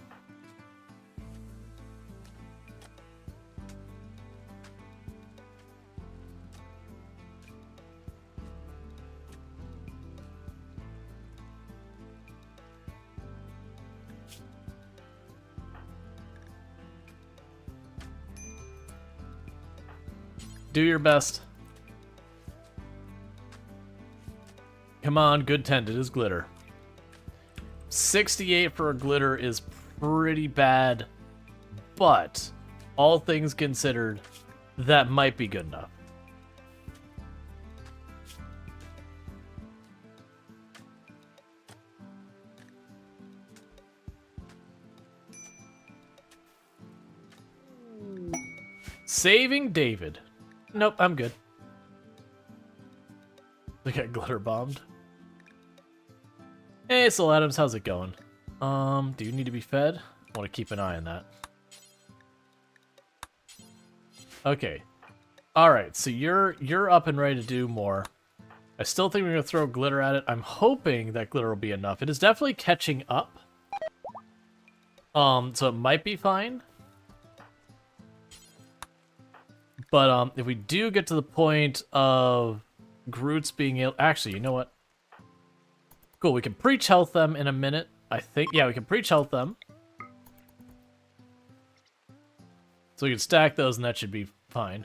Do your best. Come on, good 10. It is glitter. 68 for a glitter is pretty bad, but all things considered, that might be good enough. Saving David. Nope, I'm good. I got glitter bombed. Hey, Soul Adams, how's it going? Do you need to be fed? I want to keep an eye on that. Okay. Alright, so you're up and ready to do more. I still think we're going to throw glitter at it. I'm hoping that glitter will be enough. It is definitely catching up. So it might be fine. But if we do get to the point of Groot's being able... Actually, you know what? Cool, we can preach health them in a minute. I think, yeah, we can preach health them. So we can stack those and that should be fine.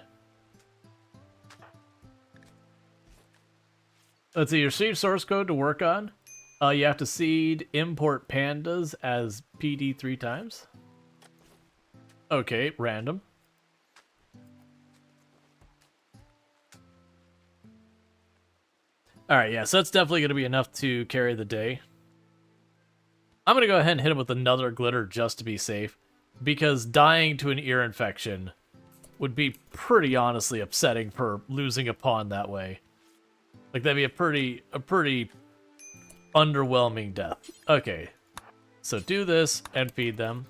Let's see, your seed source code to work on. You have to seed import pandas as PD 3 times. Okay, random. Alright, yeah, so that's definitely going to be enough to carry the day. I'm going to go ahead and hit him with another glitter just to be safe, because dying to an ear infection would be pretty honestly upsetting for losing a pawn that way. Like, that'd be a pretty underwhelming death. Okay, so do this and feed them.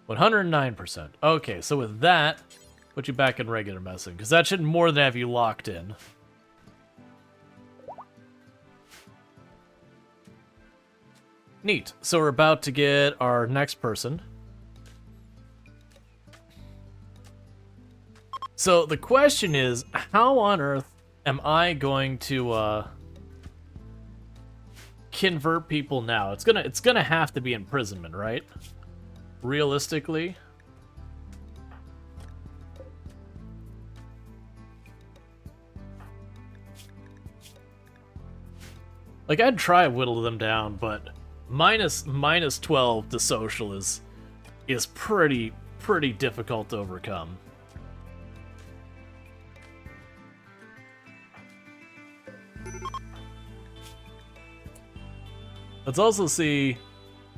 $109%. Okay, so with that... put you back in regular medicine, because that should more than have you locked in. Neat. So we're about to get our next person. So the question is, how on earth am I going to convert people now? It's gonna have to be imprisonment, right? Realistically. Like, I'd try whittle them down, but minus 12 to social is pretty difficult to overcome. Let's also see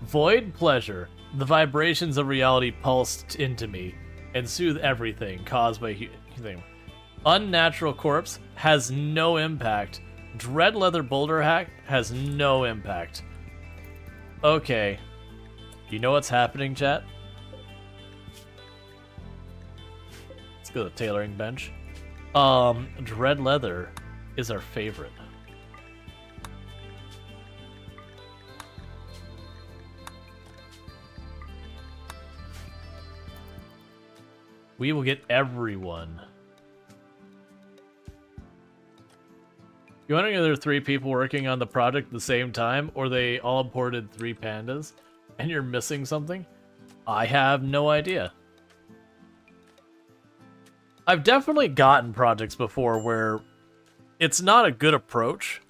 void pleasure. The vibrations of reality pulsed into me and soothe everything caused by thing. Unnatural corpse has no impact. Dread leather boulder hack has no impact. Okay. You know what's happening, chat? Let's go to the tailoring bench. Dread leather is our favorite. We will get everyone. You wondering if there are 3 people working on the project at the same time, or they all imported 3 pandas, and you're missing something? I have no idea. I've definitely gotten projects before where it's not a good approach,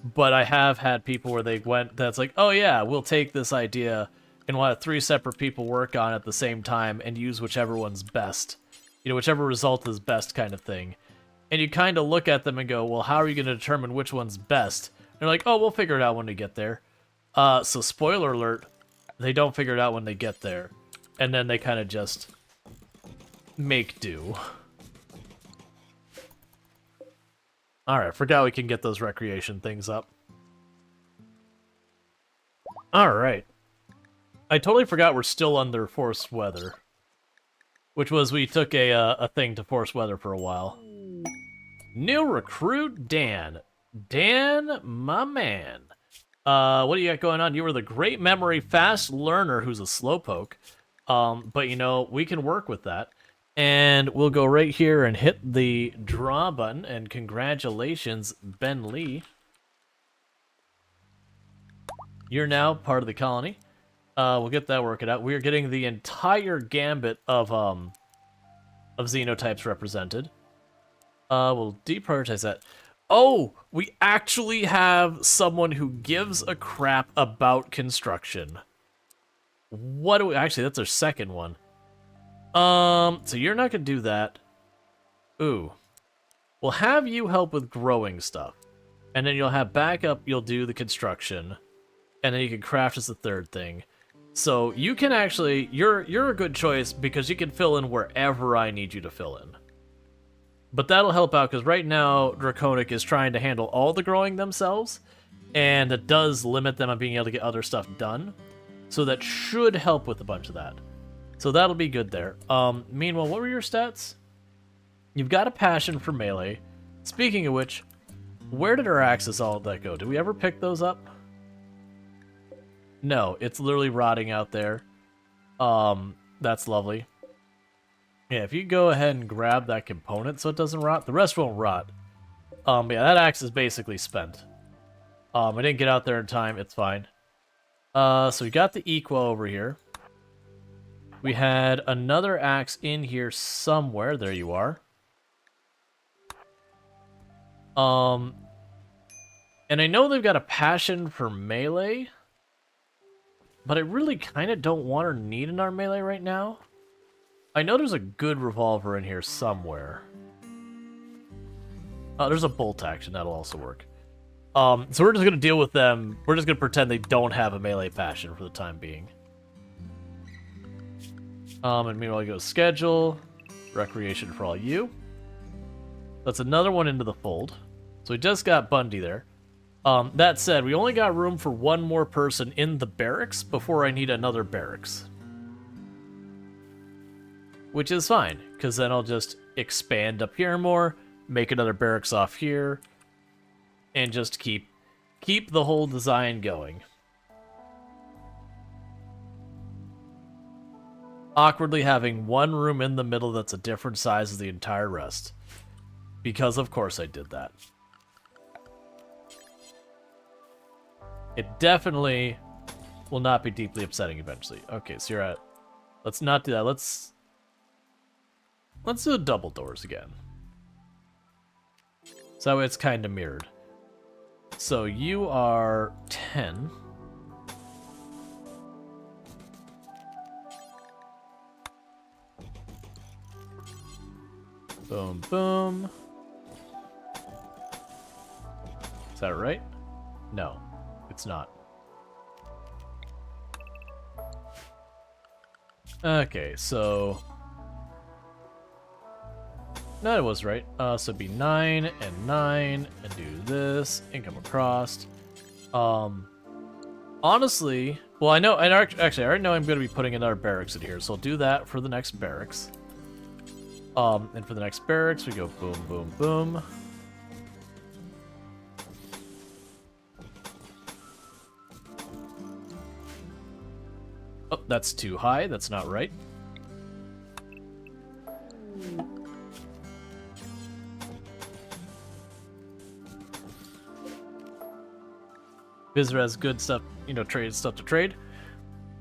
but I have had people where they went, that's like, oh yeah, we'll take this idea and we'll have 3 separate people work on it at the same time and use whichever one's best. You know, whichever result is best kind of thing. And you kind of look at them and go, well, how are you going to determine which one's best? And they're like, oh, we'll figure it out when we get there. So spoiler alert, they don't figure it out when they get there. And then they kind of just make do. Alright, forgot we can get those recreation things up. Alright. I totally forgot we're still under forced weather. Which was, we took a thing to forced weather for a while. New recruit, Dan. Dan, my man. What do you got going on? You were the great memory, fast learner who's a slowpoke. But, you know, we can work with that. And we'll go right here and hit the draw button. And congratulations, Ben Lee. You're now part of the colony. We'll get that worked out. We're getting the entire gambit of xenotypes represented. We'll deprioritize that. Oh, we actually have someone who gives a crap about construction. What do we... Actually, that's our second one. So you're not gonna do that. Ooh. We'll have you help with growing stuff. And then you'll have backup, you'll do the construction. And then you can craft as the third thing. So you can actually... You're a good choice because you can fill in wherever I need you to fill in. But that'll help out, because right now, Draconic is trying to handle all the growing themselves, and it does limit them on being able to get other stuff done. So that should help with a bunch of that. So that'll be good there. Meanwhile, what were your stats? You've got a passion for melee. Speaking of which, where did our axes all that go? Did we ever pick those up? No, it's literally rotting out there. That's lovely. Yeah, if you go ahead and grab that component so it doesn't rot, the rest won't rot. Yeah, that axe is basically spent. I didn't get out there in time, it's fine. So we got the Equa over here. We had another axe in here somewhere. There you are. And I know they've got a passion for melee, but I really kind of don't want or need an arm melee right now. I know there's a good revolver in here somewhere. Oh, there's a bolt action. That'll also work. So we're just going to deal with them. We're just going to pretend they don't have a melee passion for the time being. And meanwhile, I go schedule. Recreation for all you. That's another one into the fold. So we just got Bundy there. That said, we only got room for one more person in the barracks before I need another barracks. Which is fine, because then I'll just expand up here more, make another barracks off here, and just keep the whole design going. Awkwardly having one room in the middle that's a different size as the entire rest. Because of course I did that. It definitely will not be deeply upsetting eventually. Okay, so you're at... Let's not do that. Let's do the double doors again. So it's kind of mirrored. So you are 10. Boom, boom. Is that right? No, it's not. Okay, so... No, it was right. So it'd be 9 and 9, and do this, and come across. Honestly, well, I know, actually, I already know I'm going to be putting another barracks in here, so I'll do that for the next barracks. And for the next barracks, we go boom, boom, boom. Oh, that's too high. That's not right. Visitor has good stuff, you know, trade stuff to trade.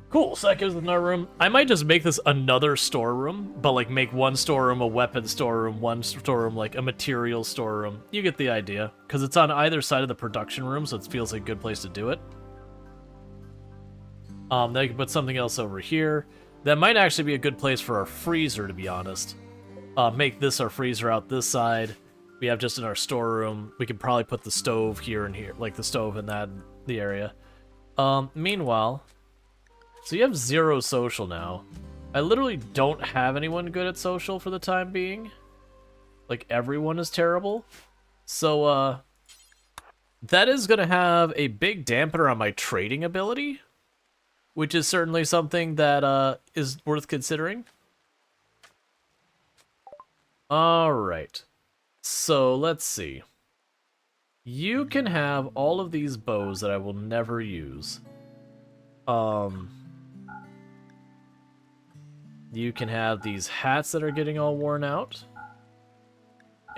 Cool, so that gives us another room. I might just make this another storeroom, but like make one storeroom a weapon storeroom, one storeroom like a material storeroom. You get the idea, because it's on either side of the production room, so it feels like a good place to do it. Then you can put something else over here. That might actually be a good place for our freezer, to be honest. Make this our freezer out this side. We have just in our storeroom. We could probably put the stove here and here, like the stove in the area. Meanwhile, so you have 0 social now. I literally don't have anyone good at social for the time being. Like, everyone is terrible. So, that is going to have a big dampener on my trading ability, which is certainly something that is worth considering. Alright. So, let's see. You can have all of these bows that I will never use. You can have these hats that are getting all worn out.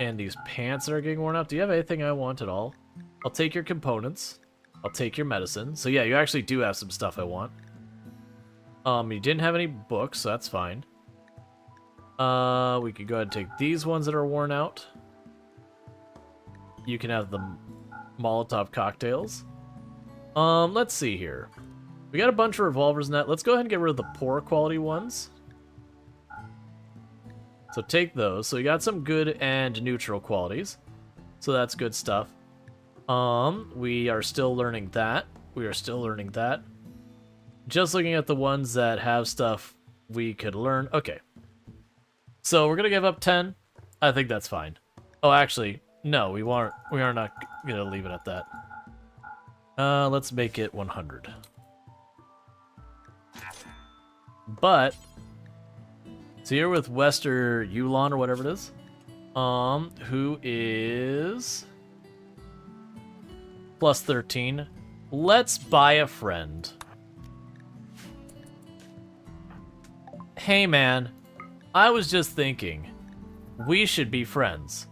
And these pants that are getting worn out. Do you have anything I want at all? I'll take your components. I'll take your medicine. So yeah, you actually do have some stuff I want. You didn't have any books, so that's fine. We could go ahead and take these ones that are worn out. You can have the Molotov cocktails. Let's see here. We got a bunch of revolvers in that. Let's go ahead and get rid of the poor quality ones. So take those. So we got some good and neutral qualities. So that's good stuff. We are still learning that. We are still learning that. Just looking at the ones that have stuff we could learn. Okay. So we're gonna give up 10. I think that's fine. Oh, actually, no, we are not gonna leave it at that. Let's make it 100. But so you're with Wester Yulon or whatever it is. Who is plus 13. Let's buy a friend. Hey man, I was just thinking, we should be friends.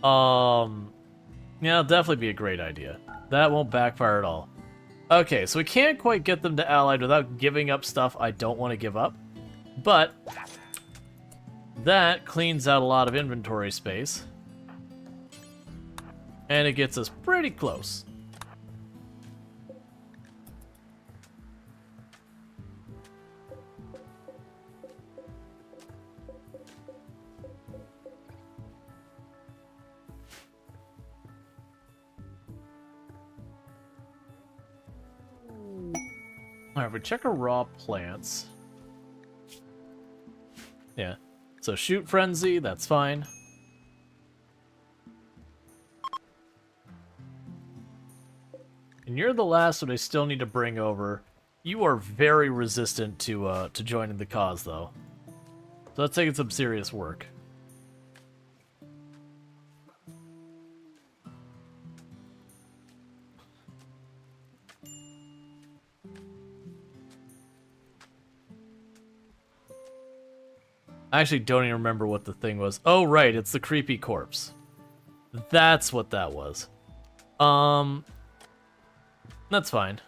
Yeah, it'll definitely be a great idea. That won't backfire at all. Okay, so we can't quite get them to allied without giving up stuff I don't want to give up. But that cleans out a lot of inventory space. And it gets us pretty close. Alright, we check our raw plants. Yeah. So shoot frenzy, that's fine. And you're the last one I still need to bring over. You are very resistant to joining the cause, though. So that's taking some serious work. I actually don't even remember what the thing was. Oh, right, it's the creepy corpse. That's what that was. That's fine.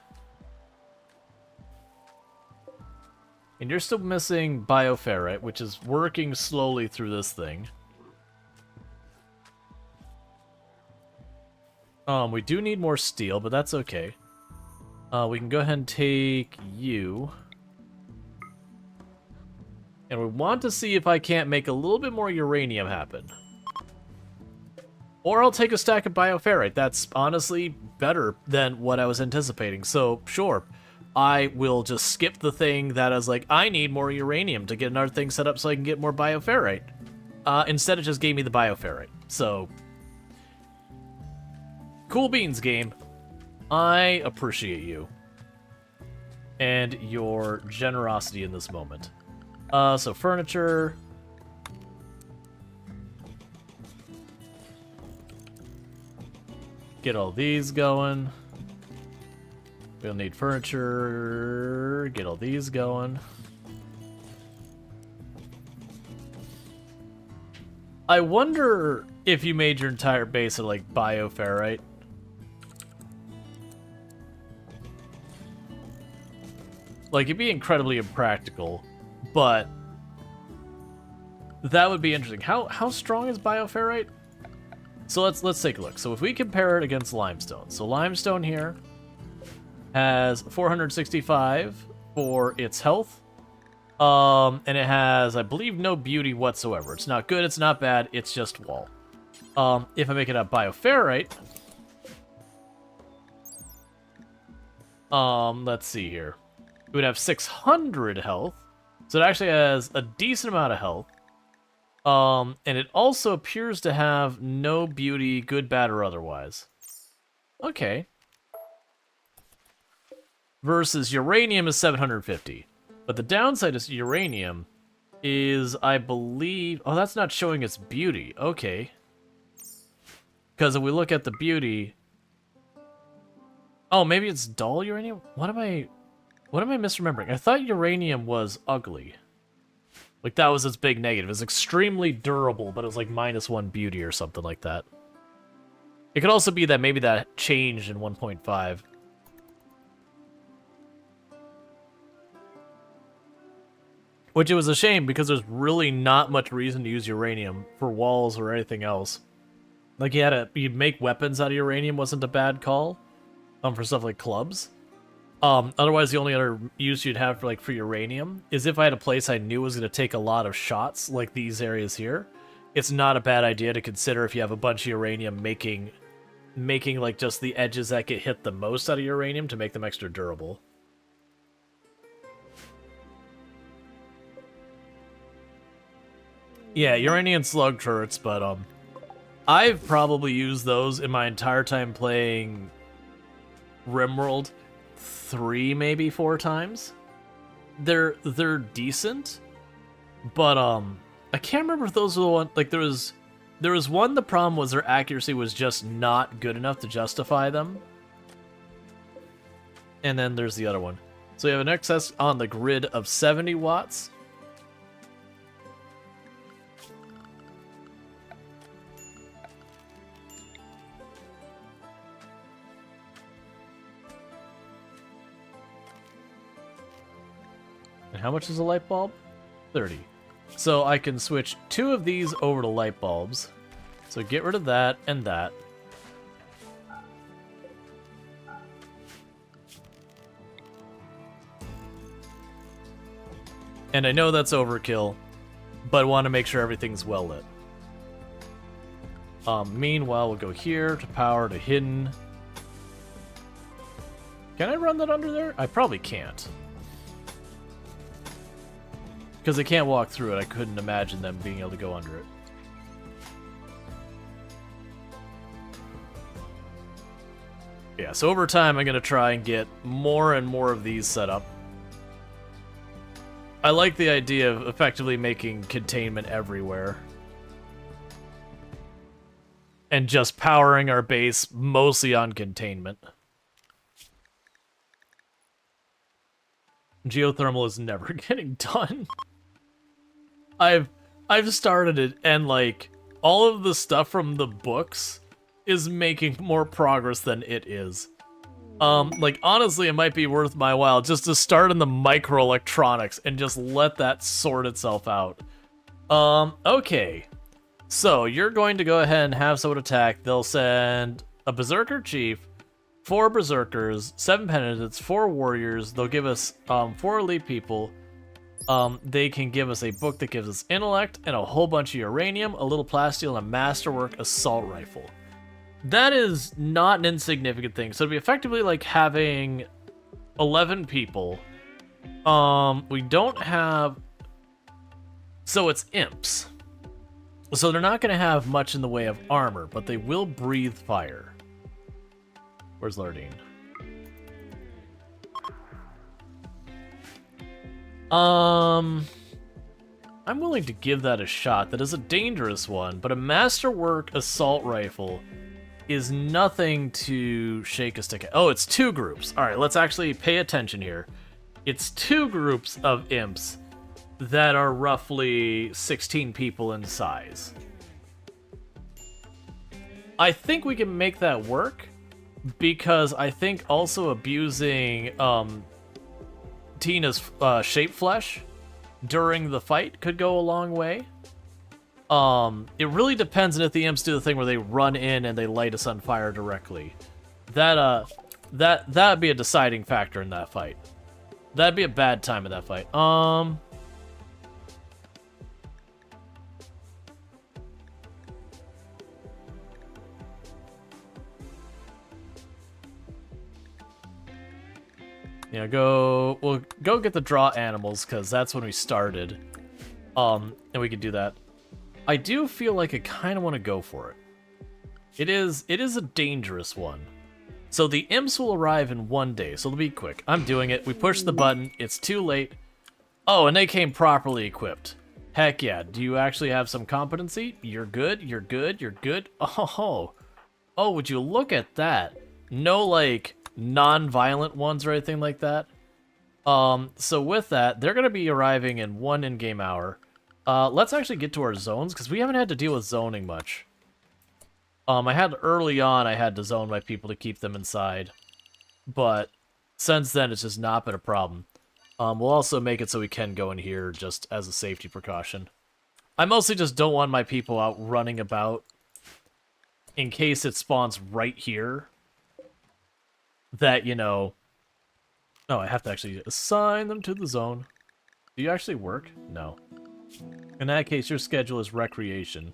And you're still missing Bioferrite, which is working slowly through this thing. We do need more steel, but that's okay. We can go ahead and take you. And we want to see if I can't make a little bit more uranium happen. Or I'll take a stack of bioferrite. That's honestly better than what I was anticipating. So, sure. I will just skip the thing that is like, I need more uranium to get another thing set up so I can get more bioferrite. Instead, it just gave me the bioferrite. So, cool beans, game. I appreciate you. And your generosity in this moment. So furniture. Get all these going. We'll need furniture. Get all these going. I wonder if you made your entire base of like bioferrite. Like, it'd be incredibly impractical, but that would be interesting. How strong is bioferrite? So let's take a look. So if we compare it against limestone. So limestone here has 465 for its health. And it has, I believe, no beauty whatsoever. It's not good, it's not bad, it's just wall. If I make it a bioferrite, let's see here. It would have 600 health. So it actually has a decent amount of health. And it also appears to have no beauty, good, bad, or otherwise. Okay. Versus uranium is 750. But the downside is uranium is, I believe... Oh, that's not showing its beauty. Okay. Because if we look at the beauty... Oh, maybe it's dull uranium? What am I misremembering? I thought uranium was ugly. Like, that was its big negative. It was extremely durable, but it was like -1 beauty or something like that. It could also be that maybe that changed in 1.5. Which it was a shame, because there's really not much reason to use uranium for walls or anything else. Like, you'd make weapons out of uranium wasn't a bad call. For stuff like clubs. Otherwise, the only other use you'd have for uranium is if I had a place I knew was going to take a lot of shots, like these areas here. It's not a bad idea to consider if you have a bunch of uranium making like just the edges that get hit the most out of uranium to make them extra durable. Yeah, uranium slug turrets, but I've probably used those in my entire time playing RimWorld 3, maybe 4 times. They're decent, but I can't remember if those were the one. Like there was one. The problem was their accuracy was just not good enough to justify them. And then there's the other one. So we have an excess on the grid of 70 watts. And how much is a light bulb? 30. So I can switch 2 of these over to light bulbs. So get rid of that and that. And I know that's overkill, but I want to make sure everything's well lit. Meanwhile, we'll go here to power to hidden. Can I run that under there? I probably can't. Because they can't walk through it, I couldn't imagine them being able to go under it. Yeah, so over time I'm going to try and get more and more of these set up. I like the idea of effectively making containment everywhere. And just powering our base mostly on containment. Geothermal is never getting done. I've started it, and like all of the stuff from the books is making more progress than it is. Like honestly, it might be worth my while just to start in the microelectronics and just let that sort itself out. Okay. So you're going to go ahead and have someone attack. They'll send a berserker chief, 4 berserkers, 7 penitents, 4 warriors. They'll give us 4 elite people. They can give us a book that gives us intellect and a whole bunch of uranium, a little plasteel, and a masterwork assault rifle. That is not an insignificant thing. So it'd be effectively like having 11 people. We don't have... So it's imps. So they're not going to have much in the way of armor, but they will breathe fire. Where's Lardine? I'm willing to give that a shot. That is a dangerous one, but a masterwork assault rifle is nothing to shake a stick at. Oh, it's 2 groups. All right, let's actually pay attention here. It's 2 groups of imps that are roughly 16 people in size. I think we can make that work because I think also abusing Tina's shape flesh during the fight could go a long way. It really depends on if the imps do the thing where they run in and they light us on fire directly. That'd be a deciding factor in that fight. That'd be a bad time in that fight. Yeah, we'll go get the draw animals, because that's when we started. And we could do that. I do feel like I kind of want to go for it. It is a dangerous one. So the imps will arrive in 1 day, so it'll be quick. I'm doing it. We push the button. It's too late. Oh, and they came properly equipped. Heck yeah. Do you actually have some competency? You're good. You're good. You're good. Oh, would you look at that? No, like, non-violent ones or anything like that. So with that, they're going to be arriving in 1 in-game hour. Let's actually get to our zones, because we haven't had to deal with zoning much. Early on, I had to zone my people to keep them inside. But since then, it's just not been a problem. We'll also make it so we can go in here just as a safety precaution. I mostly just don't want my people out running about in case it spawns right here. That, you know... Oh, I have to actually assign them to the zone. Do you actually work? No. In that case, your schedule is recreation.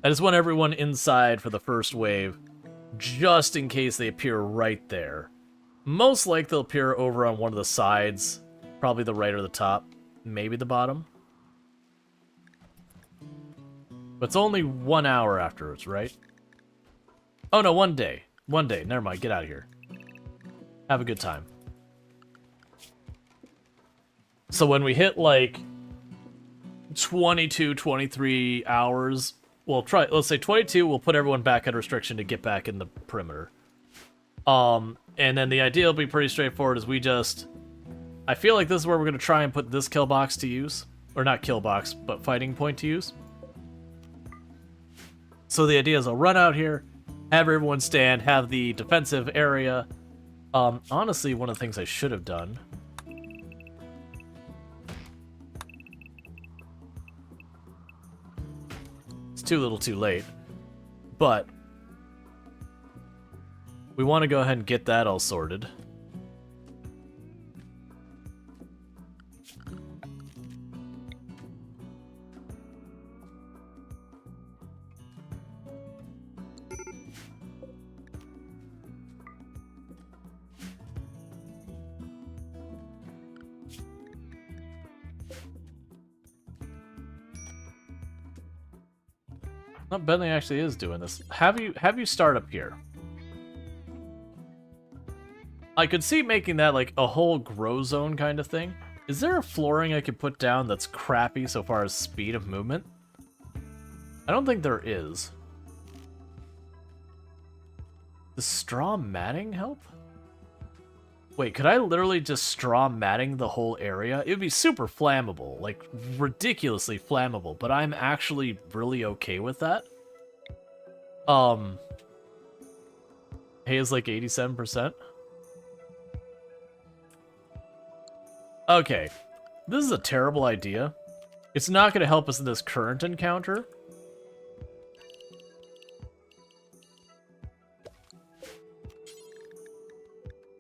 I just want everyone inside for the first wave, just in case they appear right there. Most likely they'll appear over on one of the sides, probably the right or the top, maybe the bottom. But it's only 1 hour afterwards, right? Oh no, 1 day. 1 day, never mind, get out of here. Have a good time. So when we hit like 22, 23 hours, let's say 22, we'll put everyone back under restriction to get back in the perimeter. And then the idea will be pretty straightforward is I feel like this is where we're going to try and put this kill box to use. Or not kill box, but fighting point to use. So the idea is I'll run out here, have everyone stand, have the defensive area. Honestly, one of the things I should have done... It's too little too late. But... we want to go ahead and get that all sorted. No, Bentley actually is doing this. Have you start up here. I could see making that like a whole grow zone kind of thing. Is there a flooring I could put down that's crappy so far as speed of movement? I don't think there is. Does straw matting help? Wait, could I literally just straw matting the whole area? It would be super flammable, like ridiculously flammable, but I'm actually really okay with that. Hay is like 87%. Okay, this is a terrible idea. It's not going to help us in this current encounter,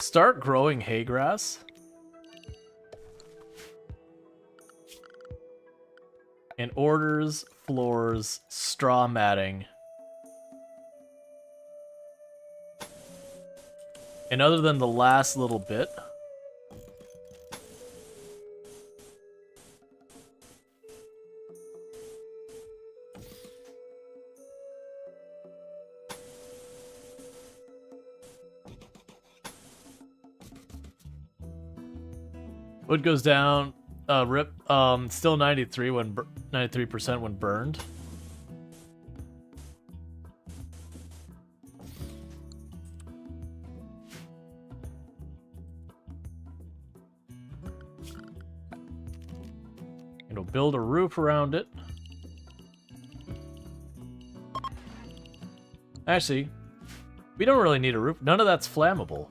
Start growing hay grass. And orders, floors, straw matting. And other than the last little bit, wood goes down. Rip. Still 93% when burned. It'll build a roof around it. Actually, we don't really need a roof. None of that's flammable.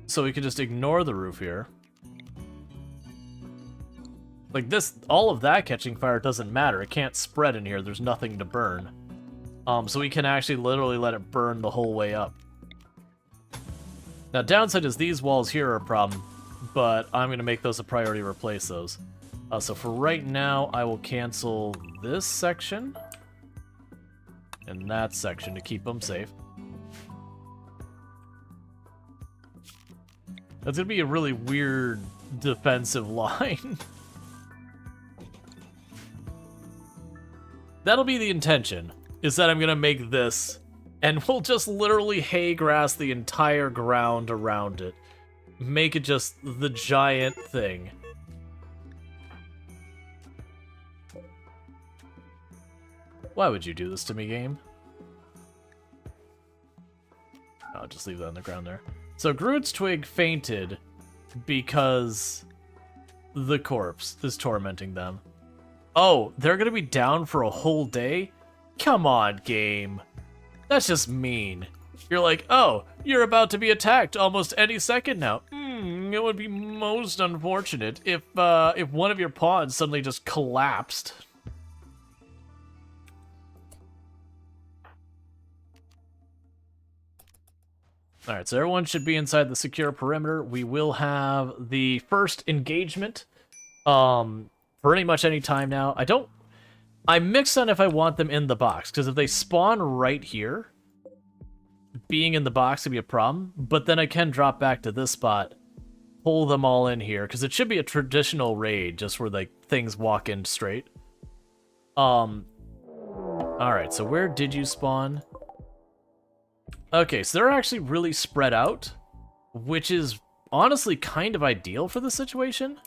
So we can just ignore the roof here. Like this, all of that catching fire doesn't matter. It can't spread in here. There's nothing to burn. So we can actually literally let it burn the whole way up. Now, downside is these walls here are a problem, but I'm going to make those a priority to replace those. So for right now, I will cancel this section and that section to keep them safe. That's going to be a really weird defensive line. That'll be the intention, is that I'm going to make this, and we'll just literally hay grass the entire ground around it. Make it just the giant thing. Why would you do this to me, game? I'll just leave that on the ground there. So Groot's twig fainted because the corpse is tormenting them. Oh, they're gonna be down for a whole day? Come on, game. That's just mean. You're like, oh, you're about to be attacked almost any second now. It would be most unfortunate if one of your pawns suddenly just collapsed. Alright, so everyone should be inside the secure perimeter. We will have the first engagement pretty much any time now. I'm mixed on if I want them in the box, because if they spawn right here, being in the box could be a problem, but then I can drop back to this spot, pull them all in here, because it should be a traditional raid, just where like things walk in straight. Alright, so where did you spawn? Okay, so they're actually really spread out, which is honestly kind of ideal for the situation.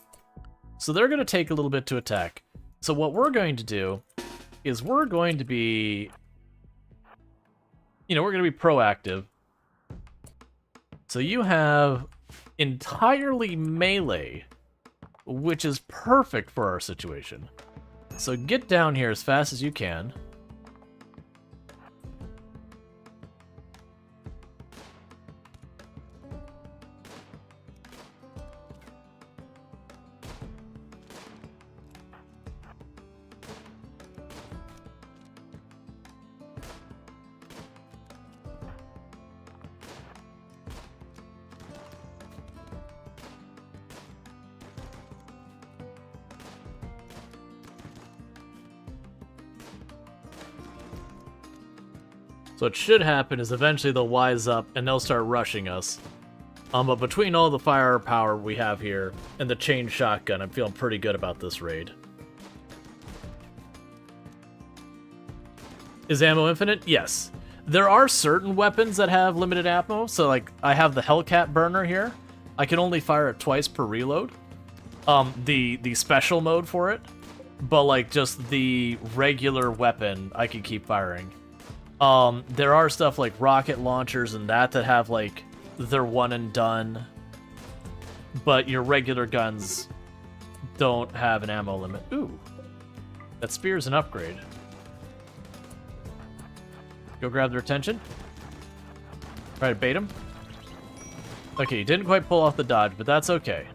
So they're going to take a little bit to attack. So what we're going to do is we're going to be, we're going to be proactive. So you have entirely melee, which is perfect for our situation. So get down here as fast as you can. So what should happen is eventually they'll wise up and they'll start rushing us. But between all the firepower we have here and the chain shotgun, I'm feeling pretty good about this raid. Is ammo infinite? Yes. There are certain weapons that have limited ammo. So like I have the Hellcat burner here. I can only fire it twice per reload. The special mode for it. But like just the regular weapon, I can keep firing. There are stuff like rocket launchers and that have like they're one and done, but your regular guns don't have an ammo limit. Ooh, that spear's an upgrade. Go grab their attention. Try to bait him. Okay, you didn't quite pull off the dodge, but that's okay.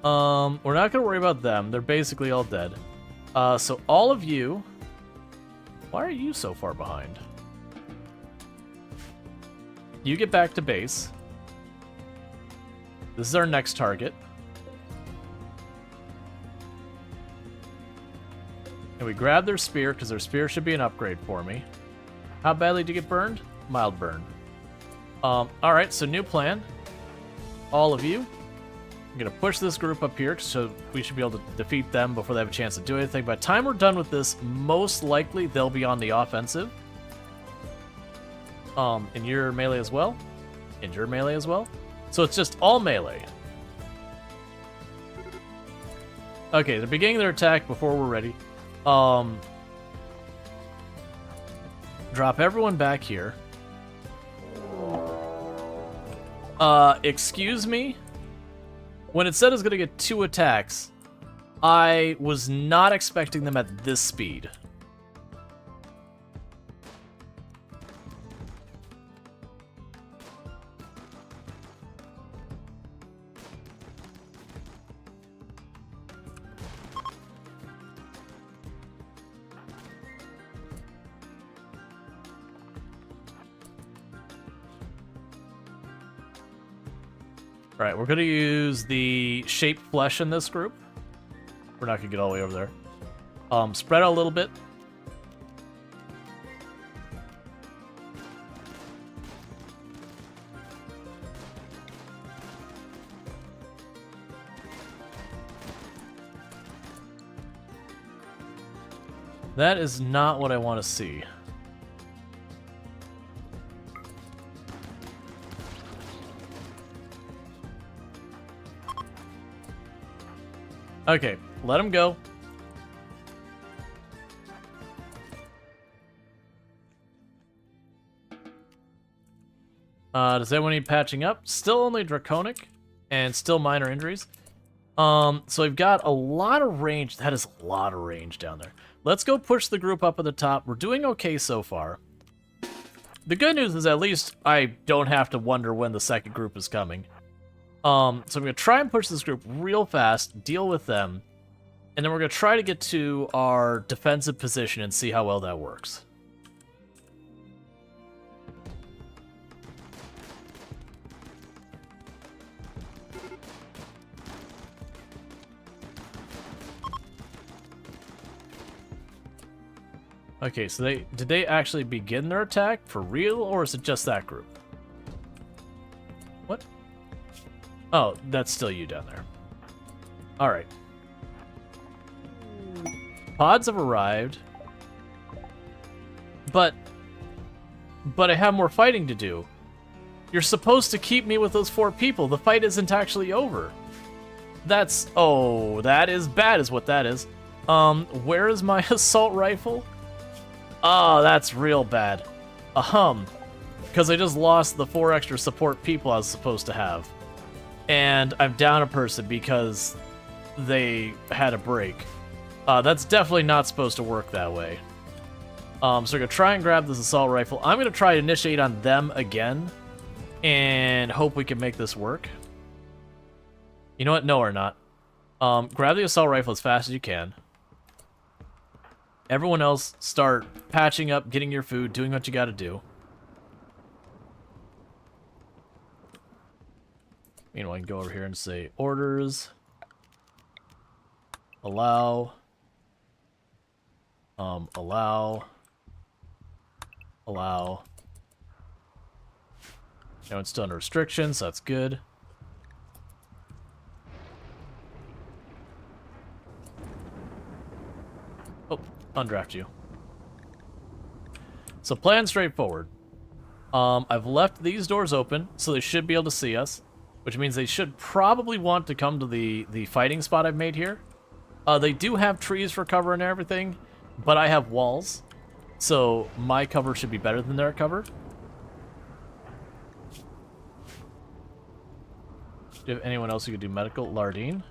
We're not gonna worry about them. They're basically all dead. So all of you... Why are you so far behind? You get back to base. This is our next target. And we grab their spear, because their spear should be an upgrade for me. How badly do you get burned? Mild burn. Alright, so new plan. All of you. I'm going to push this group up here, so we should be able to defeat them before they have a chance to do anything. By the time we're done with this, most likely they'll be on the offensive. And your melee as well. And your melee as well. So it's just all melee. Okay, they're beginning their attack before we're ready. Drop everyone back here. Excuse me? When it said I was going to get 2 attacks, I was not expecting them at this speed. Alright, we're going to use the shape flesh in this group. We're not going to get all the way over there. Spread out a little bit. That is not what I want to see. Okay, let him go. Does anyone need patching up? Still only draconic, and still minor injuries. So we've got a lot of range. That is a lot of range down there. Let's go push the group up at the top. We're doing okay so far. The good news is at least I don't have to wonder when the second group is coming. So I'm going to try and push this group real fast, deal with them, and then we're going to try to get to our defensive position and see how well that works. Okay, so did they actually begin their attack for real, or is it just that group? What? Oh, that's still you down there. Alright. Pods have arrived. But I have more fighting to do. You're supposed to keep me with those 4 people. The fight isn't actually over. That's... Oh, that is bad is what that is. Where is my assault rifle? Oh, that's real bad. Because I just lost the 4 extra support people I was supposed to have. And I'm down a person because they had a break. That's definitely not supposed to work that way. So we're going to try and grab this assault rifle. I'm going to try to initiate on them again and hope we can make this work. You know what? No, we're not. Grab the assault rifle as fast as you can. Everyone else, start patching up, getting your food, doing what you got to do. Meanwhile, I can go over here and say orders, allow, allow. Now it's still under restrictions, so that's good. Oh, undraft you. So plan straightforward. I've left these doors open, so they should be able to see us. Which means they should probably want to come to the fighting spot I've made here. They do have trees for cover and everything, but I have walls. So my cover should be better than their cover. Do you have anyone else who could do medical? Lardine.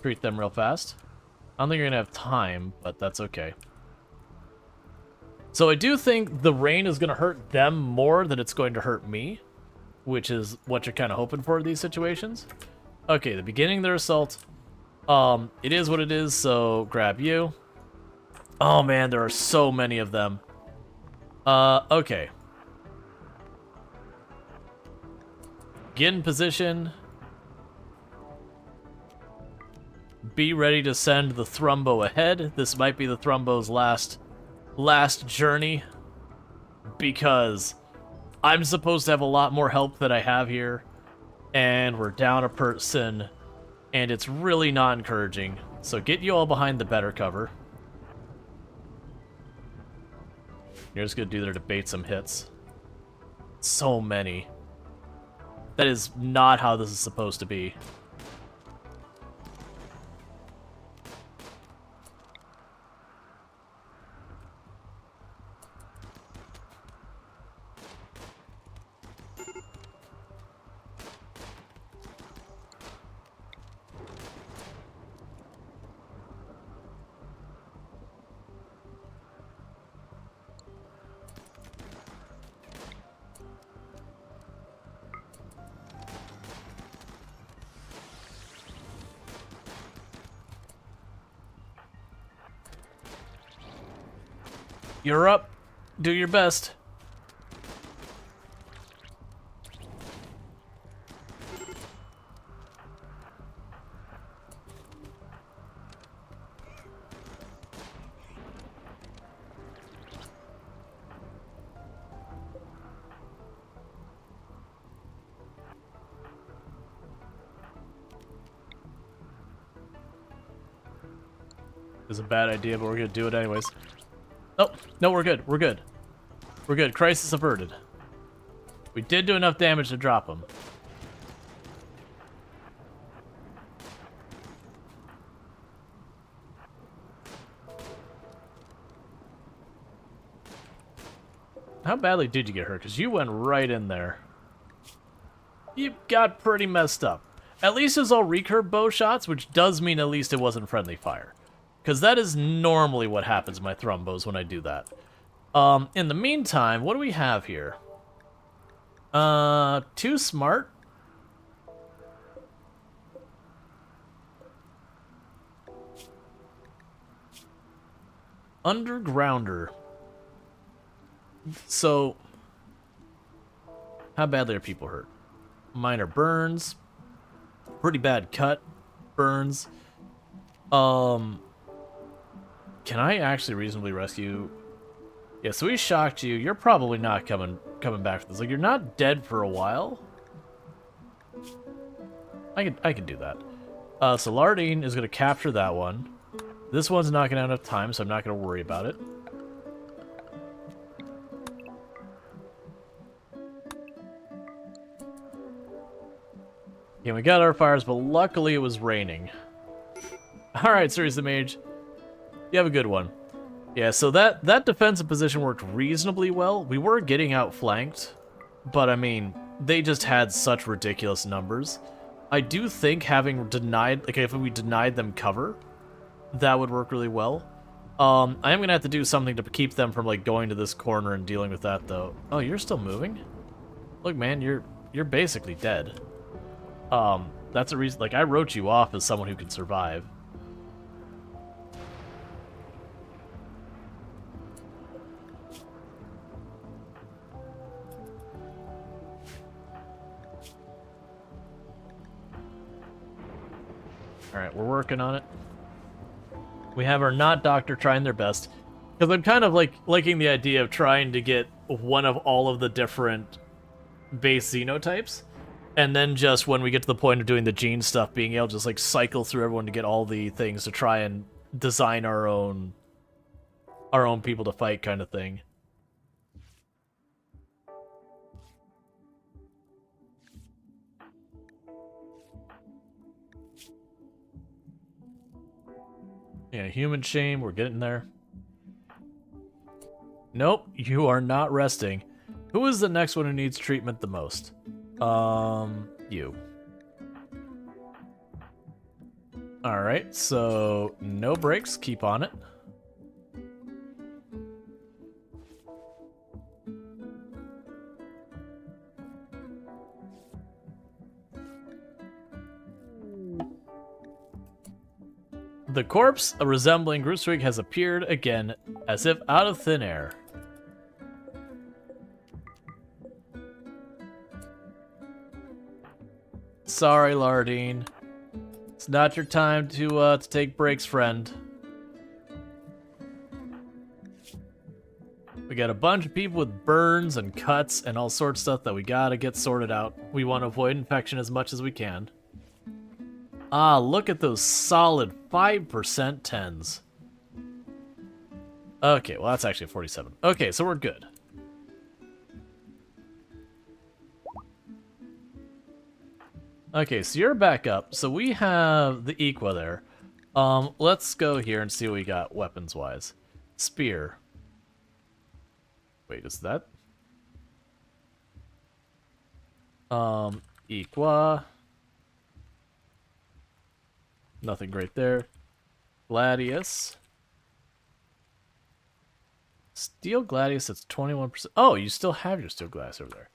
Treat them real fast. I don't think you're going to have time, but that's okay. So I do think the rain is going to hurt them more than it's going to hurt me. Which is what you're kind of hoping for in these situations. Okay, the beginning of their assault. It is what it is, so grab you. Oh man, there are so many of them. Okay. Get in position. Be ready to send the Thrumbo ahead. This might be the Thrumbo's last journey, because I'm supposed to have a lot more help than I have here, and we're down a person, and it's really not encouraging. So get you all behind the better cover. You're just gonna do there to bait some hits. So many. That is not how this is supposed to be. You're up. Do your best. It's a bad idea, but we're gonna do it anyways. Oh, no, we're good. We're good. We're good. Crisis averted. We did do enough damage to drop him. How badly did you get hurt? Because you went right in there. You got pretty messed up. At least it was all recurve bow shots, which does mean at least it wasn't friendly fire. Because that is normally what happens to my Thrumbos when I do that. In the meantime, what do we have here? Too smart. Undergrounder. So, how badly are people hurt? Minor burns. Pretty bad cut. Burns. Can I actually reasonably rescue? Yeah, so we shocked you. You're probably not coming back for this. Like, you're not dead for a while. I can do that. So Lardine is gonna capture that one. This one's not gonna have enough time, so I'm not gonna worry about it. Yeah, we got our fires, but luckily it was raining. Alright, Series the Mage. You have a good one. Yeah, so that defensive position worked reasonably well. We were getting outflanked, but I mean, they just had such ridiculous numbers. I do think having denied, like if we denied them cover, that would work really well. I am gonna have to do something to keep them from like going to this corner and dealing with that though. Oh, you're still moving? Look, man, you're basically dead. That's a reason, like I wrote you off as someone who can survive. Alright, we're working on it. We have our not doctor trying their best. Because I'm kind of like liking the idea of trying to get one of all of the different base xenotypes. And then just when we get to the point of doing the gene stuff, being able to just like cycle through everyone to get all the things to try and design our own people to fight kind of thing. Yeah, human shame, we're getting there. Nope, you are not resting. Who is the next one who needs treatment the most? You. Alright, so no breaks, keep on it. The corpse resembling Grootwig has appeared again, as if out of thin air. Sorry, Lardine. It's not your time to take breaks, friend. We got a bunch of people with burns and cuts and all sorts of stuff that we gotta get sorted out. We want to avoid infection as much as we can. Ah, look at those solid 5% 10s. Okay, well that's actually 47. Okay, so we're good. Okay, so you're back up. So we have the Equa there. Let's go here and see what we got weapons-wise. Spear. Wait, is that? Equa. Nothing great there. Gladius. Steel Gladius, that's 21%. Oh, you still have your Steel Gladius over there.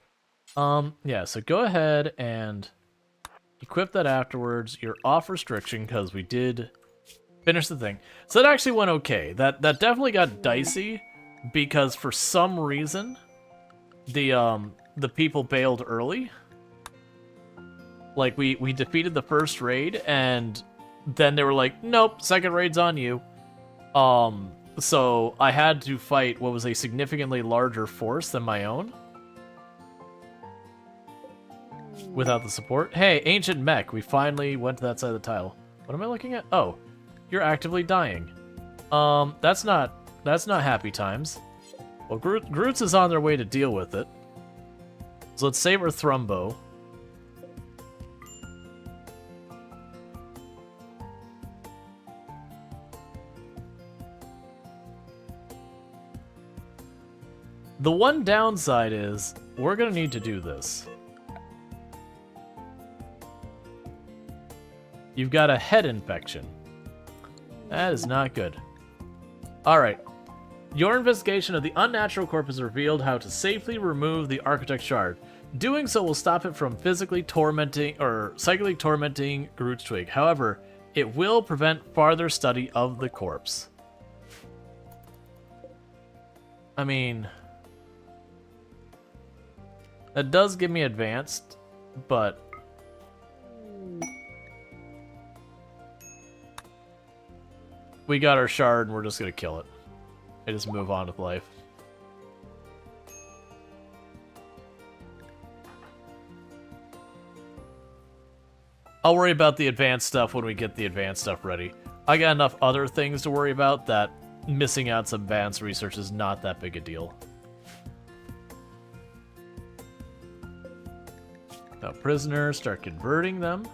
Yeah, so go ahead and equip that afterwards. You're off restriction because we did finish the thing. So that actually went okay. That definitely got dicey because for some reason the people bailed early. Like we defeated the first raid and then they were like, nope, second raid's on you. So I had to fight what was a significantly larger force than my own. Without the support. Hey, Ancient Mech, we finally went to that side of the tile. What am I looking at? Oh, you're actively dying. That's not happy times. Well, Groot's is on their way to deal with it. So let's save our Thrumbo. The one downside is we're gonna need to do this. You've got a head infection. That is not good. Alright. Your investigation of the unnatural corpse has revealed how to safely remove the Architect Shard. Doing so will stop it from physically tormenting or psychically tormenting Grootwig. However, it will prevent farther study of the corpse. I mean, that does give me advanced, but we got our shard and we're just gonna kill it. And just move on with life. I'll worry about the advanced stuff when we get the advanced stuff ready. I got enough other things to worry about that missing out some advanced research is not that big a deal. Now prisoners, start converting them.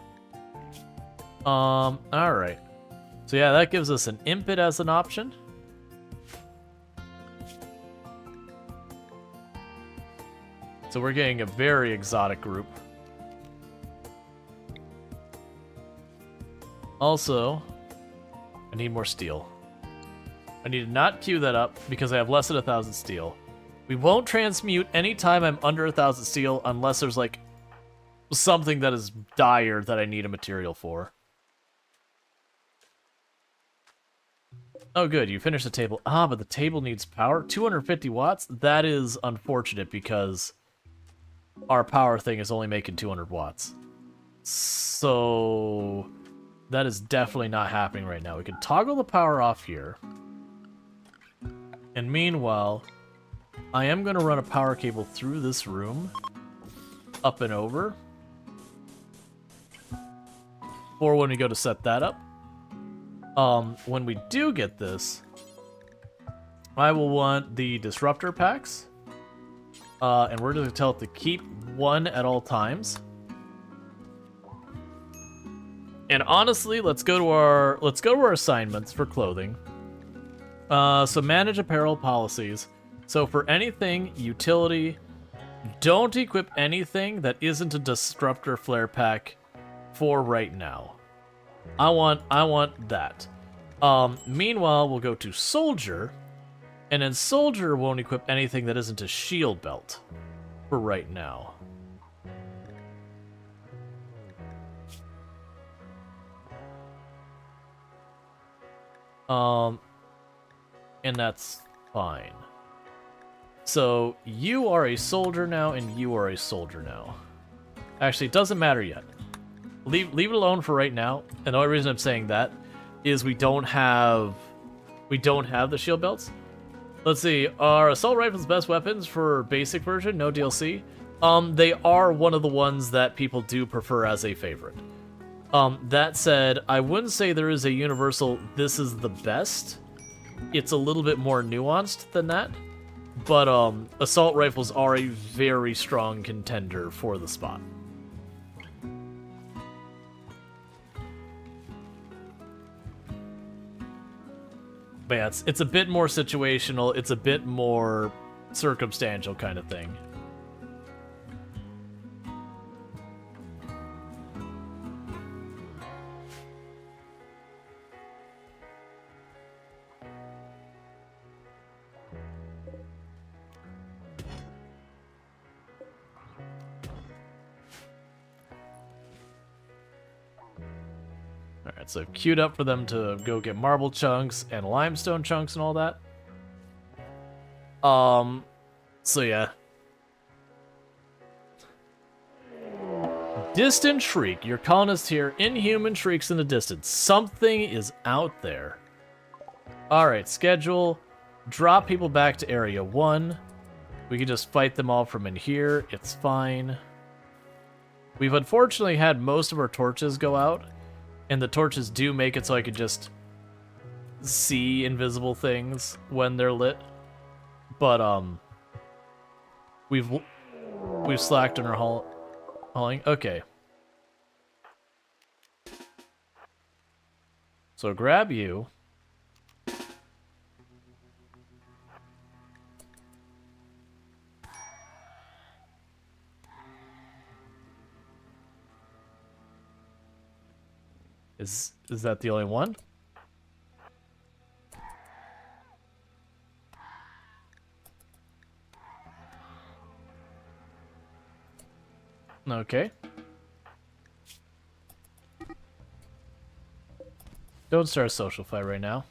Alright. So yeah, that gives us an Impet as an option. So we're getting a very exotic group. Also, I need more steel. I need to not queue that up because I have less than 1,000 steel. We won't transmute anytime I'm under 1,000 steel unless there's like something that is dire that I need a material for. Oh good, you finished the table. Ah, but the table needs power. 250 watts? That is unfortunate because our power thing is only making 200 watts. So that is definitely not happening right now. We can toggle the power off here. And meanwhile, I am going to run a power cable through this room, up and over, for when we go to set that up. When we do get this, I will want the disruptor packs, and we're going to tell it to keep one at all times. And honestly, let's go to our assignments for clothing. So manage apparel policies. So for anything utility, don't equip anything that isn't a disruptor flare pack for right now. I want that. Meanwhile, we'll go to soldier, and then soldier won't equip anything that isn't a shield belt for right now. And that's fine. So you are a soldier now, and you are a soldier now. Actually, it doesn't matter yet. Leave it alone for right now. And the only reason I'm saying that is we don't have the shield belts. Let's see. Are assault rifles best weapons for basic version? No DLC. They are one of the ones that people do prefer as a favorite. That said, I wouldn't say there is a universal this is the best. It's a little bit more nuanced than that. But assault rifles are a very strong contender for the spot. But yeah, it's a bit more situational, it's a bit more circumstantial kind of thing. Alright, so I've queued up for them to go get marble chunks and limestone chunks and all that. So yeah. Distant shriek. Your colonists hear inhuman shrieks in the distance. Something is out there. Alright, schedule. Drop people back to Area 1. We can just fight them all from in here. It's fine. We've unfortunately had most of our torches go out. And the torches do make it so I could just see invisible things when they're lit. But, we've slacked on our hauling. Okay. So grab you. Is that the only one? Okay. Don't start a social fight right now.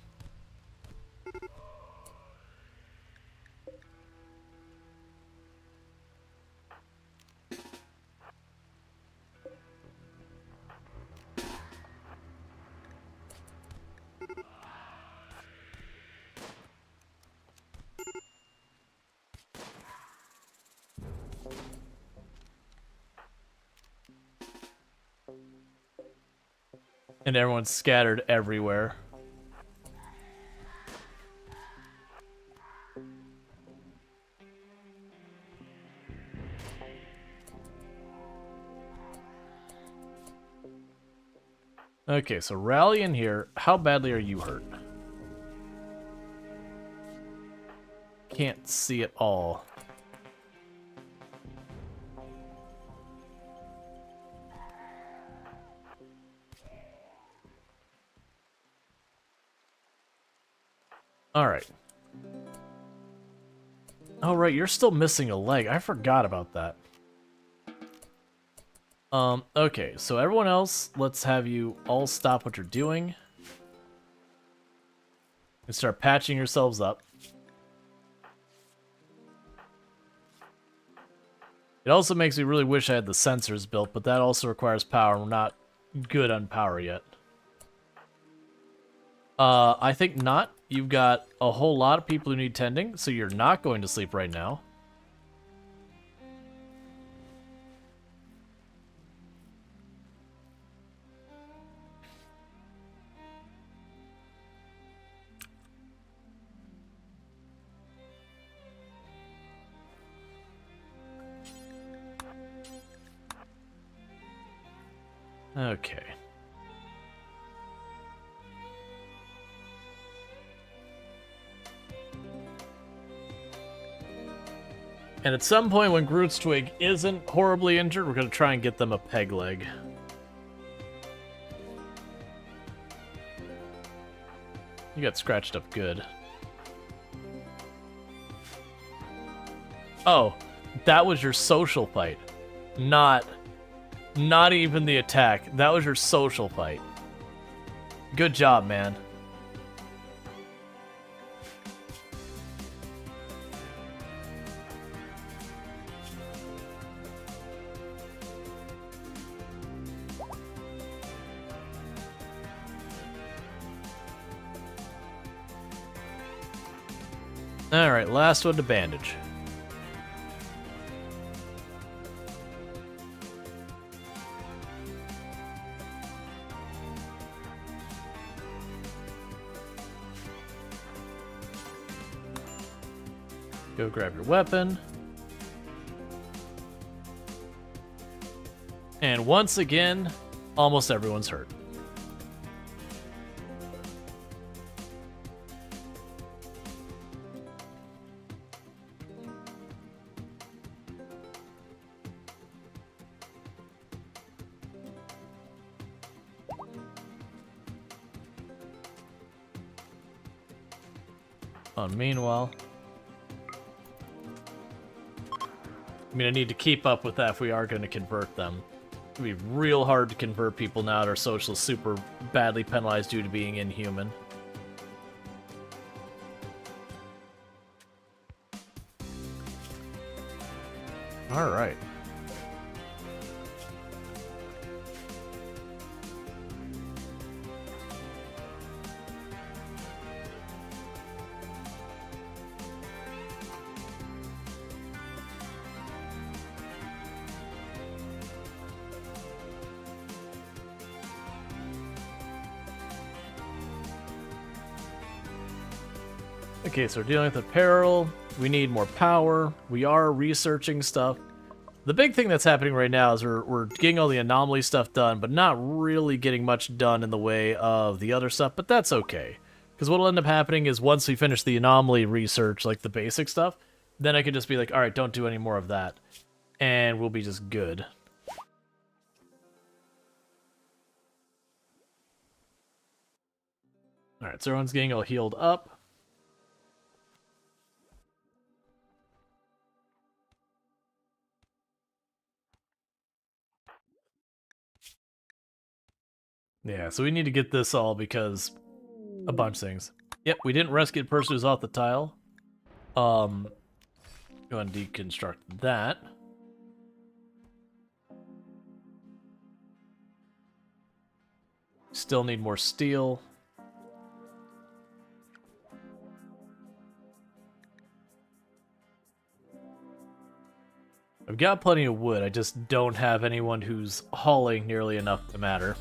And everyone's scattered everywhere. Okay, so rally in here. How badly are you hurt? Can't see it all. Alright. Oh, right, you're still missing a leg. I forgot about that. Okay, so everyone else, let's have you all stop what you're doing. And start patching yourselves up. It also makes me really wish I had the sensors built, but that also requires power, and we're not good on power yet. I think not. You've got a whole lot of people who need tending, so you're not going to sleep right now. Okay. And at some point when Groot's twig isn't horribly injured, we're going to try and get them a peg leg. You got scratched up good. Oh, that was your social fight. Not even the attack. That was your social fight. Good job, man. Alright, last one to bandage. Go grab your weapon. And once again, almost everyone's hurt. Meanwhile, I mean, I need to keep up with that if we are going to convert them. It'd be real hard to convert people now that our social's super badly penalized due to being inhuman. Alright. Okay, so we're dealing with apparel. We need more power. We are researching stuff. The big thing that's happening right now is we're getting all the anomaly stuff done, but not really getting much done in the way of the other stuff, but that's okay. Because what'll end up happening is once we finish the anomaly research, like the basic stuff, then I can just be like, alright, don't do any more of that. And we'll be just good. Alright, so everyone's getting all healed up. Yeah, so we need to get this all because a bunch of things. Yep, we didn't rescue the person who's off the tile. Go and deconstruct that. Still need more steel. I've got plenty of wood, I just don't have anyone who's hauling nearly enough to matter.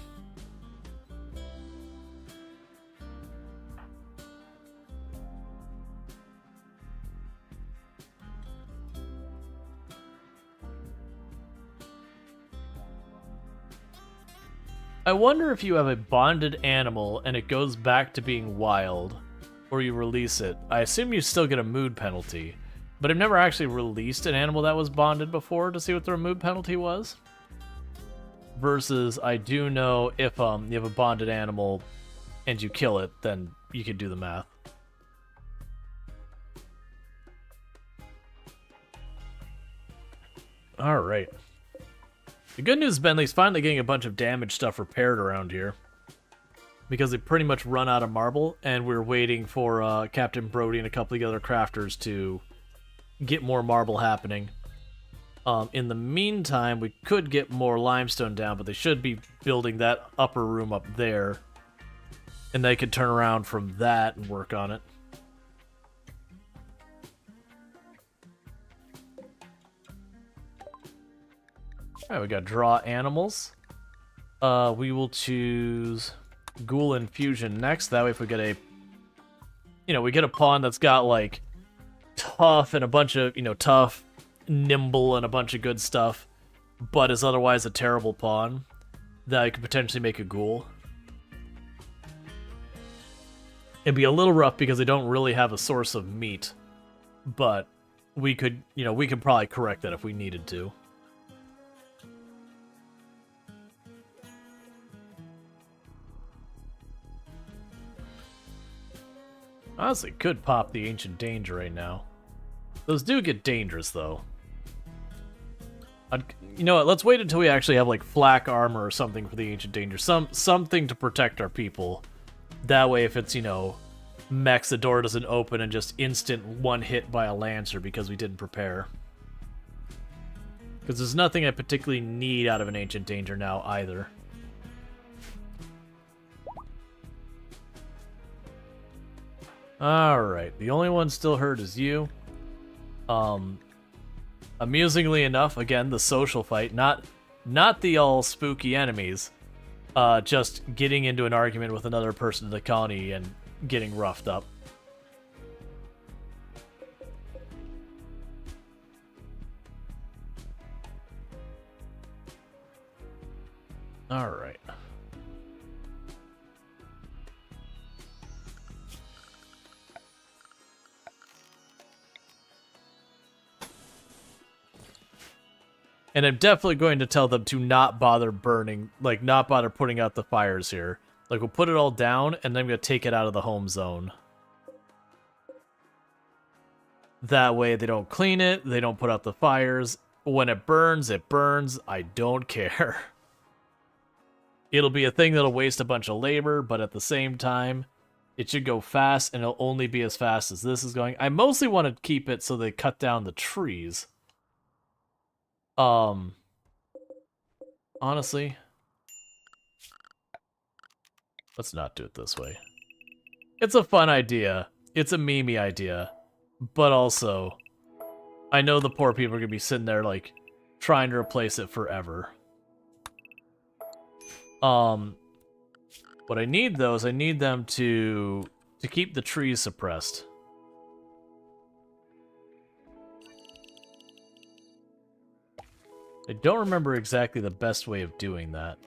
I wonder if you have a bonded animal and it goes back to being wild, or you release it. I assume you still get a mood penalty, but I've never actually released an animal that was bonded before to see what their mood penalty was. Versus, I do know if you have a bonded animal and you kill it, then you can do the math. Alright. The good news has been he's finally getting a bunch of damaged stuff repaired around here. Because they pretty much run out of marble, and we're waiting for Captain Brody and a couple of the other crafters to get more marble happening. In the meantime, we could get more limestone down, but they should be building that upper room up there. And they could turn around from that and work on it. Alright, we got draw animals. We will choose Ghoul Infusion next. That way if we get a... You know, we get a pawn that's got, like, tough and a bunch of, tough, nimble, and a bunch of good stuff, but is otherwise a terrible pawn, that could potentially make a ghoul. It'd be a little rough because they don't really have a source of meat, but we could, we could probably correct that if we needed to. Honestly, could pop the Ancient Danger right now. Those do get dangerous, though. You know what, let's wait until we actually have, like, flak armor or something for the Ancient Danger. Something to protect our people. That way, if it's, mechs, the door doesn't open and just instant one hit by a Lancer because we didn't prepare. Because there's nothing I particularly need out of an Ancient Danger now, either. Alright, the only one still hurt is you. Amusingly enough, again, the social fight, not the all spooky enemies, just getting into an argument with another person in the colony and getting roughed up. Alright. And I'm definitely going to tell them to not bother burning, like, not bother putting out the fires here. Like, we'll put it all down, and then I'm going to take it out of the home zone. That way they don't clean it, they don't put out the fires. When it burns, I don't care. It'll be a thing that'll waste a bunch of labor, but at the same time, it should go fast, and it'll only be as fast as this is going. I mostly want to keep it so they cut down the trees. Honestly, let's not do it this way. It's a fun idea. It's a memey idea. But also, I know the poor people are going to be sitting there, like, trying to replace it forever. What I need, though, is I need them to keep the trees suppressed. I don't remember exactly the best way of doing that.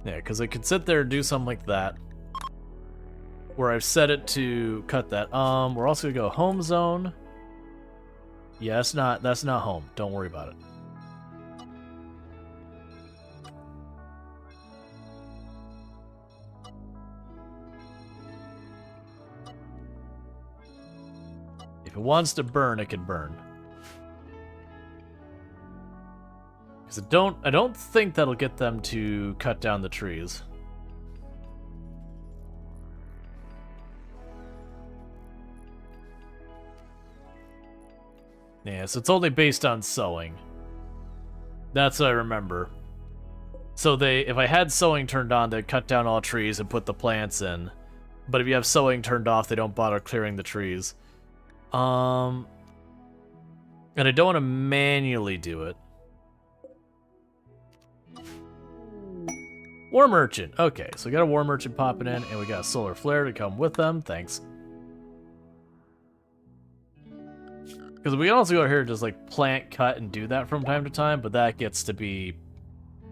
Yeah, because I could sit there and do something like that, where I've set it to cut that. We're also gonna go home zone. Yeah, that's not home. Don't worry about it. If it wants to burn, it can burn. Because I don't think that'll get them to cut down the trees. Yeah, so it's only based on sowing. That's what I remember. So if I had sowing turned on, they'd cut down all trees and put the plants in. But if you have sowing turned off, they don't bother clearing the trees. And I don't want to manually do it. War Merchant. Okay, so we got a War Merchant popping in, and we got a Solar Flare to come with them. Thanks. Because we can also go here and just, like, plant, cut, and do that from time to time, but that gets to be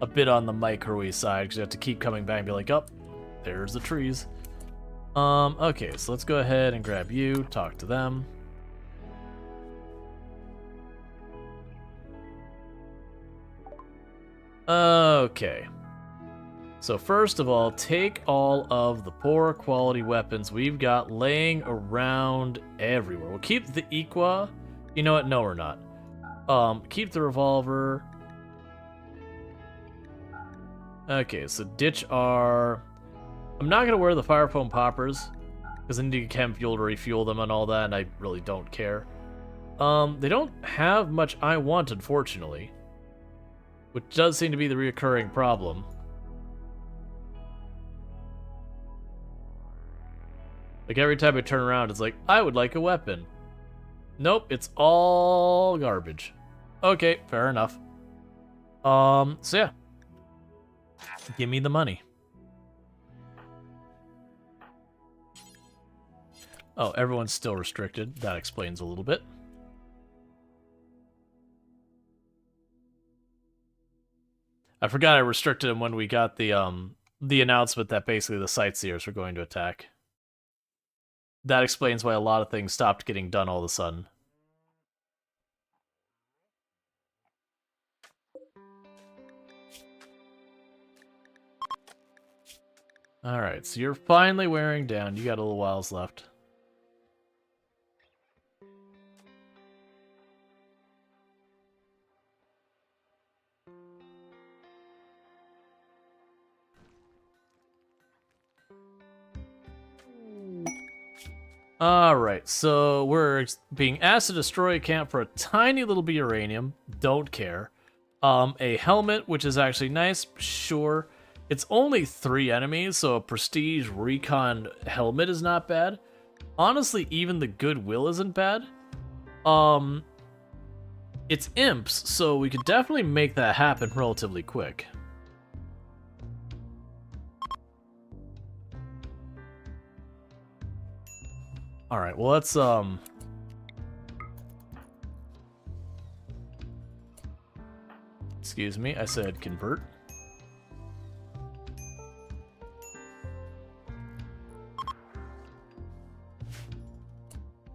a bit on the micro-y side, because you have to keep coming back and be like, oh, there's the trees. Okay, so let's go ahead and grab you, talk to them. Okay. So first of all, take all of the poor quality weapons we've got laying around everywhere. We'll keep the Equa. You know what? No, we're not. Keep the revolver. Okay, so ditch our... I'm not going to wear the fire foam poppers, because I need chem fuel to refuel them and all that, and I really don't care. They don't have much I want, unfortunately, which does seem to be the reoccurring problem. Like, every time I turn around, it's like, I would like a weapon. Nope, it's all garbage. Okay, fair enough. So yeah. Give me the money. Oh, everyone's still restricted. That explains a little bit. I forgot I restricted them when we got the announcement that basically the sightseers were going to attack. That explains why a lot of things stopped getting done all of a sudden. Alright, so you're finally wearing down. You got a little whiles left. Alright, so we're being asked to destroy a camp for a tiny little bit of uranium. Don't care. A helmet, which is actually nice, sure. It's only 3 enemies, so a prestige recon helmet is not bad. Honestly, even the goodwill isn't bad. It's imps, so we could definitely make that happen relatively quick. Alright, well let's excuse me, I said convert.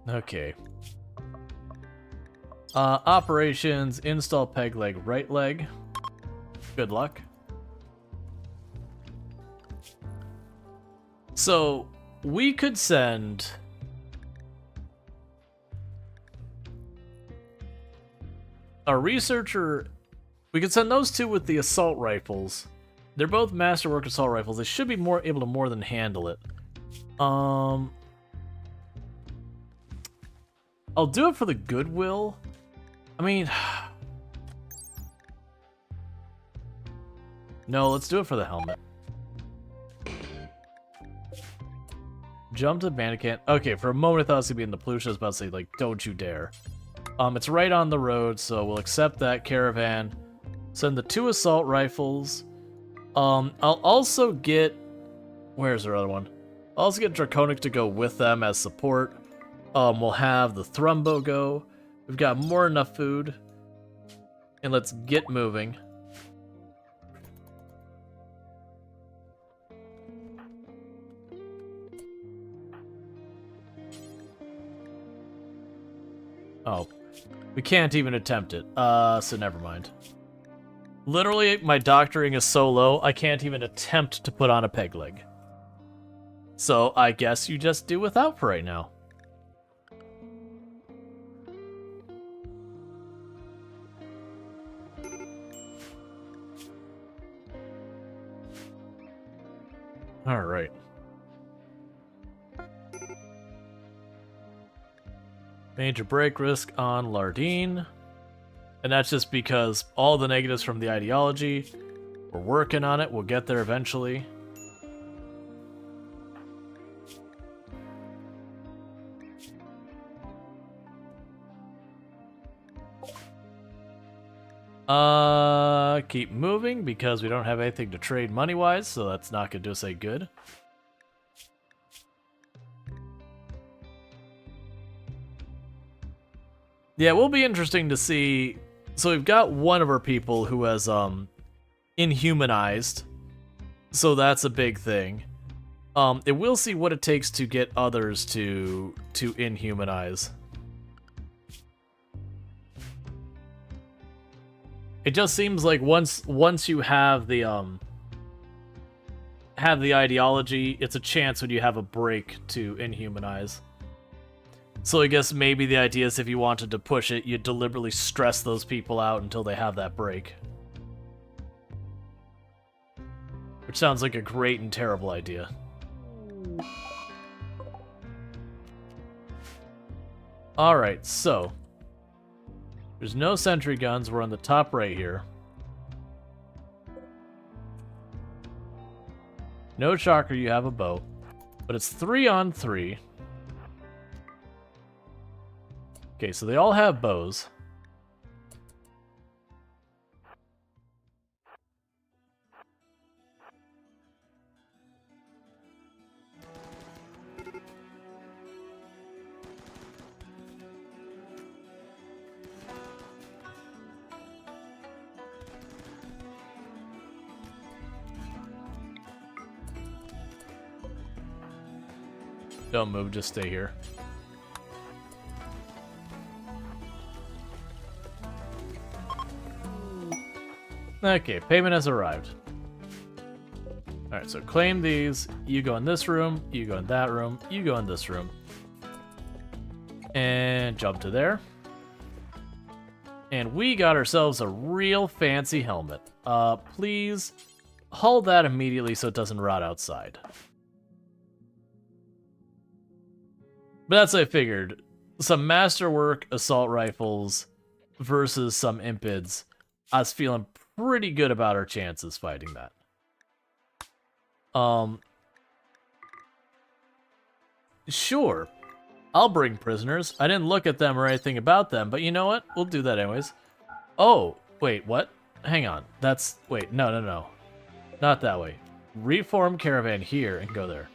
Okay. Operations, install peg leg, right leg. Good luck. So, we could send a researcher. We could send those 2 with the assault rifles. They're both masterwork assault rifles. They should be able to more than handle it. I'll do it for the goodwill. I mean, no, let's do it for the helmet. Jump to the bandit camp. Okay, for a moment I thought it was gonna be in the pollution. I was about to say, like, don't you dare. It's right on the road, so we'll accept that caravan. Send the 2 assault rifles. I'll also get... Where's our other one? I'll also get Draconic to go with them as support. We'll have the Thrumbo go. We've got more than enough food. And let's get moving. Oh. We can't even attempt it. So never mind. Literally, my doctoring is so low, I can't even attempt to put on a peg leg. So I guess you just do without for right now. Alright. Major break risk on Lardine. And that's just because all the negatives from the ideology. We're working on it. We'll get there eventually. Keep moving because we don't have anything to trade money-wise, so that's not going to do us any good. Yeah, it will be interesting to see. So we've got one of our people who has inhumanized, so that's a big thing. It will see what it takes to get others to inhumanize. It just seems like once you have the ideology, it's a chance when you have a break to inhumanize. So I guess maybe the idea is if you wanted to push it, you deliberately stress those people out until they have that break. Which sounds like a great and terrible idea. Alright, so there's no sentry guns. We're on the top right here. No shocker, you have a bow. But it's 3-on-3. Okay, so they all have bows. Don't move, just stay here. Okay, payment has arrived. Alright, so claim these. You go in this room, you go in that room, you go in this room. And jump to there. And we got ourselves a real fancy helmet. Please haul that immediately so it doesn't rot outside. But that's what I figured. Some masterwork assault rifles versus some impids. I was feeling pretty good about our chances fighting that. Sure. I'll bring prisoners. I didn't look at them or anything about them, but you know what? We'll do that anyways. Oh, wait, what? Hang on. That's... Wait, no. Not that way. Reform caravan here and go there.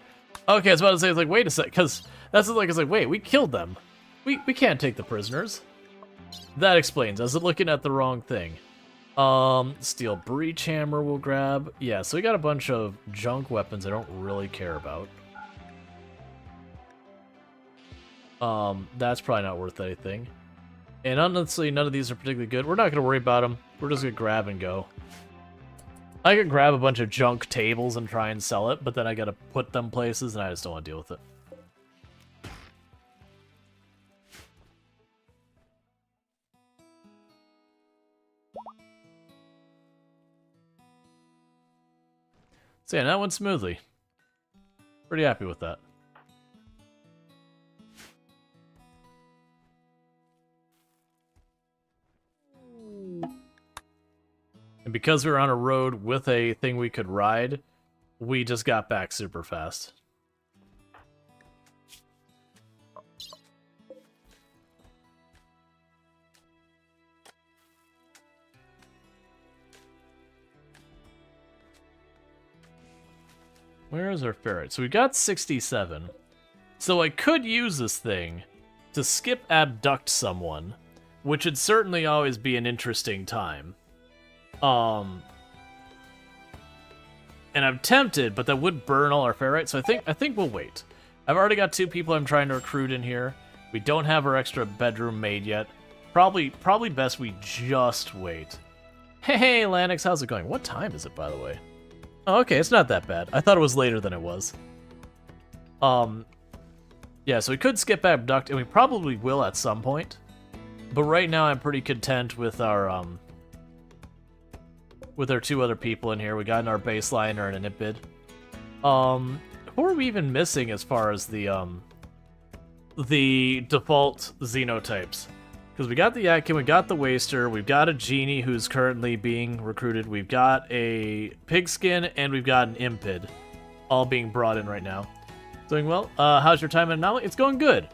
Okay, I was about to say, it's like, wait a sec, because that's like, it's like, wait, we killed them. We can't take the prisoners. That explains. I was looking at the wrong thing. Steel breach hammer we'll grab. Yeah, so we got a bunch of junk weapons I don't really care about. That's probably not worth anything. And honestly, none of these are particularly good. We're not going to worry about them. We're just going to grab and go. I could grab a bunch of junk tables and try and sell it, but then I got to put them places, and I just don't want to deal with it. So yeah, that went smoothly. Pretty happy with that. And because we were on a road with a thing we could ride, we just got back super fast. Where is our ferret? So we got 67. So I could use this thing to skip abduct someone, which would certainly always be an interesting time. And I'm tempted, but that would burn all our ferrite, so I think we'll wait. I've already got 2 people I'm trying to recruit in here. We don't have our extra bedroom made yet. Probably best we just wait. Hey, Lanix, how's it going? What time is it, by the way? Oh, okay, it's not that bad. I thought it was later than it was. Yeah, so we could skip abduct, and we probably will at some point. But right now, I'm pretty content with our 2 other people in here. We got our baseliner and an impid. Who are we even missing as far as the default xenotypes? Because we got the Atkin, we got the Waster, we've got a Genie who's currently being recruited, we've got a Pigskin, and we've got an Impid, all being brought in right now. Doing well. How's your time in Anomaly? It's going good.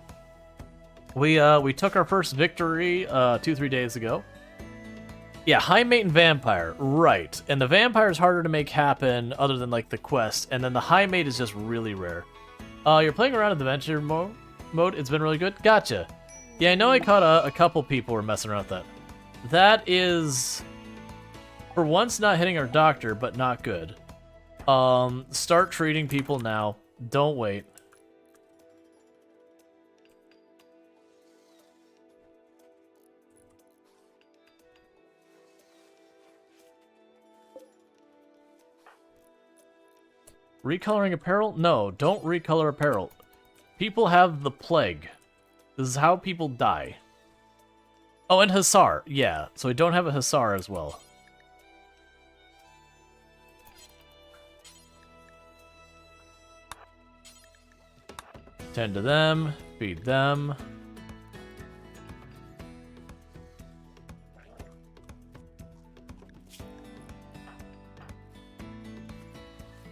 We took our first victory 2-3 days ago. Yeah, High Mate and Vampire, right. And the Vampire is harder to make happen other than like the quest, and then the High Mate is just really rare. You're playing around in the Venture mode, it's been really good? Gotcha. Yeah, I know I caught a couple people were messing around with that. That is, for once, not hitting our doctor, but not good. Start treating people now. Don't wait. Recoloring apparel? No, don't recolor apparel. People have the plague. This is how people die. Oh, and Hussar. Yeah, so I don't have a Hussar as well. Tend to them. Feed them.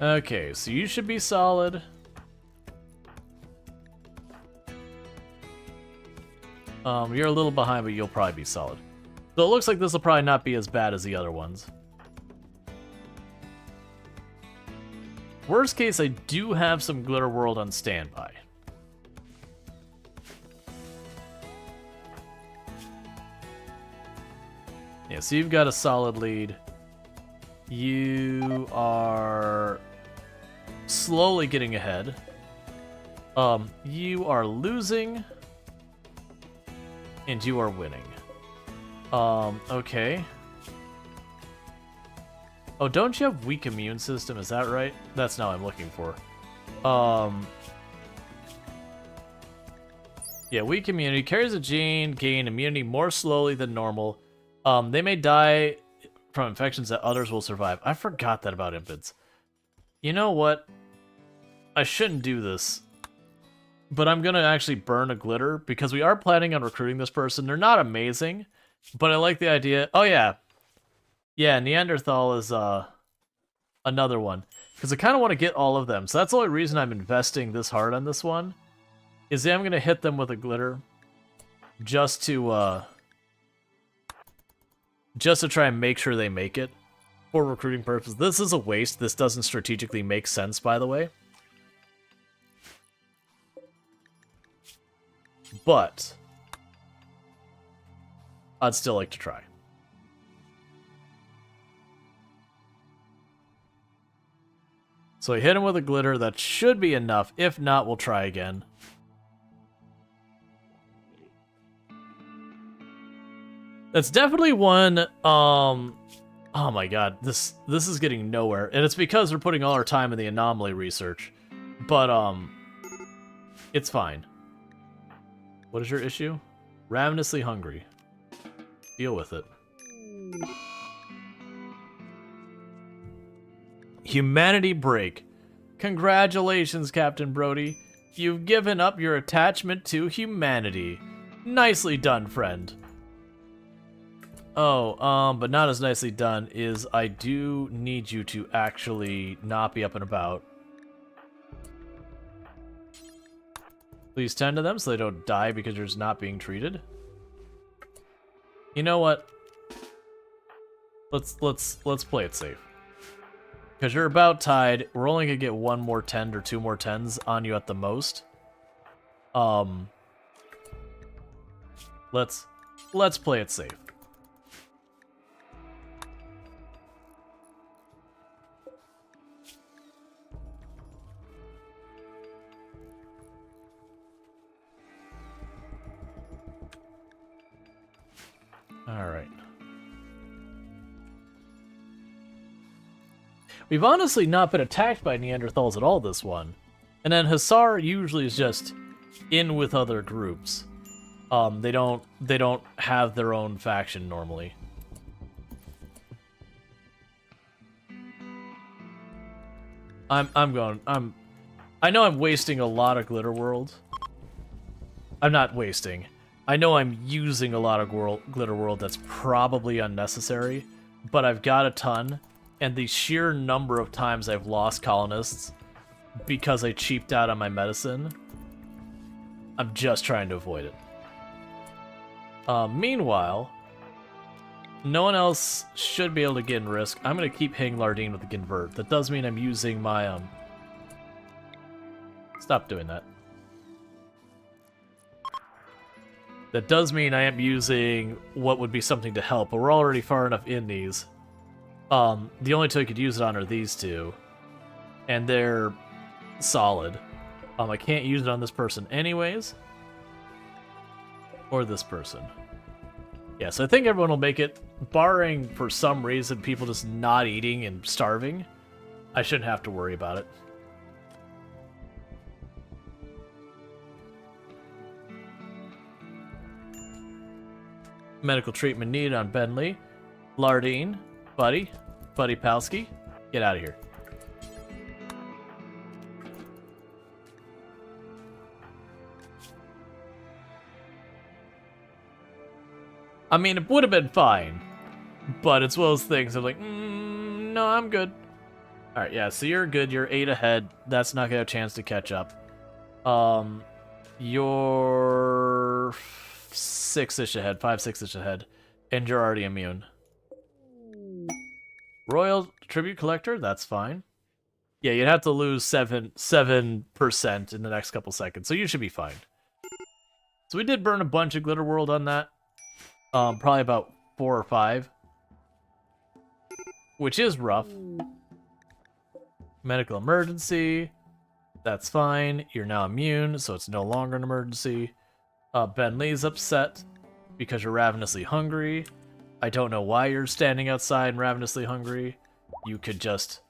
Okay, so you should be solid. You're a little behind, but you'll probably be solid. So it looks like this will probably not be as bad as the other ones. Worst case, I do have some Glitter World on standby. Yeah, so you've got a solid lead. You are slowly getting ahead. You are losing. And you are winning. Okay. Oh, don't you have weak immune system? Is that right? That's not what I'm looking for. Yeah, weak immunity. Carries a gene, gain immunity more slowly than normal. They may die from infections that others will survive. I forgot that about impids. You know what? I shouldn't do this. but I'm gonna actually burn a glitter because we are planning on recruiting this person. They're not amazing, but I like the idea. Oh yeah, yeah, Neanderthal is another one because I kind of want to get all of them. So that's the only reason I'm investing this hard on this one. Is I'm gonna hit them with a glitter just to try and make sure they make it for recruiting purposes. This is a waste. This doesn't strategically make sense, by the way. But I'd still like to try. So I hit him with a glitter. That should be enough. If not, we'll try again. That's definitely one, oh my god, this is getting nowhere. And it's because we're putting all our time in the anomaly research. But, it's fine. What is your issue? Ravenously hungry. Deal with it. Humanity break. Congratulations, Captain Brody. You've given up your attachment to humanity. Nicely done, friend. Oh, but not as nicely done is I do need you to actually not be up and about. Please tend to them so they don't die because you're just not being treated. You know what? Let's play it safe. Because you're about tied. We're only gonna get one more 10 or 2 more 10s on you at the most. Let's play it safe. Alright. We've honestly not been attacked by Neanderthals at all this one. And then Hussar usually is just in with other groups. They don't have their own faction normally. I know I'm wasting a lot of Glitter World. I'm not wasting. I know I'm using a lot of Glitter World that's probably unnecessary, but I've got a ton, and the sheer number of times I've lost colonists because I cheaped out on my medicine, I'm just trying to avoid it. Meanwhile, no one else should be able to get in risk. I'm going to keep hitting Lardine with the Convert. That does mean I'm using my, Stop doing that. That does mean I am using what would be something to help, but we're already far enough in these. The only two I could use it on are these two. And they're solid. I can't use it on this person anyways. Or this person. Yeah, so I think everyone will make it. Barring, for some reason, people just not eating and starving, I shouldn't have to worry about it. Medical treatment needed on Bentley. Lardine. Buddy Palsky. Get out of here. I mean, it would have been fine. But it's one of those things I'm like, no, I'm good. Alright, yeah, so you're good. You're 8 ahead. That's not gonna have a chance to catch up. You're 6-ish ahead, 5-6-ish ahead, and you're already immune. Royal Tribute Collector, that's fine. Yeah, you'd have to lose 7% in the next couple seconds, so you should be fine. So we did burn a bunch of Glitter World on that. Probably about 4 or 5. Which is rough. Medical emergency. That's fine. You're now immune, so it's no longer an emergency. Ben Lee's upset because you're ravenously hungry. I don't know why you're standing outside and ravenously hungry. You could just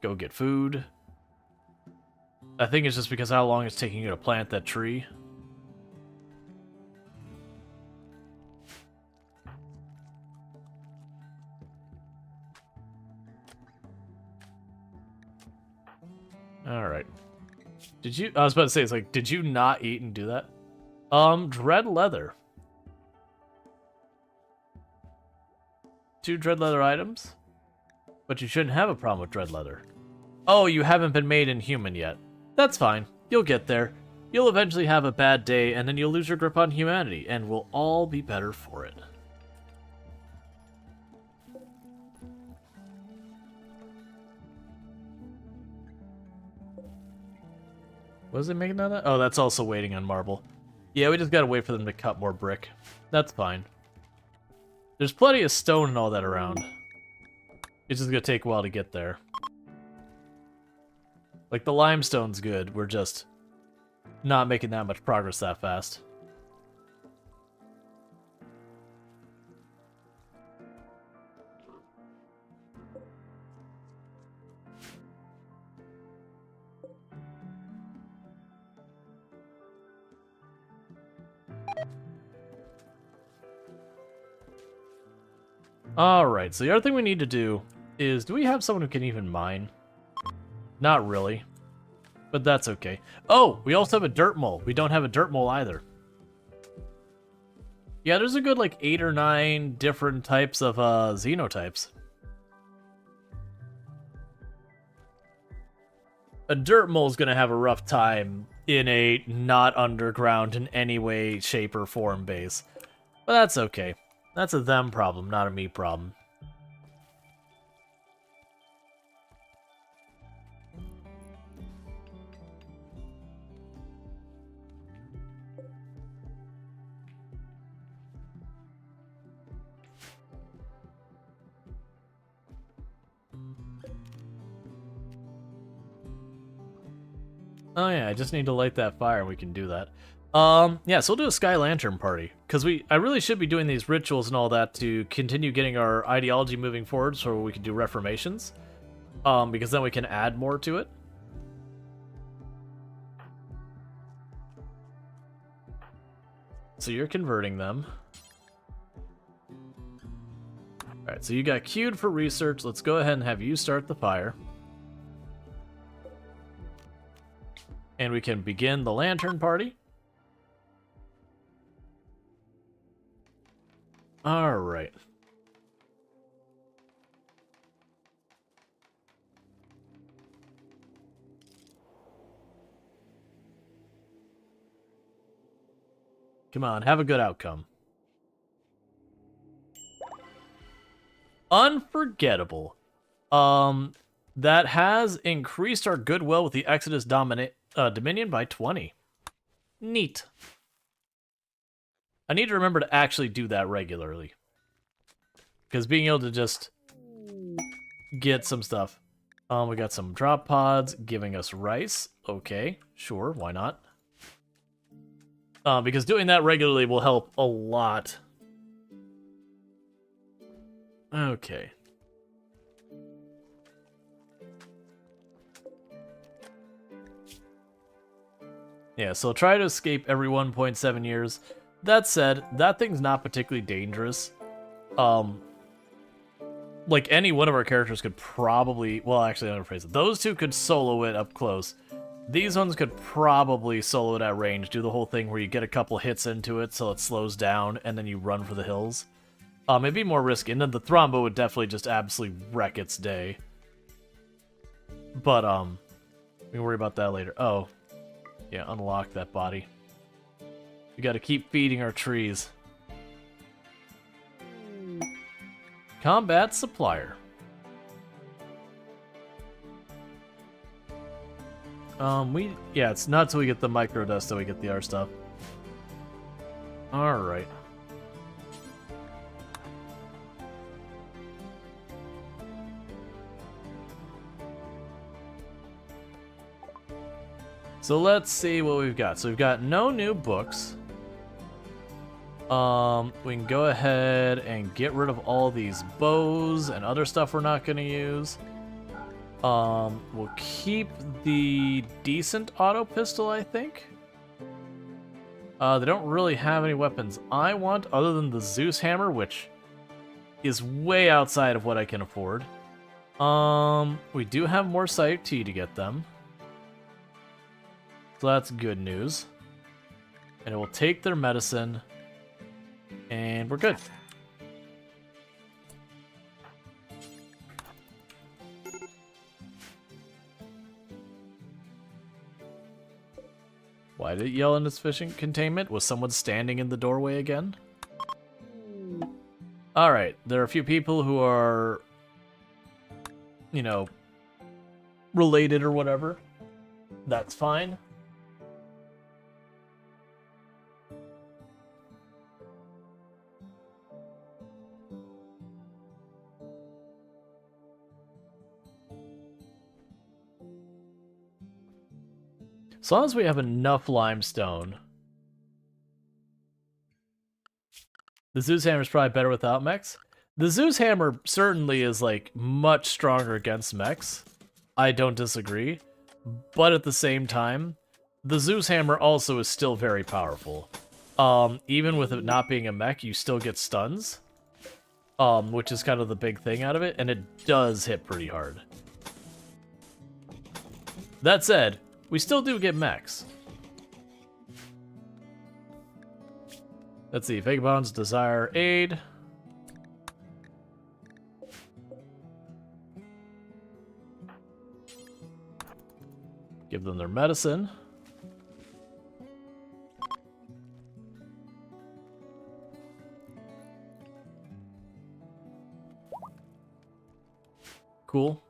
go get food. I think it's just because how long it's taking you to plant that tree. Alright. Did you? I was about to say, it's like, did you not eat and do that? Dread leather. 2 dread leather items? But you shouldn't have a problem with dread leather. Oh, you haven't been made inhuman yet. That's fine. You'll get there. You'll eventually have a bad day, and then you'll lose your grip on humanity, and we'll all be better for it. What is it making out of that? Oh, that's also waiting on marble. Yeah, we just gotta wait for them to cut more brick. That's fine. There's plenty of stone and all that around. It's just gonna take a while to get there. Like, the limestone's good. We're just not making that much progress that fast. Alright, so the other thing we need to do is, do we have someone who can even mine? Not really. But that's okay. Oh, we also have a dirt mole. We don't have a dirt mole either. Yeah, there's a good like 8 or 9 different types of xenotypes. A dirt mole's gonna have a rough time in a not underground in any way, shape, or form base. But that's okay. That's a them problem, not a me problem. Oh yeah, I just need to light that fire and we can do that. Yeah, so we'll do a Sky Lantern party. Because I really should be doing these rituals and all that to continue getting our ideology moving forward so we can do reformations. Because then we can add more to it. So you're converting them. Alright, so you got queued for research. Let's go ahead and have you start the fire. And we can begin the lantern party. Alright. Come on, have a good outcome. Unforgettable. That has increased our goodwill with the Exodus Dominion by 20. Neat. I need to remember to actually do that regularly. Because being able to just get some stuff. We got some drop pods giving us rice. Okay, sure, why not? Because doing that regularly will help a lot. Okay. Yeah, so try to escape every 1.7 years. That said, that thing's not particularly dangerous. Like, any one of our characters could probably... Well, actually, I'm gonna rephrase it. Those two could solo it up close. These ones could probably solo it at range, do the whole thing where you get a couple hits into it so it slows down, and then you run for the hills. It'd be more risky, and then the Thrombo would definitely just absolutely wreck its day. But, we can worry about that later. Oh. Yeah, unlock that body. We gotta keep feeding our trees. Combat supplier. Yeah, it's not till we get the micro dust that we get the R stuff. Alright. So let's see what we've got. So we've got no new books. We can go ahead and get rid of all these bows and other stuff we're not going to use. We'll keep the decent auto pistol, I think. They don't really have any weapons I want other than the Zeus hammer, which is way outside of what I can afford. We do have more Site T to get them. So that's good news. And it will take their medicine. And we're good. Why did it yell in its fishing containment? Was someone standing in the doorway again? Alright, there are a few people who are, you know, related or whatever. That's fine. As long as we have enough limestone. The Zeus Hammer is probably better without mechs. The Zeus Hammer certainly is, like, much stronger against mechs. I don't disagree. But at the same time, the Zeus Hammer also is still very powerful. Even with it not being a mech, you still get stuns. Which is kind of the big thing out of it, and it does hit pretty hard. That said, we still do get mechs. Let's see, Vagabonds desire aid. Give them their medicine. Cool.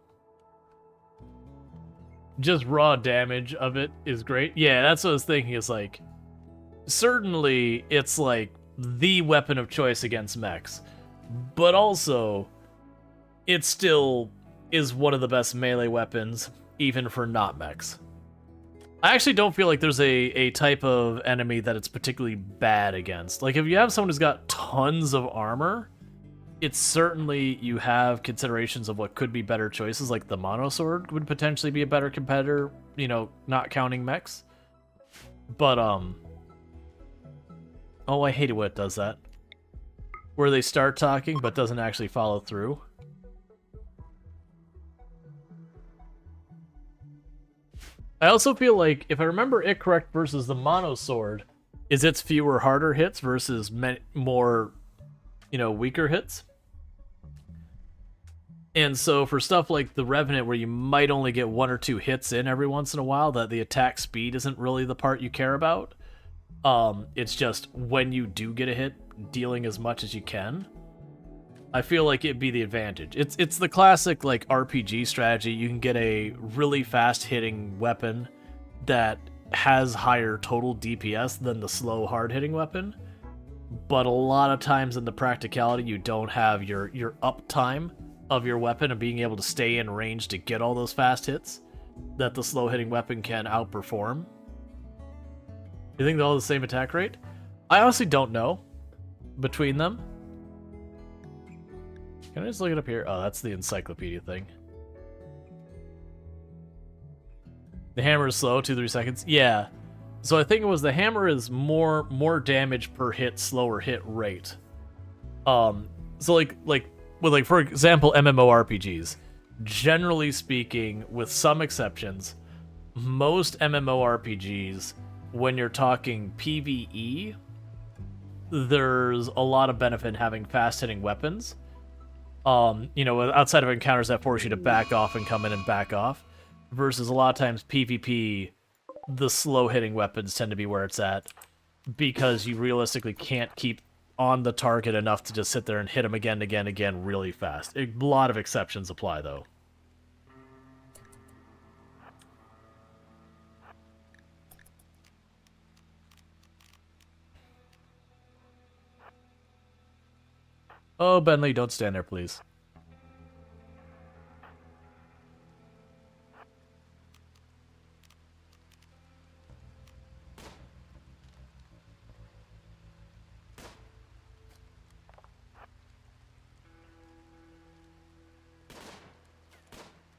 Just raw damage of it is great. Yeah, that's what I was thinking, is like, certainly it's like the weapon of choice against mechs, but also it still is one of the best melee weapons, even for not mechs. I actually don't feel like there's a type of enemy that it's particularly bad against. Like, if you have someone who's got tons of armor, it's certainly, you have considerations of what could be better choices, like the monosword would potentially be a better competitor, you know, not counting mechs. But, oh, I hate it when it does that. Where they start talking, but doesn't actually follow through. I also feel like, if I remember it correct, versus the monosword, is its fewer harder hits versus more, you know, weaker hits. And so for stuff like the Revenant, where you might only get 1 or 2 hits in every once in a while, that the attack speed isn't really the part you care about. It's just when you do get a hit, dealing as much as you can. I feel like it'd be the advantage. It's the classic, like, RPG strategy. You can get a really fast hitting weapon that has higher total DPS than the slow hard hitting weapon. But a lot of times in the practicality, you don't have your uptime of your weapon and being able to stay in range to get all those fast hits that the slow hitting weapon can outperform. You think they're all the same attack rate? I honestly don't know between them. Can I just look it up here? Oh, that's the encyclopedia thing. The hammer is slow, 2-3 seconds. Yeah. So I think it was the hammer is more damage per hit, slower hit rate. So with for example, MMORPGs. Generally speaking, with some exceptions, most MMORPGs, when you're talking PvE, there's a lot of benefit in having fast-hitting weapons. You know, outside of encounters that force you to back off and come in and back off, versus a lot of times PvP, the slow-hitting weapons tend to be where it's at, because you realistically can't keep on the target enough to just sit there and hit them again really fast. A lot of exceptions apply, though. Oh, Bentley, don't stand there, please.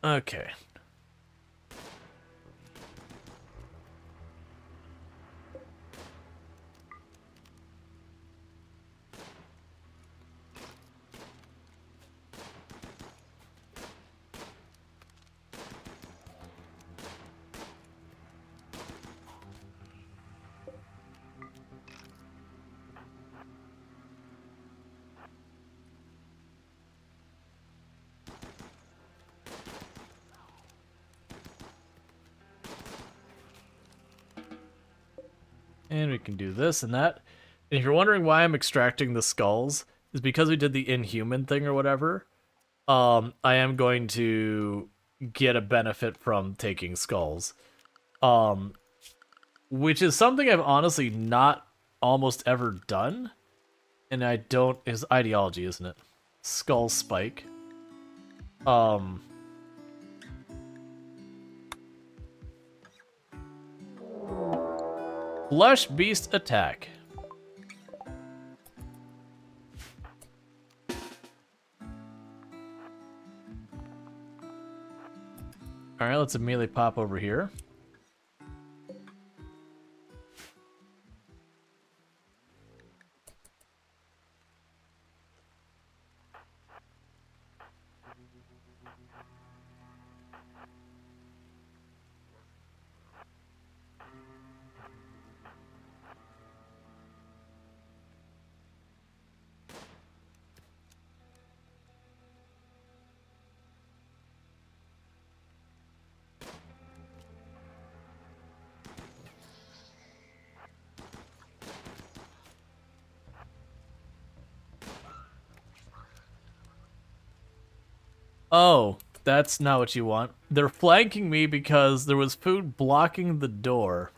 Okay. And we can do this and that. And if you're wondering why I'm extracting the skulls, is because we did the inhuman thing or whatever. I am going to get a benefit from taking skulls. Which is something I've honestly not almost ever done. And I don't... is ideology, isn't it? Skull spike. Flesh beast attack. Alright, let's immediately pop over here. Oh, that's not what you want. They're flanking me because there was food blocking the door.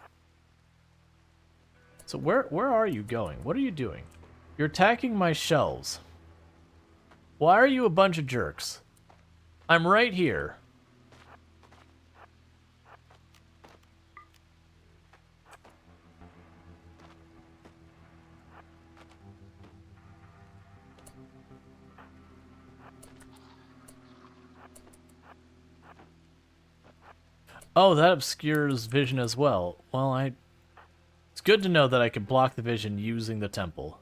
So where are you going? What are you doing? You're attacking my shelves. Why are you a bunch of jerks? I'm right here. Oh, that obscures vision as well. Well, it's good to know that I can block the vision using the temple.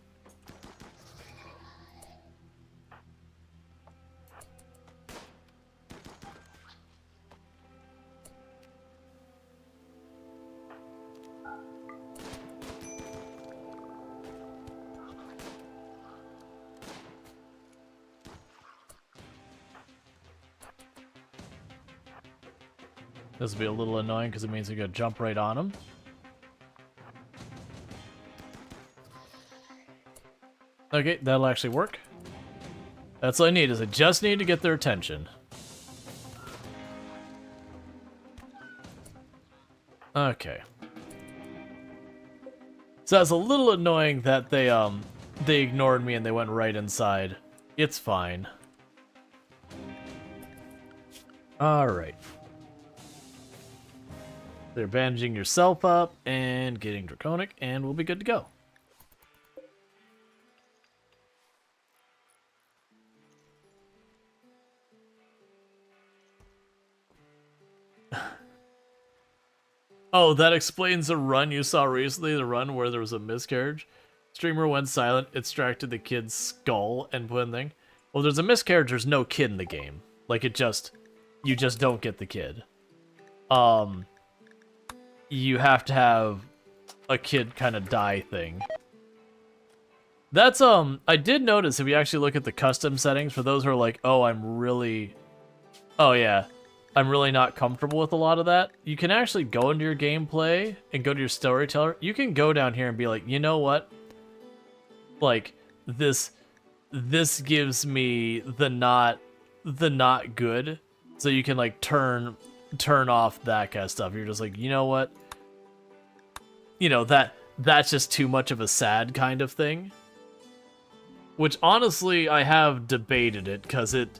This will be a little annoying because it means we gotta jump right on him. Okay, that'll actually work. That's all I need, is I just need to get their attention. Okay. So that's a little annoying that they ignored me and they went right inside. It's fine. Alright. They're bandaging yourself up and getting draconic, and we'll be good to go. Oh, that explains the run you saw recently, the run where there was a miscarriage. Streamer went silent, extracted the kid's skull, and put in thing. Well, there's a miscarriage, there's no kid in the game. Like, you just don't get the kid. You have to have a kid kind of die thing. That's, I did notice if you actually look at the custom settings, for those who are like, oh, I'm really not comfortable with a lot of that, you can actually go into your gameplay and go to your storyteller. You can go down here and be like, you know what? Like, this gives me the not good. So you can, like, turn off that kind of stuff. You're just like, you know what? You know, that's just too much of a sad kind of thing. Which, honestly, I have debated it, because it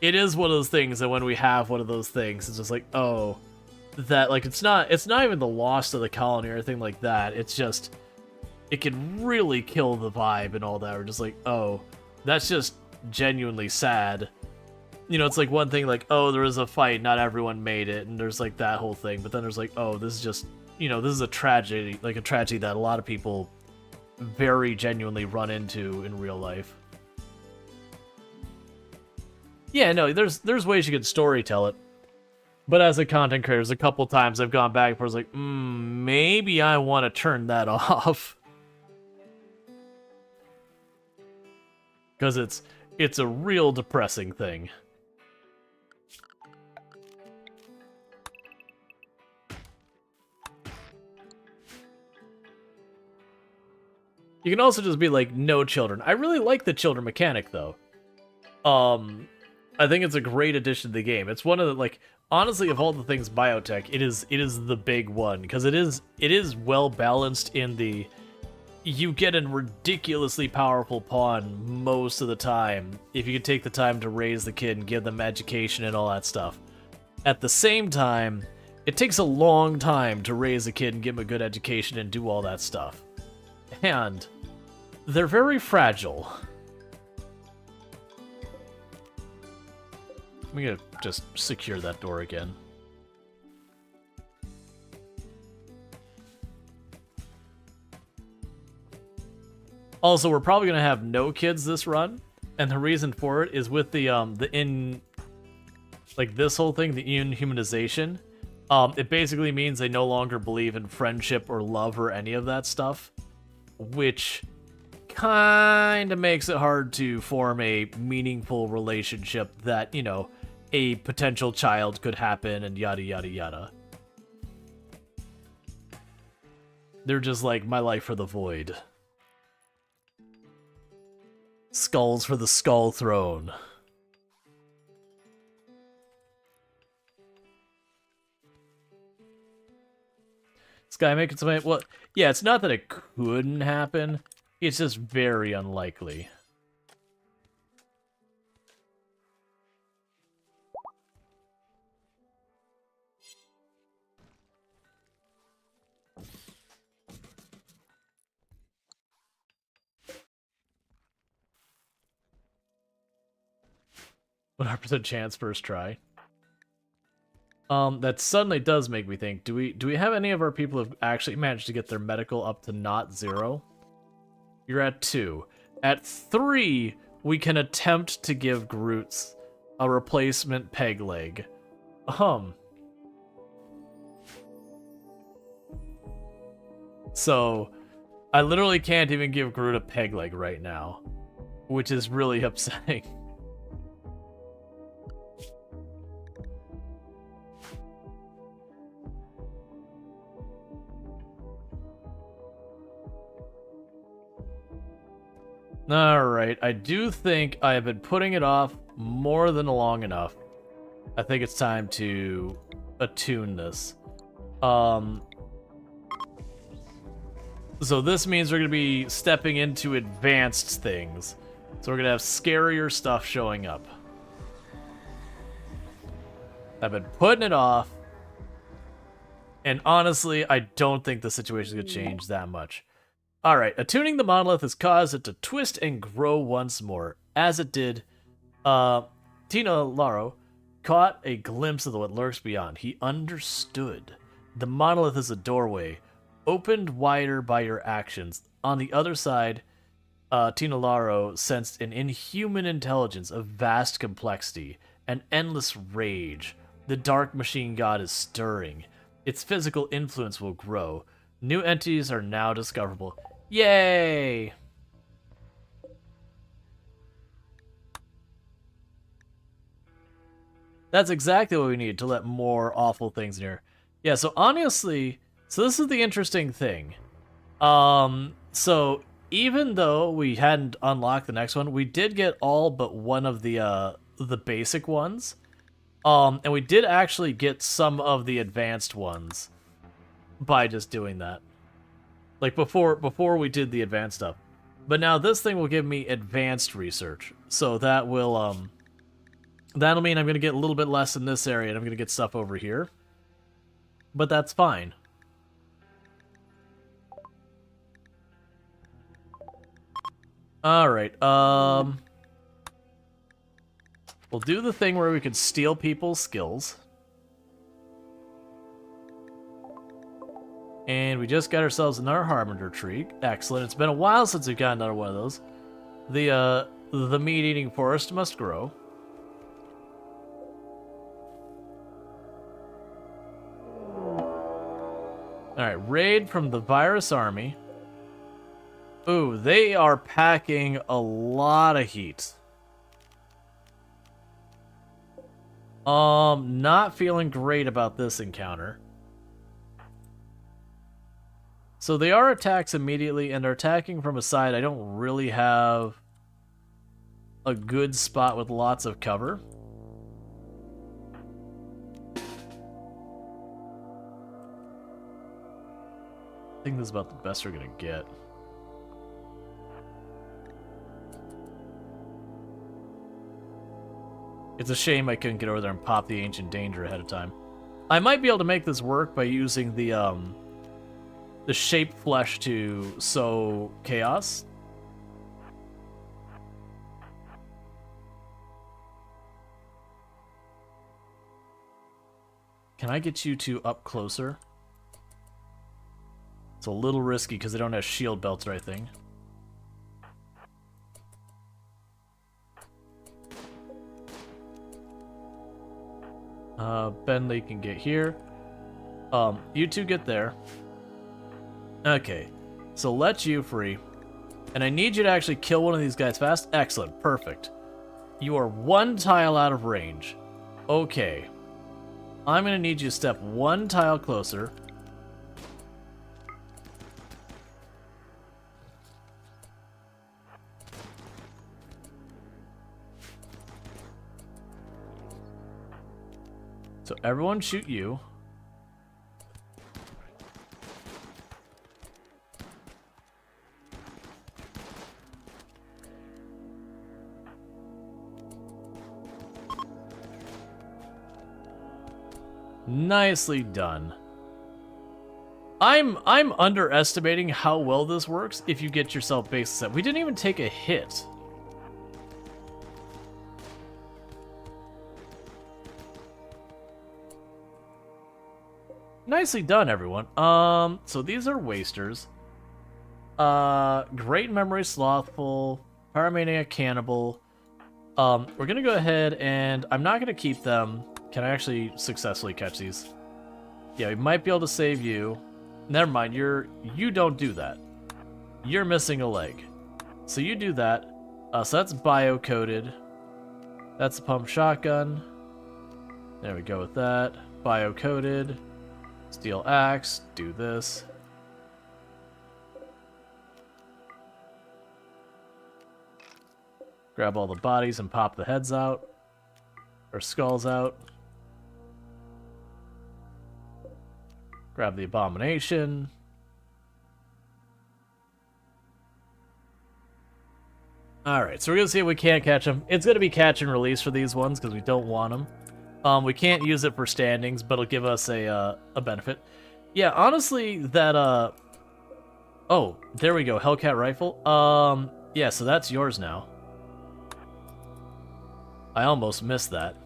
is one of those things that when we have one of those things, it's just like, oh, that, like, it's not even the loss of the colony or anything like that. It's just, it can really kill the vibe and all that. We're just like, oh, that's just genuinely sad. You know, it's like one thing like, oh, there was a fight, not everyone made it, and there's like that whole thing. But then there's like, oh, this is just, you know, this is a tragedy, like a tragedy that a lot of people very genuinely run into in real life. Yeah, no, there's ways you could storytell it. But as a content creator, there's a couple times I've gone back where I was like, maybe I want to turn that off. Because it's a real depressing thing. You can also just be like, no children. I really like the children mechanic, though. I think it's a great addition to the game. It's one of the, like, honestly, of all the things biotech, it is the big one, because it is well balanced in the, you get a ridiculously powerful pawn most of the time if you can take the time to raise the kid and give them education and all that stuff. At the same time, it takes a long time to raise a kid and give him a good education and do all that stuff. And they're very fragile. I'm gonna just secure that door again. Also, we're probably gonna have no kids this run, and the reason for it is with this whole thing, the inhumanization. It basically means they no longer believe in friendship or love or any of that stuff, which kind of makes it hard to form a meaningful relationship that, you know, a potential child could happen and yada yada yada. They're just like, my life for the void. Skulls for the Skull Throne. Sky making something. Well, yeah, it's not that it couldn't happen. It's just very unlikely. %100% chance first try. That suddenly does make me think, do we have any of our people who have actually managed to get their medical up to not 0? You're at 2. At 3, we can attempt to give Groot's a replacement peg leg. So, I literally can't even give Groot a peg leg right now, which is really upsetting. Alright, I do think I have been putting it off more than long enough. I think it's time to attune this. So this means we're going to be stepping into advanced things. So we're going to have scarier stuff showing up. I've been putting it off. And honestly, I don't think the situation is going to change that much. Alright, attuning the monolith has caused it to twist and grow once more. As it did, Tina Laro caught a glimpse of what lurks beyond. He understood. The monolith is a doorway, opened wider by your actions. On the other side, Tina Laro sensed an inhuman intelligence of vast complexity, an endless rage. The dark machine god is stirring. Its physical influence will grow. New entities are now discoverable. Yay! That's exactly what we need to let more awful things in here. Yeah, so honestly, so this is the interesting thing. So even though we hadn't unlocked the next one, we did get all but one of the basic ones. And we did actually get some of the advanced ones by just doing that. Like before we did the advanced stuff. But now this thing will give me advanced research. So that will that'll mean I'm going to get a little bit less in this area and I'm going to get stuff over here. But that's fine. All right. We'll do the thing where we can steal people's skills. And we just got ourselves another Harbinger tree. Excellent. It's been a while since we've got another one of those. The meat-eating forest must grow. Alright, raid from the virus army. Ooh, they are packing a lot of heat. Not feeling great about this encounter. So they are attacks immediately, and they're attacking from a side I don't really have a good spot with lots of cover. I think this is about the best we're gonna get. It's a shame I couldn't get over there and pop the Ancient Danger ahead of time. I might be able to make this work by using the shape flesh to sow chaos. Can I get you to up closer? It's a little risky because they don't have shield belts or anything. Bentley can get here. You two get there. Okay, so let you free. And I need you to actually kill one of these guys fast. Excellent, perfect. You are 1 tile out of range. Okay. I'm gonna need you to step 1 tile closer. So everyone shoot you. Nicely done. I'm underestimating how well this works if you get yourself base set. We didn't even take a hit. Nicely done, everyone. So these are wasters. Great memory, slothful, pyromaniac, cannibal. We're gonna go ahead and I'm not gonna keep them. Can I actually successfully catch these? Yeah, we might be able to save you. Never mind, you don't do that. You're missing a leg. So you do that. So that's bio-coded. That's a pump shotgun. There we go with that. Bio-coded. Steel axe, do this. Grab all the bodies and pop the heads out. Or skulls out. Grab the abomination. Alright, so we're gonna see if we can't catch them. It's gonna be catch and release for these ones because we don't want them. We can't use it for standings, but it'll give us a benefit. Yeah, honestly, that, oh, there we go, Hellcat rifle. Yeah, so that's yours now. I almost missed that.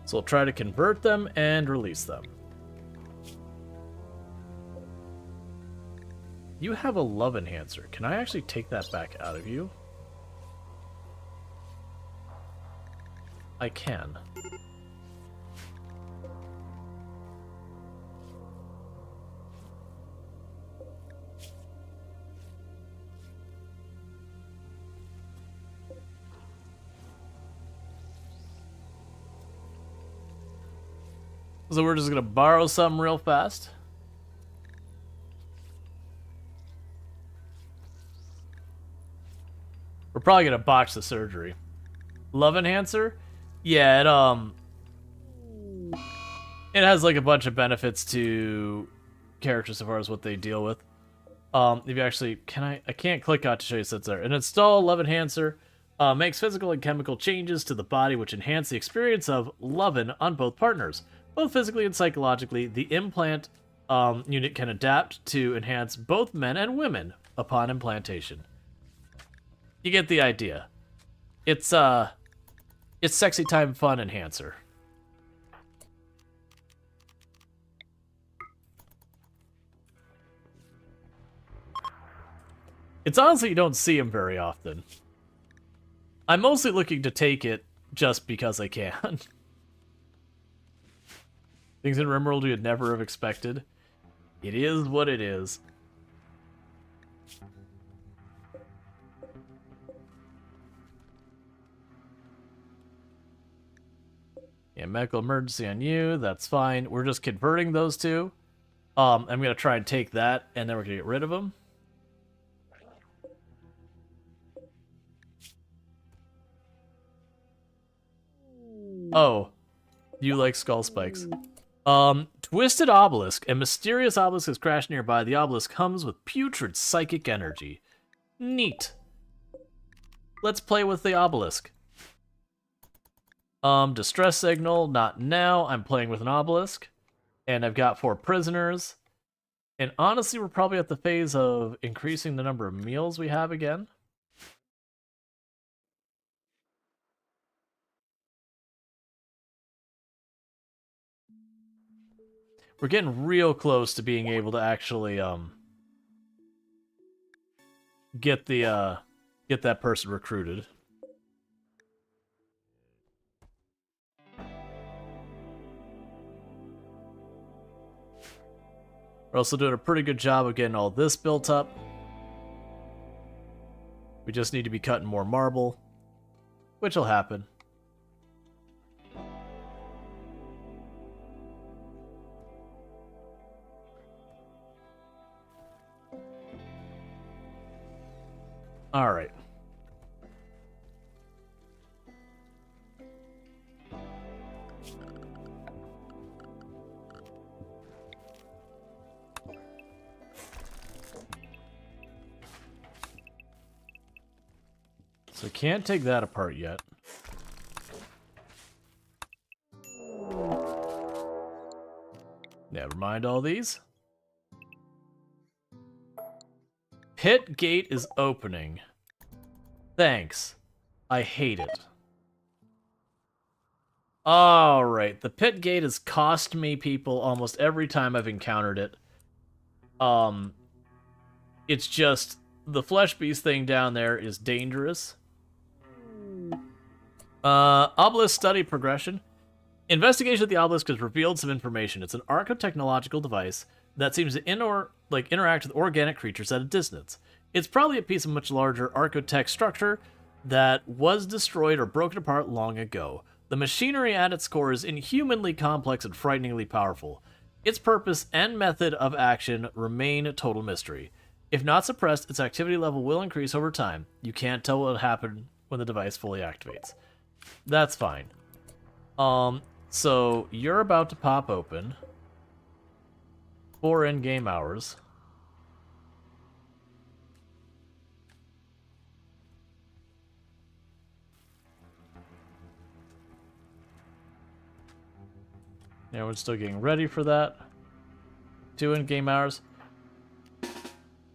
So we'll try to convert them and release them. You have a love enhancer. Can I actually take that back out of you? I can. So we're just gonna borrow some real fast. We're probably gonna botch the surgery. Love enhancer? Yeah, it has like a bunch of benefits to characters as far as what they deal with. If you actually I can't click out to show you sets there. An install love enhancer makes physical and chemical changes to the body which enhance the experience of lovin' on both partners. Both physically and psychologically, the implant unit can adapt to enhance both men and women upon implantation. You get the idea. It's sexy time fun enhancer. It's honestly you don't see him very often. I'm mostly looking to take it just because I can. Things in RimWorld we would never have expected. It is what it is. Yeah, medical emergency on you. That's fine. We're just converting those two. I'm gonna try and take that, and then we're gonna get rid of them. Oh, you like skull spikes. Twisted obelisk. A mysterious obelisk has crashed nearby. The obelisk comes with putrid psychic energy. Neat. Let's play with the obelisk. Distress signal, not now. I'm playing with an obelisk. And I've got 4 prisoners. And honestly, we're probably at the phase of increasing the number of meals we have again. We're getting real close to being able to actually get that person recruited. We're also doing a pretty good job of getting all this built up. We just need to be cutting more marble, which will happen. All right. So can't take that apart yet. Never mind all these. Pit gate is opening. Thanks. I hate it. Alright, the pit gate has cost me people almost every time I've encountered it. It's just, the flesh beast thing down there is dangerous. Obelisk study progression. Investigation of the obelisk has revealed some information. It's an archotechnological device that seems to interact with organic creatures at a distance. It's probably a piece of much larger archotech structure that was destroyed or broken apart long ago. The machinery at its core is inhumanly complex and frighteningly powerful. Its purpose and method of action remain a total mystery. If not suppressed, its activity level will increase over time. You can't tell what will happen when the device fully activates. That's fine. So you're about to pop open. 4 in-game hours. Yeah, we're still getting ready for that. 2 in-game hours.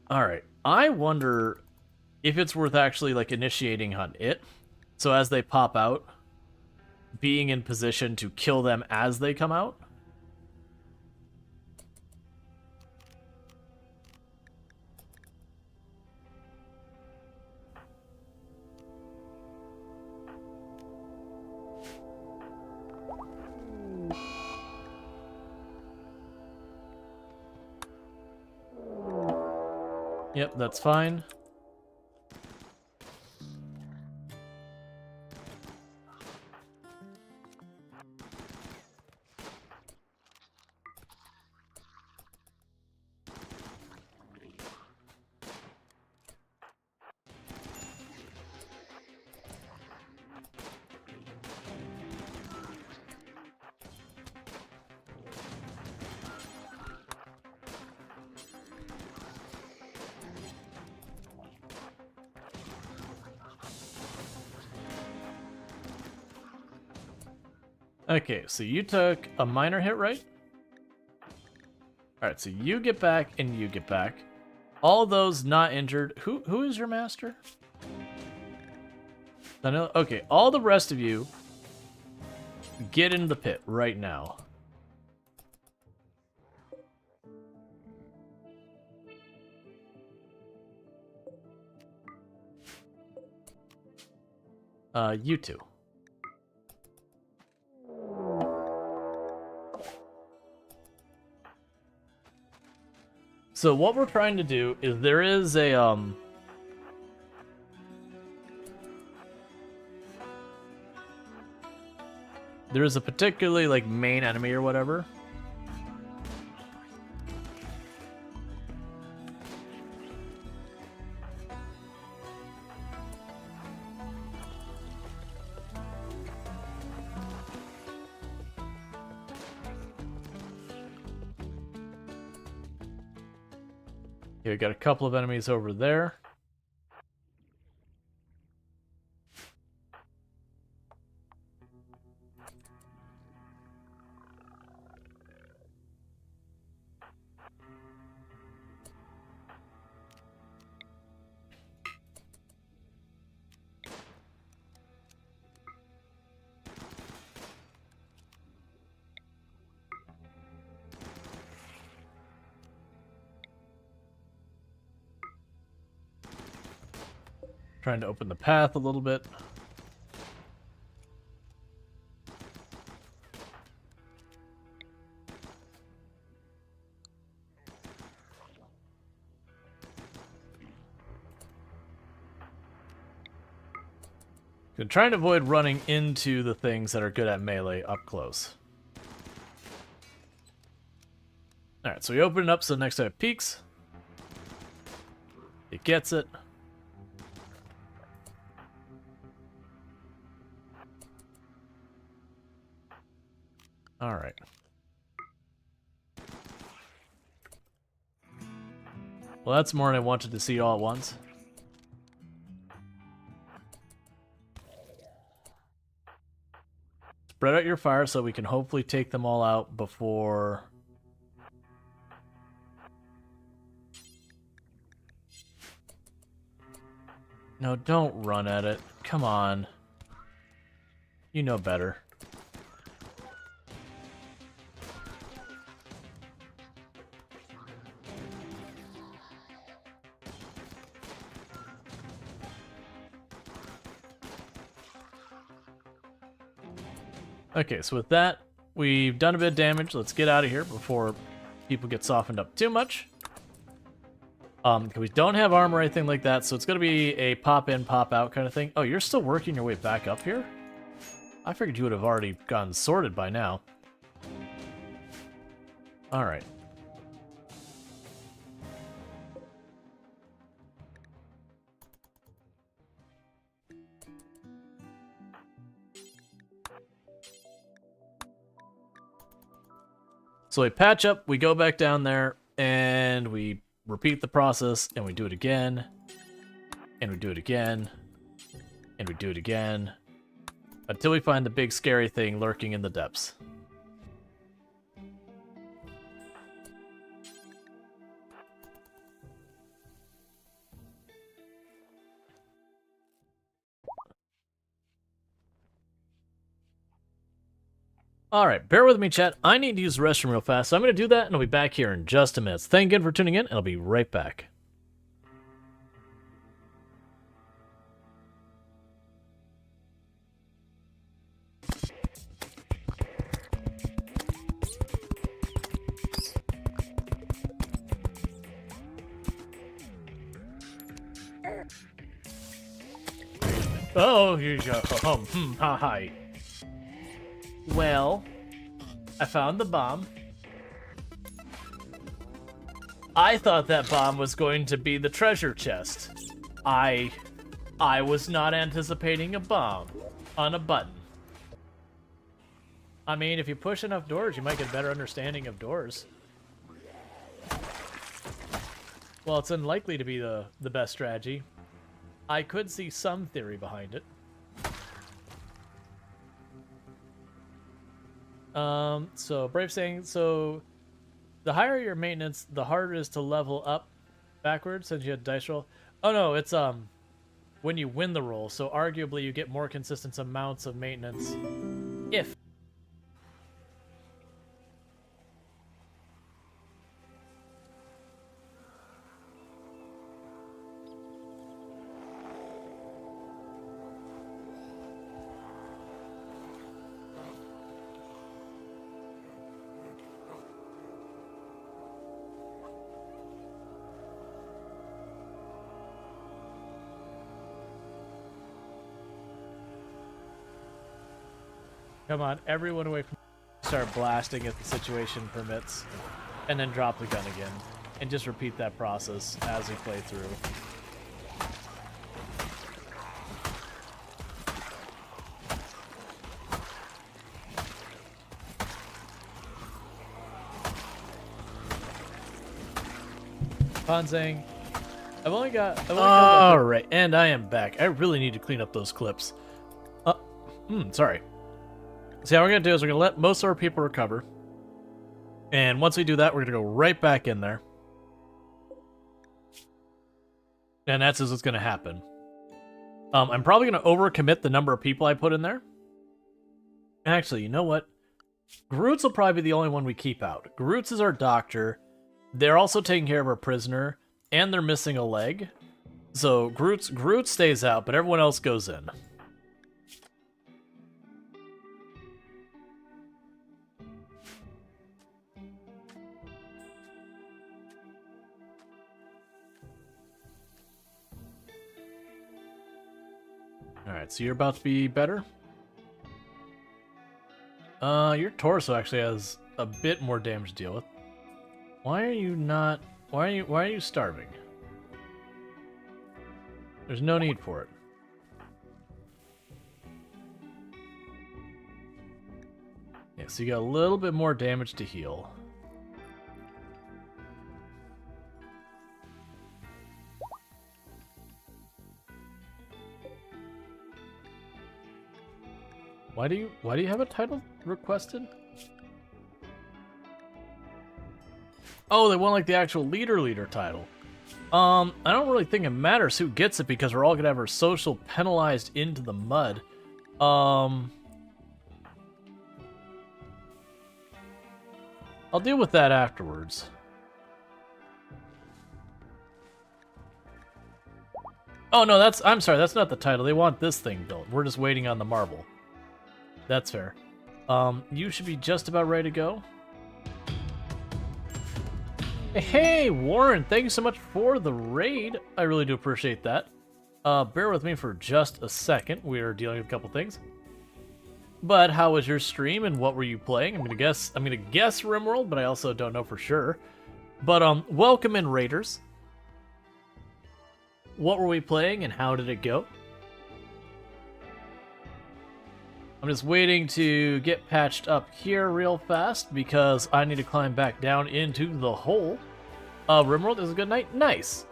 Alright. I wonder if it's worth actually, like, initiating on it. So as they pop out, being in position to kill them as they come out. Yep, that's fine. Okay, so you took a minor hit, right? Alright, so you get back and you get back. All those not injured. Who is your master? I know. Okay, all the rest of you get into the pit right now. You two. So what we're trying to do is there is a particularly like main enemy or whatever. Okay, we got a couple of enemies over there. Trying to open the path a little bit. Good. Trying to avoid running into the things that are good at melee up close. Alright, so we open it up so next time it peeks. It gets it. Alright. Well, that's more than I wanted to see all at once. Spread out your fire so we can hopefully take them all out before... No, don't run at it. Come on. You know better. Okay, so with that, we've done a bit of damage. Let's get out of here before people get softened up too much. Because we don't have armor or anything like that, so it's going to be a pop in, pop out kind of thing. Oh, you're still working your way back up here? I figured you would have already gotten sorted by now. Alright. So we patch up, we go back down there, and we repeat the process, and we do it again, and we do it again, and we do it again, until we find the big scary thing lurking in the depths. Alright, bear with me, chat. I need to use the restroom real fast, so I'm going to do that, and I'll be back here in just a minute. Thank you again for tuning in, and I'll be right back. Oh, here you go. Hi. Well, I found the bomb. I thought that bomb was going to be the treasure chest. I was not anticipating a bomb on a button. I mean, if you push enough doors, you might get a better understanding of doors. Well, it's unlikely to be the best strategy. I could see some theory behind it. So Brave saying, so the higher your maintenance, the harder it is to level up backwards since you had dice roll. Oh no, it's when you win the roll, so arguably you get more consistent amounts of maintenance if Come on, everyone away from... Start blasting if the situation permits. And then drop the gun again. And just repeat that process as we play through. Panzang. I've only got Alright, and I am back. I really need to clean up those clips. Sorry. See, how we're going to do is we're going to let most of our people recover. And once we do that, we're going to go right back in there. And that's just what's going to happen. I'm probably going to overcommit the number of people I put in there. Actually, you know what? Groots will probably be the only one we keep out. Groots is our doctor. They're also taking care of our prisoner. And they're missing a leg. So Groot stays out, but everyone else goes in. Alright, so you're about to be better? Your torso actually has a bit more damage to deal with. Why are you not... Why are you starving? There's no need for it. Yeah, so you got a little bit more damage to heal. Why do you have a title requested? Oh, they want like the actual leader title. I don't really think it matters who gets it because we're all gonna have our social penalized into the mud. I'll deal with that afterwards. Oh no, I'm sorry, that's not the title. They want this thing built. We're just waiting on the marble. That's fair. You should be just about ready to go. Hey, Warren, thank you so much for the raid. I really do appreciate that. Bear with me for just a second. We are dealing with a couple things. But how was your stream and what were you playing? I'm gonna guess RimWorld, but I also don't know for sure. But welcome in, raiders. What were we playing and how did it go? I'm just waiting to get patched up here real fast because I need to climb back down into the hole. RimWorld is a good night. Nice.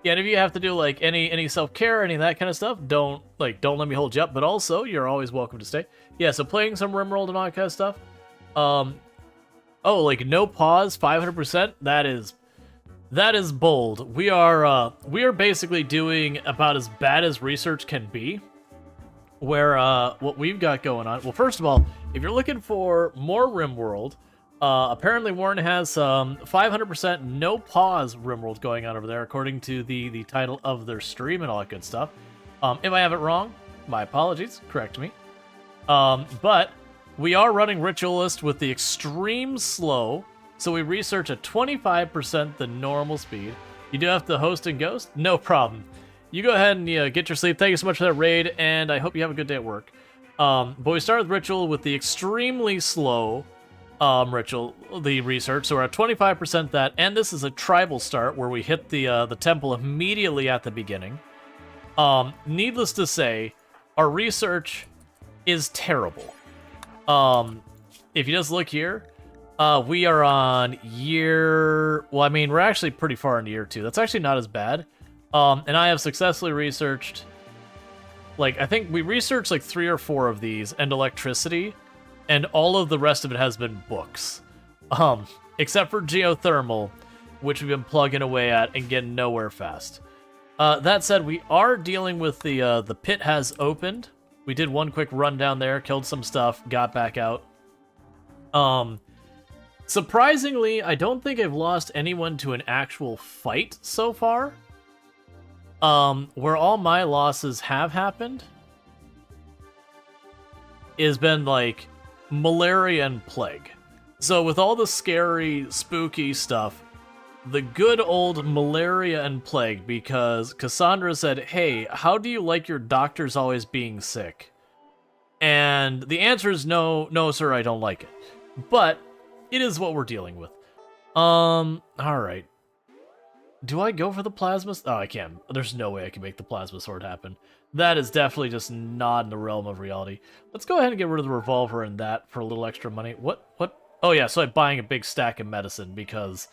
Yeah, and if you have to do like any self-care, any of that kind of stuff, don't let me hold you up. But also, you're always welcome to stay. Yeah, so playing some RimWorld and all that kind of stuff. Oh, like no pause, 500%. That is bold. We are basically doing about as bad as research can be. Where what we've got going on. Well, first of all, if you're looking for more RimWorld, apparently Warren has 500% no pause RimWorld going on over there, according to the title of their stream and all that good stuff. If I have it wrong, my apologies. Correct me. But we are running Ritualist with the extreme slow, so we research at 25% the normal speed. You do have to host and ghost? No problem. You go ahead and get your sleep. Thank you so much for that raid, and I hope you have a good day at work. But we start with Ritual with the extremely slow the research, so we're at 25% that, and this is a tribal start where we hit the temple immediately at the beginning. Needless to say, our research is terrible. If you just look here, we are on year... Well, I mean, we're actually pretty far into year 2. That's actually not as bad. And I have successfully researched, like, I think we researched like 3 or 4 of these, and electricity, and all of the rest of it has been books. Except for geothermal, which we've been plugging away at and getting nowhere fast. That said, we are dealing with the pit has opened. We did one quick run down there, killed some stuff, got back out. Surprisingly, I don't think I've lost anyone to an actual fight so far. Where all my losses have happened has been like malaria and plague. So with all the scary, spooky stuff, the good old malaria and plague, because Cassandra said, hey, how do you like your doctors always being sick? And the answer is no, no, sir, I don't like it. But it is what we're dealing with. All right. Do I go for the plasma? Oh, I can. There's no way I can make the plasma sword happen. That is definitely just not in the realm of reality. Let's go ahead and get rid of the revolver and that for a little extra money. What? Oh yeah, so I'm buying a big stack of medicine because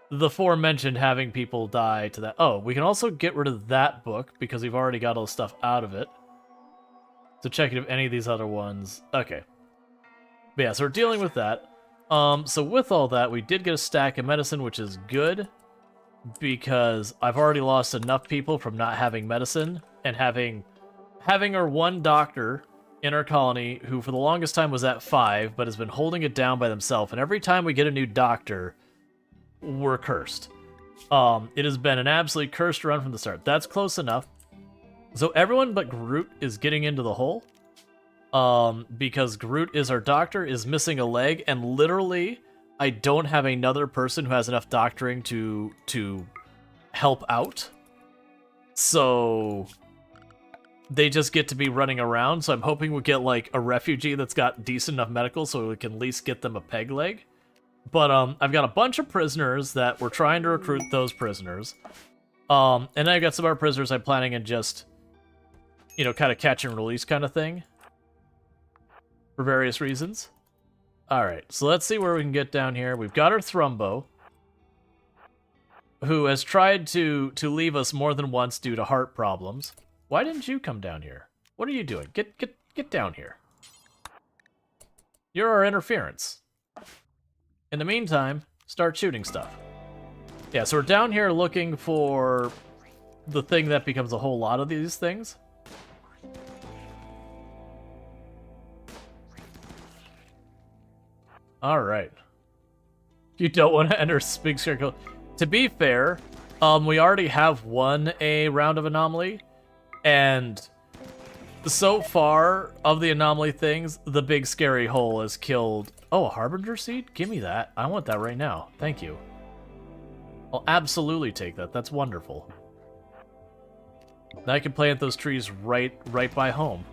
the aforementioned having people die to that. Oh, we can also get rid of that book because we've already got all the stuff out of it. So check if any of these other ones. Okay. But yeah, so we're dealing with that. So with all that, we did get a stack of medicine, which is good because I've already lost enough people from not having medicine and having our one doctor in our colony who for the longest time was at 5 but has been holding it down by themselves, and every time we get a new doctor, we're cursed. It has been an absolutely cursed run from the start. That's close enough. So everyone but Groot is getting into the hole. Because Groot is our doctor, is missing a leg, and literally I don't have another person who has enough doctoring to help out. So they just get to be running around, so I'm hoping we get like a refugee that's got decent enough medical so we can at least get them a peg leg. But I've got a bunch of prisoners that we're trying to recruit those prisoners. And then I've got some of our prisoners I'm planning on just, you know, kind of catch and release kind of thing. For various reasons. Alright, so let's see where we can get down here. We've got our Thrumbo, who has tried to leave us more than once due to heart problems. Why didn't you come down here? What are you doing? Get down here. You're our interference. In the meantime, start shooting stuff. Yeah, so we're down here looking for the thing that becomes a whole lot of these things. Alright. You don't want to enter Big Circle. To be fair, we already have won a round of Anomaly, and so far, of the Anomaly things, the Big Scary Hole has killed... Oh, a Harbinger Seed? Give me that. I want that right now. Thank you. I'll absolutely take that. That's wonderful. Now I can plant those trees right by home.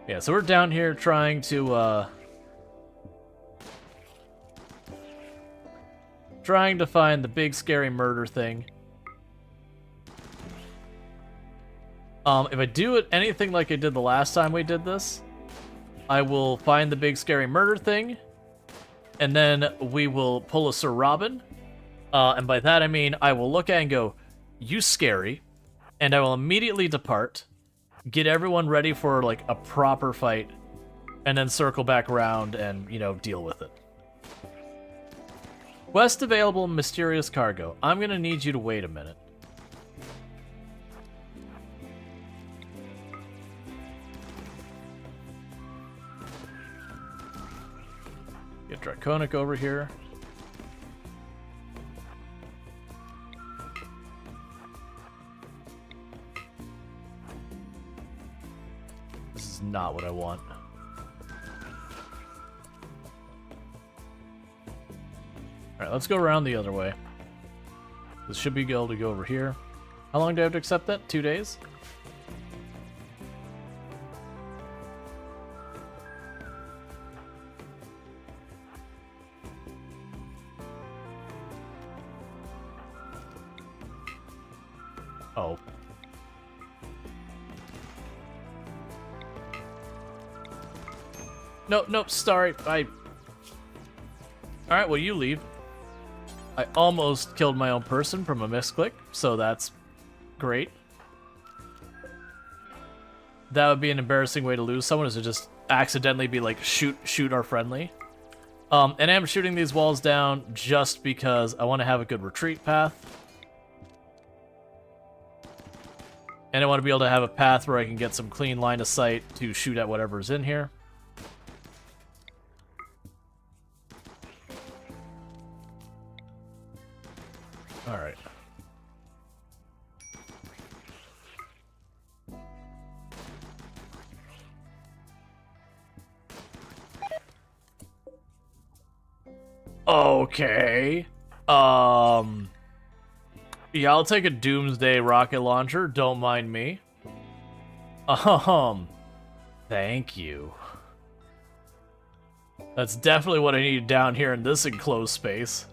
Yeah, so we're down here trying to find the big scary murder thing. If I do it anything like I did the last time we did this, I will find the big scary murder thing, and then we will pull a Sir Robin. And by that I mean I will look at it and go, "You scary," and I will immediately depart. Get everyone ready for, like, a proper fight, and then circle back around and, you know, deal with it. Quest available, mysterious cargo. I'm gonna need you to wait a minute. Get Draconic over here. Not what I want. Alright, let's go around the other way. This should be able to go over here. How long do I have to accept that? 2 days? Oh. Nope, sorry, Alright, well, you leave. I almost killed my own person from a misclick, so that's great. That would be an embarrassing way to lose someone, is to just accidentally be like, shoot our friendly. And I'm shooting these walls down just because I want to have a good retreat path. And I want to be able to have a path where I can get some clean line of sight to shoot at whatever's in here. Alright. Okay. Yeah, I'll take a Doomsday rocket launcher. Don't mind me. Thank you. That's definitely what I need down here in this enclosed space.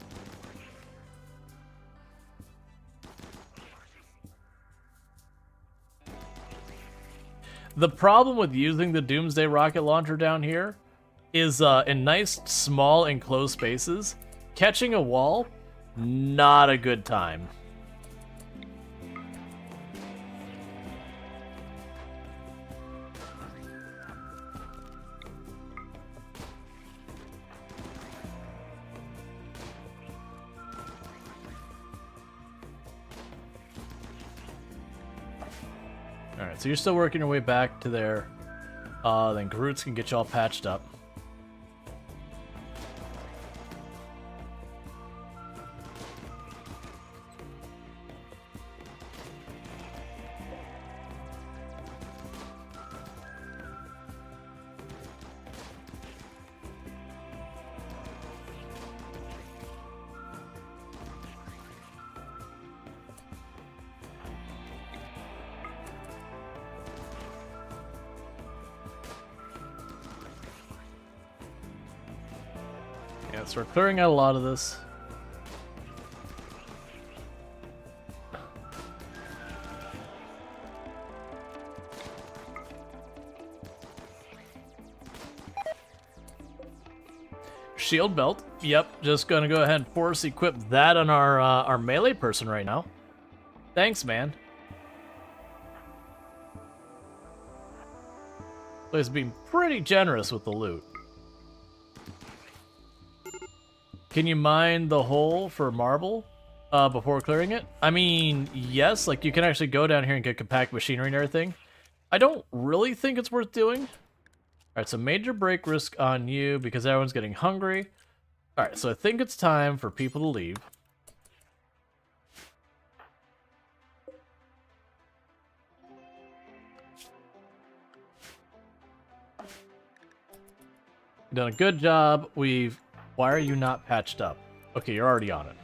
The problem with using the Doomsday rocket launcher down here is in nice, small, enclosed spaces, catching a wall, not a good time. Alright, so you're still working your way back to there. Then Groot's can get you all patched up. Yeah, so we're clearing out a lot of this. Shield belt. Yep, just gonna go ahead and force equip that on our melee person right now. Thanks, man. Place being pretty generous with the loot. Can you mine the hole for marble before clearing it? I mean, yes, like you can actually go down here and get compact machinery and everything. I don't really think it's worth doing. Alright, so major break risk on you because everyone's getting hungry. Alright, so I think it's time for people to leave. Done a good job. Why are you not patched up? Okay, you're already on it.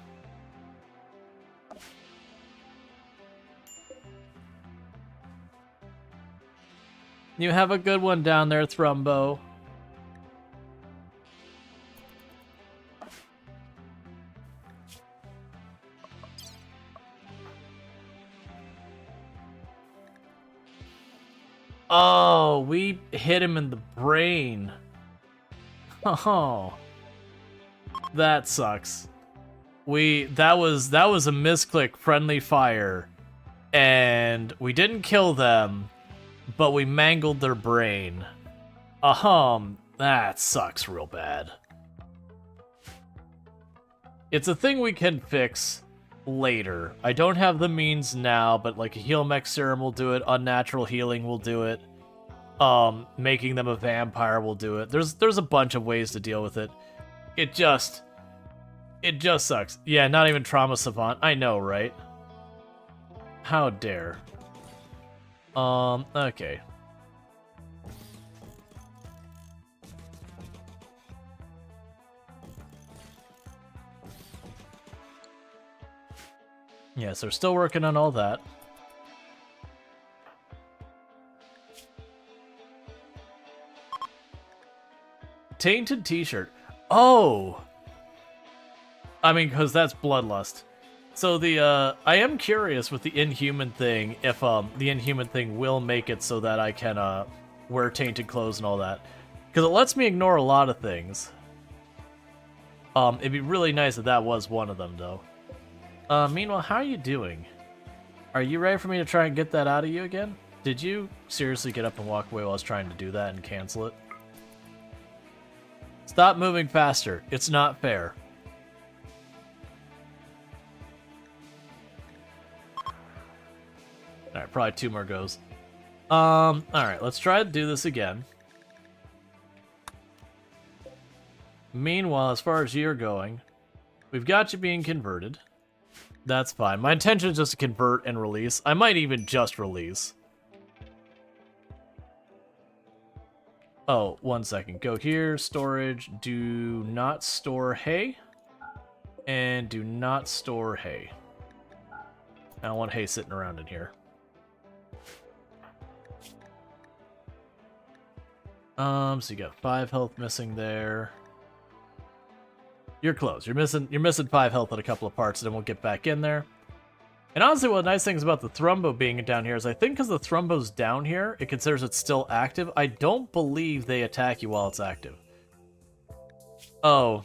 You have a good one down there, Thrumbo. Oh, we hit him in the brain. Oh. That sucks. That was a misclick friendly fire. And we didn't kill them, but we mangled their brain. That sucks real bad. It's a thing we can fix later. I don't have the means now, but like a heal mech serum will do it, unnatural healing will do it. Making them a vampire will do it. There's a bunch of ways to deal with it. It just sucks. Yeah, not even trauma savant. I know, right? How dare. Okay. Yeah, so we're still working on all that. Tainted t-shirt. Oh! I mean, because that's bloodlust. So I am curious with the Inhuman thing, if the Inhuman thing will make it so that I can wear tainted clothes and all that. Because it lets me ignore a lot of things. It'd be really nice if that was one of them, though. Meanwhile, how are you doing? Are you ready for me to try and get that out of you again? Did you seriously get up and walk away while I was trying to do that and cancel it? Stop moving faster. It's not fair. Alright, probably 2 more goes. Alright, let's try to do this again. Meanwhile, as far as you're going, we've got you being converted. That's fine. My intention is just to convert and release. I might even just release. Oh, 1 second. Go here, storage, do not store hay, and do not store hay. I don't want hay sitting around in here. So you got 5 health missing there. You're close. You're missing 5 health at a couple of parts, and then we'll get back in there. And honestly, one of the nice things about the Thrumbo being down here is I think because the Thrumbo's down here, it considers it still active. I don't believe they attack you while it's active. Oh.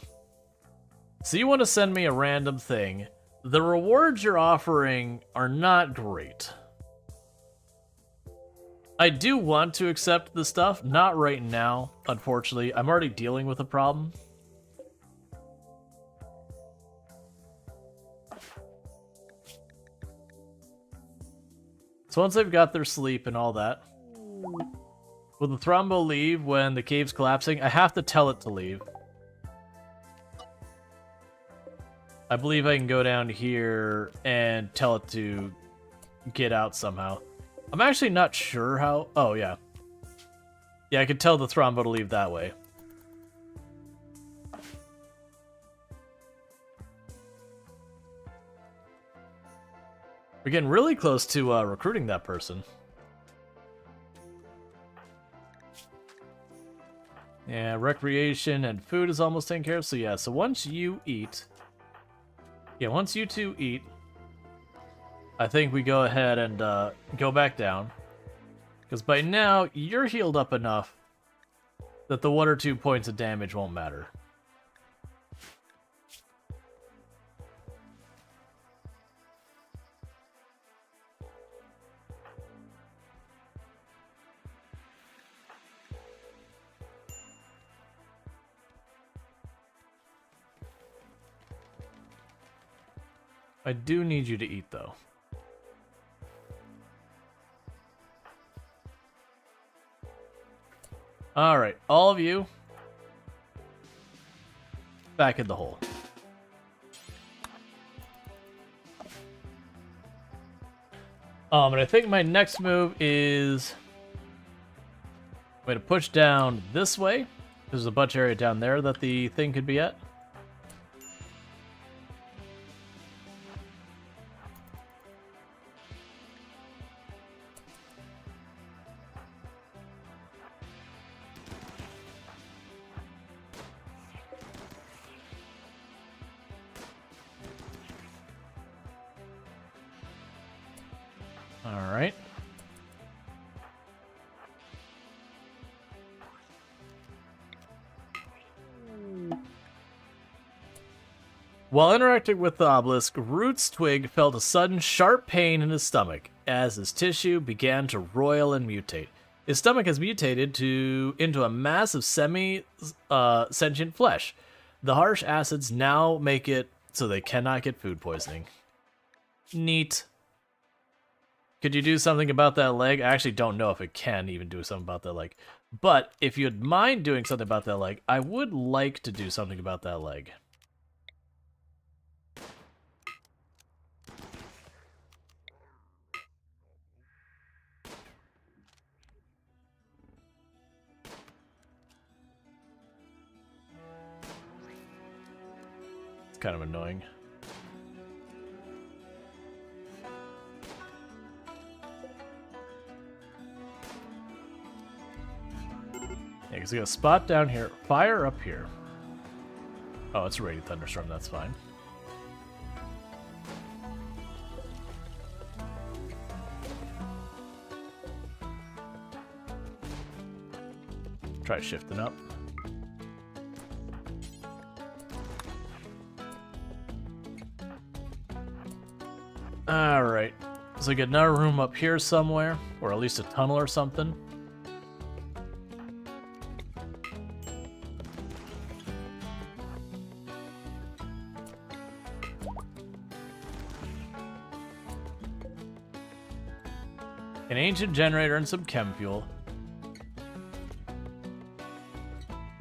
So you want to send me a random thing. The rewards you're offering are not great. I do want to accept the stuff, not right now, unfortunately. I'm already dealing with a problem. So once they've got their sleep and all that, will the Thrumbo leave when the cave's collapsing? I have to tell it to leave. I believe I can go down here and tell it to get out somehow. I'm actually not sure how... Oh, yeah. Yeah, I could tell the Thrumbo to leave that way. We're getting really close to recruiting that person. Yeah, recreation and food is almost taken care of. So yeah, so once you eat... Yeah, once you two eat... I think we go ahead and go back down. Because by now, you're healed up enough that the 1 or 2 points of damage won't matter. I do need you to eat, though. Alright, all of you, back in the hole. And I think my next move is... I'm going to push down this way. There's a bunch of area down there that the thing could be at. Alright. While interacting with the obelisk, Root's twig felt a sudden sharp pain in his stomach as his tissue began to roil and mutate. His stomach has mutated into a mass of semi-sentient flesh. The harsh acids now make it so they cannot get food poisoning. Neat. Could you do something about that leg? I actually don't know if it can even do something about that leg. But if you'd mind doing something about that leg, I would like to do something about that leg. It's kind of annoying. Yeah, because we got a spot down here. Fire up here. Oh, it's a radiant thunderstorm. That's fine. Try shifting up. Alright. So we get another room up here somewhere, or at least a tunnel or something. An ancient generator and some chem fuel.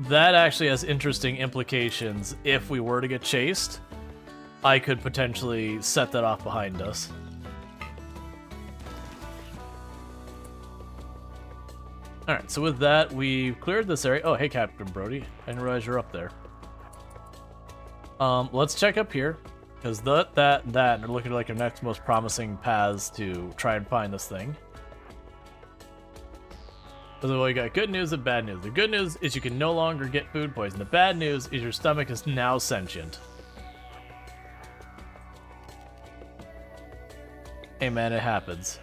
That actually has interesting implications. If we were to get chased, I could potentially set that off behind us. Alright, so with that, we've cleared this area. Oh, hey, Captain Brody. I didn't realize you're up there. Let's check up here. Because that are looking like our next most promising paths to try and find this thing. So you got good news and bad news. The good news is you can no longer get food poison. The bad news is your stomach is now sentient. Hey man, it happens.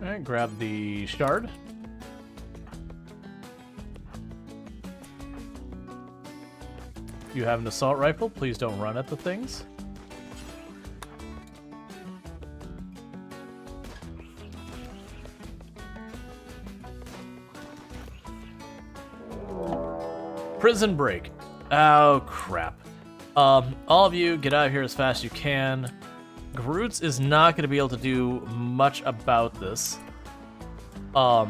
Alright, grab the shard. You have an assault rifle, please don't run at the things. Prison break. Oh crap. All of you get out of here as fast as you can. Groots is not going to be able to do much about this. Oh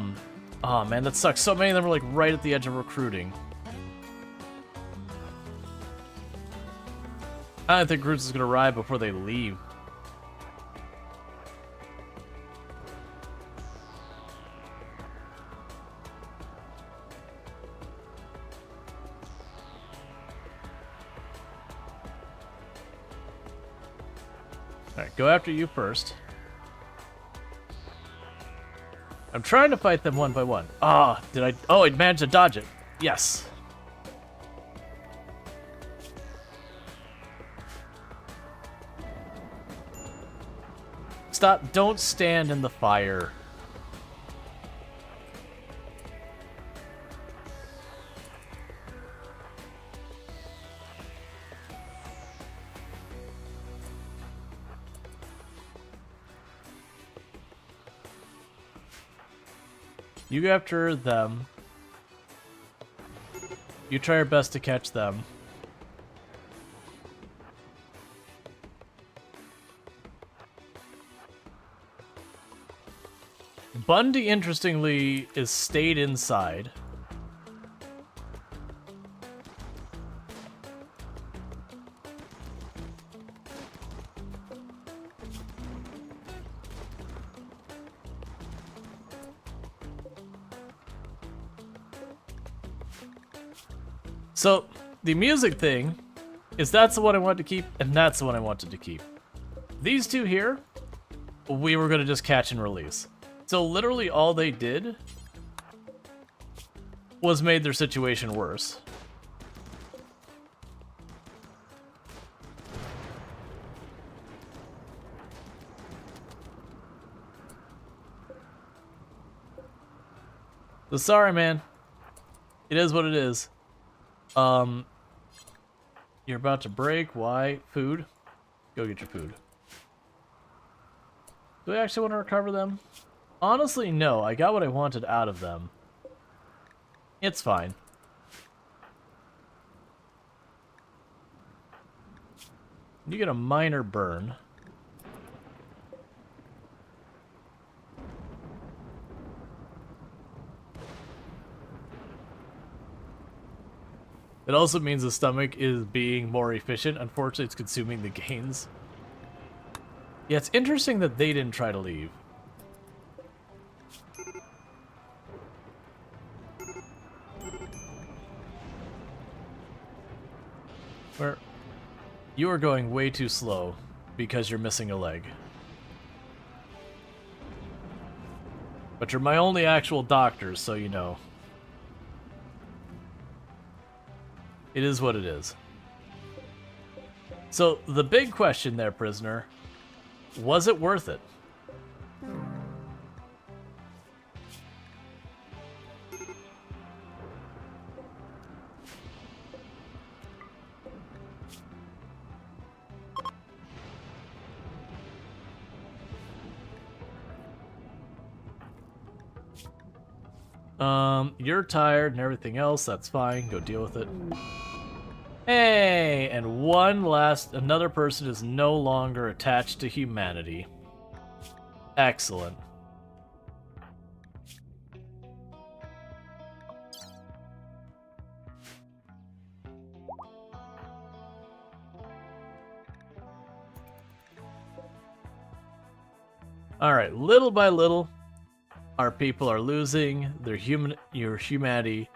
man, that sucks. So many of them are like right at the edge of recruiting. I don't think Groots is going to arrive before they leave. Alright, go after you first. I'm trying to fight them one by one. Ah, did I? Oh, I managed to dodge it. Yes. Stop, don't stand in the fire. You go after them. You try your best to catch them. Bundy, interestingly, is stayed inside. So, the music thing is that's the one I wanted to keep, and that's the one I wanted to keep. These two here, we were going to just catch and release. So literally all they did was made their situation worse. So sorry, man. It is what it is. You're about to break. Why? Food? Go get your food. Do I actually want to recover them? Honestly, no. I got what I wanted out of them. It's fine. You get a minor burn. It also means the stomach is being more efficient. Unfortunately, it's consuming the gains. Yeah, it's interesting that they didn't try to leave. Where you are going way too slow because you're missing a leg. But you're my only actual doctor, so you know. It is what it is. So, the big question there, prisoner, was it worth it? You're tired and everything else, that's fine, go deal with it. Hey, and another person is no longer attached to humanity. Excellent. Alright, little by little, our people are losing your humanity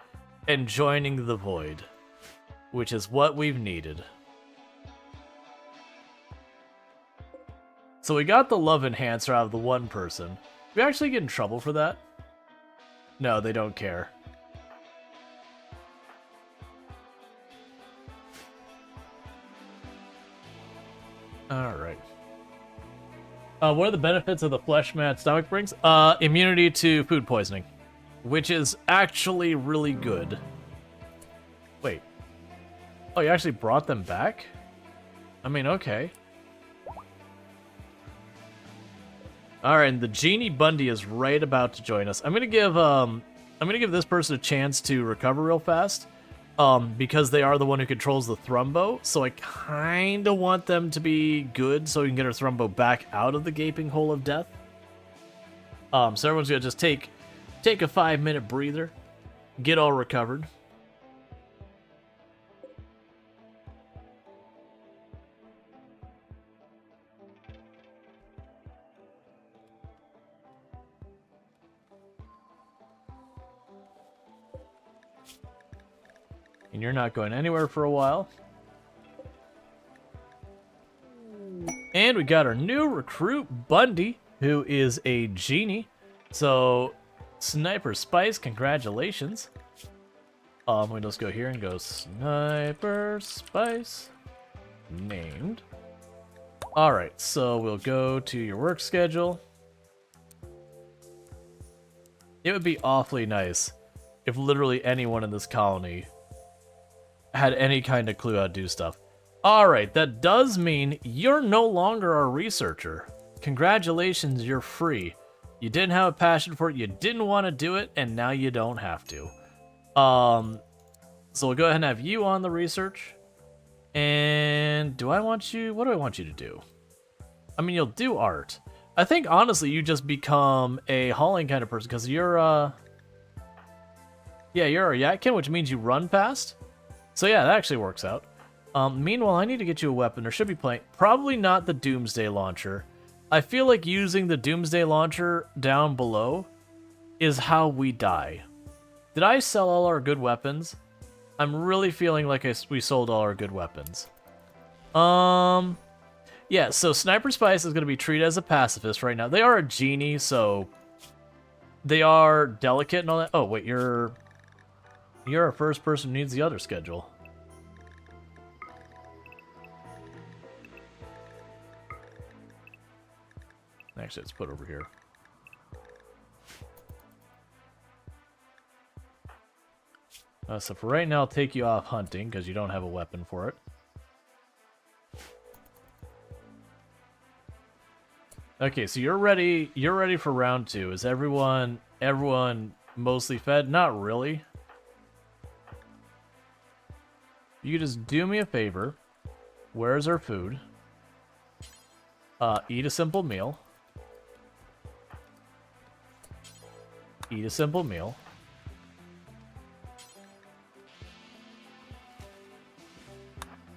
and joining the void, which is what we've needed. So we got the love enhancer out of the one person. Did we actually get in trouble for that? No, they don't care. Alright. What are the benefits of the flesh mat stomach brings? Immunity to food poisoning, which is actually really good. Wait. Oh, you actually brought them back? I mean, okay. Alright, and the Genie Bundy is right about to join us. I'm gonna give this person a chance to recover real fast. Because they are the one who controls the Thrumbo, so I kinda want them to be good so we can get our Thrumbo back out of the gaping hole of death. So everyone's gonna just take a 5-minute breather, get all recovered. And you're not going anywhere for a while. And we got our new recruit, Bundy, who is a genie. So, Sniper Spice, congratulations. We just go here and go Sniper Spice. Named. Alright, so we'll go to your work schedule. It would be awfully nice if literally anyone in this colony had any kind of clue how to do stuff. Alright, that does mean you're no longer a researcher. Congratulations, you're free. You didn't have a passion for it, you didn't want to do it, and now you don't have to. So we'll go ahead and have you on the research. And what do I want you to do? I mean, you'll do art. I think, honestly, you just become a hauling kind of person, because you're a Yatkin, which means you run fast. So yeah, that actually works out. Meanwhile, I need to get you a weapon. There should be plenty. Probably not the Doomsday Launcher. I feel like using the Doomsday Launcher down below is how we die. Did I sell all our good weapons? I'm really feeling like we sold all our good weapons. Yeah, so Sniper Spice is going to be treated as a pacifist right now. They are a genie, so they are delicate and all that. Oh, wait, you're our first person who needs the other schedule. Actually, let's put it over here. So for right now, I'll take you off hunting because you don't have a weapon for it. Okay, so you're ready. You're ready for round 2. Is everyone mostly fed? Not really. You just do me a favor. Where's our food? Eat a simple meal. Eat a simple meal.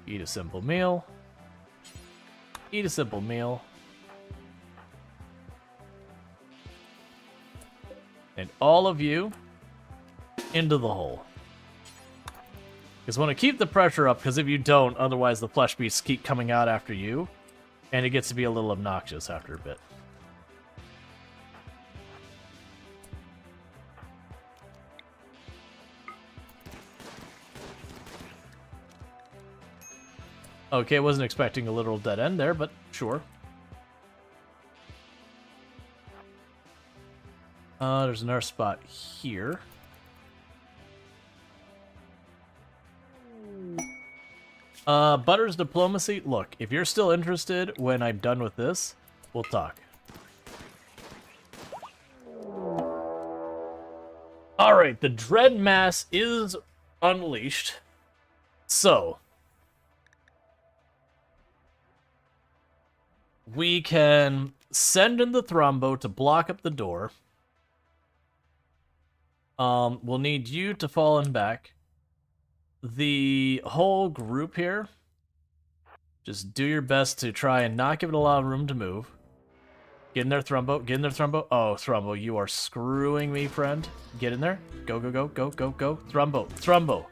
Eat a simple meal. Eat a simple meal. And all of you into the hole. Because I want to keep the pressure up, because if you don't, otherwise the flesh beasts keep coming out after you. And it gets to be a little obnoxious after a bit. Okay, wasn't expecting a literal dead end there, but sure. There's another spot here. Butter's diplomacy. Look, if you're still interested when I'm done with this, we'll talk. Alright, the Dread Mass is unleashed. So, we can send in the Thrumbo to block up the door. We'll need you to fall in back. The whole group here, just do your best to try and not give it a lot of room to move. Get in there, Thrumbo. Get in there, Thrumbo. Oh, Thrumbo, you are screwing me, friend. Get in there. Go, go, go, go, go, go. Thrumbo, Thrumbo.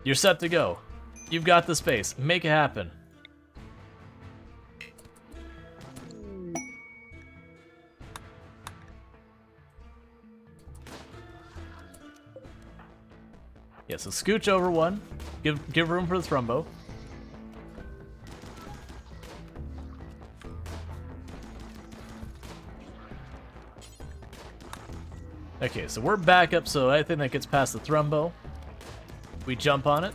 You're set to go. You've got the space. Make it happen. Yeah, so scooch over one. Give room for the Thrumbo. Okay, so we're back up, so anything that gets past the Thrumbo, we jump on it.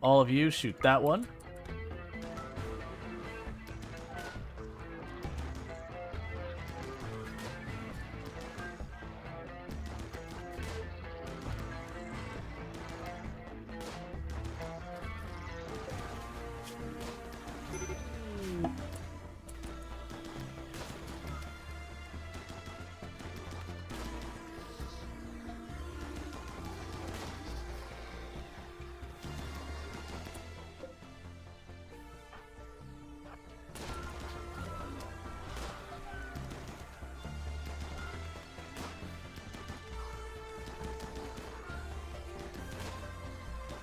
All of you shoot that one.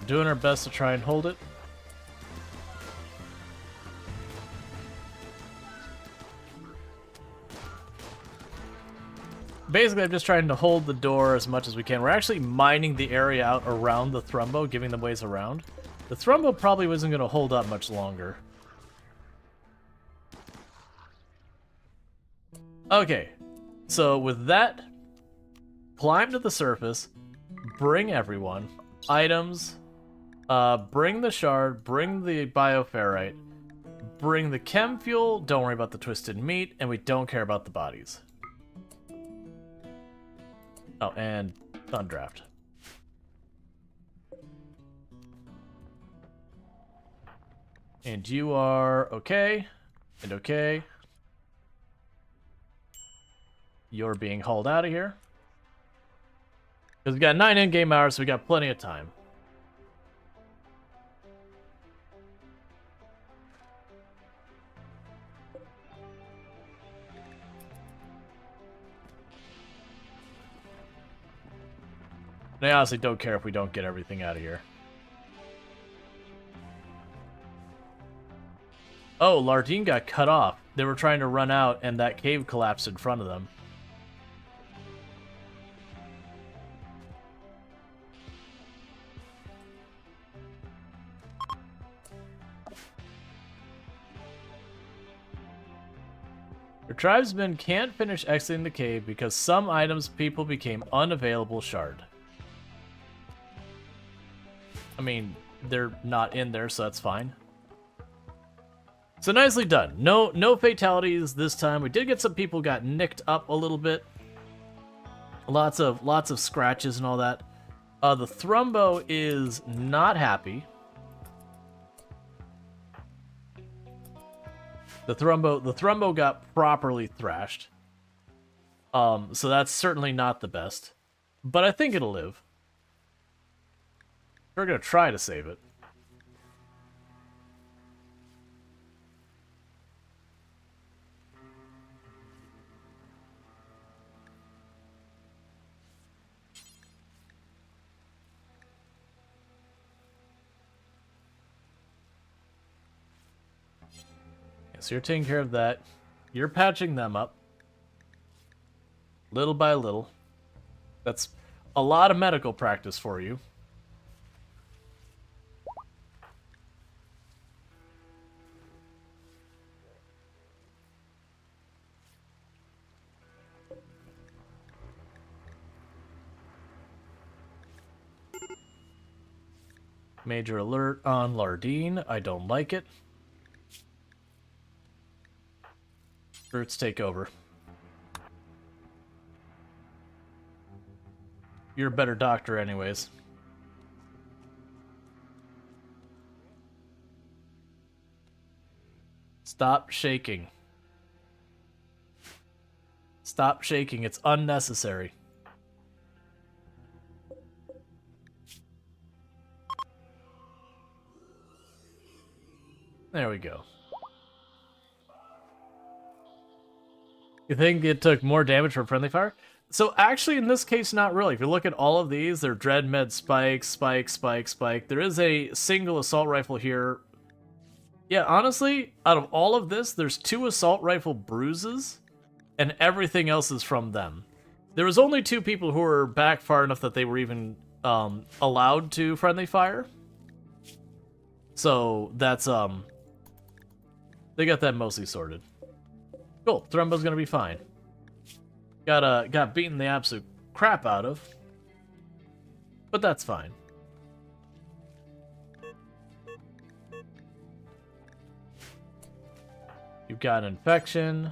Doing our best to try and hold it. Basically, I'm just trying to hold the door as much as we can. We're actually mining the area out around the Thrumbo, giving them ways around. The Thrumbo probably wasn't going to hold up much longer. Okay, so with that, climb to the surface, bring everyone, items, bring the shard, bring the bioferrite, bring the chem fuel, don't worry about the twisted meat, and we don't care about the bodies. Oh, and Thundraft. And you are okay, and okay. You're being hauled out of here. Because we got 9 in-game hours, so we got plenty of time. And I honestly don't care if we don't get everything out of here. Oh, Lardine got cut off. They were trying to run out, and that cave collapsed in front of them. Your tribesmen can't finish exiting the cave because some items people became unavailable shard. I mean, they're not in there, so that's fine. So nicely done. No fatalities this time. We did get some people got nicked up a little bit. Lots of scratches and all that. The Thrumbo is not happy. The Thrumbo got properly thrashed. So that's certainly not the best. But I think it'll live. We're gonna try to save it. So you're taking care of that. You're patching them up. Little by little. That's a lot of medical practice for you. Major alert on Lardine. I don't like it. Brutes take over. You're a better doctor anyways. Stop shaking. Stop shaking. It's unnecessary. There we go. You think it took more damage from friendly fire? So actually, in this case, not really. If you look at all of these, they're Dread Med Spike, Spike, Spike, Spike. There is a single assault rifle here. Yeah, honestly, out of all of this, there's 2 assault rifle bruises, and everything else is from them. There was only 2 people who were back far enough that they were even allowed to friendly fire. So that's they got that mostly sorted. Cool, Thrumbo's gonna be fine. Got beaten the absolute crap out of, but that's fine. You've got an infection.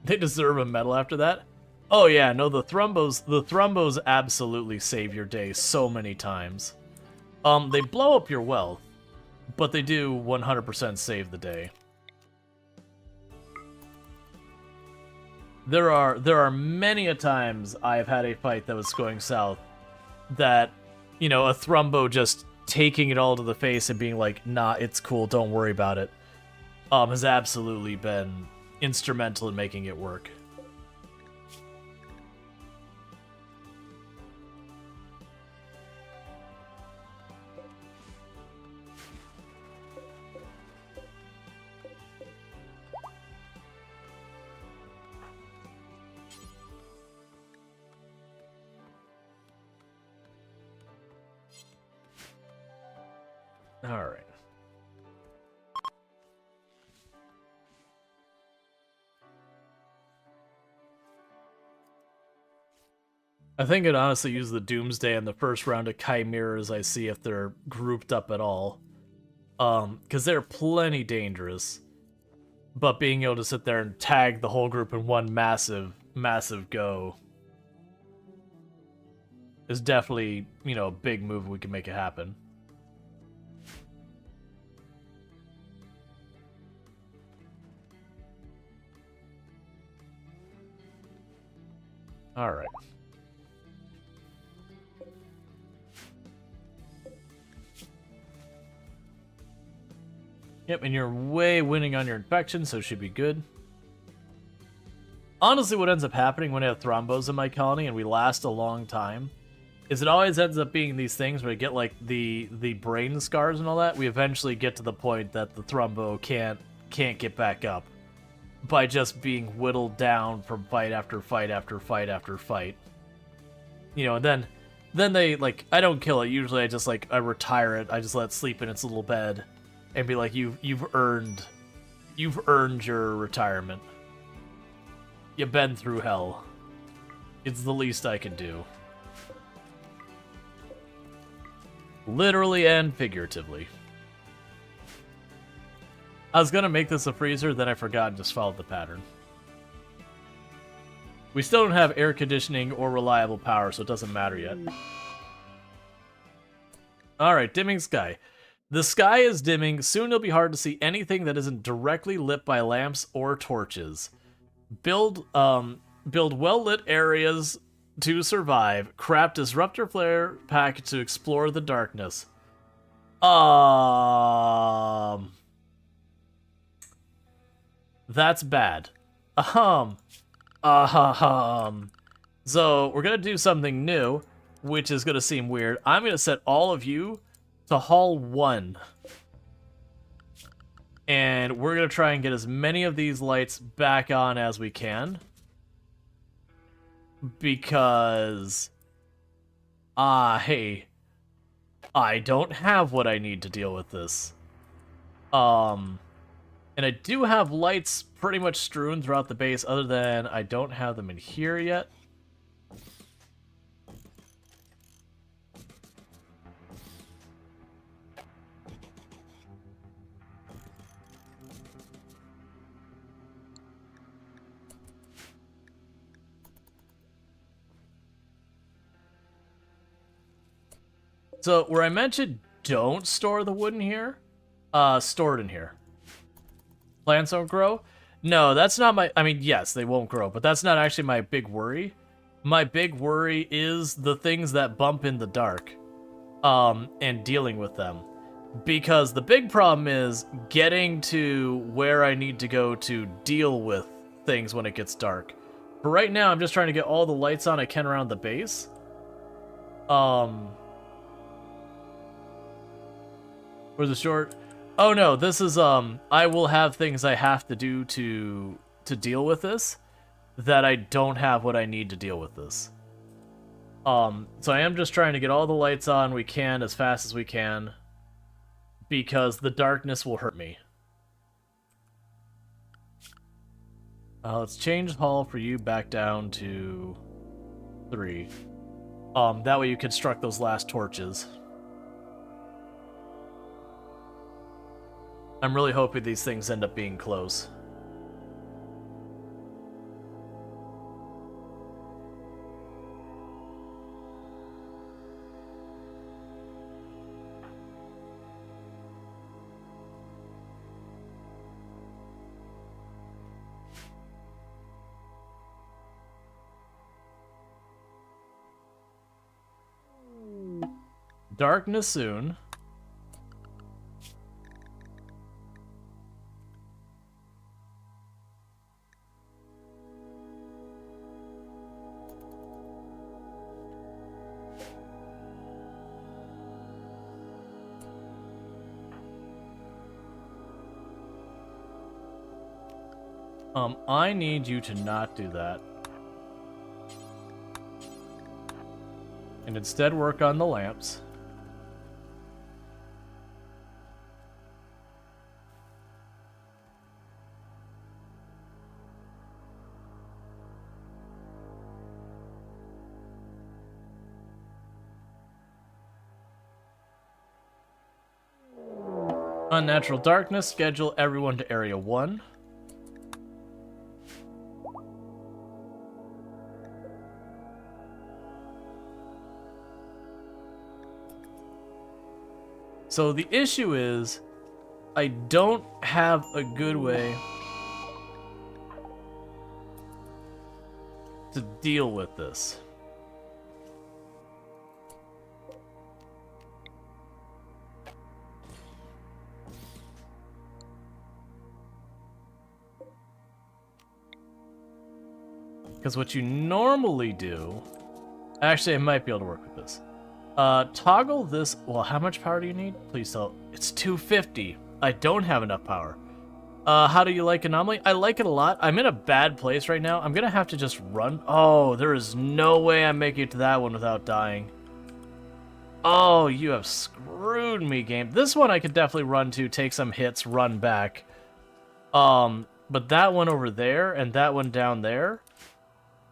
They deserve a medal after that. Oh yeah, no, the thrombos absolutely save your day so many times. They blow up your wealth, but they do 100% save the day. There are many a times I've had a fight that was going south that, you know, a thrumbo just taking it all to the face and being like, nah, it's cool, don't worry about it, has absolutely been instrumental in making it work. All right. I think I'd honestly use the Doomsday in the first round of Chimeras I see if they're grouped up at all. Because they're plenty dangerous. But being able to sit there and tag the whole group in one massive go is definitely, you know, a big move. We can make it happen. All right. Yep, and you're way winning on your infection, so it should be good. Honestly, what ends up happening when I have thrombos in my colony and we last a long time is it always ends up being these things where you get like the brain scars and all that. We eventually get to the point that the thrombo can't get back up by just being whittled down from fight after fight after fight after fight. You know, and then they, like, I don't kill it. Usually I just, like, I retire it. I just let it sleep in its little bed and be like, you've earned your retirement. You've been through hell. It's the least I can do. Literally and figuratively. I was gonna make this a freezer, then I forgot and just followed the pattern. We still don't have air conditioning or reliable power, so it doesn't matter yet. Alright, dimming sky. The sky is dimming. Soon it'll be hard to see anything that isn't directly lit by lamps or torches. Build well-lit areas to survive. Craft disruptor flare pack to explore the darkness. That's bad. So we're gonna do something new, which is gonna seem weird. I'm gonna set all of you to Hall 1. And we're gonna try and get as many of these lights back on as we can. Because hey, I don't have what I need to deal with this. And I do have lights pretty much strewn throughout the base, other than I don't have them in here yet. So, where I mentioned don't store the wood in here, store it in here. Plants don't grow? No, that's not my... I mean, yes, they won't grow, but that's not actually my big worry. my big worry is the things that bump in the dark, and dealing with them. Because the big problem is getting to where I need to go to deal with things when it gets dark. But right now, I'm just trying to get all the lights on I can around the base. For the short... Oh no, this is, I will have things I have to do to deal with this that I don't have what I need to deal with this. So I am just trying to get all the lights on we can as fast as we can, because the darkness will hurt me. Let's change hall for you back down to 3. That way you construct those last torches. I'm really hoping these things end up being close. Darkness soon. I need you to not do that. And instead work on the lamps. Unnatural darkness, schedule everyone to area 1. So the issue is, I don't have a good way to deal with this. Because what you normally do... Actually, I might be able to work with this. Toggle this... Well, how much power do you need? Please tell... It's 250. I don't have enough power. How do you like Anomaly? I like it a lot. I'm in a bad place right now. I'm gonna have to just run... Oh, there is no way I'm making it to that one without dying. Oh, you have screwed me, game. This one I could definitely run to, take some hits, run back. But that one over there and that one down there...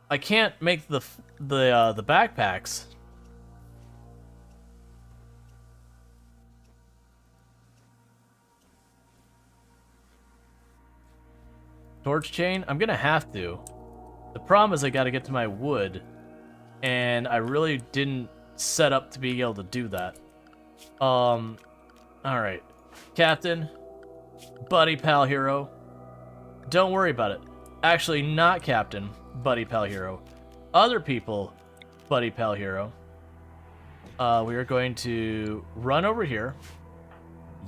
I can't make the backpacks. Torch chain? I'm gonna have to. The problem is I gotta get to my wood, and I really didn't set up to be able to do that. Alright. Captain, buddy, pal, hero. Don't worry about it. Actually, not Captain, buddy, pal, hero. Other people, buddy, pal, hero. We are going to run over here.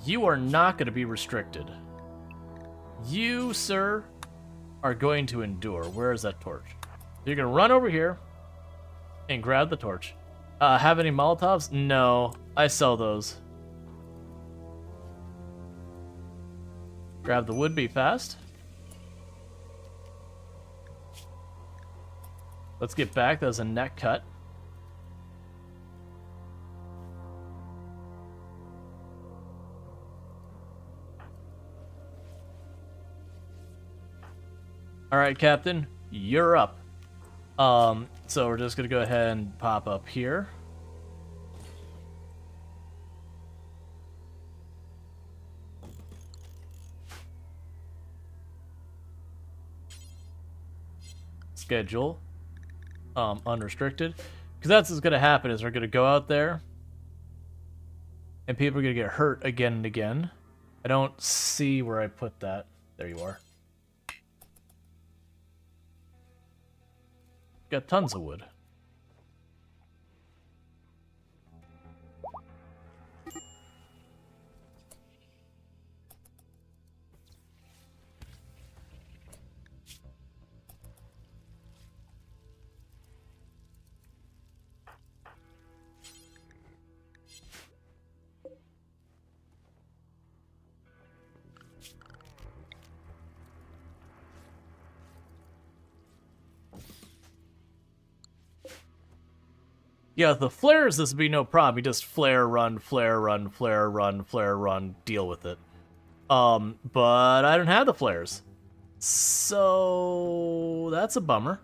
You are not going to be restricted. You, sir, are going to endure. Where is that torch? You're going to run over here and grab the torch. Have any Molotovs? No, I sell those. Grab the wood, be fast. Let's get back. That was a neck cut. All right, Captain, you're up. So we're just gonna go ahead and pop up here. Schedule. Unrestricted, because that's what's gonna happen is we're gonna go out there and people are gonna get hurt again and again. I don't see where I put that. There you are. Got tons of wood. Yeah, the flares, this would be no problem. You just flare, run, flare, run, flare, run, flare, run, deal with it. But I don't have the flares. So that's a bummer.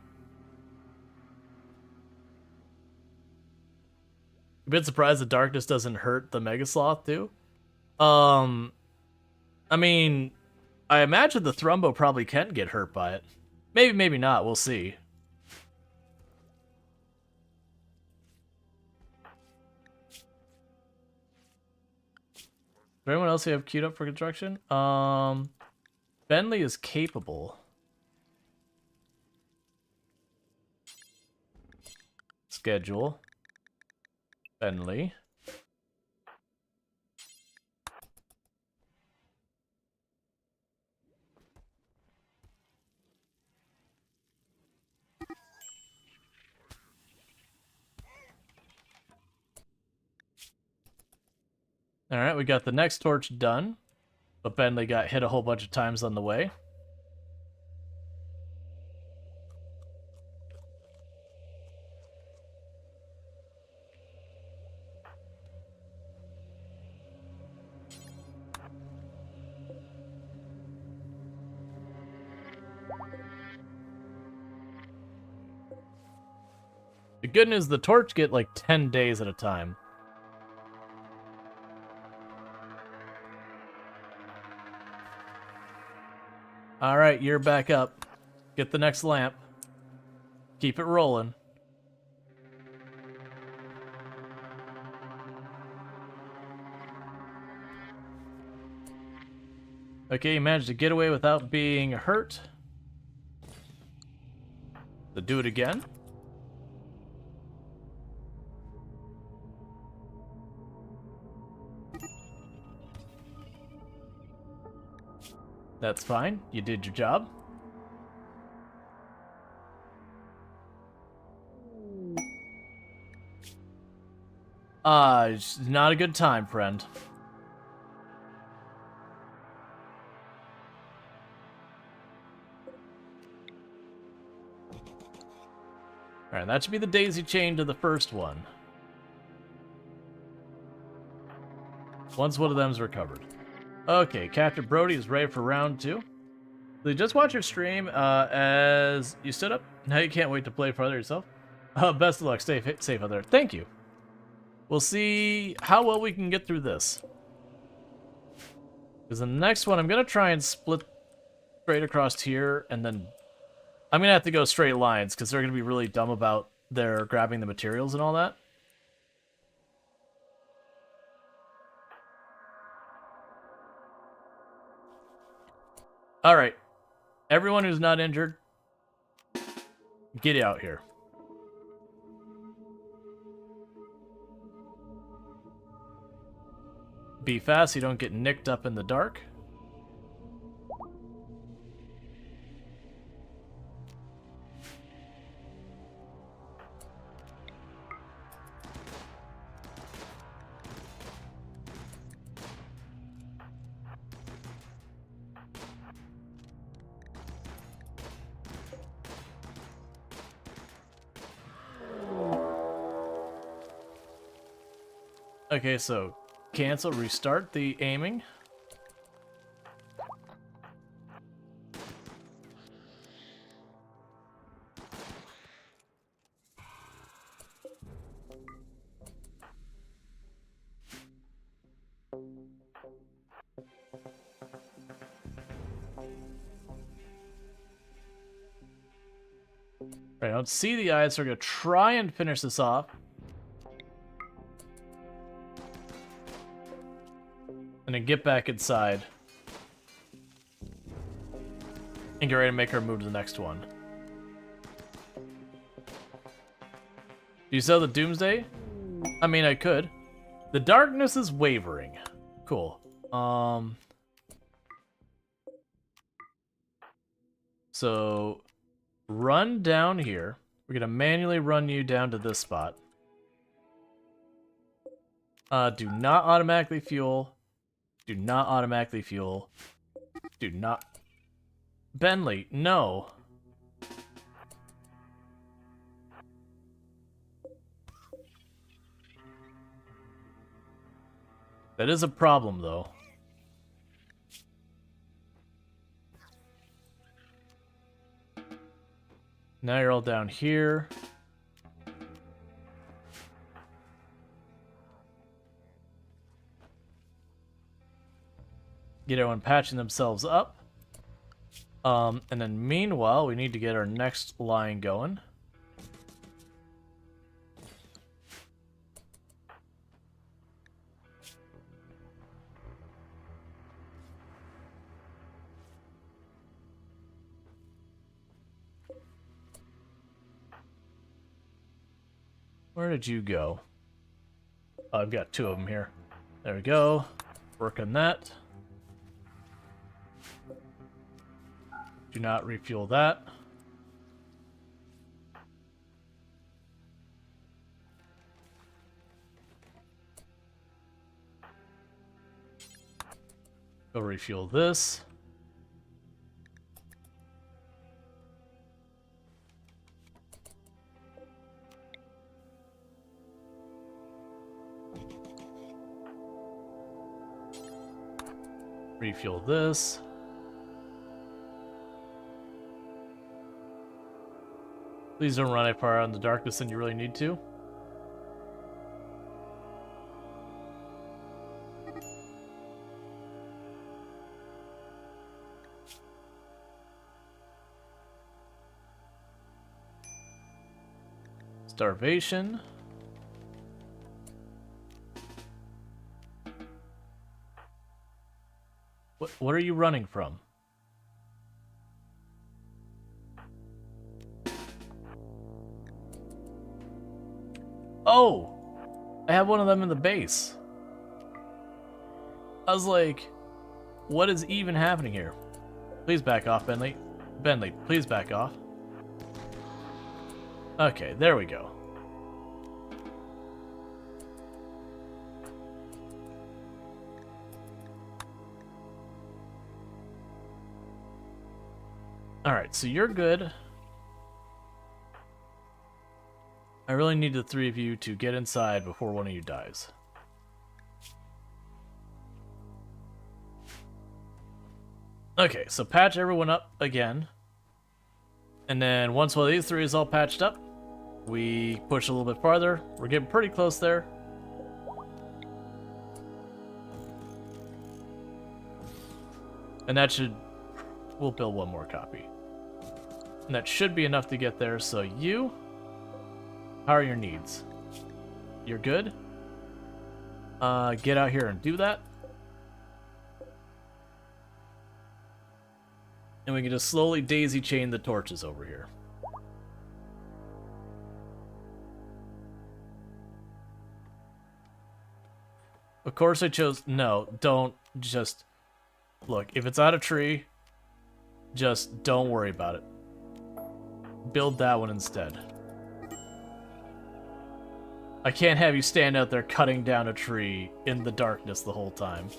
A bit surprised the darkness doesn't hurt the Mega Sloth too. I mean, I imagine the Thrumbo probably can get hurt by it. Maybe, maybe not. We'll see. Is there anyone else you have queued up for construction? Bentley is capable. Schedule. Bentley. Alright, we got the next torch done. But Bentley got hit a whole bunch of times on the way. The good news, the torch get like 10 days at a time. Alright, you're back up. Get the next lamp. Keep it rolling. Okay, you managed to get away without being hurt. So do it again. That's fine. You did your job. It's not a good time, friend. Alright, that should be the daisy chain to the first one. Once one of them's recovered. Okay, Captain Brody is ready for round 2. So you just watch your stream as you stood up. Now you can't wait to play further yourself. Best of luck. Stay safe out there. Thank you. We'll see how well we can get through this. Because the next one, I'm going to try and split straight across here, and then I'm going to have to go straight lines, because they're going to be really dumb about their grabbing the materials and all that. Alright. Everyone who's not injured, get out here. Be fast so you don't get nicked up in the dark. Okay, so cancel, restart the aiming. Right, I don't see the eyes, so we're gonna try and finish this off. And then get back inside. And get ready to make her move to the next one. Do you sell the Doomsday? I mean, I could. The darkness is wavering. Cool. So, run down here. We're gonna manually run you down to this spot. Do not automatically fuel. Do not automatically fuel. Do not... Bentley, no. That is a problem, though. Now you're all down here. Get everyone patching themselves up. And then meanwhile, we need to get our next line going. Where did you go? Oh, I've got two of them here. There we go. Work on that. Do not refuel that. Go refuel this. Refuel this. Please don't run any far out in the darkness than you really need to. Starvation. What are you running from? Oh! I have one of them in the base. I was like, what is even happening here? Please back off, Bentley. Bentley, please back off. Okay, there we go. Alright, so you're good. I really need the three of you to get inside before one of you dies. Okay, so patch everyone up again. And then once one of these three is all patched up, we push a little bit farther. We're getting pretty close there. And that should... We'll build one more copy. And that should be enough to get there, so you... How are your needs? You're good? Get out here and do that. And we can just slowly daisy chain the torches over here. Of course I chose... No, don't just... Look, if it's on a tree, just don't worry about it. Build that one instead. I can't have you stand out there cutting down a tree in the darkness the whole time.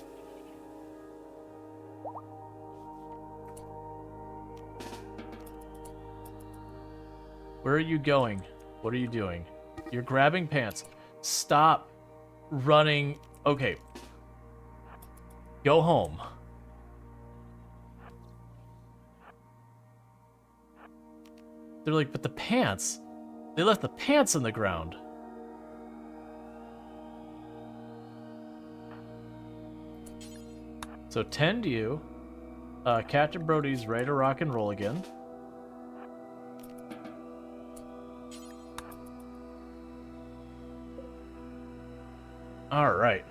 Where are you going? What are you doing? You're grabbing pants. Stop running. Okay. Go home. They're like, but the pants. They left the pants on the ground. So tend you. Captain Brody's ready to rock and roll again. All right.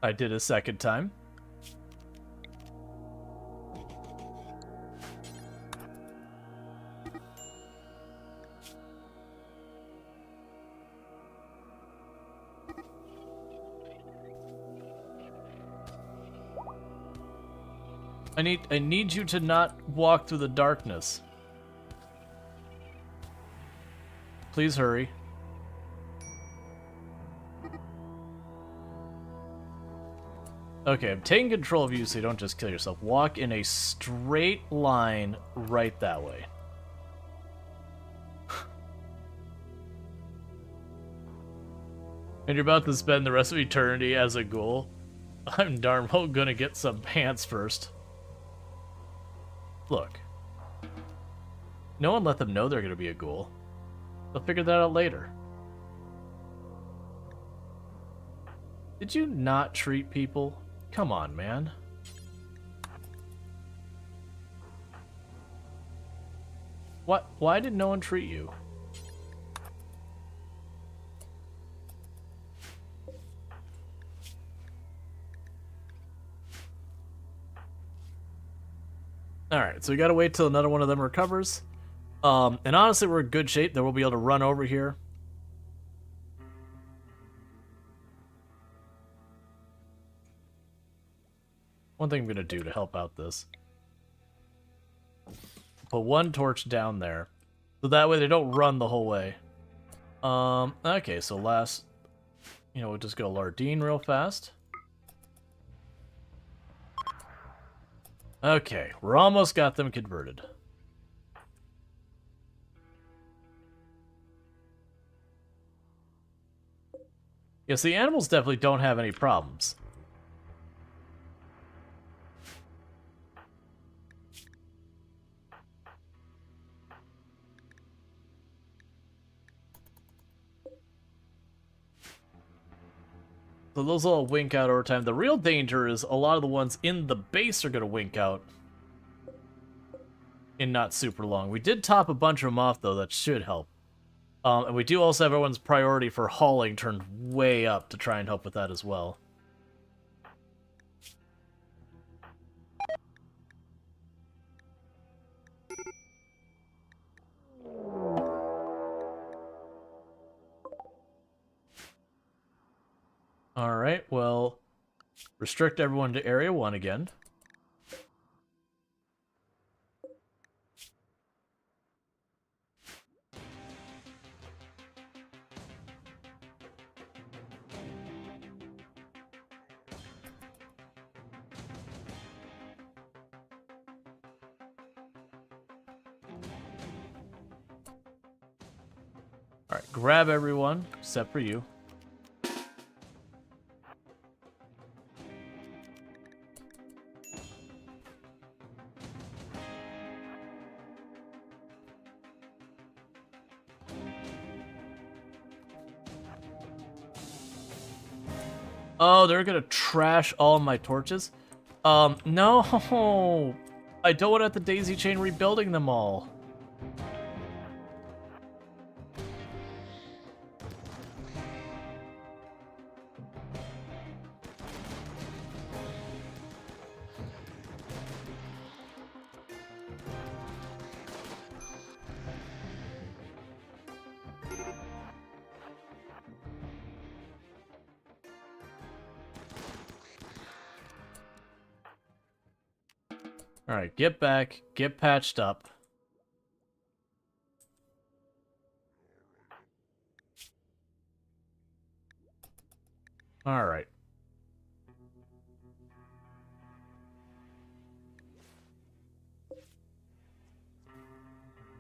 I did a second time. I need you to not walk through the darkness. Please hurry. Okay, I'm taking control of you so you don't just kill yourself. Walk in a straight line right that way. And you're about to spend the rest of eternity as a ghoul? I'm darn well gonna get some pants first. Look. No one let them know they're gonna be a ghoul. They'll figure that out later. Did you not treat people? Come on, man. What? Why did no one treat you? Alright, so we gotta wait till another one of them recovers. And honestly, we're in good shape that we'll be able to run over here. One thing I'm gonna do to help out this. Put one torch down there. So that way they don't run the whole way. Okay, so last... You know, we'll just go Lardine real fast. Okay, we're almost got them converted. Yes, the animals definitely don't have any problems. So those all wink out over time. The real danger is a lot of the ones in the base are going to wink out in not super long. We did top a bunch of them off, though. That should help. And we do also have everyone's priority for hauling turned way up to try and help with that as well. Alright, well, restrict everyone to Area 1 again. Alright, grab everyone, except for you. Oh, they're gonna trash all my torches? No! I don't want to have to daisy chain rebuilding them all. Alright, get back, get patched up. Alright.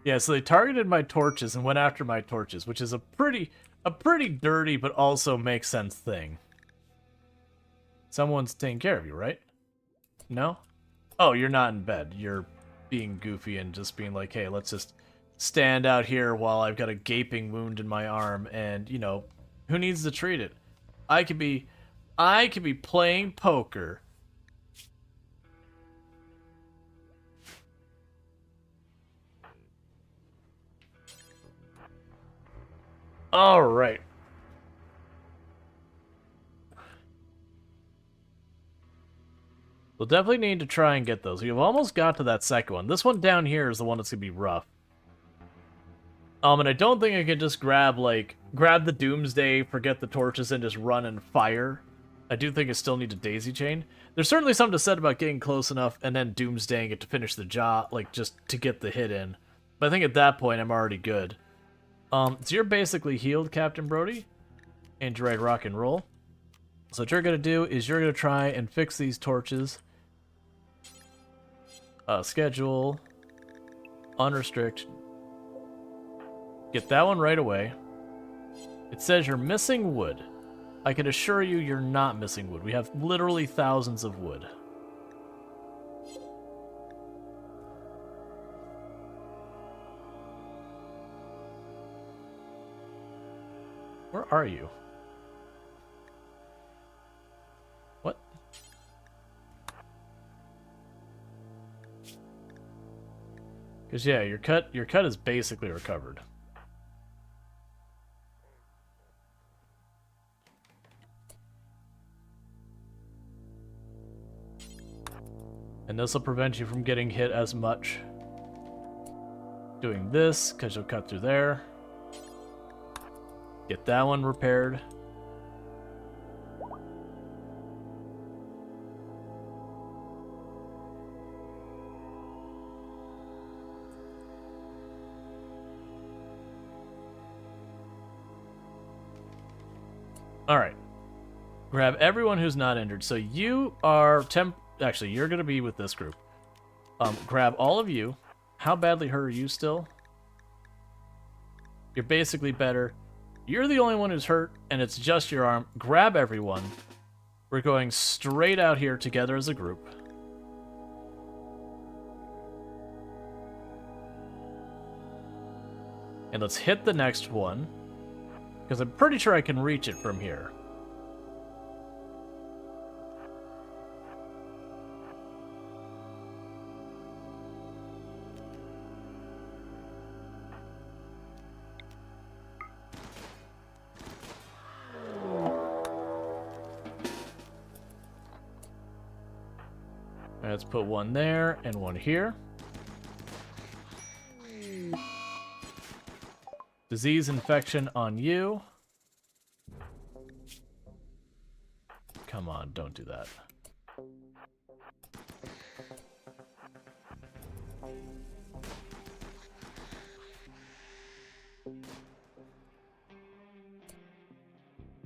Yeah, so they targeted my torches and went after my torches, which is a pretty dirty but also makes sense thing. Someone's taking care of you, right? No? Oh, you're not in bed. You're being goofy and just being like, hey, let's just stand out here while I've got a gaping wound in my arm and, you know, who needs to treat it? I could be playing poker. All right. We'll definitely need to try and get those. We've almost got to that second one. This one down here is the one that's gonna be rough. And I don't think I can just grab the Doomsday, forget the torches, and just run and fire. I do think I still need a daisy chain. There's certainly something to said about getting close enough and then Doomsdaying it to finish the job, like, just to get the hit in. But I think at that point, I'm already good. So you're basically healed, Captain Brody. And you're ready to rock and roll. So what you're going to do is you're going to try and fix these torches. Schedule. Unrestrict. Get that one right away. It says you're missing wood. I can assure you you're not missing wood. We have literally thousands of wood. Where are you? What? Because yeah, your cut is basically recovered. And this will prevent you from getting hit as much. Doing this, because you'll cut through there. Get that one repaired. Alright. Grab everyone who's not injured. So you are actually, you're going to be with this group. Grab all of you. How badly hurt are you still? You're basically better. You're the only one who's hurt, and it's just your arm. Grab everyone. We're going straight out here together as a group. And let's hit the next one. Because I'm pretty sure I can reach it from here. Let's put one there and one here. Disease infection on you. Come on, don't do that.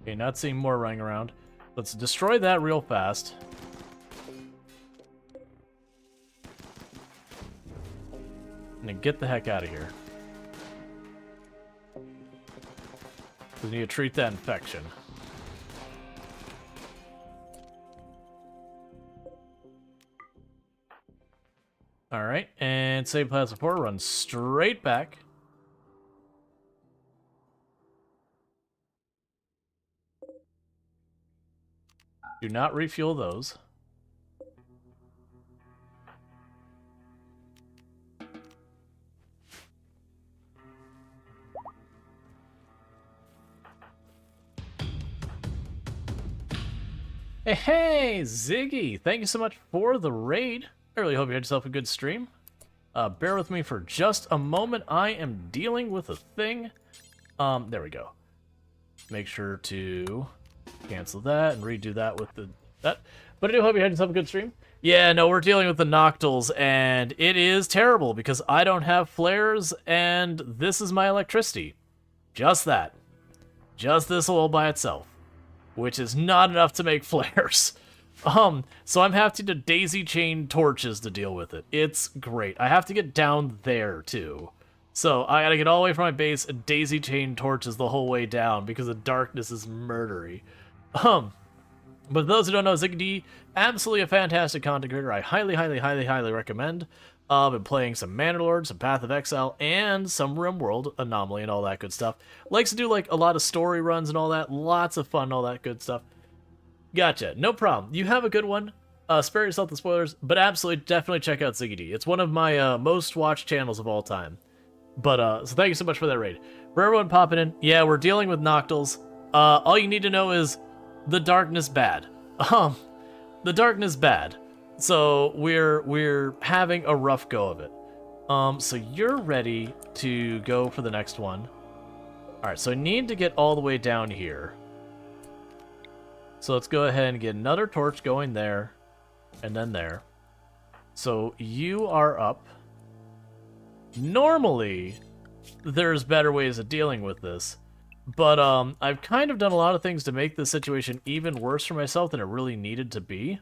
Okay, not seeing more running around. Let's destroy that real fast. And then get the heck out of here. We need to treat that infection. Alright, and save plasma 4, run straight back. Do not refuel those. Hey, Ziggy! Thank you so much for the raid. I really hope you had yourself a good stream. Bear with me for just a moment. I am dealing with a thing. There we go. Make sure to cancel that and redo that with that. But I do hope you had yourself a good stream. Yeah, no, we're dealing with the Noctils, and it is terrible because I don't have flares, and this is my electricity. Just that. Just this all by itself. Which is not enough to make flares. So I'm having to daisy chain torches to deal with it. It's great. I have to get down there, too. So I gotta get all the way from my base and daisy chain torches the whole way down because the darkness is murdery. But those who don't know, Ziggy D, absolutely a fantastic content creator. I highly, highly, highly, highly recommend. Been playing some Manor some Path of Exile, and some RimWorld, Anomaly, and all that good stuff. Likes to do, like, a lot of story runs and all that. Lots of fun, all that good stuff. Gotcha. No problem. You have a good one. Spare yourself the spoilers, but absolutely, definitely check out Ziggy D. It's one of my most watched channels of all time. But, so thank you so much for that raid. For everyone popping in, yeah, we're dealing with Noctils. All you need to know is the darkness bad. The darkness bad. So we're having a rough go of it. So you're ready to go for the next one. Alright, so I need to get all the way down here. So let's go ahead and get another torch going there. And then there. So you are up. Normally, there's better ways of dealing with this. But I've kind of done a lot of things to make the situation even worse for myself than it really needed to be.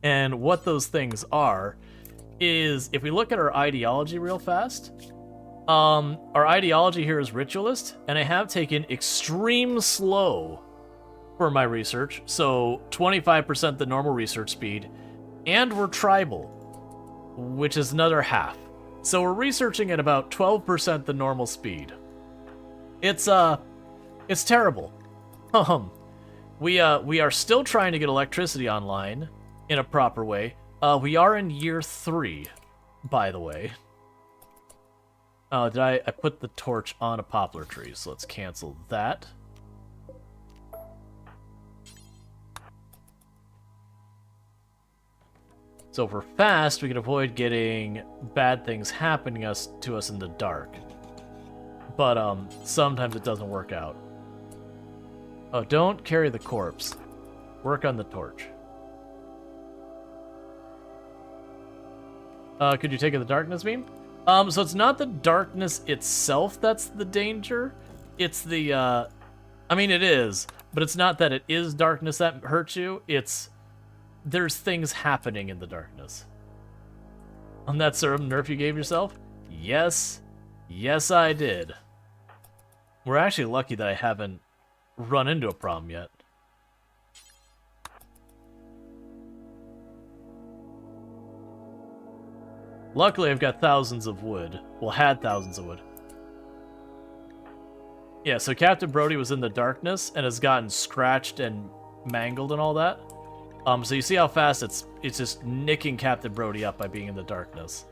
And what those things are is, if we look at our ideology real fast, our ideology here is ritualist, and I have taken extreme slow for my research, so 25% the normal research speed, and we're tribal, which is another half. So we're researching at about 12% the normal speed. It's terrible. We are still trying to get electricity online in a proper way. We are in year 3, by the way. I put the torch on a poplar tree, so let's cancel that. So if we're fast, we can avoid getting bad things happening to us in the dark. But sometimes it doesn't work out. Oh, don't carry the corpse. Work on the torch. Could you take the darkness beam? So it's not the darkness itself that's the danger. It's the, I mean, it is, but it's not that it is darkness that hurts you. It's, there's things happening in the darkness. On that serum nerf you gave yourself? Yes. Yes, I did. We're actually lucky that I haven't run into a problem yet. Luckily, I've got thousands of wood. Well, had thousands of wood. Yeah, so Captain Brody was in the darkness and has gotten scratched and mangled and all that. So you see how fast it's just nicking Captain Brody up by being in the darkness.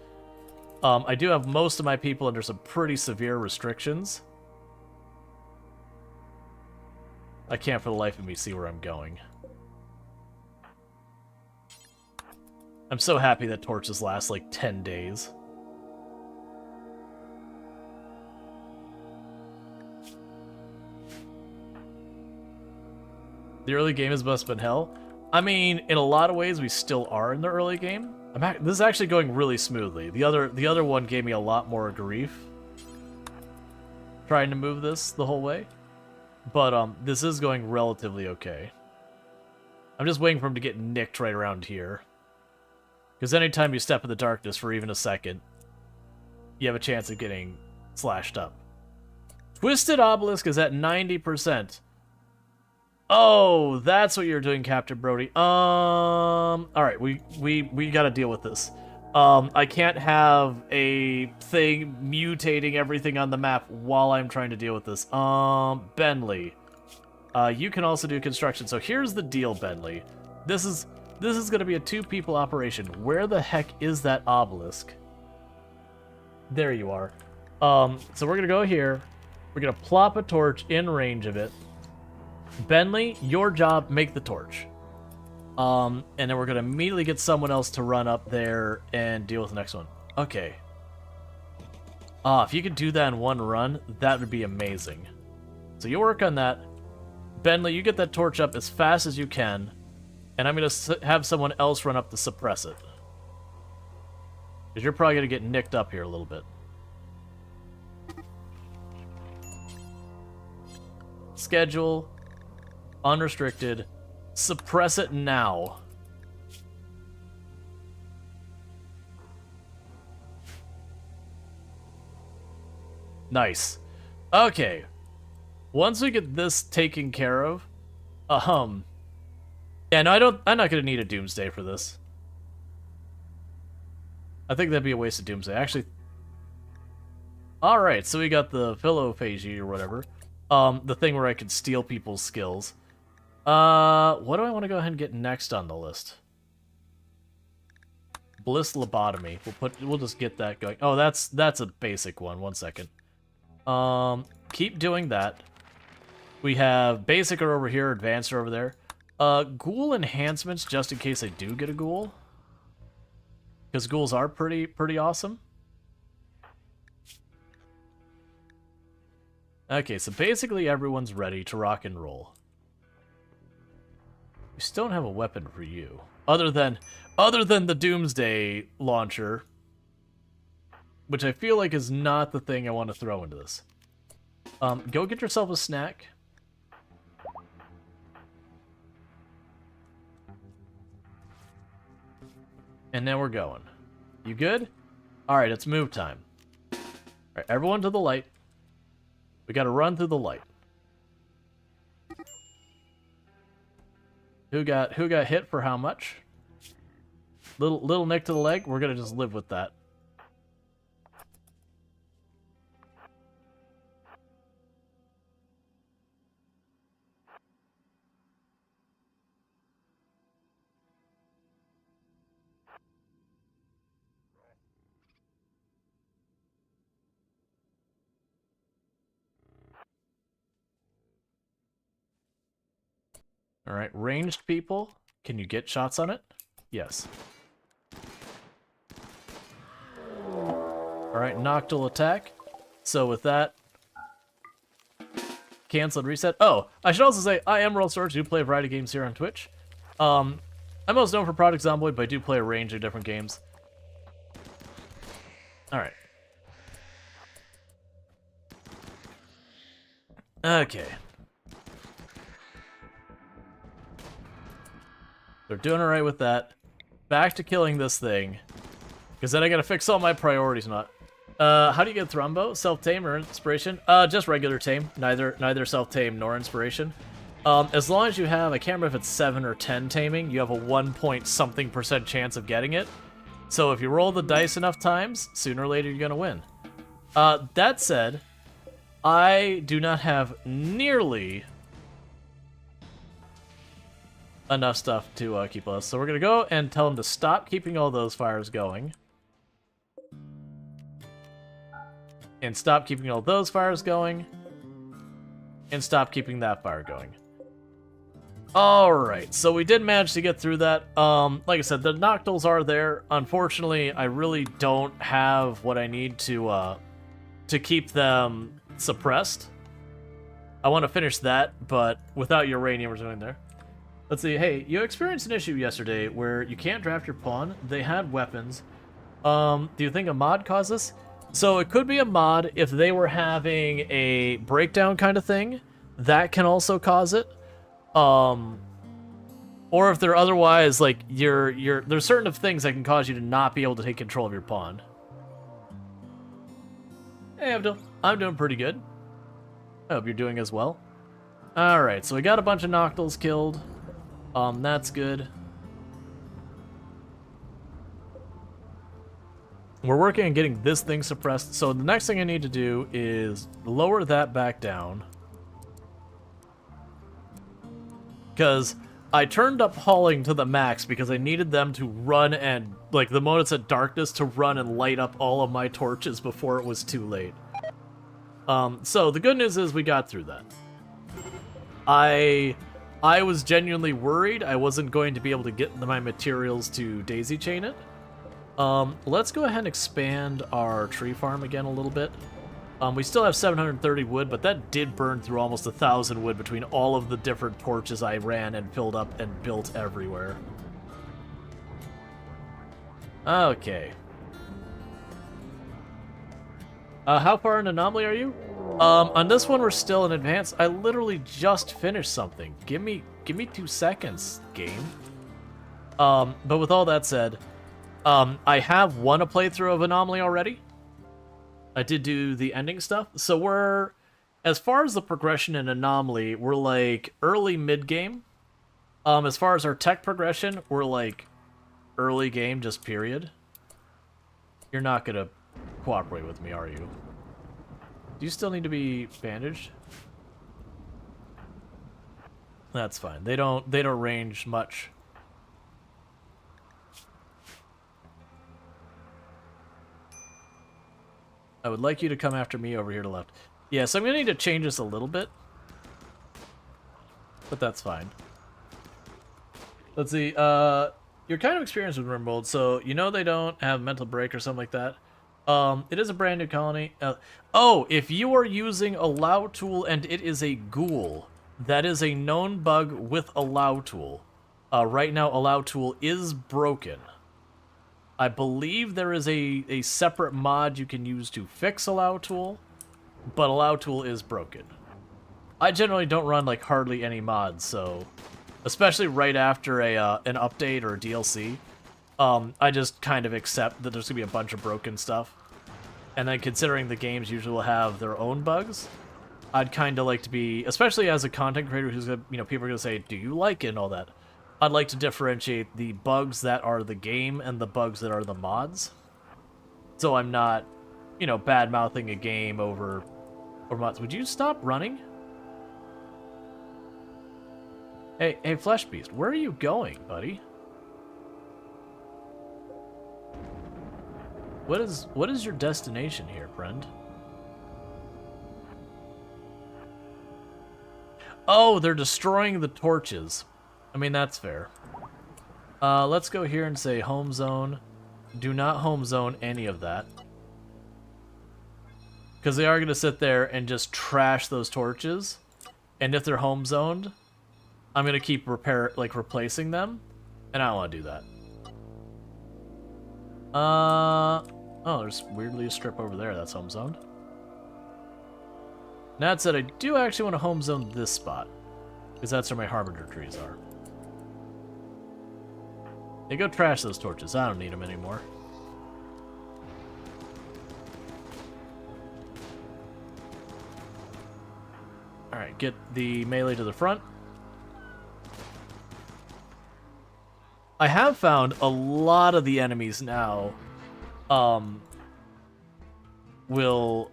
I do have most of my people under some pretty severe restrictions. I can't for the life of me see where I'm going. I'm so happy that torches last like 10 days. The early game has must have been hell. I mean, in a lot of ways, we still are in the early game. This is actually going really smoothly. The other one gave me a lot more grief trying to move this the whole way. But this is going relatively okay. I'm just waiting for him to get nicked right around here. Because anytime you step in the darkness for even a second, you have a chance of getting slashed up. Twisted Obelisk is at 90%. Oh, that's what you're doing, Captain Brody. Alright, we gotta deal with this. I can't have a thing mutating everything on the map while I'm trying to deal with this. Benley. You can also do construction. So here's the deal, Benley. This is gonna be a 2-people operation. Where the heck is that obelisk? There you are. So we're gonna go here. We're gonna plop a torch in range of it. Benley, your job, make the torch. And then we're gonna immediately get someone else to run up there and deal with the next one. Okay. If you could do that in one run, that would be amazing. So you work on that. Benley, you get that torch up as fast as you can, and I'm gonna have someone else run up to suppress it. Because you're probably gonna get nicked up here a little bit. Schedule. Unrestricted. Suppress it now. Nice. Okay. Once we get this taken care of, yeah, no, I'm not gonna need a Doomsday for this. I think that'd be a waste of Doomsday. Actually, alright, so we got the Philophagy or whatever. The thing where I can steal people's skills. What do I want to go ahead and get next on the list? Bliss Lobotomy. We'll just get that going. Oh, that's a basic one. 1 second. Keep doing that. We have basic are over here, advanced are over there. Ghoul enhancements just in case I do get a ghoul. Because ghouls are pretty awesome. Okay, so basically everyone's ready to rock and roll. We still don't have a weapon for you. Other than the Doomsday launcher. Which I feel like is not the thing I want to throw into this. Go get yourself a snack. And then we're going. You good? Alright, it's move time. Alright, everyone to the light. We gotta run through the light. Who got hit for how much? Little nick to the leg? We're gonna just live with that. Alright, ranged people. Can you get shots on it? Yes. Alright, Noctil attack. So with that, cancel and reset. Oh, I should also say, I am RimWorld Storge. I do play a variety of games here on Twitch. I'm most known for Project Zomboid, but I do play a range of different games. Alright. Okay. They're doing alright with that. Back to killing this thing. Because then I gotta fix all my priorities not. How do you get Thrombo? Self-tame or inspiration? Just regular tame. Neither self-tame nor inspiration. As long as you have, I can't remember if it's 7 or 10 taming, you have a 1-point-something% chance of getting it. So if you roll the dice enough times, sooner or later you're gonna win. That said, I do not have nearly enough stuff to keep us. So we're gonna go and tell them to stop keeping all those fires going. And stop keeping all those fires going. And stop keeping that fire going. Alright, so we did manage to get through that. Like I said, the Noctils are there. Unfortunately, I really don't have what I need to keep them suppressed. I want to finish that, but without uranium or something there. Let's see, hey, you experienced an issue yesterday where you can't draft your pawn. They had weapons. Do you think a mod caused this? So it could be a mod if they were having a breakdown kind of thing. That can also cause it. Or if they're otherwise, like, there's certain things that can cause you to not be able to take control of your pawn. Hey, I'm doing pretty good. I hope you're doing as well. Alright, so we got a bunch of Noctils killed. That's good. We're working on getting this thing suppressed, so the next thing I need to do is lower that back down. Because I turned up hauling to the max because I needed them to run and, like, the moment it's at darkness, to run and light up all of my torches before it was too late. So the good news is we got through that. I was genuinely worried I wasn't going to be able to get my materials to daisy chain it. Let's go ahead and expand our tree farm again a little bit. We still have 730 wood, but that did burn through almost 1,000 wood between all of the different torches I ran and filled up and built everywhere. Okay. How far in Anomaly are you? On this one, we're still in advance. I literally just finished something. Give me 2 seconds, game. But with all that said, I have won a playthrough of Anomaly already. I did do the ending stuff. So we're, as far as the progression in Anomaly, we're like early mid-game. As far as our tech progression, we're like early game, just period. You're not gonna cooperate with me, are you? Do you still need to be bandaged? That's fine. They don't range much. I would like you to come after me over here to left. Yeah, so I'm gonna need to change this a little bit. But that's fine. Let's see, you're kind of experienced with RimWorld, so you know they don't have mental break or something like that. It is a brand new colony. Oh, if you are using Allow Tool and it is a ghoul, that is a known bug with Allow Tool. Right now, Allow Tool is broken. I believe there is a separate mod you can use to fix Allow Tool. but Allow Tool is broken. I generally don't run like hardly any mods, so especially right after an update or a DLC, I just kind of accept that there's gonna be a bunch of broken stuff. And then considering the games usually will have their own bugs, I'd kind of like to be, especially as a content creator who's gonna, people are gonna say, do you like it and all that. I'd like to differentiate the bugs that are the game and the bugs that are the mods. So I'm not, bad-mouthing a game over mods. Would you stop running? Hey, Flesh Beast, where are you going, buddy? What is your destination here, friend? Oh, they're destroying the torches. I mean, that's fair. Let's go here and say home zone. Do not home zone any of that. Because they are going to sit there and just trash those torches. And if they're home zoned, I'm going to keep replacing them. And I don't want to do that. Oh, there's weirdly a strip over there that's home zoned. That said, I do actually want to home zone this spot. Because that's where my Harbinger trees are. Hey, go trash those torches. I don't need them anymore. Alright, get the melee to the front. I have found a lot of the enemies now will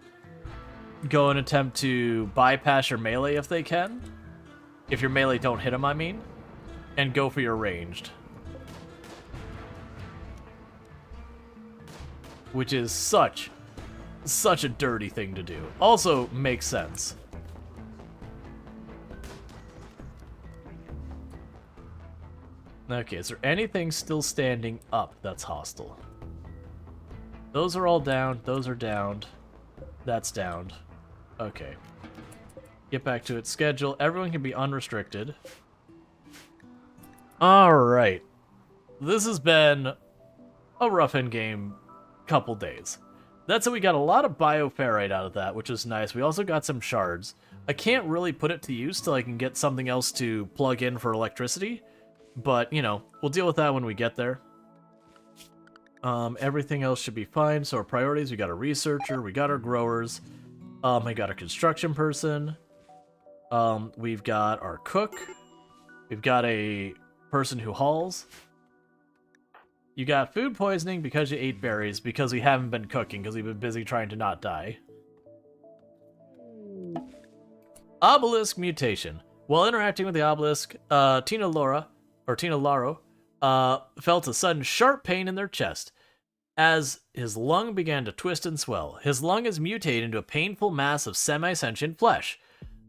go and attempt to bypass your melee if they can. If your melee don't hit them, I mean. And go for your ranged. Which is such a dirty thing to do. Also makes sense. Okay, is there anything still standing up that's hostile? Those are all down. Those are downed. That's downed. Okay. Get back to its schedule. Everyone can be unrestricted. Alright. This has been a rough endgame couple days. That's how we got a lot of bioferrite out of that, which is nice. We also got some shards. I can't really put it to use till I can get something else to plug in for electricity. But, we'll deal with that when we get there. Everything else should be fine. So our priorities, we got a researcher, we got our growers, we got our construction person, we've got our cook, we've got a person who hauls. You got food poisoning because you ate berries, because we haven't been cooking, because we've been busy trying to not die. Obelisk mutation. While interacting with the obelisk, Tina Laro, felt a sudden sharp pain in their chest as his lung began to twist and swell. His lung is mutated into a painful mass of semi-sentient flesh.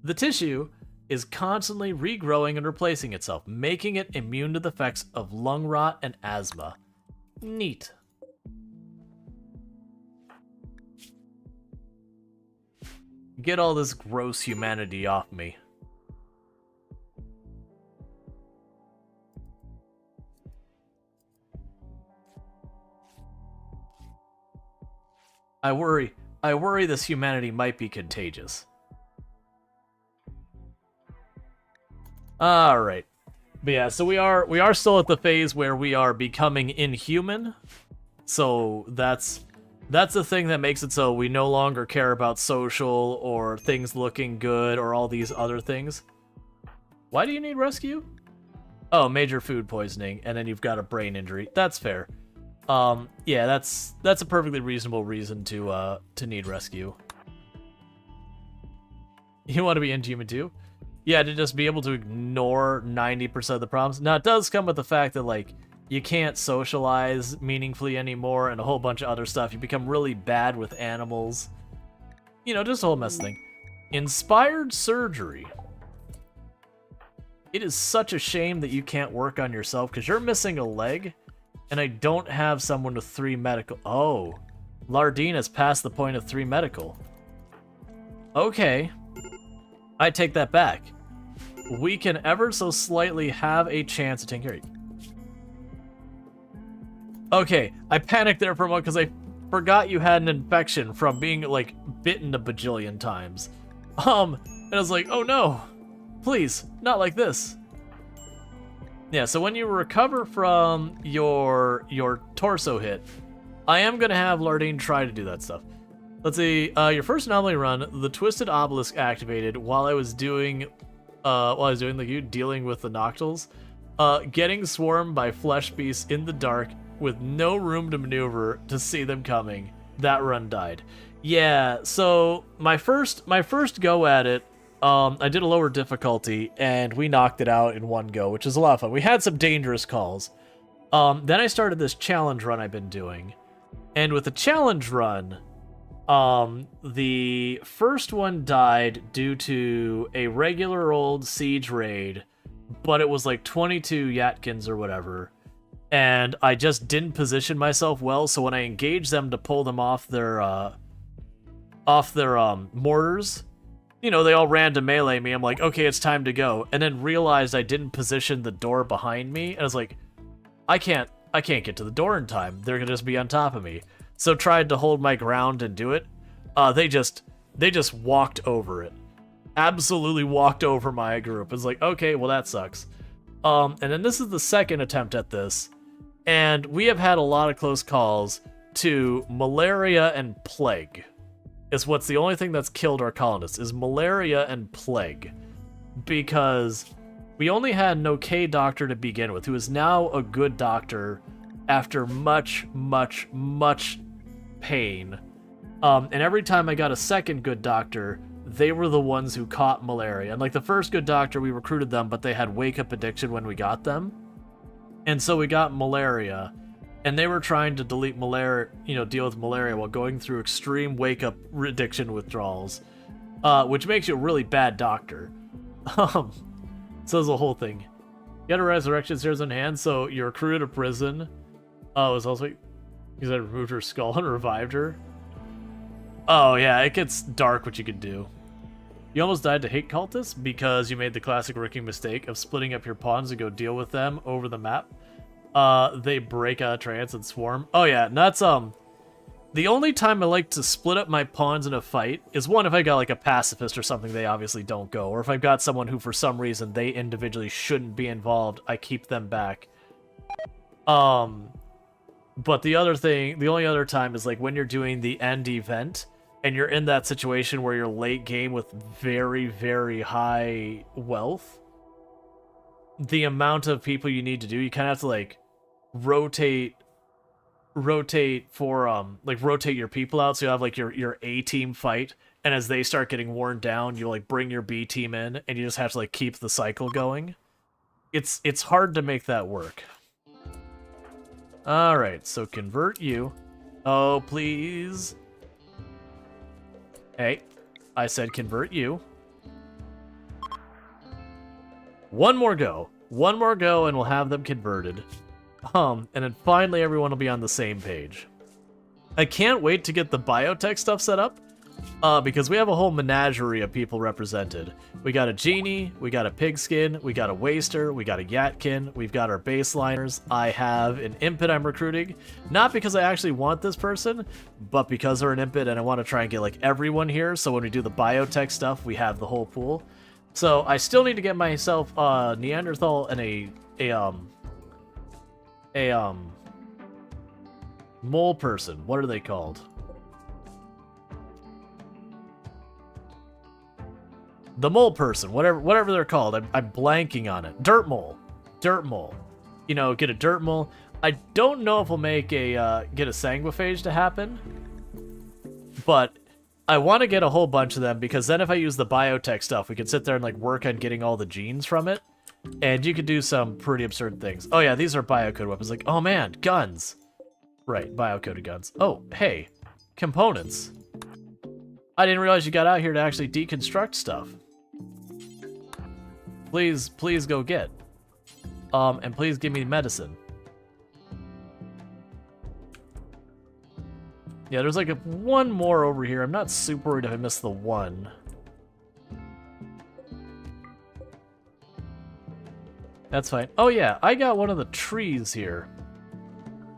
The tissue is constantly regrowing and replacing itself, making it immune to the effects of lung rot and asthma. Neat. Get all this gross humanity off me. I worry this humanity might be contagious. Alright. But yeah, so we are still at the phase where we are becoming inhuman. So that's the thing that makes it so we no longer care about social or things looking good or all these other things. Why do you need rescue? Oh, major food poisoning, and then you've got a brain injury. That's fair. Yeah, that's a perfectly reasonable reason to need rescue. You want to be inhuman too? Yeah, to just be able to ignore 90% of the problems. Now, it does come with the fact that, like, you can't socialize meaningfully anymore and a whole bunch of other stuff. You become really bad with animals. Just a whole mess thing. Inspired surgery. It is such a shame that you can't work on yourself because you're missing a leg. And I don't have someone with 3 medical. Oh, Lardine has passed the point of 3 medical. Okay. I take that back. We can ever so slightly have a chance to take care of you. Okay, I panicked there for a moment because forgot you had an infection from being, like, bitten a bajillion times. And I was like, oh no, please, not like this. Yeah, so when you recover from your torso hit, I am gonna have Lardine try to do that stuff. Let's see, your first anomaly run, the Twisted Obelisk activated while I was doing, like you, dealing with the Noctils. Getting swarmed by flesh beasts in the dark with no room to maneuver to see them coming. That run died. Yeah, so my first go at it, I did a lower difficulty, and we knocked it out in one go, which is a lot of fun. We had some dangerous calls. Then I started this challenge run I've been doing. And with the challenge run, the first one died due to a regular old siege raid, but it was like 22 Yatkins or whatever. And I just didn't position myself well, so when I engaged them to pull them off their mortars, you know, they all ran to melee me. I'm like, okay, it's time to go. And then realized I didn't position the door behind me. And I was like, I can't get to the door in time. They're gonna just be on top of me. So tried to hold my ground and do it. They just walked over it. Absolutely walked over my group. It's like, okay, well that sucks. And then this is the second attempt at this. And we have had a lot of close calls to malaria and plague. Is what's the only thing that's killed our colonists, is malaria and plague. Because we only had an okay doctor to begin with, who is now a good doctor after much, much, much pain. And every time I got a second good doctor, they were the ones who caught malaria. And like the first good doctor, we recruited them, but they had wake-up addiction when we got them. And so we got malaria. And they were trying to delete malaria, deal with malaria while going through extreme wake-up addiction withdrawals, which makes you a really bad doctor. So there's a whole thing. You got a resurrection stairs in hand, so you recruited a prison. Oh, it was also because I removed her skull and revived her. Oh yeah, it gets dark what you could do. You almost died to hate cultists because you made the classic rookie mistake of splitting up your pawns to go deal with them over the map. They break out of trance and swarm. Oh yeah, and that's the only time I like to split up my pawns in a fight is one, if I got like a pacifist or something, they obviously don't go. Or if I've got someone who for some reason they individually shouldn't be involved, I keep them back. But the only other time is like when you're doing the end event and you're in that situation where you're late game with very, very high wealth. The amount of people you need to do, you kind of have to like rotate your people out, so you have like your A team fight, and as they start getting worn down, you like bring your B team in, and you just have to like keep the cycle going. It's hard to make that work. All right, so convert you. Oh please. Hey, I said convert you. One more go, and we'll have them converted. And then finally everyone will be on the same page. I can't wait to get the biotech stuff set up, because we have a whole menagerie of people represented. We got a genie, we got a pigskin, we got a waster, we got a yatkin, we've got our baseliners. I have an impet I'm recruiting, not because I actually want this person, but because they're an impet and I want to try and get like everyone here, so when we do the biotech stuff, we have the whole pool. So I still need to get myself Neanderthal and a mole person. What are they called? The mole person, whatever they're called. I'm blanking on it. Dirt mole. You know, get a dirt mole. I don't know if we'll make a get a sanguiphage to happen, but I want to get a whole bunch of them, because then if I use the biotech stuff, we can sit there and like work on getting all the genes from it, and you could do some pretty absurd things. Oh yeah, these are biocode weapons. Like, oh man, guns. Right, biocoded guns. Oh, hey, components. I didn't realize you got out here to actually deconstruct stuff. Please go get. And please give me medicine. Yeah, there's like one more over here. I'm not super worried if I miss the one. That's fine. Oh yeah, I got one of the trees here.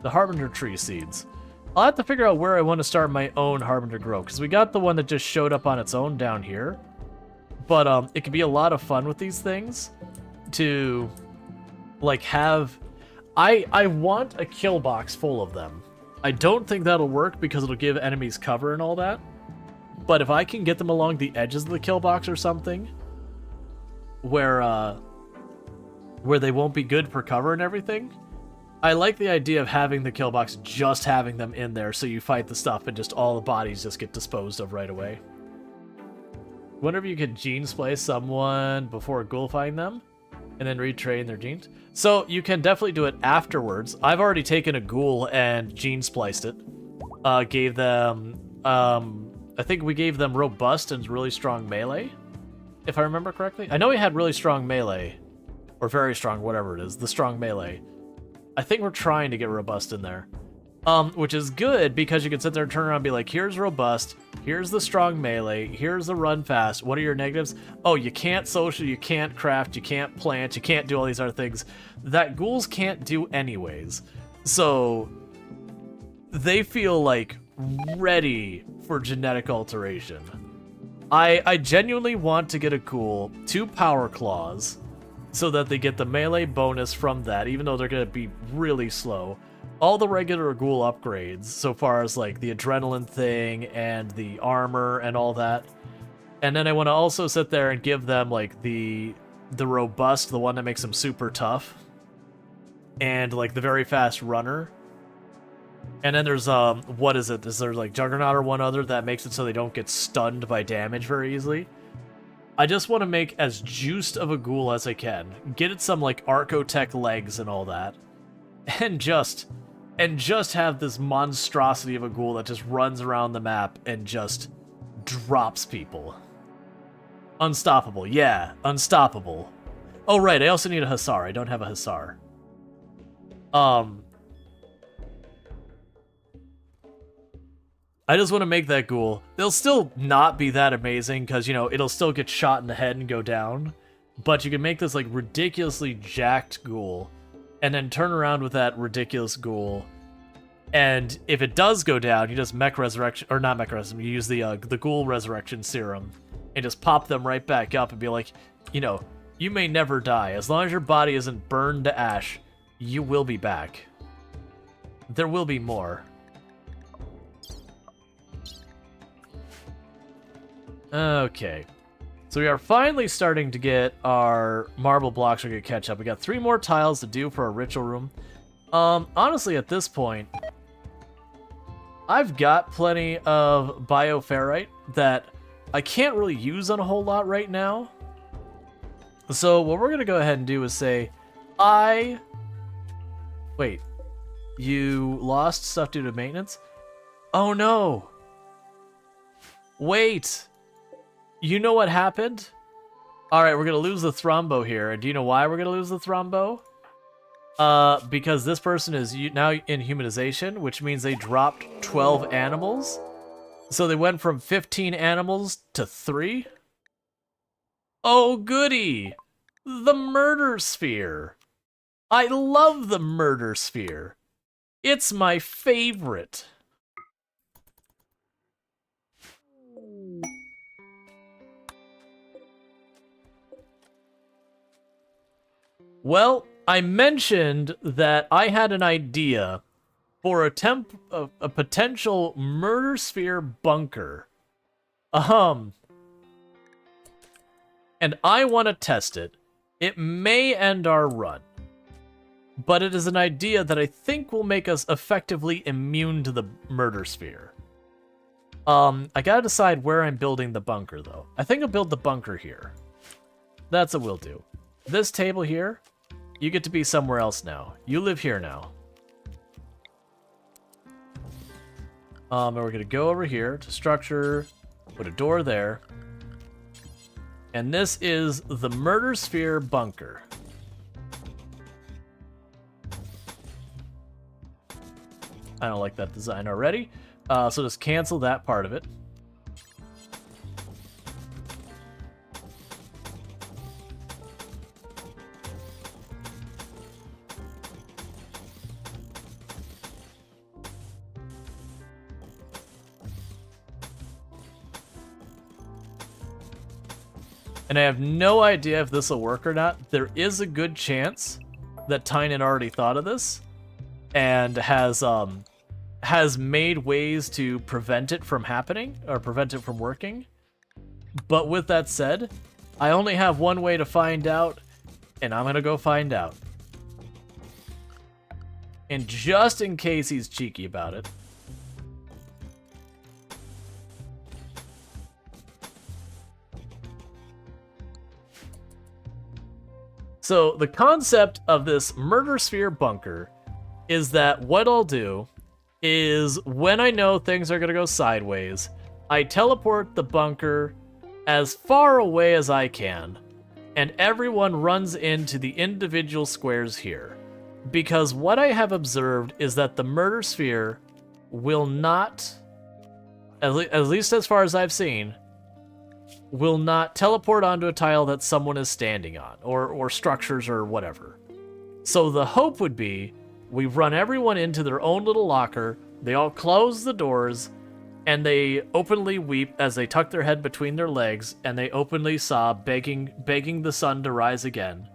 The Harbinger tree seeds. I'll have to figure out where I want to start my own Harbinger Grove, because we got the one that just showed up on its own down here. But it could be a lot of fun with these things to, like, have... I want a kill box full of them. I don't think that'll work because it'll give enemies cover and all that. But if I can get them along the edges of the kill box or something, where they won't be good for cover and everything, I like the idea of having the kill box, just having them in there so you fight the stuff and just all the bodies just get disposed of right away. Wonder if you could gene splice someone before ghoulifying them and then retrain their genes. So you can definitely do it afterwards. I've already taken a ghoul and gene spliced it. Gave them, I think we gave them robust and really strong melee, if I remember correctly. I know he had really strong melee, or very strong, whatever it is, the strong melee. I think we're trying to get robust in there. Which is good because you can sit there and turn around and be like, here's robust, here's the strong melee, here's the run fast. What are your negatives? Oh, you can't social, you can't craft, you can't plant, you can't do all these other things that ghouls can't do anyways. So they feel like ready for genetic alteration. I genuinely want to get a ghoul 2 power claws so that they get the melee bonus from that, even though they're going to be really slow. All the regular ghoul upgrades, so far as like the adrenaline thing and the armor and all that. And then I want to also sit there and give them like the robust, the one that makes them super tough, and like the very fast runner. And then there's what is it? Is there like Juggernaut or one other that makes it so they don't get stunned by damage very easily? I just want to make as juiced of a ghoul as I can. Get it some like Archotech legs and all that. And just have this monstrosity of a ghoul that just runs around the map and just drops people. Unstoppable, yeah, unstoppable. Oh right, I also need a Hussar. I don't have a Hussar. I just want to make that ghoul. They'll still not be that amazing because, you know, it'll still get shot in the head and go down. But you can make this like ridiculously jacked ghoul and then turn around with that ridiculous ghoul. And if it does go down, you just mech resurrection, or not mech resurrection, you use the ghoul resurrection serum and just pop them right back up and be like, you know, you may never die. As long as your body isn't burned to ash, you will be back. There will be more. Okay. So we are finally starting to get our marble blocks ready to catch up. We got 3 more tiles to do for our ritual room. Honestly, at this point, I've got plenty of bioferrite that I can't really use on a whole lot right now. So what we're going to go ahead and do is say, Wait, you lost stuff due to maintenance? Oh no! Wait! You know what happened? Alright, we're going to lose the thrombo here. And do you know why we're going to lose the thrombo? Because this person is now in humanization, which means they dropped 12 animals. So they went from 15 animals to 3? Oh, goody! The murder sphere! I love the murder sphere. It's my favorite. Well, I mentioned that I had an idea for a potential murder sphere bunker. And I want to test it. It may end our run, but it is an idea that I think will make us effectively immune to the murder sphere. I gotta decide where I'm building the bunker, though. I think I'll build the bunker here. That's what we'll do. This table here, you get to be somewhere else now. You live here now. And we're gonna go over here to structure, put a door there. And this is the Murder Sphere bunker. I don't like that design already. So just cancel that part of it. and I have no idea if this will work or not. There is a good chance that Tynan already thought of this and has made ways to prevent it from happening or prevent it from working. But with that said, I only have one way to find out, and I'm gonna go find out. And just in case he's cheeky about it, so the concept of this murder sphere bunker is that what I'll do is when I know things are going to go sideways, I teleport the bunker as far away as I can, and everyone runs into the individual squares here. Because what I have observed is that the murder sphere will not, at least as far as I've seen, will not teleport onto a tile that someone is standing on, or structures or whatever. So the hope would be we run everyone into their own little locker, they all close the doors, and they openly weep as they tuck their head between their legs, and they openly sob, begging the sun to rise again,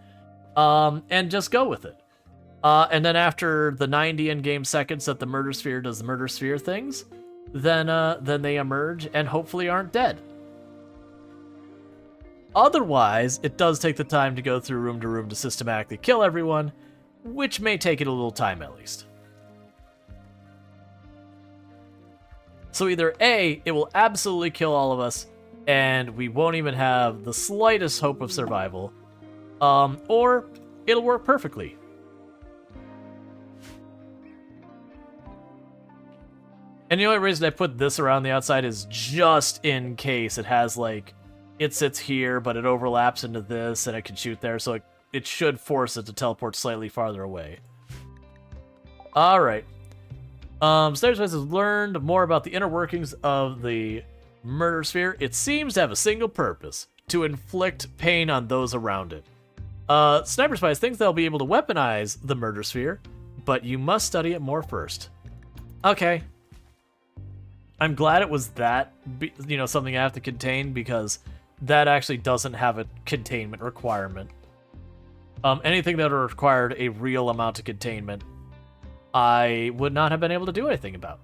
and just go with it. And then after the 90 in-game seconds that the murder sphere does the murder sphere things, then they emerge and hopefully aren't dead. Otherwise, it does take the time to go through room to room to systematically kill everyone, which may take it a little time at least. So either A, it will absolutely kill all of us, and we won't even have the slightest hope of survival, or it'll work perfectly. And the only reason I put this around the outside is just in case it has, like, it sits here, but it overlaps into this, and it can shoot there, so it should force it to teleport slightly farther away. Alright. Storge has learned more about the inner workings of the murder sphere. It seems to have a single purpose, to inflict pain on those around it. Sniper Spies thinks they'll be able to weaponize the murder sphere, but you must study it more first. Okay. I'm glad it was that, something I have to contain, because that actually doesn't have a containment requirement. Anything that required a real amount of containment, I would not have been able to do anything about.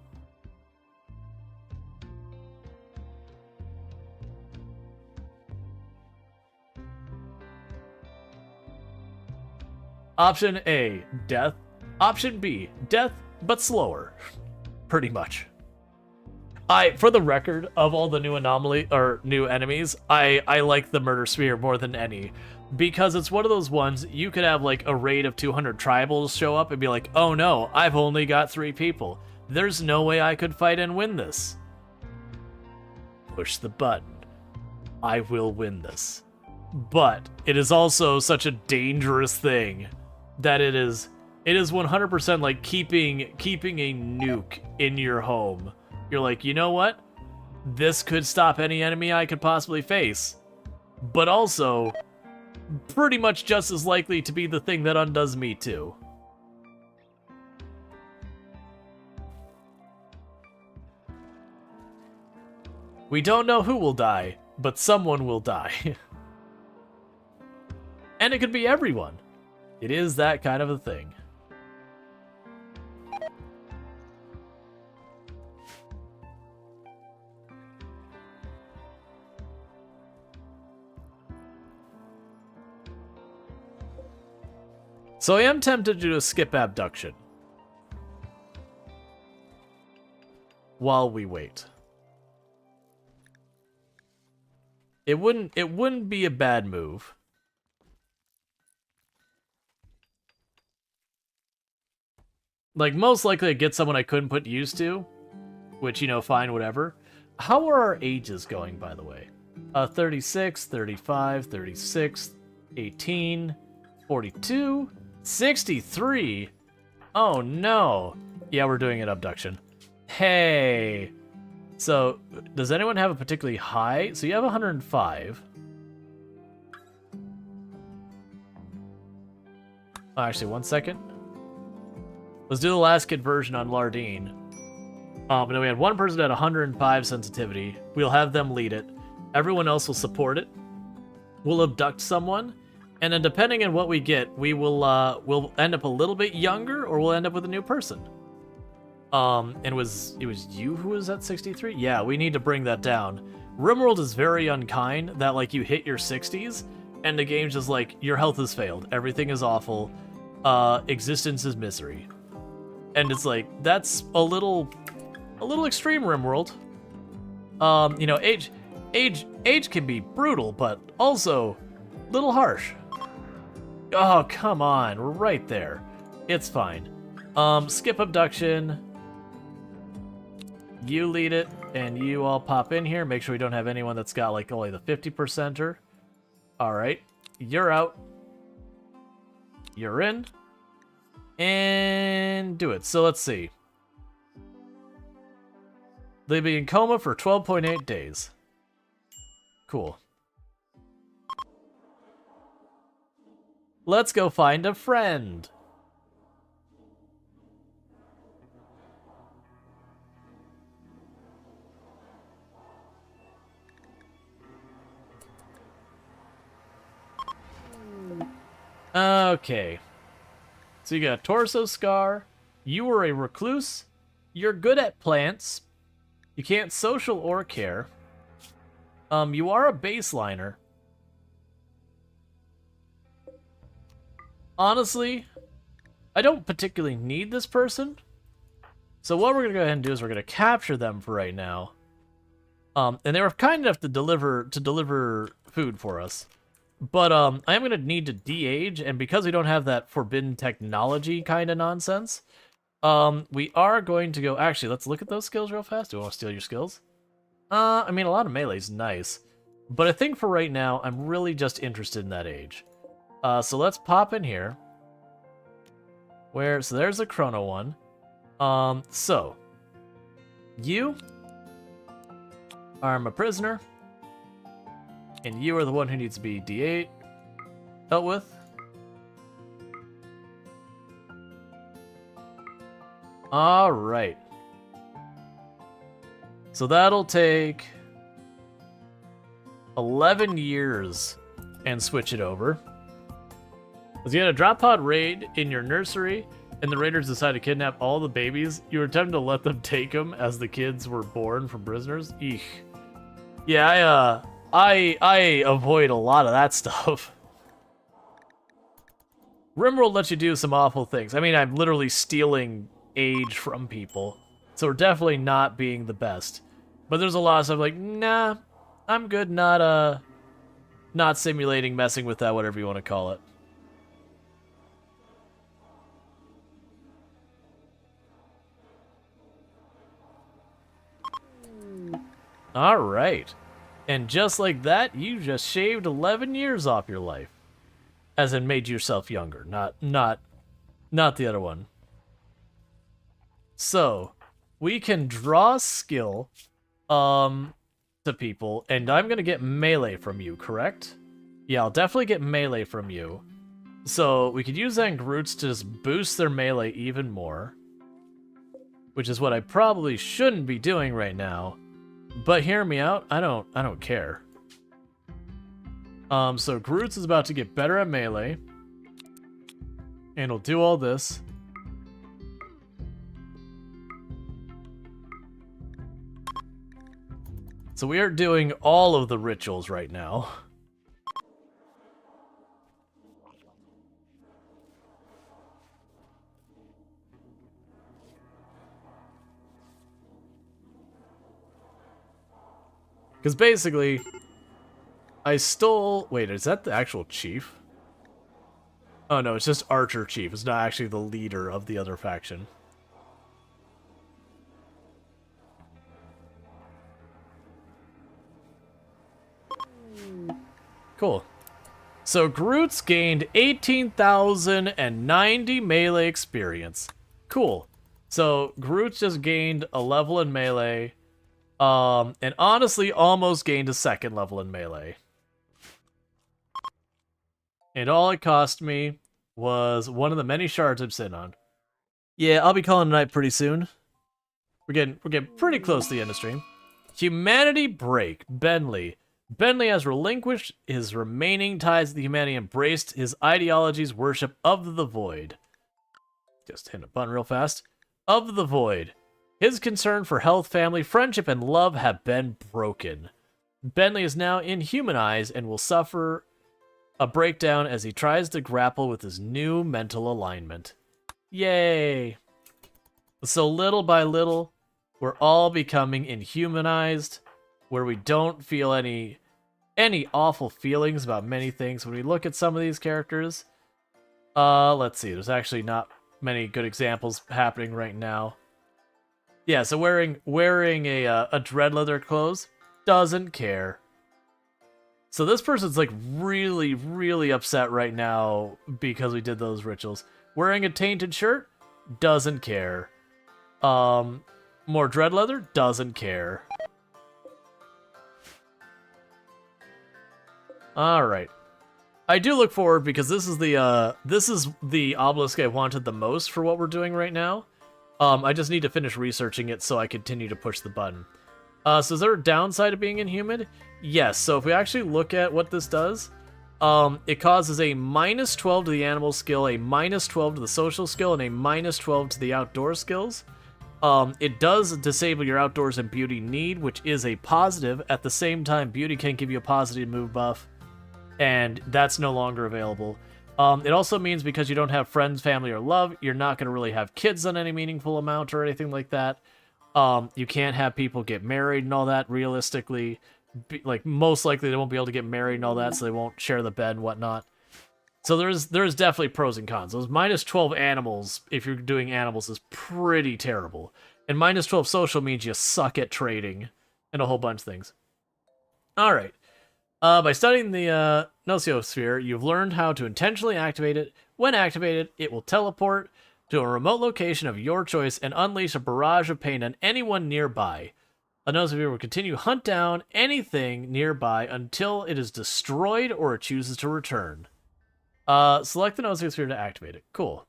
Option A, death. Option B, death, but slower. Pretty much. For the record, of all the new new enemies, I like the murder sphere more than any. Because it's one of those ones, you could have like a raid of 200 tribals show up and be like, oh no, I've only got 3 people. There's no way I could fight and win this. Push the button. I will win this. But it is also such a dangerous thing that it is 100% like keeping a nuke in your home. You're like, you know what? This could stop any enemy I could possibly face. But also, pretty much just as likely to be the thing that undoes me too. We don't know who will die, but someone will die. And it could be everyone. It is that kind of a thing. So I am tempted to do a skip abduction while we wait. It wouldn't be a bad move. Like, most likely I'd get someone I couldn't put used to, which, fine, whatever. How are our ages going, by the way? 36, 35, 36, 18, 42... 63? Oh no. Yeah, we're doing an abduction. Hey. So, does anyone have a particularly high? So you have 105. Oh, actually, one second. Let's do the last conversion on Lardine. And then we had one person at 105 sensitivity. We'll have them lead it. Everyone else will support it. we'll abduct someone, and then depending on what we get, we'll end up a little bit younger, or we'll end up with a new person. And it was you who was at 63? Yeah, we need to bring that down. RimWorld is very unkind that, like, you hit your 60s, and the game's just like, your health has failed, everything is awful, existence is misery. And it's like, that's a little extreme, RimWorld. You know, age can be brutal, but also a little harsh. Oh, come on, we're right there. It's fine. Skip abduction. You lead it, and you all pop in here. Make sure we don't have anyone that's got, like, only the 50%er. Alright, you're out. You're in. And do it. So let's see. They'll be in coma for 12.8 days. Cool. Let's go find a friend. Okay. So you got a torso scar. You were a recluse. You're good at plants. You can't social or care. You are a baseliner. Honestly, I don't particularly need this person. So what we're gonna go ahead and do is we're gonna capture them for right now. And they were kind enough to deliver food for us. But I am gonna need to de-age, and because we don't have that forbidden technology kind of nonsense, we are going to go. Actually, let's look at those skills real fast. Do we want to steal your skills? I mean, a lot of melee's nice, but I think for right now, I'm really just interested in that age. So let's pop in here. So there's the chrono one. So you are my prisoner. And you are the one who needs to be D8 dealt with. Alright. So that'll take 11 years and switch it over. Because you had a drop pod raid in your nursery, and the raiders decided to kidnap all the babies. You were tempted to let them take them as the kids were born from prisoners. Eek. Yeah, I avoid a lot of that stuff. RimWorld lets you do some awful things. I mean, I'm literally stealing age from people, so we're definitely not being the best. But there's a lot of stuff like, nah, I'm good not simulating, messing with that, whatever you want to call it. All right. And just like that, you just shaved 11 years off your life. As in made yourself younger, not the other one. So, we can draw skill to people, and I'm going to get melee from you, correct? Yeah, I'll definitely get melee from you. So, we could use Angroots to just boost their melee even more. Which is what I probably shouldn't be doing right now. But hear me out, I don't care. So Groot's is about to get better at melee. And he'll do all this. So we are doing all of the rituals right now. Because basically, I stole... Wait, is that the actual chief? Oh no, it's just Archer Chief. It's not actually the leader of the other faction. Cool. So Groot's gained 18,090 melee experience. Cool. So Groot's just gained a level in melee. And honestly, almost gained a second level in melee. And all it cost me was one of the many shards I'm sitting on. Yeah, I'll be calling it a night pretty soon. We're getting pretty close to the end of stream. Humanity Break, Bentley. Bentley has relinquished his remaining ties to humanity and embraced his ideology's worship of the void. Just hit a button real fast. Of the void. His concern for health, family, friendship, and love have been broken. Bentley is now inhumanized and will suffer a breakdown as he tries to grapple with his new mental alignment. Yay! So little by little, we're all becoming inhumanized, where we don't feel any awful feelings about many things. When we look at some of these characters, let's see, there's actually not many good examples happening right now. Yeah, so wearing a dread leather clothes, doesn't care. So this person's like really, really upset right now because we did those rituals. Wearing a tainted shirt, doesn't care. More dread leather, doesn't care. Alright. I do look forward because this is the obelisk I wanted the most for what we're doing right now. I just need to finish researching it so I continue to push the button. So is there a downside of being inhuman? Yes, so if we actually look at what this does, it causes a -12 to the animal skill, a -12 to the social skill, and a -12 to the outdoor skills. It does disable your outdoors and beauty need, which is a positive. At the same time, beauty can give you a positive move buff, and that's no longer available. It also means because you don't have friends, family, or love, you're not going to really have kids on any meaningful amount or anything like that. You can't have people get married and all that, realistically. Like, most likely they won't be able to get married and all that, so they won't share the bed and whatnot. So there's definitely pros and cons. Those -12 animals, if you're doing animals, is pretty terrible. And -12 social means you suck at trading and a whole bunch of things. Alright. By studying the Nocosphere, you've learned how to intentionally activate it. When activated, it will teleport to a remote location of your choice and unleash a barrage of pain on anyone nearby. A Nocosphere will continue to hunt down anything nearby until it is destroyed or it chooses to return. Select the Nocosphere to activate it. Cool.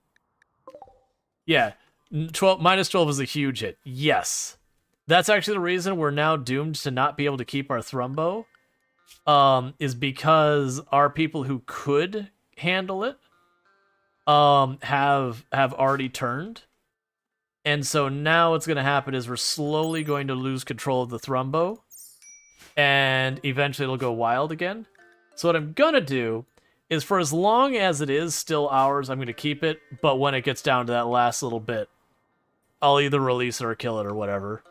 Yeah, -12 is a huge hit. Yes. That's actually the reason we're now doomed to not be able to keep our Thrumbo. Is because our people who could handle it have already turned. And so now what's going to happen is we're slowly going to lose control of the Thrumbo, and eventually it'll go wild again. So what I'm going to do is, for as long as it is still ours, I'm going to keep it, but when it gets down to that last little bit, I'll either release it or kill it or whatever.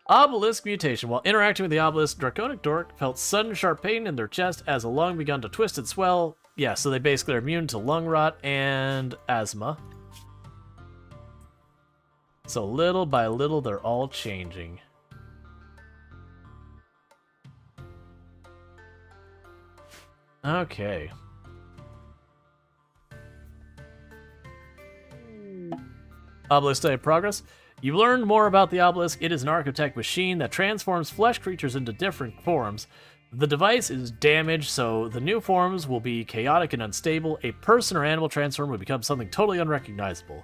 Obelisk mutation. While interacting with the obelisk, Draconic Dork felt sudden sharp pain in their chest as a lung began to twist and swell. Yeah, so they basically are immune to lung rot and asthma. So little by little, they're all changing. Okay. Obelisk study progress. You've learned more about the obelisk. It is an architect machine that transforms flesh creatures into different forms. The device is damaged, so the new forms will be chaotic and unstable. A person or animal transform will become something totally unrecognizable.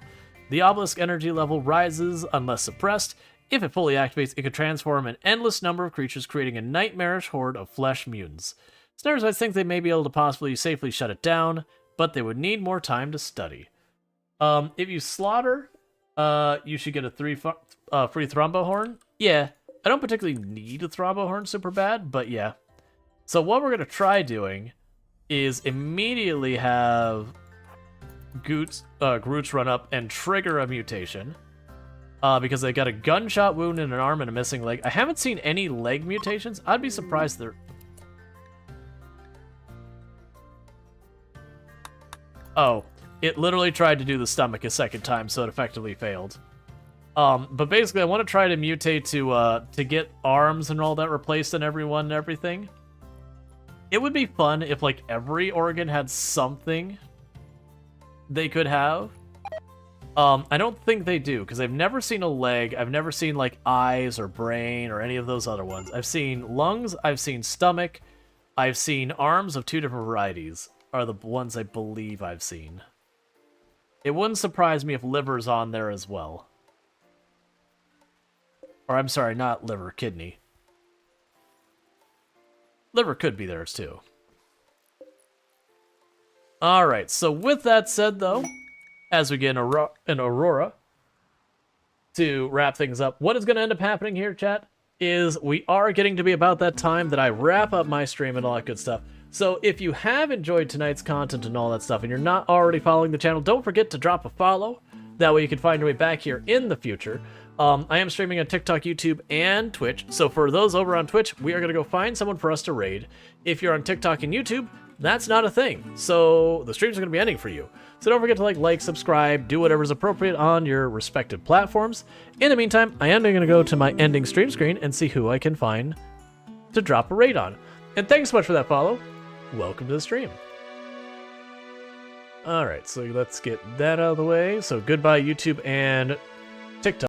The obelisk energy level rises unless suppressed. If it fully activates, it could transform an endless number of creatures, creating a nightmarish horde of flesh mutants. Snares, I think they may be able to possibly safely shut it down, but they would need more time to study. If you slaughter, you should get a free Thrombo Horn. Yeah, I don't particularly need a Thrombo Horn super bad, but yeah. So what we're going to try doing is immediately have Groots run up and trigger a mutation. Because they got a gunshot wound in an arm and a missing leg. I haven't seen any leg mutations. I'd be surprised they're... Oh, it literally tried to do the stomach a second time, so it effectively failed. But basically, I want to try to mutate to get arms and all that replaced in everyone and everything. It would be fun if, like, every organ had something they could have. I don't think they do, because I've never seen a leg. I've never seen, like, eyes or brain or any of those other ones. I've seen lungs, I've seen stomach, I've seen arms of 2 different varieties, are the ones I believe I've seen. It wouldn't surprise me if liver's on there as well. Or, I'm sorry, not liver, kidney. Liver could be theirs too. Alright, so with that said though, as we get an Aurora to wrap things up, what is going to end up happening here, chat, is we are getting to be about that time that I wrap up my stream and all that good stuff. So if you have enjoyed tonight's content and all that stuff, and you're not already following the channel, don't forget to drop a follow. That way you can find your way back here in the future. I am streaming on TikTok, YouTube, and Twitch. So for those over on Twitch, we are going to go find someone for us to raid. If you're on TikTok and YouTube, that's not a thing. So the streams are going to be ending for you. So don't forget to like, subscribe, do whatever's appropriate on your respective platforms. In the meantime, I am going to go to my ending stream screen and see who I can find to drop a raid on. And thanks so much for that follow. Welcome to the stream. Alright, so let's get that out of the way. So goodbye YouTube and TikTok.